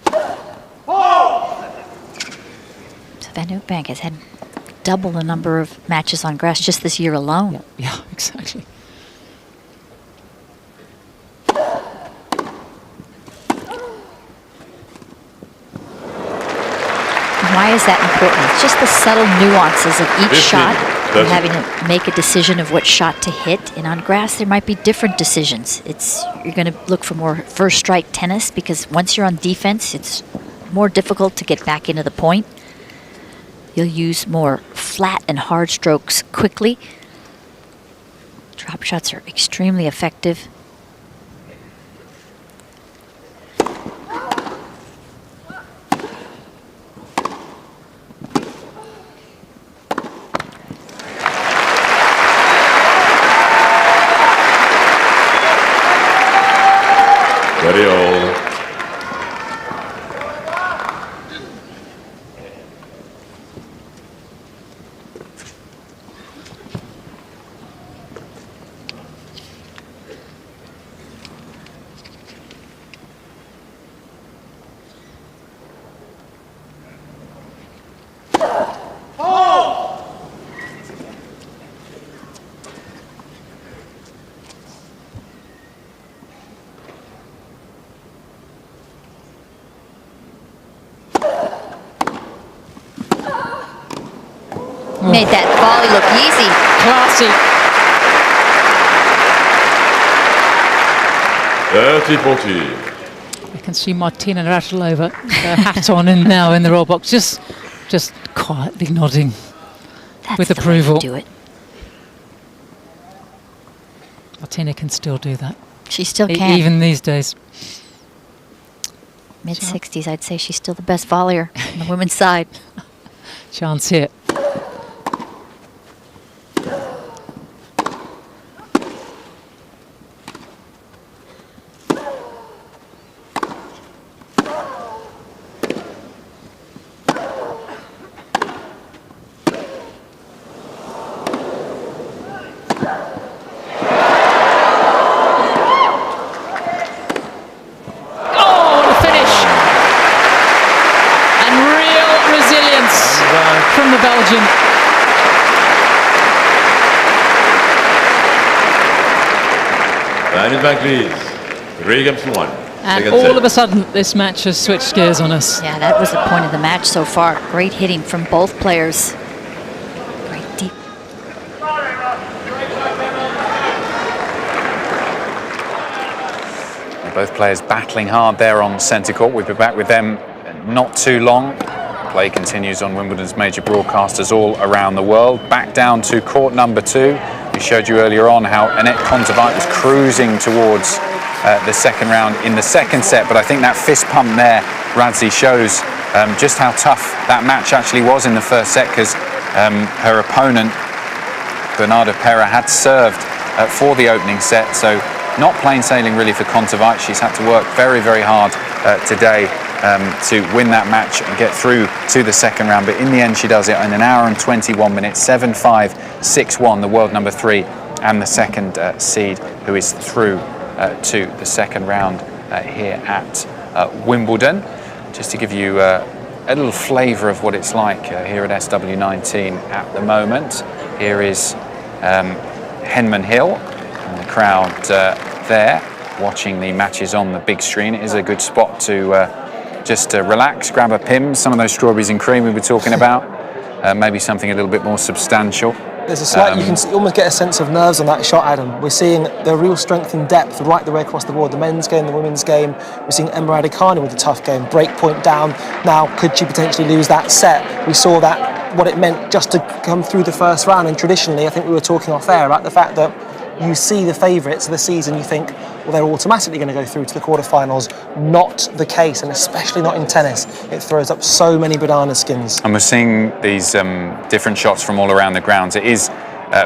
So Van Oudvank has had double the number of matches on grass just this year alone. Yeah, exactly. Why is that important? It's just the subtle nuances of each shot You're having to make a decision of what shot to hit, and on grass there might be different decisions. You're going to look for more first strike tennis, because once you're on defense, it's more difficult to get back into the point. You'll use more flat and hard strokes quickly. Drop shots are extremely effective. Ready all. Made that volley look easy. Classy. 30-40. I can see Martina Navratilova, her hat on and now in the roll box, just quietly nodding with approval. Do it. Martina can still do that. She still can. Even these days. Mid-60s, I'd say she's still the best volleyer on the women's side. Chance here. From the Belgian. Line is back, please. 3 games to 1. And all of a sudden, this match has switched gears on us. Yeah, that was the point of the match so far. Great hitting from both players. Great deep. Both players battling hard there on centre court. We'll be back with them not too long. Play continues on Wimbledon's major broadcasters all around the world. Back down to court number 2. We showed you earlier on how Anett Kontaveit was cruising towards the second round in the second set, but I think that fist pump there, Radzi, shows just how tough that match actually was in the first set, because her opponent, Bernarda Pera, had served for the opening set, so not plain sailing really for Kontaveit. She's had to work very, very hard today to win that match and get through to the second round, but in the end she does it in an hour and 21 minutes, 7-5, 6-1, the world number 3 and the second seed, who is through to the second round here at Wimbledon. Just to give you a little flavour of what it's like here at SW19 at the moment. Here is Henman Hill and the crowd there watching the matches on the big screen. It is a good spot to just relax, grab a Pimm's, some of those strawberries and cream we were talking about, maybe something a little bit more substantial. There's a slight, you can almost get a sense of nerves on that shot, Adam. We're seeing the real strength and depth right the way across the board. The men's game, the women's game. We're seeing Emma Raducanu with a tough game. Break point down. Now, could she potentially lose that set? We saw that, what it meant just to come through the first round. And traditionally, I think we were talking off air about the fact that you see the favourites of the season, you think, well, they're automatically going to go through to the quarterfinals. Not the case, and especially not in tennis. It throws up so many banana skins. And we're seeing these different shots from all around the grounds. It is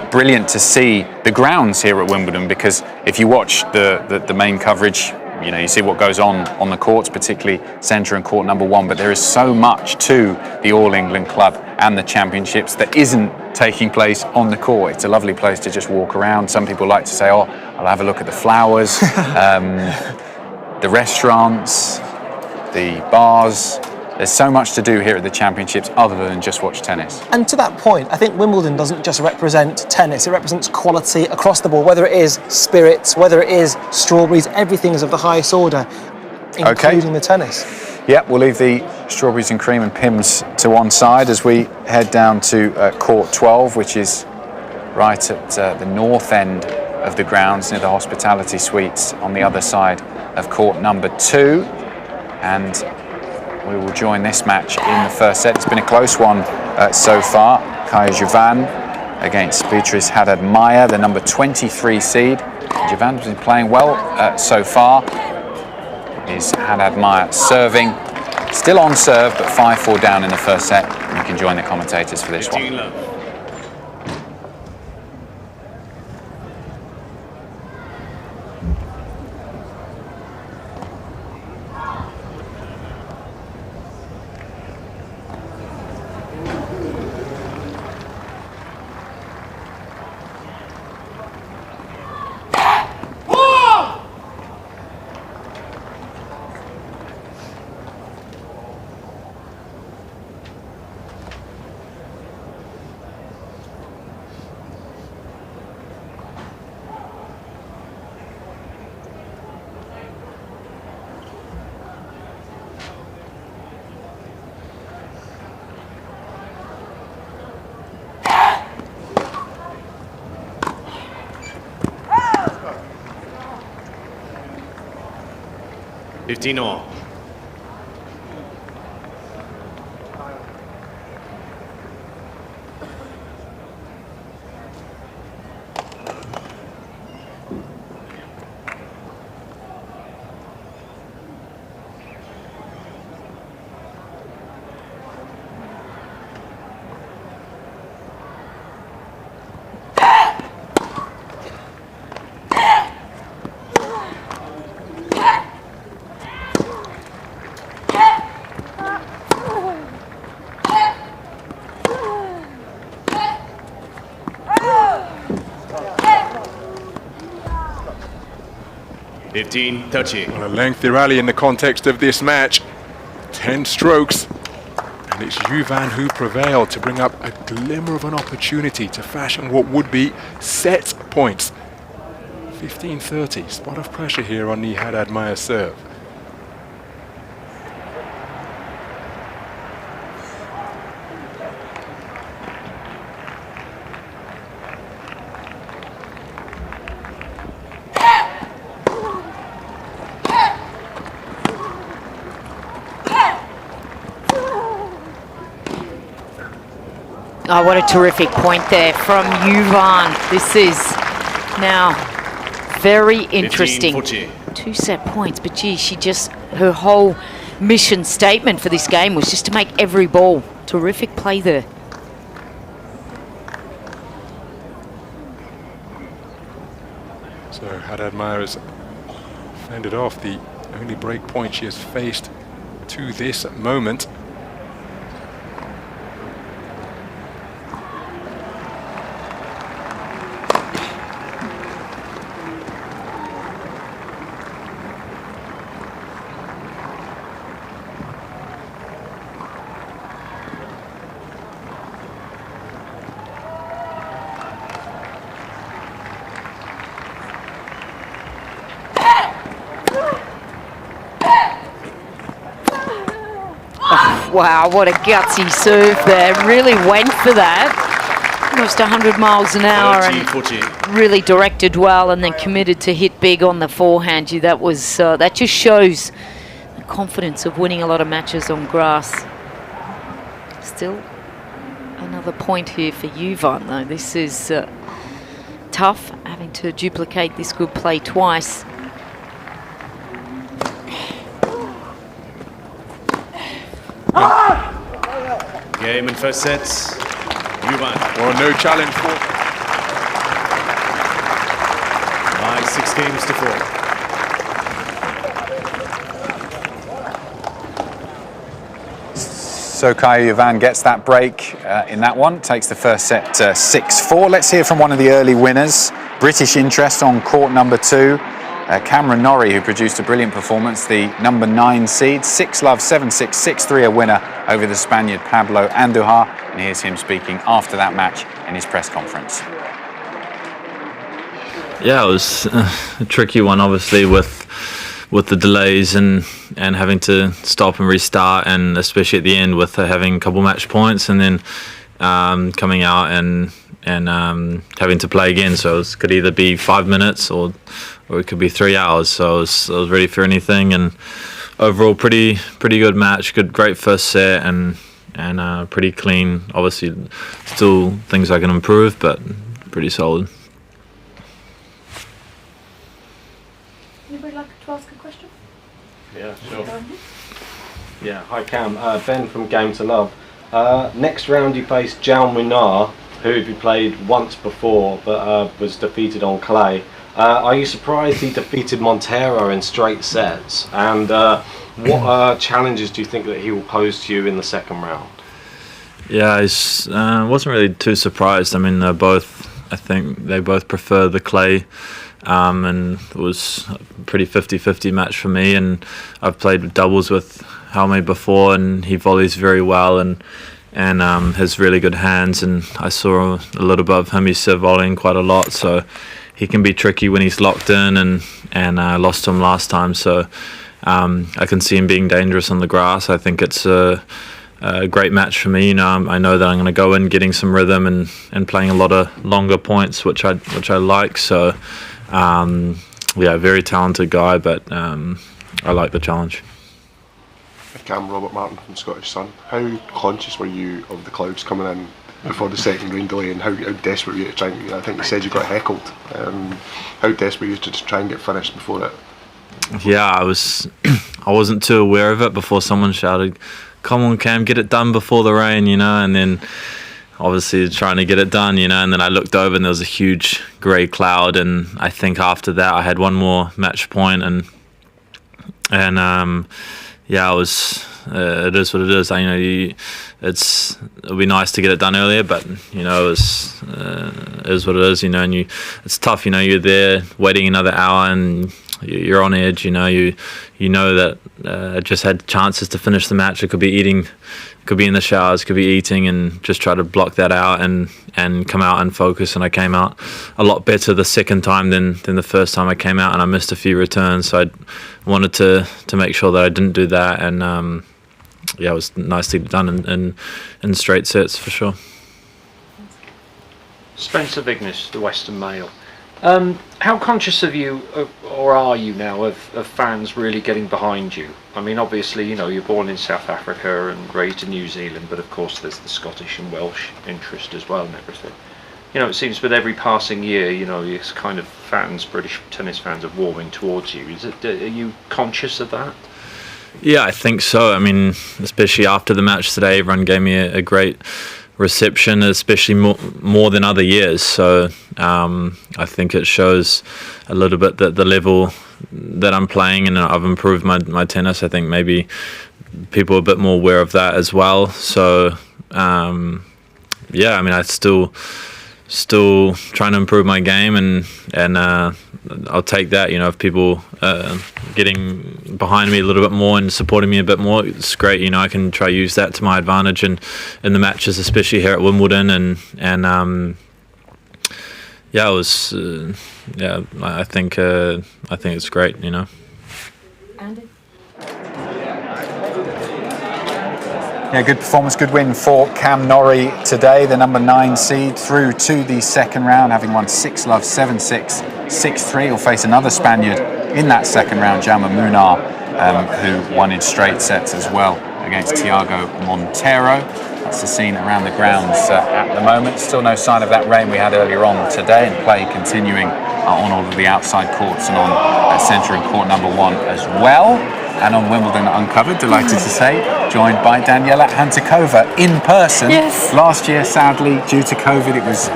brilliant to see the grounds here at Wimbledon, because if you watch the main coverage, you know, you see what goes on the courts, particularly centre and court number 1, but there is so much to the All England Club and the championships that isn't taking place on the court. It's a lovely place to just walk around. Some people like to say, oh, I'll have a look at the flowers, the restaurants, the bars. There's so much to do here at the championships other than just watch tennis. And to that point, I think Wimbledon doesn't just represent tennis, it represents quality across the board, whether it is spirits, whether it is strawberries, everything is of the highest order, including the tennis. Yeah, we'll leave the strawberries and cream and Pimm's to one side as we head down to court 12, which is right at the north end of the grounds near the hospitality suites on the other side of court number 2. And we will join this match in the first set. It's been a close one so far. Kaja Juvan against Beatrice Haddad-Maia, the number 23 seed. Juvan's been playing well so far. Is Haddad-Maia serving? Still on serve, but 5-4 down in the first set. And you can join the commentators for this one. All. Well, a lengthy rally in the context of this match. 10 strokes. And it's Juvan who prevailed to bring up a glimmer of an opportunity to fashion what would be set points. 15-30. Spot of pressure here on the Haddad-Maia serve. Oh, what a terrific point there from Juvan. This is now very interesting. 2 set points, but gee, her whole mission statement for this game was just to make every ball. Terrific play there. So Haddad-Maia has fended off the only break point she has faced to this moment. Wow, what a gutsy serve there. Really went for that. Almost 100 miles an hour and really directed well and then committed to hit big on the forehand. That just shows the confidence of winning a lot of matches on grass. Still another point here for Juvan though. This is tough, having to duplicate this good play twice. Game in first sets. Juvan. Well, no challenge for. By 6-4. So Kaja Juvan gets that break in that one, takes the first set 6-4. Let's hear from one of the early winners. British interest on court number 2. Cameron Norrie, who produced a brilliant performance, the number 9 seed, 6-love, 7-6, 6-3, a winner over the Spaniard Pablo Andujar. And here's him speaking after that match in his press conference. Yeah, it was a tricky one, obviously, with the delays and having to stop and restart, and especially at the end with having a couple match points and then coming out and having to play again. So it could either be 5 minutes or it could be 3 hours. So I was ready for anything, and overall pretty good match. Great first set and pretty clean. Obviously, still things I can improve, but pretty solid. Anybody like to ask a question? Yeah, sure. Yeah, hi Cam. Ben from Game to Love. Next round you face Jaume Munar, who you played once before but was defeated on clay. Are you surprised he defeated Montero in straight sets? And what challenges do you think that he will pose to you in the second round? Yeah, I wasn't really too surprised. I mean, I think they both prefer the clay, and it was a pretty 50-50 match for me. And I've played doubles with Jaume before, and he volleys very well and has really good hands. And I saw a little bit of him. He's serve volleying quite a lot, so he can be tricky when he's locked in. And I lost to him last time, so I can see him being dangerous on the grass. I think it's a great match for me. I know that I'm going to go in getting some rhythm and playing a lot of longer points, which I like. So very talented guy, but I like the challenge. Cam, Robert Martin from Scottish Sun. How conscious were you of the clouds coming in before the second rain delay, and how desperate were you to try and, I think you said you got heckled, how desperate were you to try and get finished before it? Yeah, I wasn't too aware of it before someone shouted, "Come on Cam, get it done before the rain," and then obviously trying to get it done, and then I looked over and there was a huge grey cloud, and I think after that I had one more match point, and I was. It is what it is. It'll be nice to get it done earlier, but it is what it is. And it's tough. You're there waiting another hour, and you're on edge. You know that I just had chances to finish the match. It could be eating, could be in the showers, could be eating, and just try to block that out and come out and focus. And I came out a lot better the second time than the first time I came out, and I missed a few returns. So I wanted to make sure that I didn't do that, and it was nice to get it done in straight sets for sure. Spencer Vignes, the Western Mail. How conscious of you, or are you now, of fans really getting behind you? I mean, obviously, you're born in South Africa and raised in New Zealand, but of course there's the Scottish and Welsh interest as well and everything. It seems with every passing year, it's kind of British tennis fans are warming towards you. Are you conscious of that? Yeah, I think so. I mean, especially after the match today, everyone gave me a great reception, especially more than other years. So I think it shows a little bit that the level that I'm playing, and I've improved my tennis. I think maybe people are a bit more aware of that as well. So I mean, I still trying to improve my game, and I'll take that. If people getting behind me a little bit more and supporting me a bit more, it's great. I can try use that to my advantage in the matches, especially here at Wimbledon, and it was I think it's great. Andy? Yeah, good performance, good win for Cam Norrie today, the number 9 seed, through to the second round, having won 6-love, 7-6, 6-3. He'll face another Spaniard in that second round, Jaume Munar, who won in straight sets as well against Thiago Monteiro. That's the scene around the grounds at the moment. Still no sign of that rain we had earlier on today, and play continuing on all of the outside courts and on centre and court number 1 as well. And on Wimbledon Uncovered, delighted to say, joined by Daniela Hantuchova in person. Yes. Last year, sadly, due to COVID, it was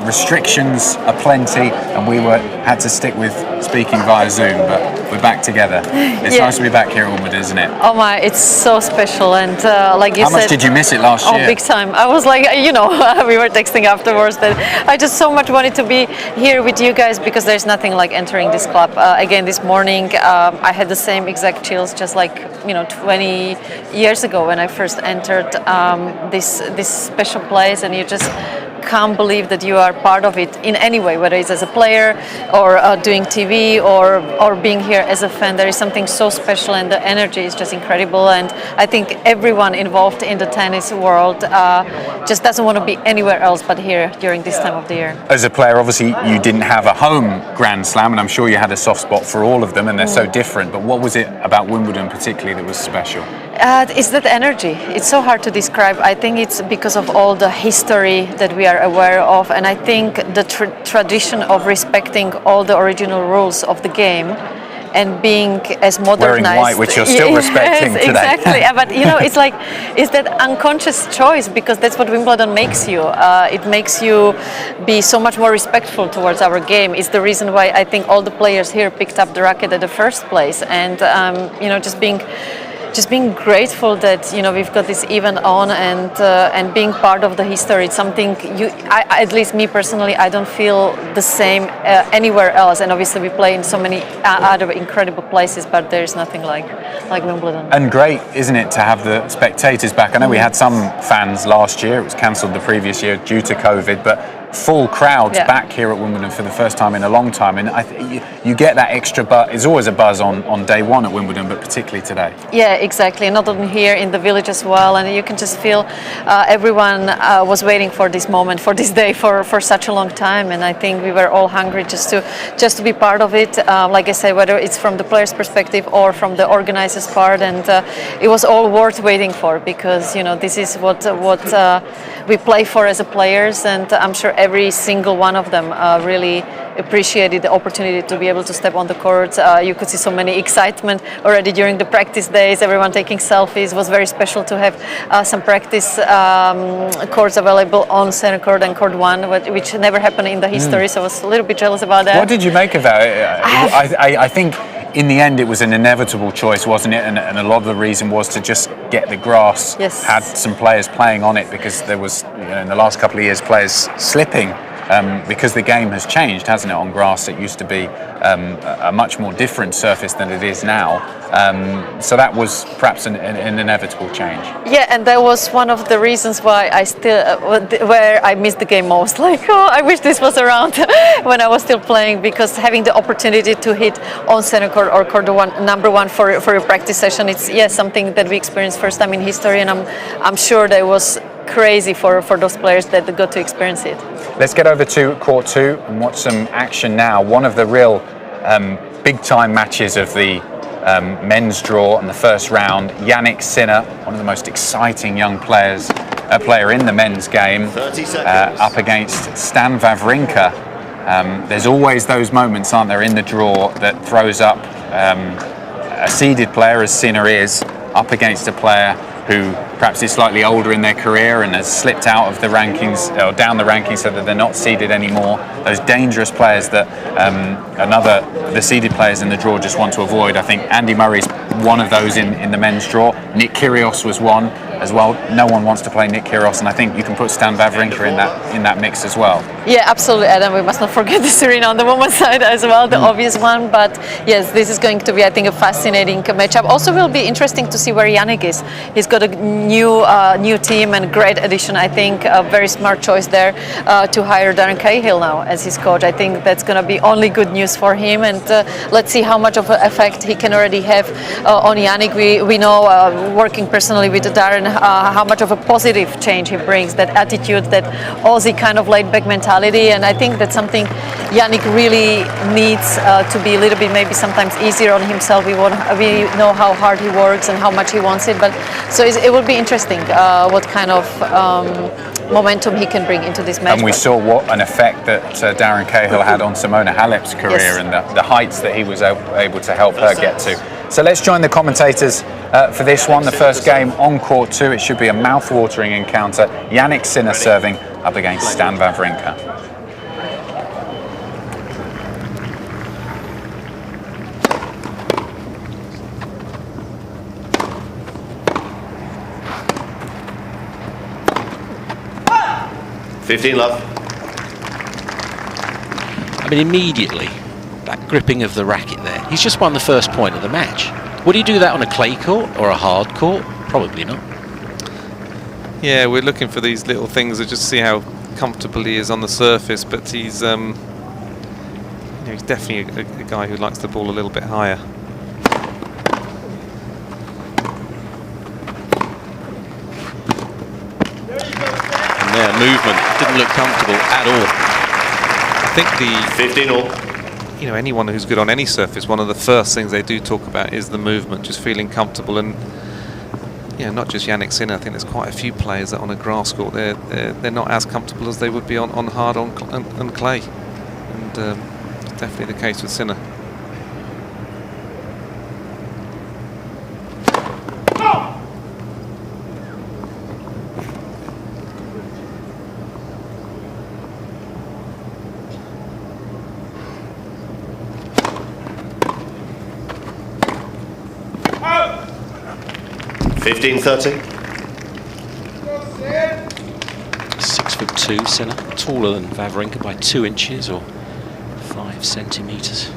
restrictions aplenty, and we had to stick with speaking via Zoom, but we're back together. It's nice to be back here at Wimbledon, isn't it? Oh my, it's so special, and like you said... How much did you miss it last year? Oh, big time. I was like, we were texting afterwards that I just so much wanted to be here with you guys, because there's nothing like entering this club. Again, this morning, I had the same exact chills, just like, 20 years ago when I first entered this special place, and you just can't believe that you are part of it in any way, whether it's as a player or doing TV or being here as a fan. There is something so special, and the energy is just incredible. And I think everyone involved in the tennis world just doesn't want to be anywhere else but here during this time of the year. As a player, obviously, you didn't have a home Grand Slam, and I'm sure you had a soft spot for all of them, and they're so different. But what was it about Wimbledon particularly that was special? It's that energy. It's so hard to describe. I think it's because of all the history that we are aware of, and I think the tradition of respecting all the original rules of the game and being as modernized. Wearing white, which you're still respecting today. Exactly. But you know, it's that unconscious choice, because that's what Wimbledon makes you. It makes you be so much more respectful towards our game. It's the reason why I think all the players here picked up the racket at the first place, and you know, just being grateful that, you know, we've got this event on, and being part of the history. It's something at least me personally, I don't feel the same anywhere else. And obviously we play in so many other incredible places, but there's nothing like Wimbledon. And great, isn't it, to have the spectators back? I know we had some fans last year. It was cancelled the previous year due to COVID, but full crowds back here at Wimbledon for the first time in a long time, and you get that extra buzz. There's always a buzz on day one at Wimbledon, but particularly today. Yeah, exactly. Not only here in the village as well, and you can just feel everyone was waiting for this moment, for this day, for such a long time, and I think we were all hungry just to be part of it. Like I say, whether it's from the players' perspective or from the organizers' part, and it was all worth waiting for, because, you know, this is what we play for as a players, and I'm sure every single one of them really appreciated the opportunity to be able to step on the court. You could see so many excitement already during the practice days, everyone taking selfies. It was very special to have some practice courts available on center court and court 1, which never happened in the history, so I was a little bit jealous about that. What did you make of that? I think in the end it was an inevitable choice, wasn't it? And a lot of the reason was to just get the grass. Yes. Had some players playing on it, because there was, you know, in the last couple of years, players slipping. Because the game has changed, hasn't it, on grass. It used to be a much more different surface than it is now. So that was perhaps an inevitable change. Yeah, and that was one of the reasons why I still, where I missed the game most. Like, oh, I wish this was around when I was still playing, because having the opportunity to hit on center court or court 1, number 1 for your practice session, it's something that we experienced first time in history, and I'm sure that was crazy for those players that got to experience it. Let's get over to court 2 and watch some action now. One of the real big time matches of the men's draw in the first round. Jannik Sinner, one of the most exciting young players, player in the men's game, up against Stan Wawrinka. There's always those moments, aren't there, in the draw that throws up a seeded player, as Sinner is, up against a player who perhaps is slightly older in their career and has slipped out of the rankings, or down the rankings, so that they're not seeded anymore. Those dangerous players that the seeded players in the draw just want to avoid. I think Andy Murray's one of those in the men's draw. Nick Kyrgios was one as well. No one wants to play Nick Kyrgios, and I think you can put Stan Wawrinka in that mix as well. Yeah, absolutely, Adam. We must not forget the Serena on the women's side as well, the obvious one. But yes, this is going to be, I think, a fascinating matchup. Also, will be interesting to see where Jannik is. He's got a new team and great addition. I think a very smart choice there to hire Darren Cahill now as his coach. I think that's going to be only good news for him, and let's see how much of an effect he can already have on Jannik. We know, working personally with Darren, how much of a positive change he brings, that attitude, that Aussie kind of laid-back mentality, and I think that's something Jannik really needs to be a little bit maybe sometimes easier on himself. We know how hard he works and how much he wants it, but so it will be interesting what kind of momentum he can bring into this match. And we saw what an effect that Darren Cahill had on Simona Halep's career, and the heights that he was able to help her get to. So let's join the commentators for this one, the first game on court 2. It should be a mouth-watering encounter. Jannik Sinner serving up against Stan Wawrinka. I mean, immediately, that gripping of the racket there. He's just won the first point of the match. Would he do that on a clay court or a hard court? Probably not. Yeah, we're looking for these little things to just see how comfortable he is on the surface, but he's he's definitely a guy who likes the ball a little bit higher. And their movement didn't look comfortable at all. I think the 15-all. Anyone who's good on any surface, one of the first things they do talk about is the movement, just feeling comfortable. And not just Jannik Sinner. I think there's quite a few players that on a grass court they're not as comfortable as they would be on hard on clay, and definitely the case with Sinner. $15, 30. 6'2", Sinner, taller than Wawrinka by 2 inches or 5 centimetres.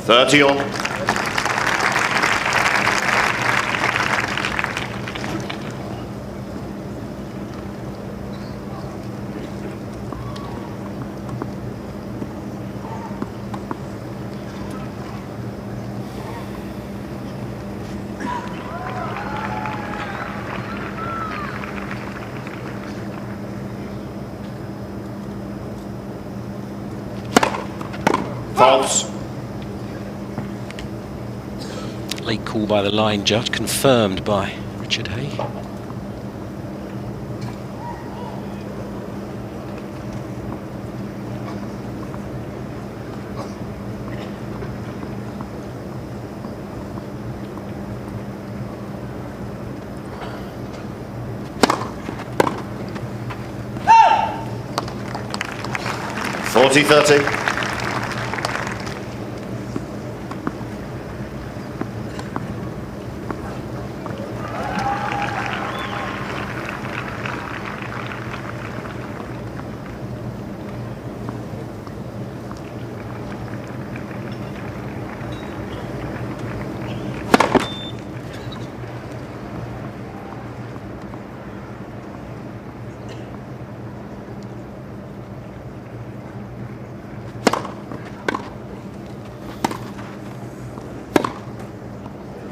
$30-all. 12s. Late call by the line judge, confirmed by Richard Hay. $40-30.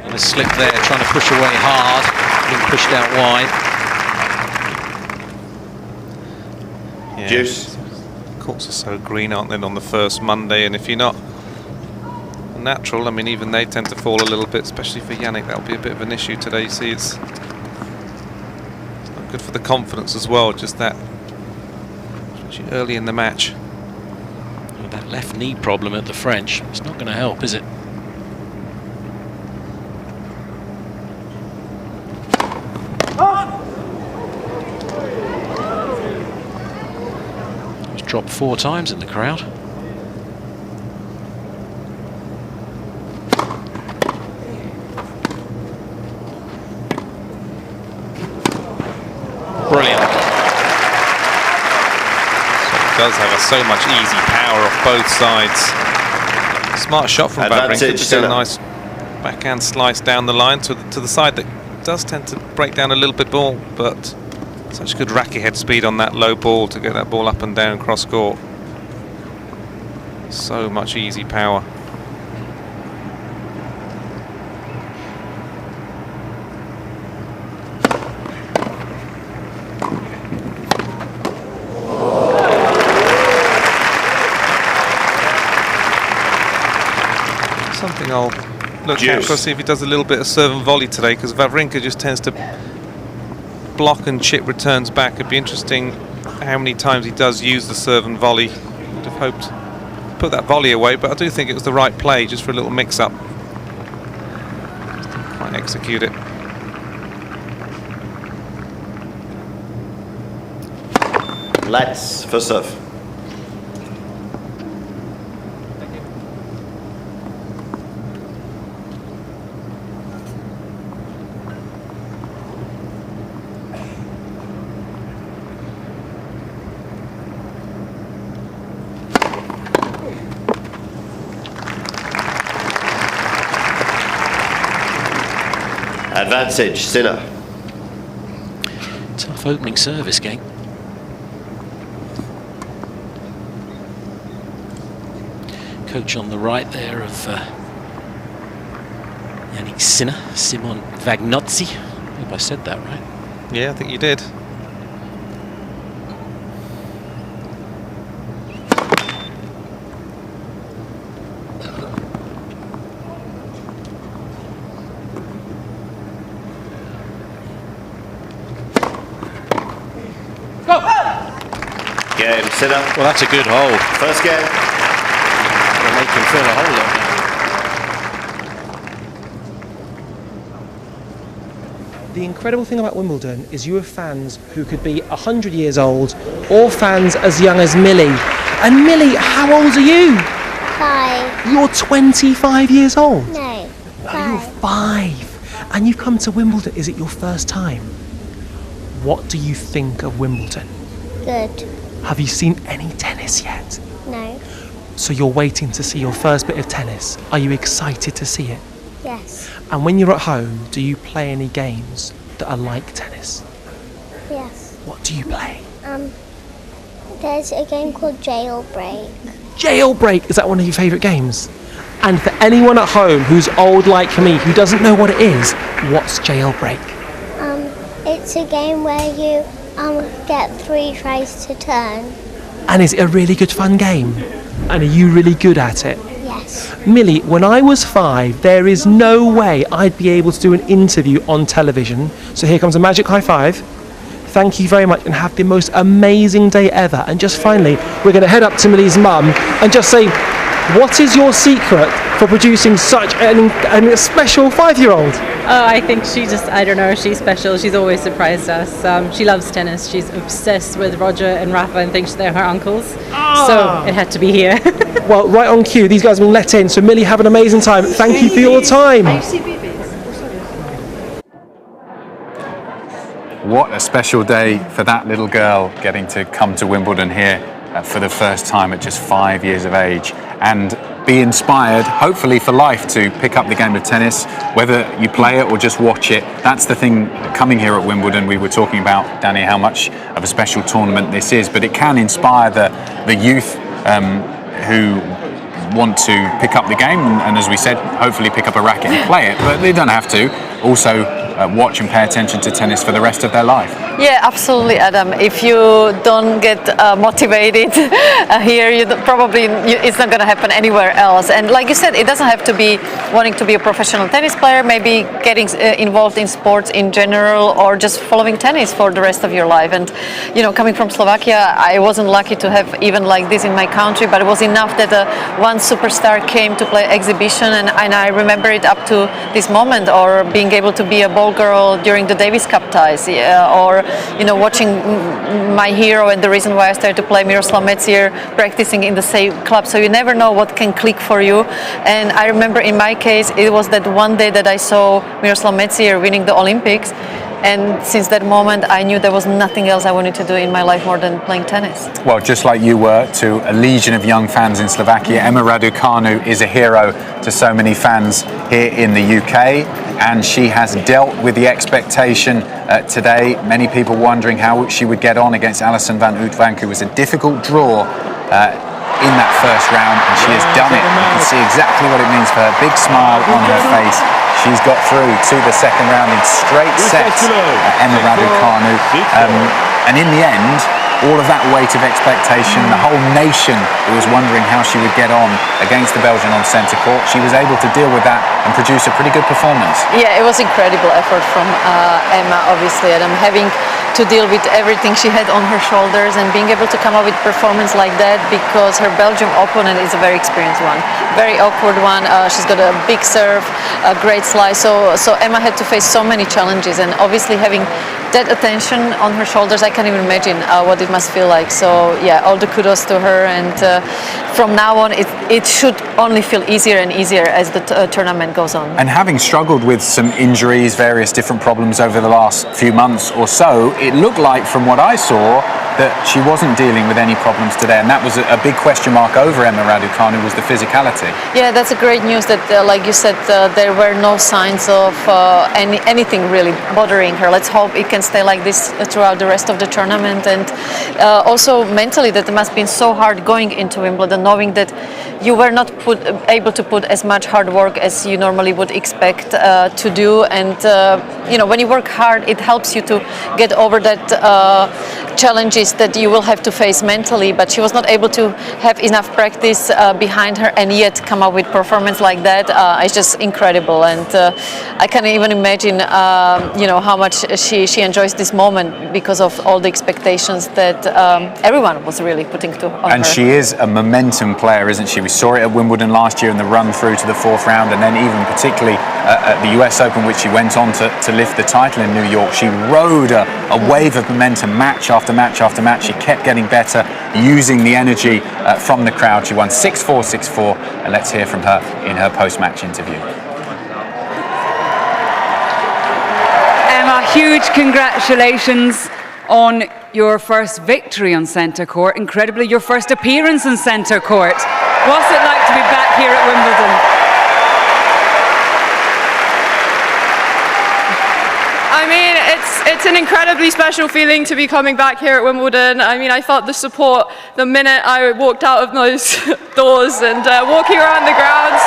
A slip there, trying to push away hard, being pushed out wide. Yeah. Juice. Courts are so green, aren't they, on the first Monday? And if you're not natural, I mean, even they tend to fall a little bit, especially for Jannik. That'll be a bit of an issue today. You see, it's not good for the confidence as well, just that, especially early in the match. With that left knee problem at the French, it's not going to help, is it? Dropped 4 times in the crowd. Brilliant. So it does have so much easy power off both sides. Smart shot from Wawrinka to get a nice backhand slice down the line to the side that does tend to break down a little bit more, but such good racket head speed on that low ball to get that ball up and down cross court. So much easy power. Something I'll look out for, see if he does a little bit of serve and volley today, because Wawrinka just tends to block and chip returns back. It'd be interesting how many times he does use the serve and volley. Would have hoped to put that volley away, but I do think it was the right play just for a little mix-up. Didn't quite execute it. Let's for serve. Advantage, Sinner. Tough opening service game. Coach on the right there of Jannik Sinner, Simon Vagnozzi. I hope I said that right. Yeah, I think you did. Game, Sinner. Well, that's a good hole. First game. Gonna make him fill a hole up. The incredible thing about Wimbledon is you have fans who could be 100 years old or fans as young as Millie. And Millie, how old are you? 5. You're 25 years old? No, 5. You're 5. And you've come to Wimbledon. Is it your first time? What do you think of Wimbledon? Good. Have you seen any tennis yet? No. So you're waiting to see your first bit of tennis. Are you excited to see it? Yes. And when you're at home, do you play any games that are like tennis? Yes. What do you play? There's a game called Jailbreak. Jailbreak! Is that one of your favourite games? And for anyone at home who's old like me, who doesn't know what it is, what's Jailbreak? It's a game where you get 3 tries to turn. And is it a really good fun game? And are you really good at it? Yes. Millie, when I was 5, there is no way I'd be able to do an interview on television. So here comes a magic high five. Thank you very much and have the most amazing day ever. And just finally, we're going to head up to Millie's mum and just say, what is your secret for producing such a special 5-year-old? Oh, I think she just, I don't know, she's special. She's always surprised us. She loves tennis. She's obsessed with Roger and Rafa and thinks they're her uncles. So it had to be here. Well, right on cue. These guys have been let in. So Millie, have an amazing time. Thank you for your time. What a special day for that little girl getting to come to Wimbledon here for the first time at just 5 years of age and be inspired, hopefully for life, to pick up the game of tennis, whether you play it or just watch it. That's the thing coming here at Wimbledon. We were talking about, Danny, how much of a special tournament this is, but it can inspire the youth who want to pick up the game and, as we said, hopefully pick up a racket and play it, but they don't have to. Also watch and pay attention to tennis for the rest of their life. Yeah, absolutely, Adam. If you don't get motivated here, it's not going to happen anywhere else. And like you said, it doesn't have to be wanting to be a professional tennis player, maybe getting involved in sports in general or just following tennis for the rest of your life. And, coming from Slovakia, I wasn't lucky to have even like this in my country, but it was enough that one superstar came to play exhibition and I remember it up to this moment, or being able to be a ball girl during the Davis Cup ties, or watching my hero and the reason why I started to play, Miroslav Metsier, practicing in the same club. So you never know what can click for you. And I remember in my case, it was that one day that I saw Miroslav Metsier winning the Olympics. And since that moment, I knew there was nothing else I wanted to do in my life more than playing tennis. Well, just like you were to a legion of young fans in Slovakia, Emma Raducanu is a hero to so many fans here in the UK. And she has dealt with the expectation today. Many people wondering how she would get on against Alison van Uytvanck, who was a difficult draw in that first round, and she has done it. You can see exactly what it means for her. Big smile on her face. She's got through to the second round in straight sets, Emma Raducanu. And in the end, all of that weight of expectation, the whole nation who was wondering how she would get on against the Belgian on centre court, she was able to deal with that and produce a pretty good performance. Yeah, it was incredible effort from Emma, obviously, and I'm having to deal with everything she had on her shoulders and being able to come up with performance like that, because her Belgium opponent is a very experienced one, very awkward one. She's got a big serve, a great slice, so Emma had to face so many challenges, and obviously having that attention on her shoulders, I can't even imagine what it must feel like. So yeah, all the kudos to her, and from now on it should only feel easier and easier as the tournament goes on. And having struggled with some injuries, various different problems over the last few months or so, it looked like, from what I saw, that she wasn't dealing with any problems today, and that was a big question mark over Emma Raducanu, was the physicality. Yeah, that's a great news that, like you said, there were no signs of anything really bothering her. Let's hope it can stay like this throughout the rest of the tournament. And also mentally, that it must have been so hard going into Wimbledon, knowing that you were not able to put as much hard work as you normally would expect to do. And when you work hard, it helps you to get over that challenges that you will have to face mentally. But she was not able to have enough practice behind her and yet come up with performance like that. It's just incredible. And I can't even imagine how much she enjoys this moment because of all the expectations that everyone was really putting on her. And she is a momentum player, isn't she? We saw it at Wimbledon last year in the run through to the fourth round, and then even particularly at the US Open, which she went on to lift the title in New York. She rode a wave of momentum match after match after match. She kept getting better, using the energy from the crowd. She won 6-4, 6-4, and let's hear from her in her post-match interview. Emma, huge congratulations on your first victory on centre court. Incredibly, your first appearance on centre court. What's it like to be back here at Wimbledon? I mean, it's an incredibly special feeling to be coming back here at Wimbledon. I mean, I felt the support the minute I walked out of those doors and walking around the grounds.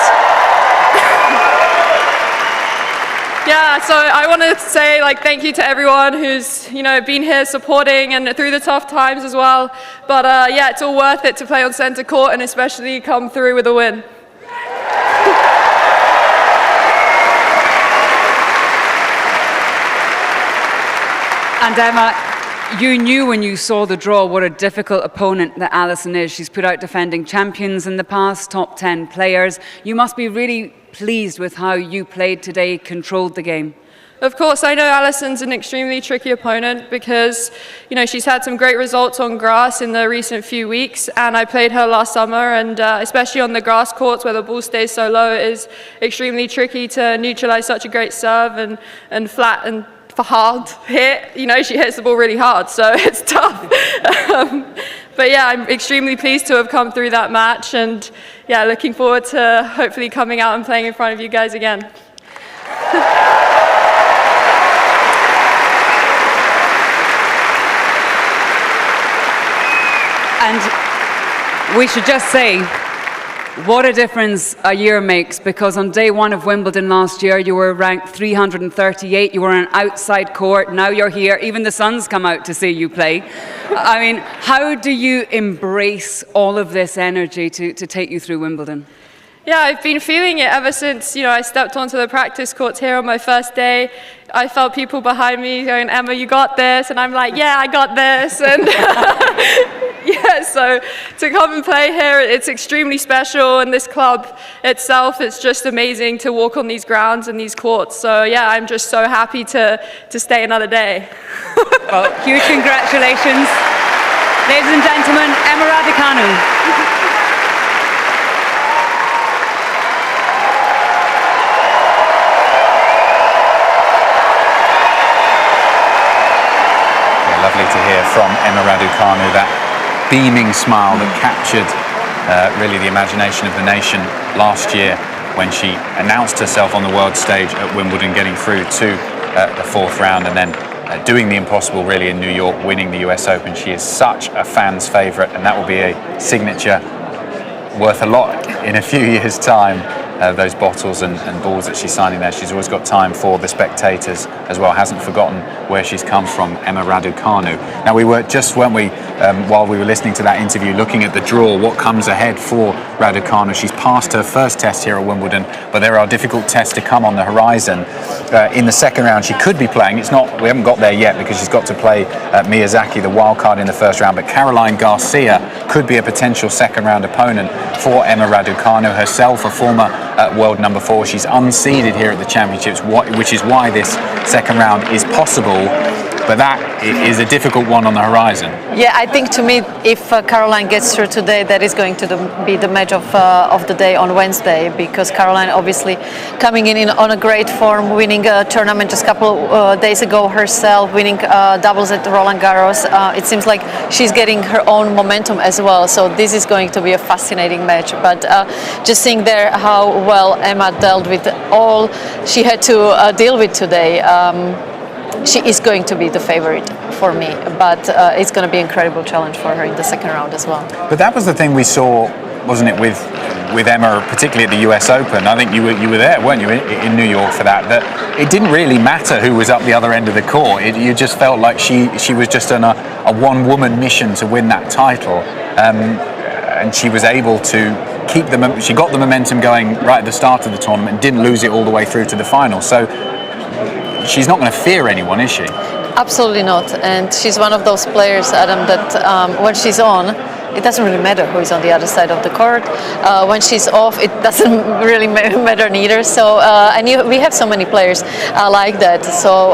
Yeah, so I want to say thank you to everyone who's been here supporting and through the tough times as well. But yeah, it's all worth it to play on centre court and especially come through with a win. And Emma, you knew when you saw the draw what a difficult opponent that Alison is. She's put out defending champions in the past, top 10 players. You must be really pleased with how you played today, controlled the game. Of course, I know Alison's an extremely tricky opponent because, she's had some great results on grass in the recent few weeks, and I played her last summer, and especially on the grass courts where the ball stays so low, it is extremely tricky to neutralize such a great serve and flat and for hard hit. She hits the ball really hard, so it's tough. But yeah, I'm extremely pleased to have come through that match, and yeah, looking forward to hopefully coming out and playing in front of you guys again. And we should just say, what a difference a year makes, because on day one of Wimbledon last year, you were ranked 338, you were on an outside court, now you're here, even the sun's come out to see you play. I mean, how do you embrace all of this energy to take you through Wimbledon? Yeah, I've been feeling it ever since, I stepped onto the practice courts here on my first day. I felt people behind me going, Emma, you got this, and I'm like, yeah, I got this, and yeah, so to come and play here, it's extremely special, and this club itself, it's just amazing to walk on these grounds and these courts, so yeah, I'm just so happy to stay another day. Well, huge congratulations. Ladies and gentlemen, Emma Raducanu. Lovely to hear from Emma Raducanu, that beaming smile that captured really the imagination of the nation last year when she announced herself on the world stage at Wimbledon, getting through to the fourth round and then doing the impossible really in New York, winning the US Open. She is such a fan's favourite, and that will be a signature worth a lot in a few years' time. Those bottles and balls that she's signing there. She's always got time for the spectators as well. Hasn't forgotten where she's come from, Emma Raducanu. Now, we were just, weren't we, while we were listening to that interview, looking at the draw, what comes ahead for Raducanu. She's passed her first test here at Wimbledon, but there are difficult tests to come on the horizon. In the second round, she could be playing. It's not, we haven't got there yet because she's got to play Miyazaki, the wild card in the first round, but Caroline Garcia could be a potential second round opponent for Emma Raducanu, herself a former world number 4. She's unseeded here at the championships, which is why this second round is possible. but that is a difficult one on the horizon. Yeah, I think to me, if Caroline gets through today, that is going to be the match of the day on Wednesday, because Caroline obviously coming in on a great form, winning a tournament just a couple days ago herself, winning doubles at Roland Garros. It seems like she's getting her own momentum as well, so this is going to be a fascinating match. But just seeing there how well Emma dealt with all she had to deal with today, she is going to be the favorite for me, but it's going to be an incredible challenge for her in the second round as well. But that was the thing we saw, wasn't it, with Emma, particularly at the US Open. I think you were there, weren't you, in New York for that? That it didn't really matter who was up the other end of the court. You just felt like she was just on a one-woman mission to win that title, and she was able to keep she got the momentum going right at the start of the tournament and didn't lose it all the way through to the final. So she's not going to fear anyone, is she? Absolutely not. And she's one of those players, Adam, that when she's on, it doesn't really matter who is on the other side of the court. When she's off, it doesn't really matter neither. So, we have so many players like that. So,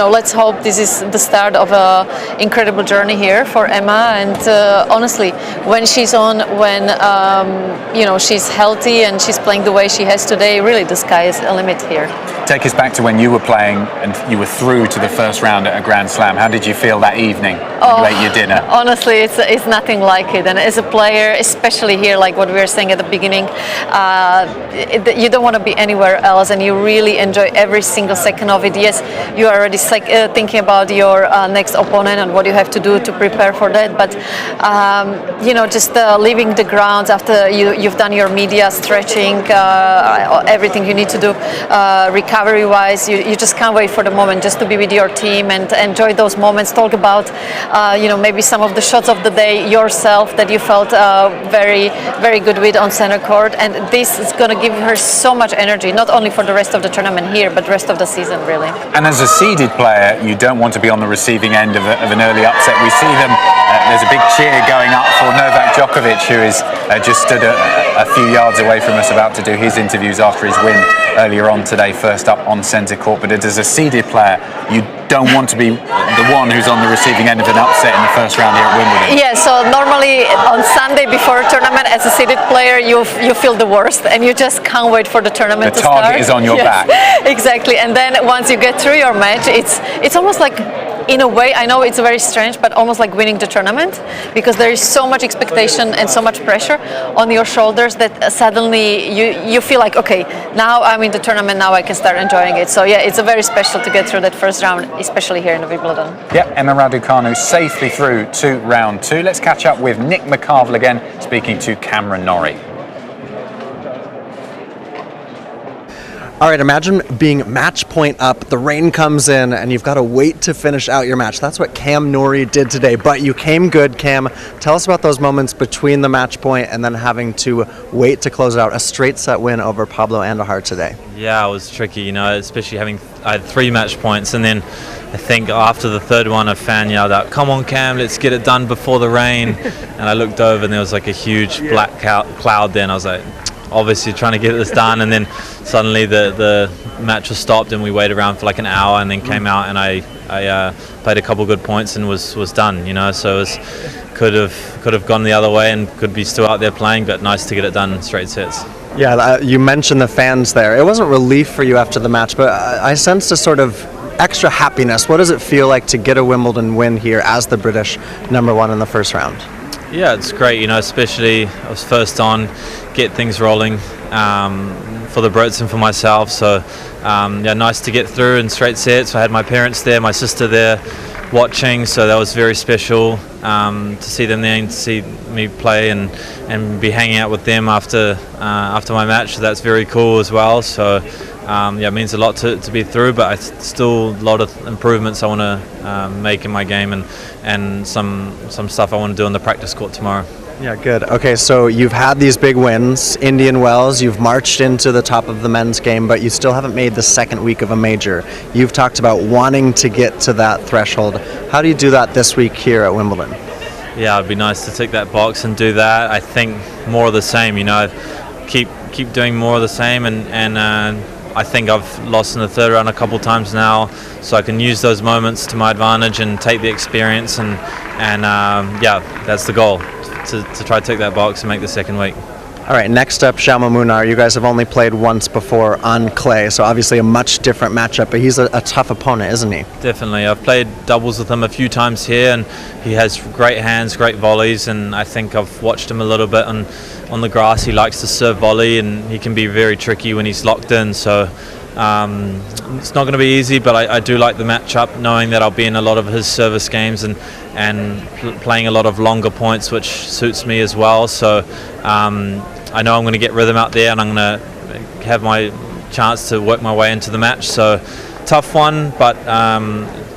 let's hope this is the start of an incredible journey here for Emma. And honestly, when she's on, when she's healthy and she's playing the way she has today, really the sky is a limit here. Take us back to when you were playing and you were through to the first round at a Grand Slam. How did you feel that evening when you ate your dinner? Honestly, it's nothing like it. And as a player, especially here, like what we were saying at the beginning, you don't want to be anywhere else, and you really enjoy every single second of it. Yes, you are already thinking about your next opponent and what you have to do to prepare for that. But just leaving the grounds after you've done your media stretching, everything you need to do, recovery-wise, you just can't wait for the moment just to be with your team and enjoy those moments. Talk about maybe some of the shots of the day yourself that you felt very, very good with on center court, and this is going to give her so much energy, not only for the rest of the tournament here, but the rest of the season, really. And as a seeded player, you don't want to be on the receiving end of an early upset. We see them, there's a big cheer going up for Novak Djokovic, who is just stood a few yards away from us, about to do his interviews after his win earlier on today, first up on centre court. But as a seeded player, you don't want to be the one who's on the receiving end of an upset in the first round here at Wimbledon. Yeah, so normally on Sunday before a tournament, as a seeded player, you feel the worst, and you just can't wait for the tournament to start. The target is on your back. Exactly, and then once you get through your match, it's almost like, in a way, I know it's very strange, but almost like winning the tournament, because there is so much expectation and so much pressure on your shoulders that suddenly you feel like, okay, now I'm in the tournament, now I can start enjoying it. So yeah, it's a very special to get through that first round, especially here in Wimbledon. Yep, Emma Raducanu safely through to round two. Let's catch up with Nick McCarville again, speaking to Cameron Norrie. All right, imagine being match point up, the rain comes in, and you've got to wait to finish out your match. That's what Cam Norrie did today, but you came good, Cam. Tell us about those moments between the match point and then having to wait to close it out. A straight set win over Pablo Andujar today. Yeah, it was tricky, especially I had 3 match points, and then I think after the third one, a fan yelled out, "Come on, Cam, let's get it done before the rain." And I looked over, and there was like a huge black cloud there, and I was like, obviously trying to get this done, and then suddenly the match was stopped and we waited around for like an hour and then came out, and I played a couple good points and was done, so it could have gone the other way and could be still out there playing, but nice to get it done in straight sets. Yeah, you mentioned the fans there. It wasn't relief for you after the match, but I sensed a sort of extra happiness. What does it feel like to get a Wimbledon win here as the British #1 in the first round? Yeah, it's great, especially I was first on, get things rolling for the Brits and for myself. So, nice to get through in straight sets. I had my parents there, my sister there watching, so that was very special to see them there and to see me play and be hanging out with them after my match. So that's very cool as well. So, it means a lot to be through, but I still a lot of improvements I want to make in my game and some stuff I want to do on the practice court tomorrow. Yeah, good. Okay, so you've had these big wins, Indian Wells, you've marched into the top of the men's game, but you still haven't made the second week of a major. You've talked about wanting to get to that threshold. How do you do that this week here at Wimbledon? Yeah, it'd be nice to tick that box and do that. I think more of the same, keep doing more of the same, and I think I've lost in the third round a couple times now, so I can use those moments to my advantage and take the experience, and yeah, that's the goal, to try to take that box and make the second week. All right, next up, Jaume Munar. You guys have only played once before on clay, so obviously a much different matchup, but he's a tough opponent, isn't he? Definitely. I've played doubles with him a few times here, and he has great hands, great volleys, and I think I've watched him a little bit on the grass. He likes to serve volley, and he can be very tricky when he's locked in, so it's not going to be easy, but I do like the matchup, knowing that I'll be in a lot of his service games and playing a lot of longer points, which suits me as well. So I know I'm going to get rhythm out there, and I'm going to have my chance to work my way into the match. So tough one, but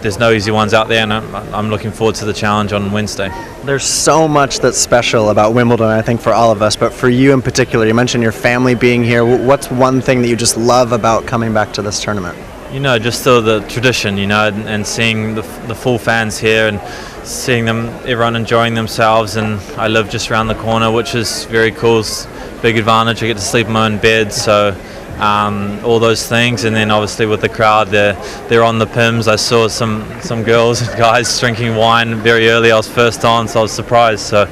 there's no easy ones out there, and I'm looking forward to the challenge on Wednesday. There's so much that's special about Wimbledon, I think, for all of us, but for you in particular, you mentioned your family being here. What's one thing that you just love about coming back to this tournament? You know, just still the tradition, you know, and seeing the full fans here and seeing everyone enjoying themselves. And I live just around the corner, which is very cool. It's a big advantage. I get to sleep in my own bed, so all those things. And then obviously with the crowd, they're on the Pims. I saw some girls and guys drinking wine very early. I was first on, so I was surprised. So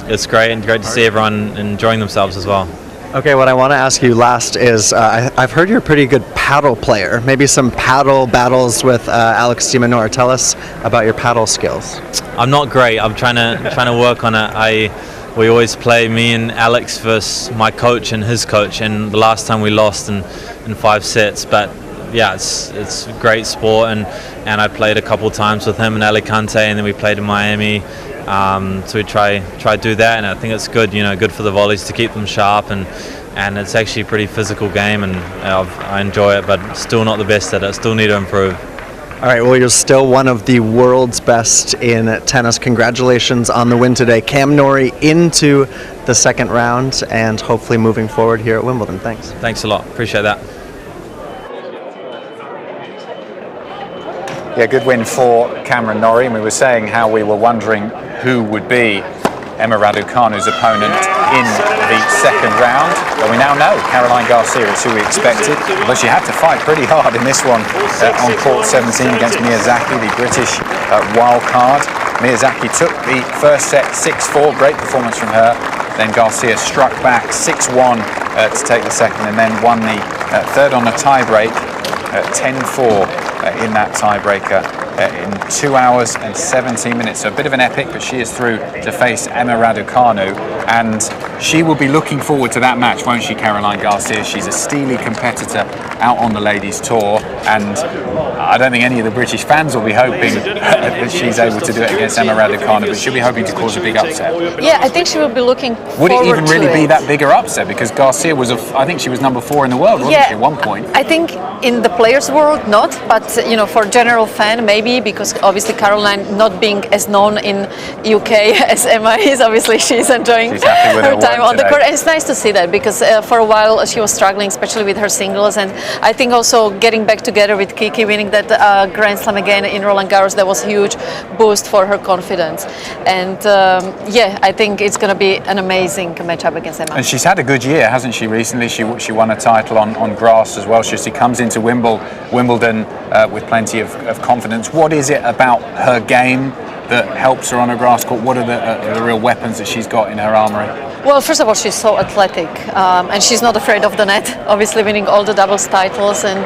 it's great, and great to see everyone enjoying themselves as well. Okay, what I want to ask you last is, I've heard you're a pretty good paddle player. Maybe some paddle battles with Alex de Minaur. Tell us about your paddle skills. I'm not great. I'm trying to work on it. We always play, me and Alex versus my coach and his coach, and the last time we lost in 5 sets. But yeah, it's a great sport, and I played a couple times with him in Alicante, and then we played in Miami. So we try to do that, and I think it's good, you know, good for the volleys to keep them sharp, and it's actually a pretty physical game, and I enjoy it, but still not the best at it. Still need to improve. All right, well, you're still one of the world's best in tennis. Congratulations on the win today. Cam Norrie into the second round, and hopefully moving forward here at Wimbledon. Thanks. Thanks a lot. Appreciate that. Yeah, good win for Cameron Norrie, and we were saying how we were wondering who would be Emma Raducanu's opponent in the second round. But we now know Caroline Garcia is who we expected, but she had to fight pretty hard in this one on court 17 against Miyazaki, the British wild card. Miyazaki took the first set 6-4, great performance from her. Then Garcia struck back 6-1 to take the second, and then won the third on a tie-break, 10-4 in that tiebreaker in 2 hours and 17 minutes. So a bit of an epic, but she is through to face Emma Raducanu, and she will be looking forward to that match, won't she, Caroline Garcia? She's a steely competitor out on the ladies' tour, and I don't think any of the British fans will be hoping that she's able to do it against Emma Raducanu, but she'll be hoping to cause a big upset. Yeah, I think she will be looking Would it even really be it. that bigger upset? Because Garcia was, I think she was number 4 in the world, wasn't she, at one point? I think in the players' world, not, but you know, for general fan, maybe, because obviously Caroline not being as known in UK as Emma is, obviously she's enjoying her time on the court. And it's nice to see that, because for a while she was struggling, especially with her singles, and I think also getting back together with Kiki, winning that Grand Slam again in Roland Garros, that was a huge boost for her confidence. And yeah, I think it's going to be an amazing matchup against Emma. And she's had a good year, hasn't she, recently? She won a title on grass as well. She comes into Wimbledon with plenty of confidence. What is it about her game that helps her on a grass court? What are the real weapons that she's got in her armoury? Well, first of all, she's so athletic, and she's not afraid of the net, obviously winning all the doubles titles, and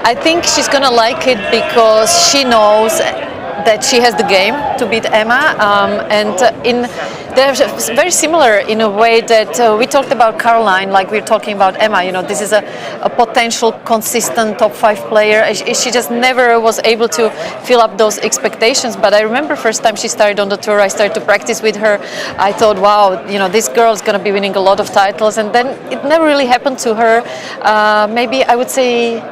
I think she's going to like it because she knows that she has the game to beat Emma, and they're very similar in a way that we talked about Caroline, like we're talking about Emma. You know, this is a potential consistent top 5 player. She just never was able to fill up those expectations. But I remember first time she started on the tour, I started to practice with her. I thought, wow, you know, this girl is going to be winning a lot of titles, and then it never really happened to her. Maybe I would say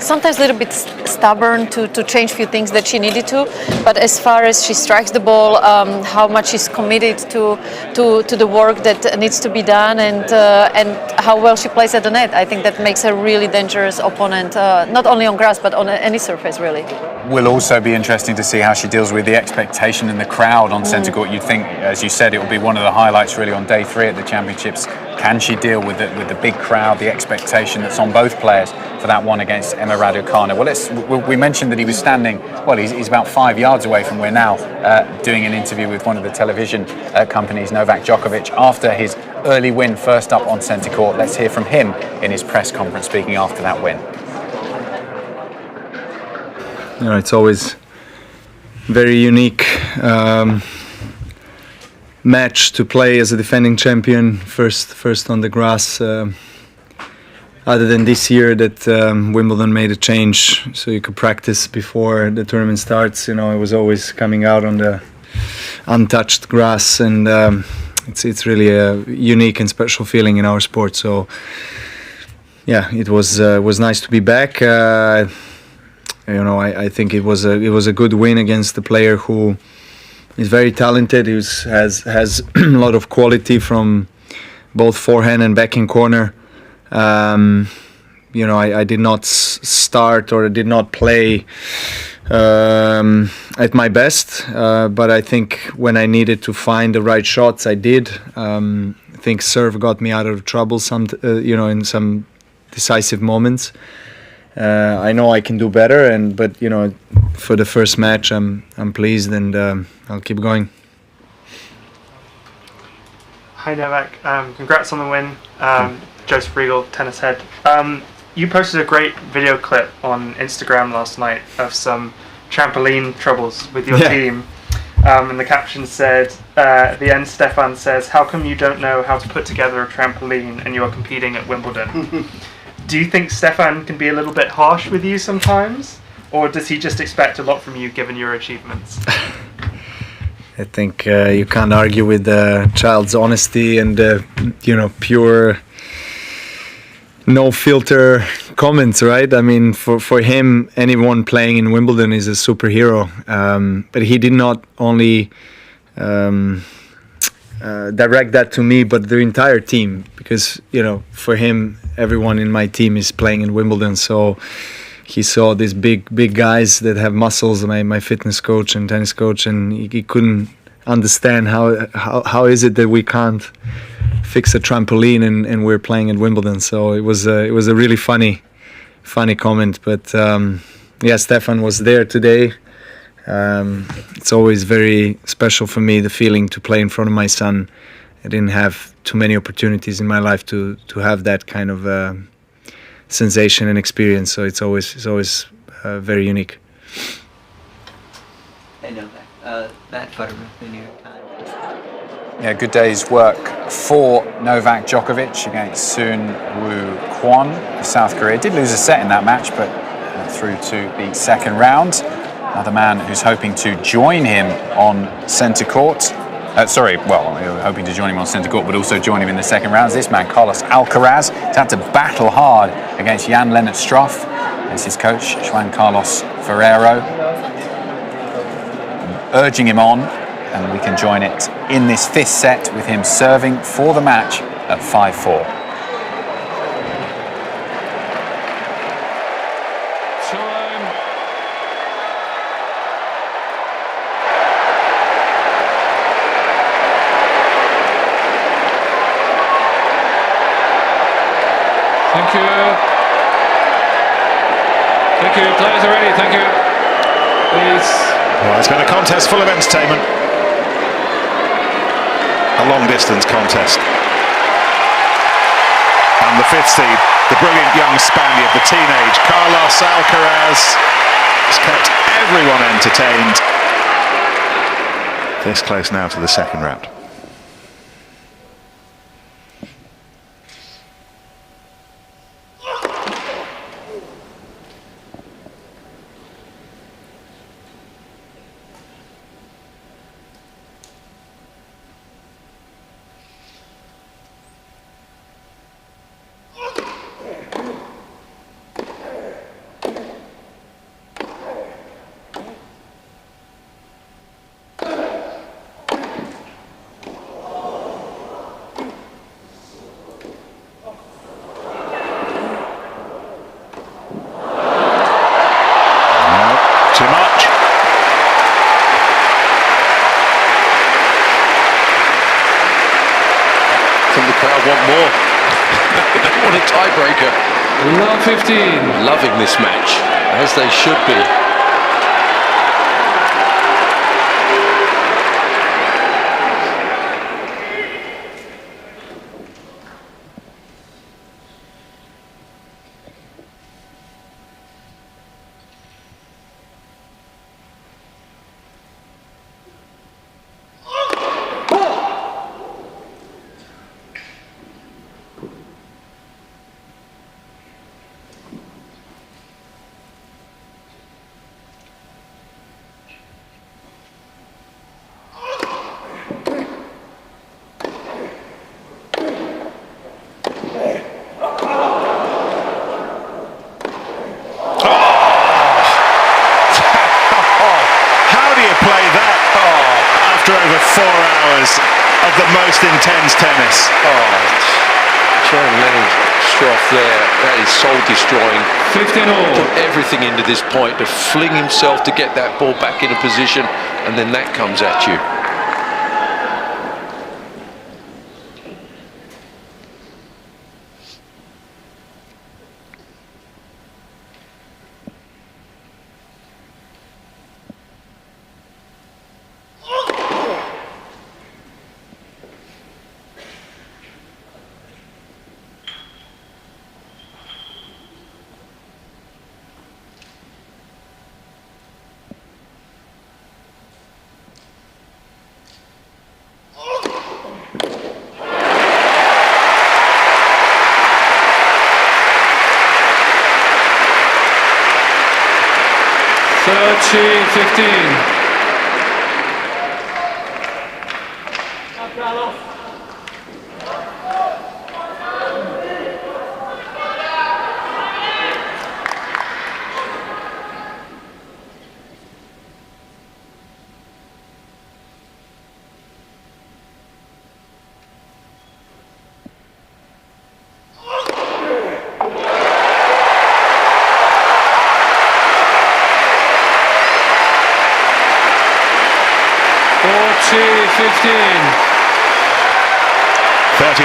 sometimes a little bit stubborn to change a few things that she needed to, but as far as she strikes the ball, how much she's committed to the work that needs to be done, and how well she plays at the net, I think that makes her a really dangerous opponent, not only on grass but on any surface, really. Will also be interesting to see how she deals with the expectation in the crowd on centre court. You'd think, as you said, it will be one of the highlights really on day 3 at the Championships Can she deal with the big crowd, the expectation that's on both players for that one against Emma Raducanu? Well, we mentioned that he was standing, well, he's about 5 yards away from where now, doing an interview with one of the television companies, Novak Djokovic, after his early win, first up on centre court. Let's hear from him in his press conference speaking after that win. You know, it's always very unique match to play as a defending champion, first on the grass. Other than this year that Wimbledon made a change so you could practice before the tournament starts, you know, it was always coming out on the untouched grass, and it's really a unique and special feeling in our sport. So yeah, it was nice to be back. You know, I think it was a good win against a player who is very talented. He has a lot of quality from both forehand and backhand corner. You know, I did not start or did not play at my best, but I think when I needed to find the right shots, I did. I think serve got me out of trouble you know, in some decisive moments. I know I can do better, but you know, for the first match, I'm pleased, and I'll keep going. Hi Novak, congrats on the win. Joseph Riegel, Tennis Head. You posted a great video clip on Instagram last night of some trampoline troubles with your team. And the caption said, at the end, Stefan says, "How come you don't know how to put together a trampoline and you're competing at Wimbledon?" Do you think Stefan can be a little bit harsh with you sometimes? Or does he just expect a lot from you given your achievements? I think you can't argue with the child's honesty and you know, pure, no filter comments, right? I mean, for him, anyone playing in Wimbledon is a superhero. But he did not only direct that to me, but the entire team, because you know, for him, everyone in my team is playing in Wimbledon. So he saw these big guys that have muscles, my fitness coach and tennis coach, and he couldn't understand how is it that we can't fix a trampoline and we're playing at Wimbledon. So it was a really funny comment. But yeah, Stefan was there today. It's always very special for me, the feeling to play in front of my son. I didn't have too many opportunities in my life to have that kind of sensation and experience. So it's always very unique. Hey Novak, Matt Futterman, the New York Times. Yeah, good day's work for Novak Djokovic against Soon Woo Kwon of South Korea. Did lose a set in that match, but through to the second round. Another man who's hoping to join him on centre court. Hoping to join him on centre court, but also join him in the second round. This man, Carlos Alcaraz, has had to battle hard against Jan-Lennart Struff, against his coach, Juan Carlos Ferrero, urging him on, and we can join it in this fifth set with him serving for the match at 5-4. Thank you. Thank you. Players are ready. Thank you. Please. Well, it's been a contest full of entertainment. A long-distance contest. And the fifth seed, the brilliant young Spaniard, the teenage Carlos Alcaraz, has kept everyone entertained. This close now to the second round. tiebreaker. Love 15. Loving this match, as they should be. Of the most intense tennis. Trying Leonard Stroff there, that is soul destroying. 15-all. Put everything into this point to fling himself to get that ball back into position, and then that comes at you.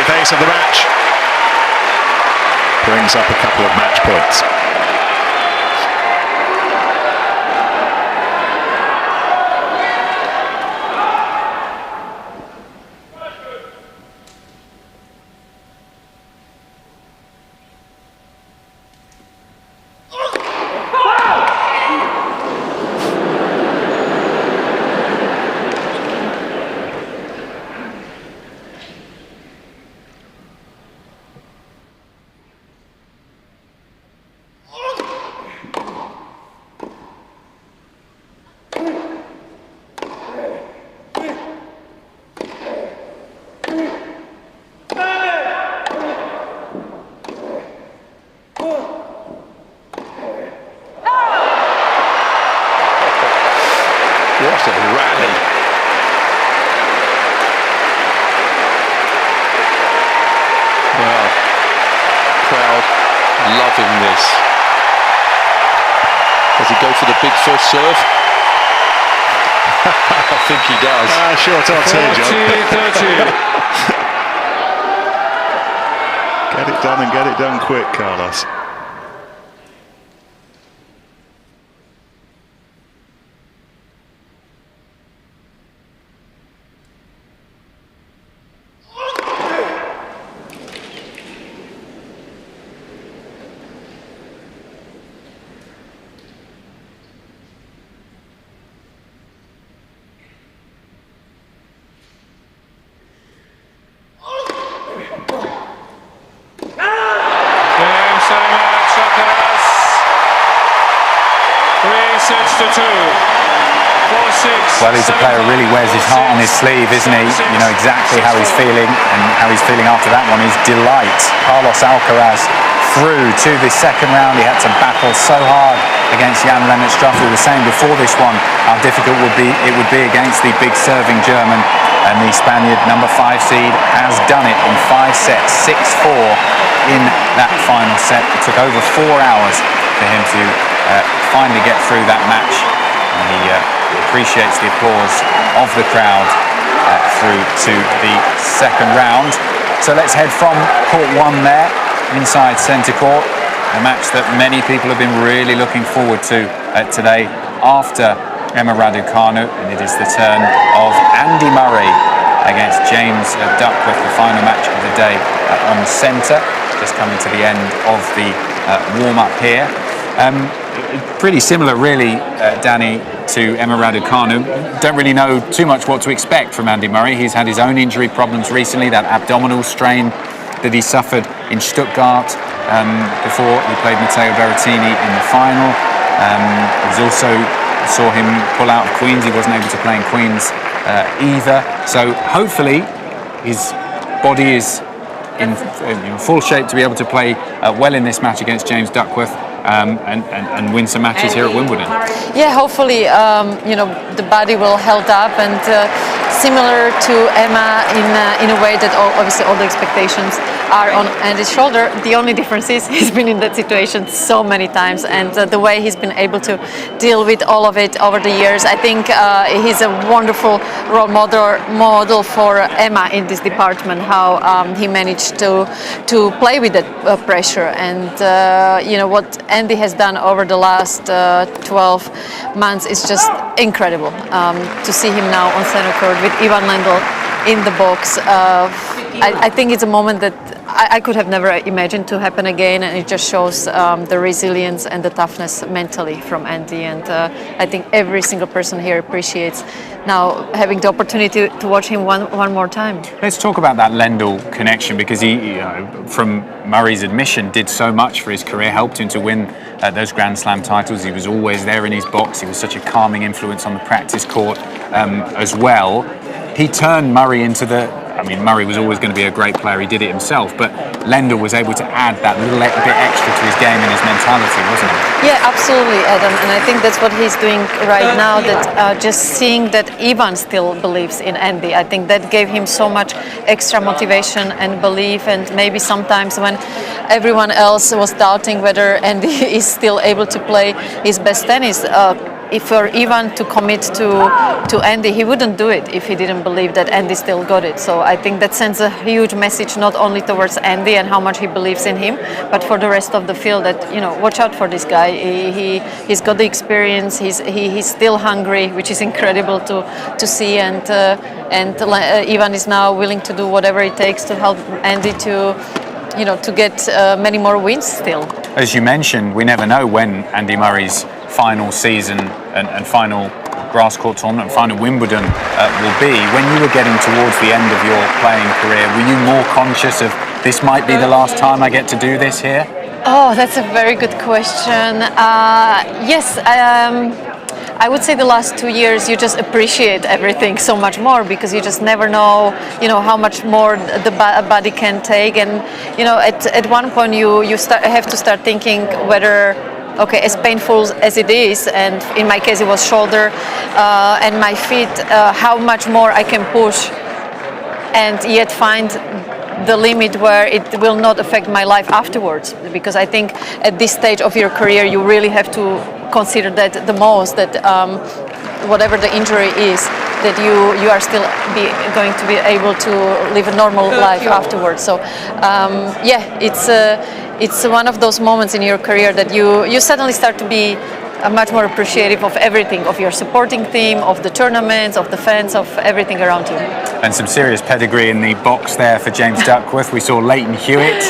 Ace of the match. Brings up a couple of match points. What a rally. Wow. Crowd loving this. Does he go for the big first serve? I think he does. Short on two, John. 40-30. Get it done and get it done quick, Carlos. Well, he's a player who really wears his heart on his sleeve, isn't he? You know exactly how he's feeling, and how he's feeling after that one is delight. Carlos Alcaraz through to the second round. He had to battle so hard against Jan-Lennart Struff. We were saying before this one how difficult it would be against the big serving German, and the Spaniard, number 5 seed, has done it in 5 sets, 6-4 in that final set. It took over 4 hours for him to finally get through that match, and he appreciates the applause of the crowd through to the second round. So let's head from court 1 there inside centre court. A match that many people have been really looking forward to today after Emma Raducanu, and it is the turn of Andy Murray against James Duckworth, the final match of the day on centre, just coming to the end of the warm-up here. Pretty similar really, Danny, to Emma Raducanu. Don't really know too much what to expect from Andy Murray. He's had his own injury problems recently, that abdominal strain that he suffered in Stuttgart before he played Matteo Berrettini in the final. He's also saw him pull out of Queens. He wasn't able to play in Queens either. So hopefully his body is in full shape to be able to play well in this match against James Duckworth and win some matches here at Wimbledon. Yeah, hopefully the body will hold up, and similar to Emma in a way that obviously all the expectations are on Andy's shoulder. The only difference is he's been in that situation so many times, and the way he's been able to deal with all of it over the years. I think he's a wonderful role model for Emma in this department, how he managed to play with that pressure, and what Andy has done over the last 12 months is just incredible. To see him now on center court with Ivan Lendl in the box, I think it's a moment that I could have never imagined to happen again, and it just shows the resilience and the toughness mentally from Andy, and I think every single person here appreciates now having the opportunity to watch him one more time. Let's talk about that Lendl connection, because he, from Murray's admission, did so much for his career, helped him to win those Grand Slam titles. He was always there in his box. He was such a calming influence on the practice court as well. He turned Murray into Murray was always going to be a great player, he did it himself, but Lendl was able to add that little bit extra to his game and his mentality, wasn't he? Yeah, absolutely, Adam, and I think that's what he's doing right now, that just seeing that Ivan still believes in Andy, I think that gave him so much extra motivation and belief, and maybe sometimes when everyone else was doubting whether Andy is still able to play his best tennis, if for Ivan to commit to Andy, he wouldn't do it if he didn't believe that Andy still got it. So I think that sends a huge message not only towards Andy and how much he believes in him, but for the rest of the field that, watch out for this guy. He's got the experience, he's still hungry, which is incredible to see, and Ivan is now willing to do whatever it takes to help Andy to get many more wins still. As you mentioned, we never know when Andy Murray's final season and final grass court tournament, final Wimbledon will be. When you were getting towards the end of your playing career, were you more conscious of this might be the last time I get to do this here? Oh, that's a very good question. Yes, I would say the last 2 years you just appreciate everything so much more, because you just never know, how much more the body can take, and at one point you have to start thinking whether, okay, as painful as it is, and in my case it was shoulder and my feet, how much more I can push and yet find the limit where it will not affect my life afterwards, because I think at this stage of your career you really have to consider that the most, that whatever the injury is, that you are still going to be able to live a normal life afterwards. So it's one of those moments in your career that you suddenly start to be much more appreciative of everything, of your supporting team, of the tournaments, of the fans, of everything around you. And some serious pedigree in the box there for James Duckworth. We saw Leighton Hewitt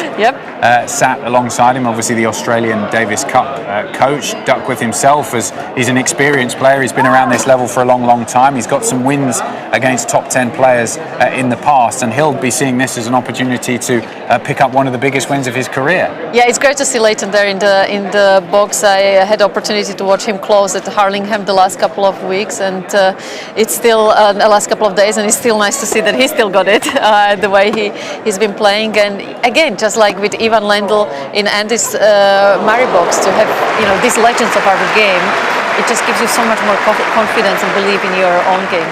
sat alongside him, obviously the Australian Davis Cup coach. Duckworth himself, he's an experienced player, he's been around this level for a long time. He's got some wins against top 10 players in the past, and he'll be seeing this as an opportunity to pick up one of the biggest wins of his career. Yeah, it's great to see Leighton there in the box. I had the opportunity to watch him close at Hurlingham the last couple of weeks, and it's still the last couple of days, and it's still nice to see that he still got it the way he's been playing. And again, just like with Ivan Lendl in Andy's Murray box, to have these legends of our game, it just gives you so much more confidence and belief in your own game.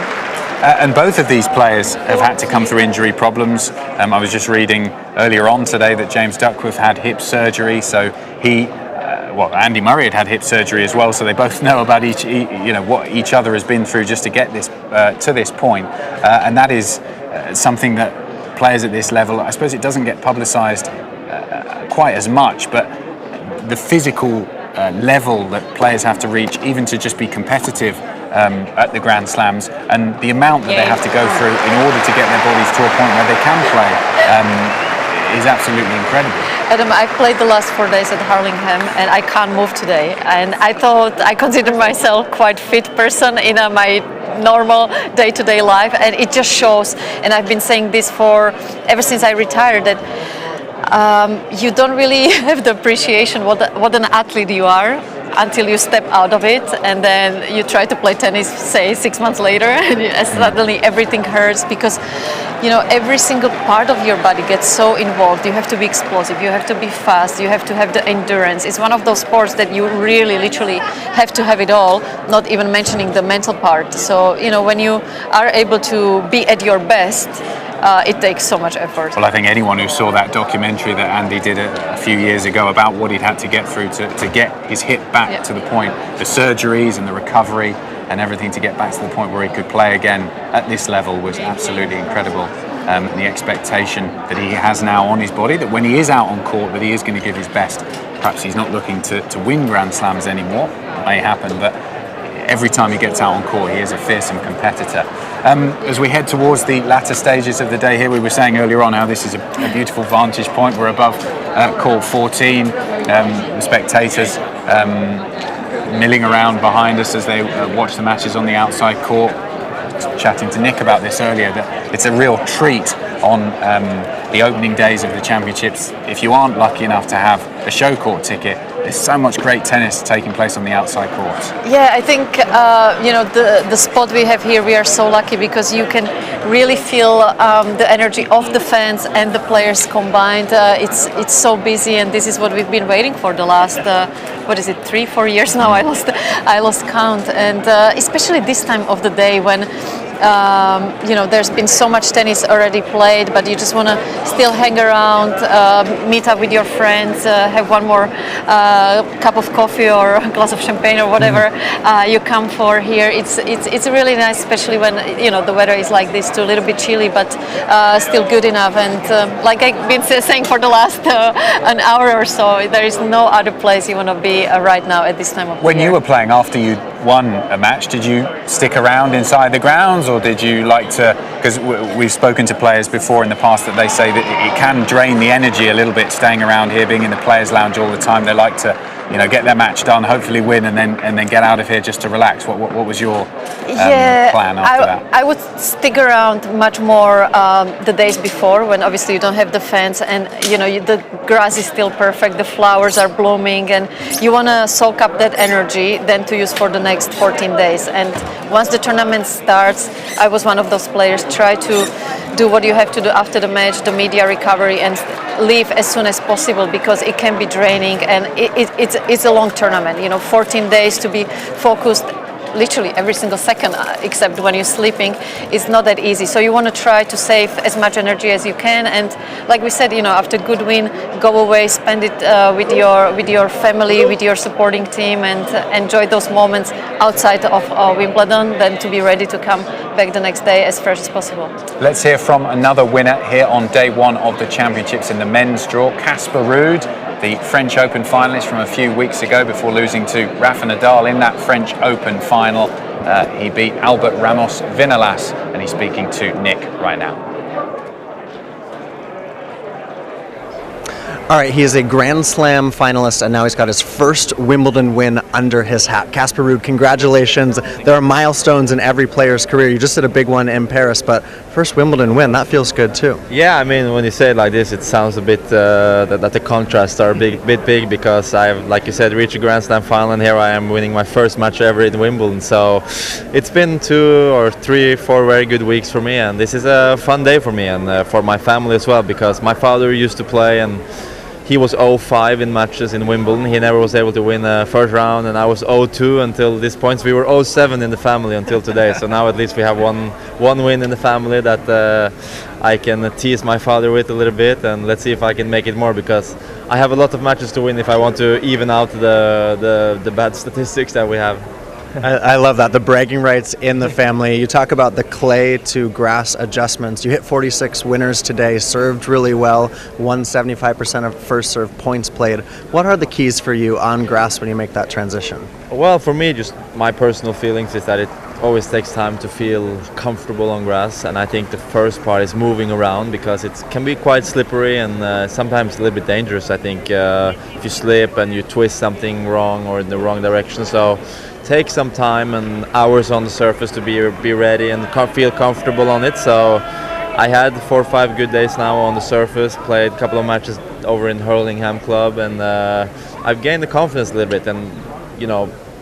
And both of these players have had to come through injury problems. I was just reading earlier on today that James Duckworth had hip surgery, so Andy Murray had hip surgery as well, so they both know about what each other has been through just to get this to this point, and that is something that players at this level, I suppose, it doesn't get publicised quite as much, but the physical level that players have to reach, even to just be competitive at the Grand Slams, and the amount that they have to go through in order to get their bodies to a point where they can play is absolutely incredible. Adam, I played the last 4 days at Hurlingham and I can't move today. And I consider myself quite fit person in my normal day-to-day life, and it just shows. And I've been saying this ever since I retired, that you don't really have the appreciation what an athlete you are until you step out of it, and then you try to play tennis, say 6 months later, and suddenly everything hurts, because every single part of your body gets so involved. You have to be explosive, you have to be fast, you have to have the endurance. It's one of those sports that you really literally have to have it all, not even mentioning the mental part. So when you are able to be at your best, it takes so much effort. Well, I think anyone who saw that documentary that Andy did a few years ago about what he'd had to get through to get his hip back to the point, the surgeries and the recovery and everything to get back to the point where he could play again at this level was absolutely incredible. And the expectation that he has now on his body, that when he is out on court, that he is going to give his best. Perhaps he's not looking to win Grand Slams anymore. It may happen, but every time he gets out on court, he is a fearsome competitor. As we head towards the latter stages of the day here, we were saying earlier on how this is a beautiful vantage point. We're above court 14. The spectators milling around behind us as they watch the matches on the outside court. Chatting to Nick about this earlier, that it's a real treat on the opening days of the championships. If you aren't lucky enough to have a show court ticket, there's so much great tennis taking place on the outside courts. Yeah, I think the spot we have here, we are so lucky because you can really feel the energy of the fans and the players combined. It's so busy, and this is what we've been waiting for the last 3-4 years now. I lost count, and especially this time of the day when there's been so much tennis already played, but you just want to still hang around, meet up with your friends, have one more cup of coffee or a glass of champagne or whatever you come for here. It's really nice, especially when the weather is like this, too, a little bit chilly, but still good enough. And like I've been saying for the last an hour or so, there is no other place you want to be right now at this time of the year. When you were playing, after you won a match, did you stick around inside the grounds, or did you like to, because we've spoken to players before in the past that they say that it can drain the energy a little bit staying around here, being in the players lounge all the time. They like to get their match done, hopefully win, and then get out of here just to relax. What was your plan after that? I would stick around much more the days before, when obviously you don't have the fans, and the grass is still perfect, the flowers are blooming, and you want to soak up that energy then to use for the next 14 days. And once the tournament starts, I was one of those players, try to do what you have to do after the match, the media recovery, and leave as soon as possible, because it can be draining, and it's a long tournament. 14 days to be focused literally every single second, except when you're sleeping, is not that easy. So you want to try to save as much energy as you can, and like we said, after good win, go away, spend it with your family, with your supporting team, and enjoy those moments outside of Wimbledon, then to be ready to come back the next day as fresh as possible. Let's hear from another winner here on day one of the championships in the men's draw, Casper Ruud, the French Open finalist from a few weeks ago before losing to Rafael Nadal in that French Open final. He beat Albert Ramos Vinolas, and he's speaking to Nick right now. All right, he is a Grand Slam finalist, and now he's got his first Wimbledon win under his hat. Casper Ruud, congratulations. There are milestones in every player's career. You just did a big one in Paris, but first Wimbledon win, that feels good too. Yeah, I mean, when you say it like this, it sounds a bit that the contrasts are a bit big, because I've, like you said, reached a Grand Slam final, and here I am winning my first match ever in Wimbledon. So it's been 2 or 3, 4 very good weeks for me, and this is a fun day for me and for my family as well, because my father used to play, and he was 0-5 in matches in Wimbledon. He never was able to win a first round, and I was 0-2 until this point. We were 0-7 in the family until today. So now at least we have one win in the family that I can tease my father with a little bit, and let's see if I can make it more, because I have a lot of matches to win if I want to even out the bad statistics that we have. I love that, the bragging rights in the family. You talk about the clay to grass adjustments. You hit 46 winners today, served really well, won 75% of first serve points played. What are the keys for you on grass when you make that transition? Well, for me, just my personal feelings is that it always takes time to feel comfortable on grass, and I think the first part is moving around because it can be quite slippery and sometimes a little bit dangerous. I think if you slip and you twist something wrong or in the wrong direction, so take some time and hours on the surface to be ready and feel comfortable on it. So I had 4 or 5 good days now on the surface, played a couple of matches over in Hurlingham Club, and I've gained the confidence a little bit, and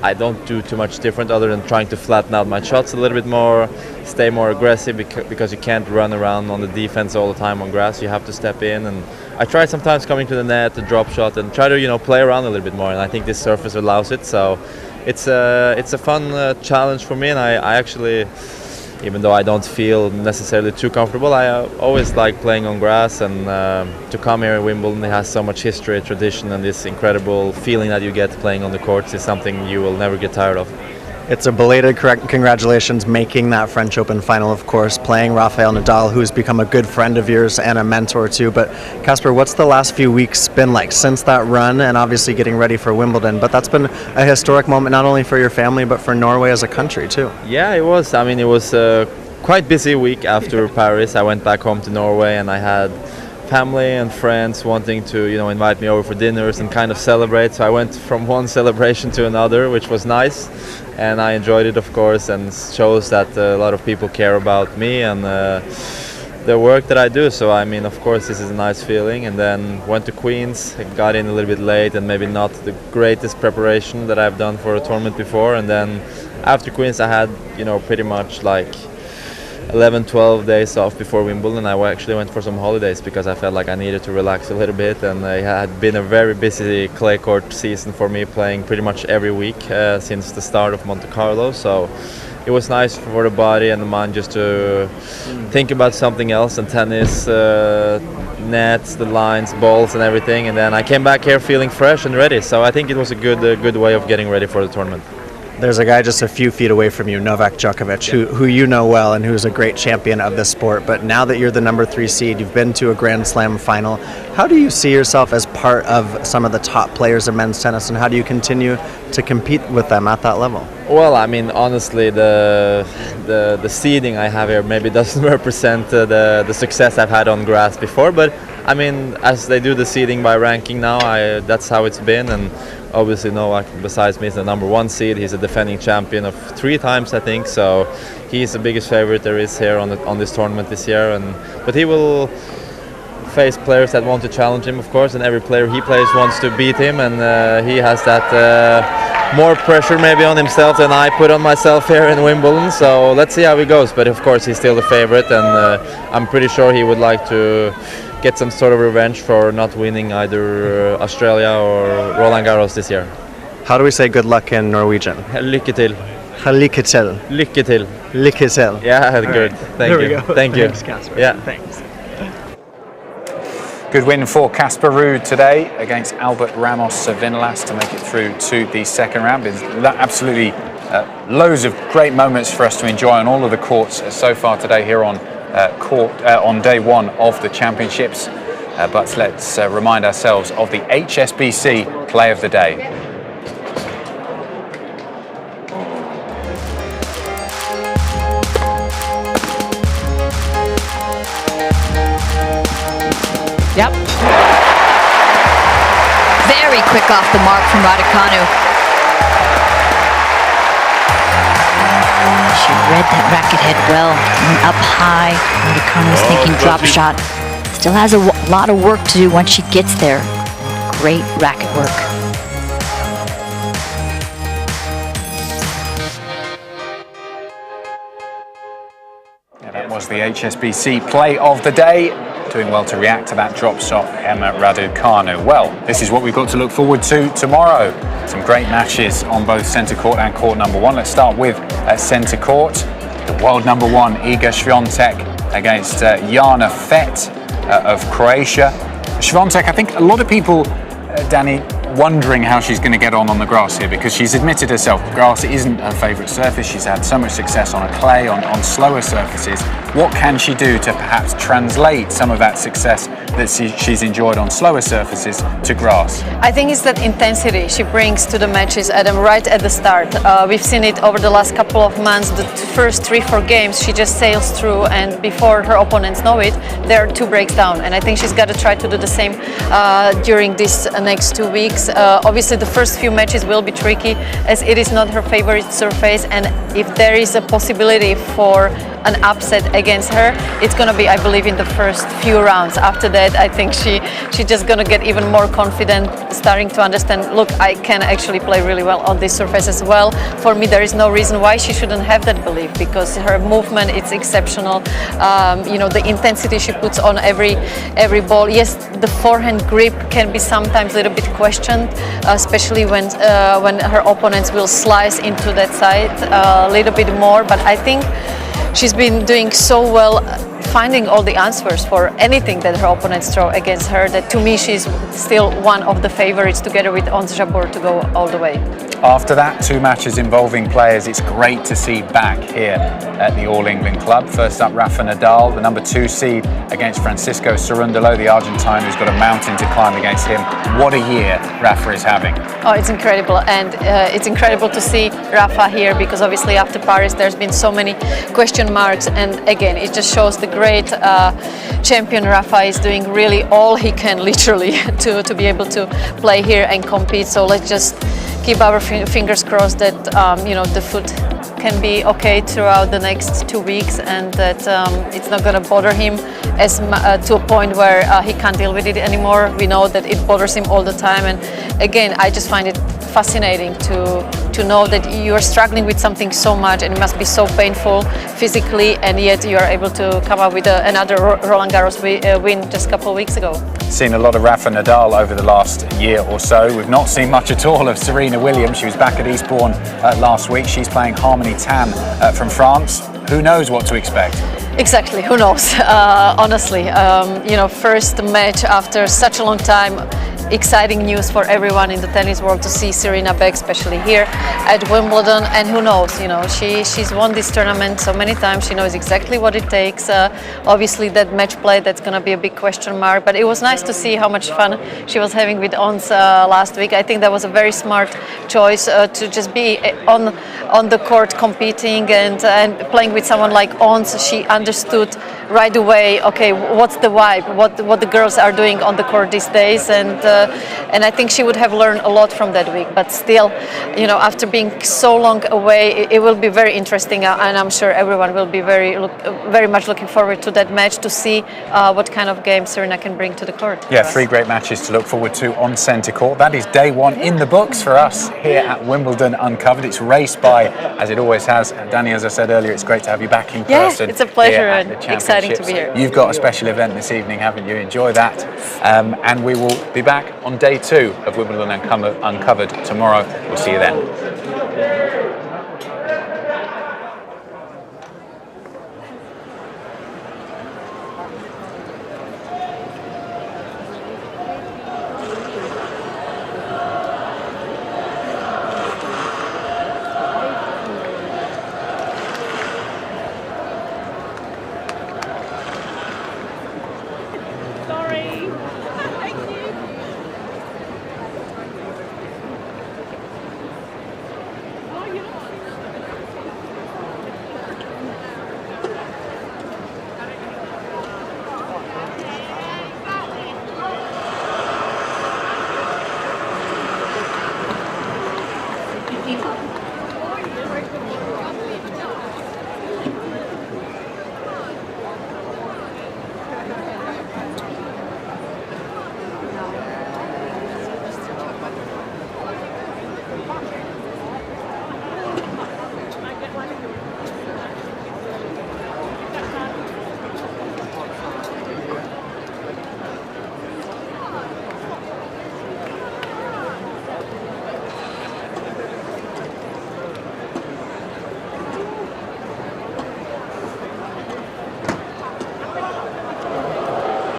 I don't do too much different other than trying to flatten out my shots a little bit more, stay more aggressive because you can't run around on the defense all the time on grass. You have to step in, and I try sometimes coming to the net, the drop shot, and try to play around a little bit more, and I think this surface allows it. So it's a fun challenge for me, and I actually, even though I don't feel necessarily too comfortable, I always like playing on grass, and to come here in Wimbledon, it has so much history, tradition, and this incredible feeling that you get playing on the courts is something you will never get tired of. It's a belated congratulations making that French Open final, of course, playing Rafael Nadal, who's become a good friend of yours and a mentor too. But Casper, what's the last few weeks been like since that run, and obviously getting ready for Wimbledon? But that's been a historic moment not only for your family but for Norway as a country too. Yeah, it was. I mean, it was a quite busy week after Paris. I went back home to Norway, and I had family and friends wanting to invite me over for dinners and kind of celebrate. So I went from one celebration to another, which was nice, and I enjoyed it, of course, and shows that a lot of people care about me and the work that I do. So I mean, of course, this is a nice feeling. And then went to Queens, got in a little bit late and maybe not the greatest preparation that I've done for a tournament before. And then after Queens, I had pretty much like 11-12 days off before Wimbledon. I actually went for some holidays because I felt like I needed to relax a little bit, and it had been a very busy clay court season for me, playing pretty much every week since the start of Monte Carlo. So it was nice for the body and the mind just to think about something else, and tennis, nets, the lines, balls and everything, and then I came back here feeling fresh and ready. So I think it was a good way of getting ready for the tournament. There's a guy just a few feet away from you, Novak Djokovic, who you know well and who's a great champion of this sport. But now that you're the number 3 seed, you've been to a Grand Slam final. How do you see yourself as part of some of the top players of men's tennis, and how do you continue to compete with them at that level? Well, I mean, honestly, the seeding I have here maybe doesn't represent the success I've had on grass before. But I mean, as they do the seeding by ranking now, that's how it's been. And obviously, Novak, besides me, is the number 1 seed. He's a defending champion of 3 times, I think. So he's the biggest favorite there is here on this tournament this year. But he will face players that want to challenge him, of course, and every player he plays wants to beat him, and he has that more pressure maybe on himself than I put on myself here in Wimbledon. So let's see how he goes. But of course, he's still the favorite, and I'm pretty sure he would like to get some sort of revenge for not winning either Australia or Roland Garros this year. How do we say good luck in Norwegian? Lykke til. Lykke til. Lykke til. Lykke til. Yeah, good. Right. Thank you. We go. Thank you. Thanks, Casper. Yeah. Thanks. Good win for Casper Ruud today against Albert Ramos of Vinales to make it through to the second round. Absolutely loads of great moments for us to enjoy on all of the courts so far today here on on day 1 of the championships. But let's remind ourselves of the HSBC Play of the Day. Yep. Very quick off the mark from Raducanu. She read that racket head well. Up high. Raducanu's thinking drop shot. Still has a lot of work to do once she gets there. Great racket work. Yeah, that was the HSBC Play of the Day. Doing well to react to that drop shot, Emma Raducanu. Well, this is what we've got to look forward to tomorrow. Some great matches on both centre court and court number 1. Let's start with centre court. The world number 1, Iga Swiatek against Jana Fett of Croatia. Swiatek, I think a lot of people, Danny, wondering how she's going to get on the grass here, because she's admitted herself grass isn't her favourite surface. She's had so much success on a clay, on slower surfaces. What can she do to perhaps translate some of that success that she's enjoyed on slower surfaces to grass? I think it's that intensity she brings to the matches, Adam, right at the start. We've seen it over the last couple of months. The first 3-4 games she just sails through, and before her opponents know it, there are 2 breaks down. And I think she's got to try to do the same during these next 2 weeks. Obviously the first few matches will be tricky, as it is not her favorite surface, and if there is a possibility for an upset against her, it's going to be, I believe, in the first few rounds. After that, I think she's just going to get even more confident, starting to understand, look, I can actually play really well on this surface as well. For me, there is no reason why she shouldn't have that belief, because her movement, it's exceptional. You know, the intensity she puts on every ball. Yes, the forehand grip can be sometimes a little bit questioned, especially when her opponents will slice into that side a little bit more. But I think she's been doing so well finding all the answers for anything that her opponents throw against her, that to me she's still one of the favorites, together with Jabeur, to go all the way. After that, 2 matches involving players it's great to see back here at the All England club. First up, Rafael Nadal, the number 2 seed against Francisco Cerundolo, the Argentine who's got a mountain to climb against him. What a year Rafa is having. Oh, it's incredible, and it's incredible to see Rafa here, because obviously after Paris there's been so many question marks, and again it just shows the great champion Rafa is doing really all he can, literally, to be able to play here and compete. So let's just keep our fingers crossed that you know, the foot can be okay throughout the next 2 weeks, and that it's not going to bother him as to a point where he can't deal with it anymore. We know that it bothers him all the time, and again, I just find it fascinating to know that you are struggling with something so much, and it must be so painful physically, and yet you are able to come up with another Roland Garros win just a couple of weeks ago. Seen a lot of Rafa Nadal over the last year or so. We've not seen much at all of Serena Williams. She was back at Eastbourne last week. She's playing Harmony Tan from France. Who knows what to expect? Exactly, who knows? Honestly, you know, first match after such a long time. Exciting news for everyone in the tennis world to see Serena back, especially here at Wimbledon. And who knows, you know, she's won this tournament so many times. She knows exactly what it takes. Obviously that match play, that's going to be a big question mark, but it was nice to see how much fun she was having with Ons last week. I think that was a very smart choice to just be on the court competing and playing with someone like Ons. She understood right away, okay, what's the vibe, what the girls are doing on the court these days, and I think she would have learned a lot from that week. But still, you know, after being so long away, it will be very interesting, and I'm sure everyone will be very much looking forward to that match, to see what kind of game Serena can bring to the court. Yeah, 3 great matches to look forward to on centre court. That is day 1 in the books for us here at Wimbledon Uncovered. It's raced by, as it always has. Danny, as I said earlier, it's great to have you back in person. Yeah, it's a pleasure and exciting to be here. You've got a special event this evening, haven't you? Enjoy that. And we will be back on day 2 of Wimbledon Uncovered tomorrow. We'll see you then.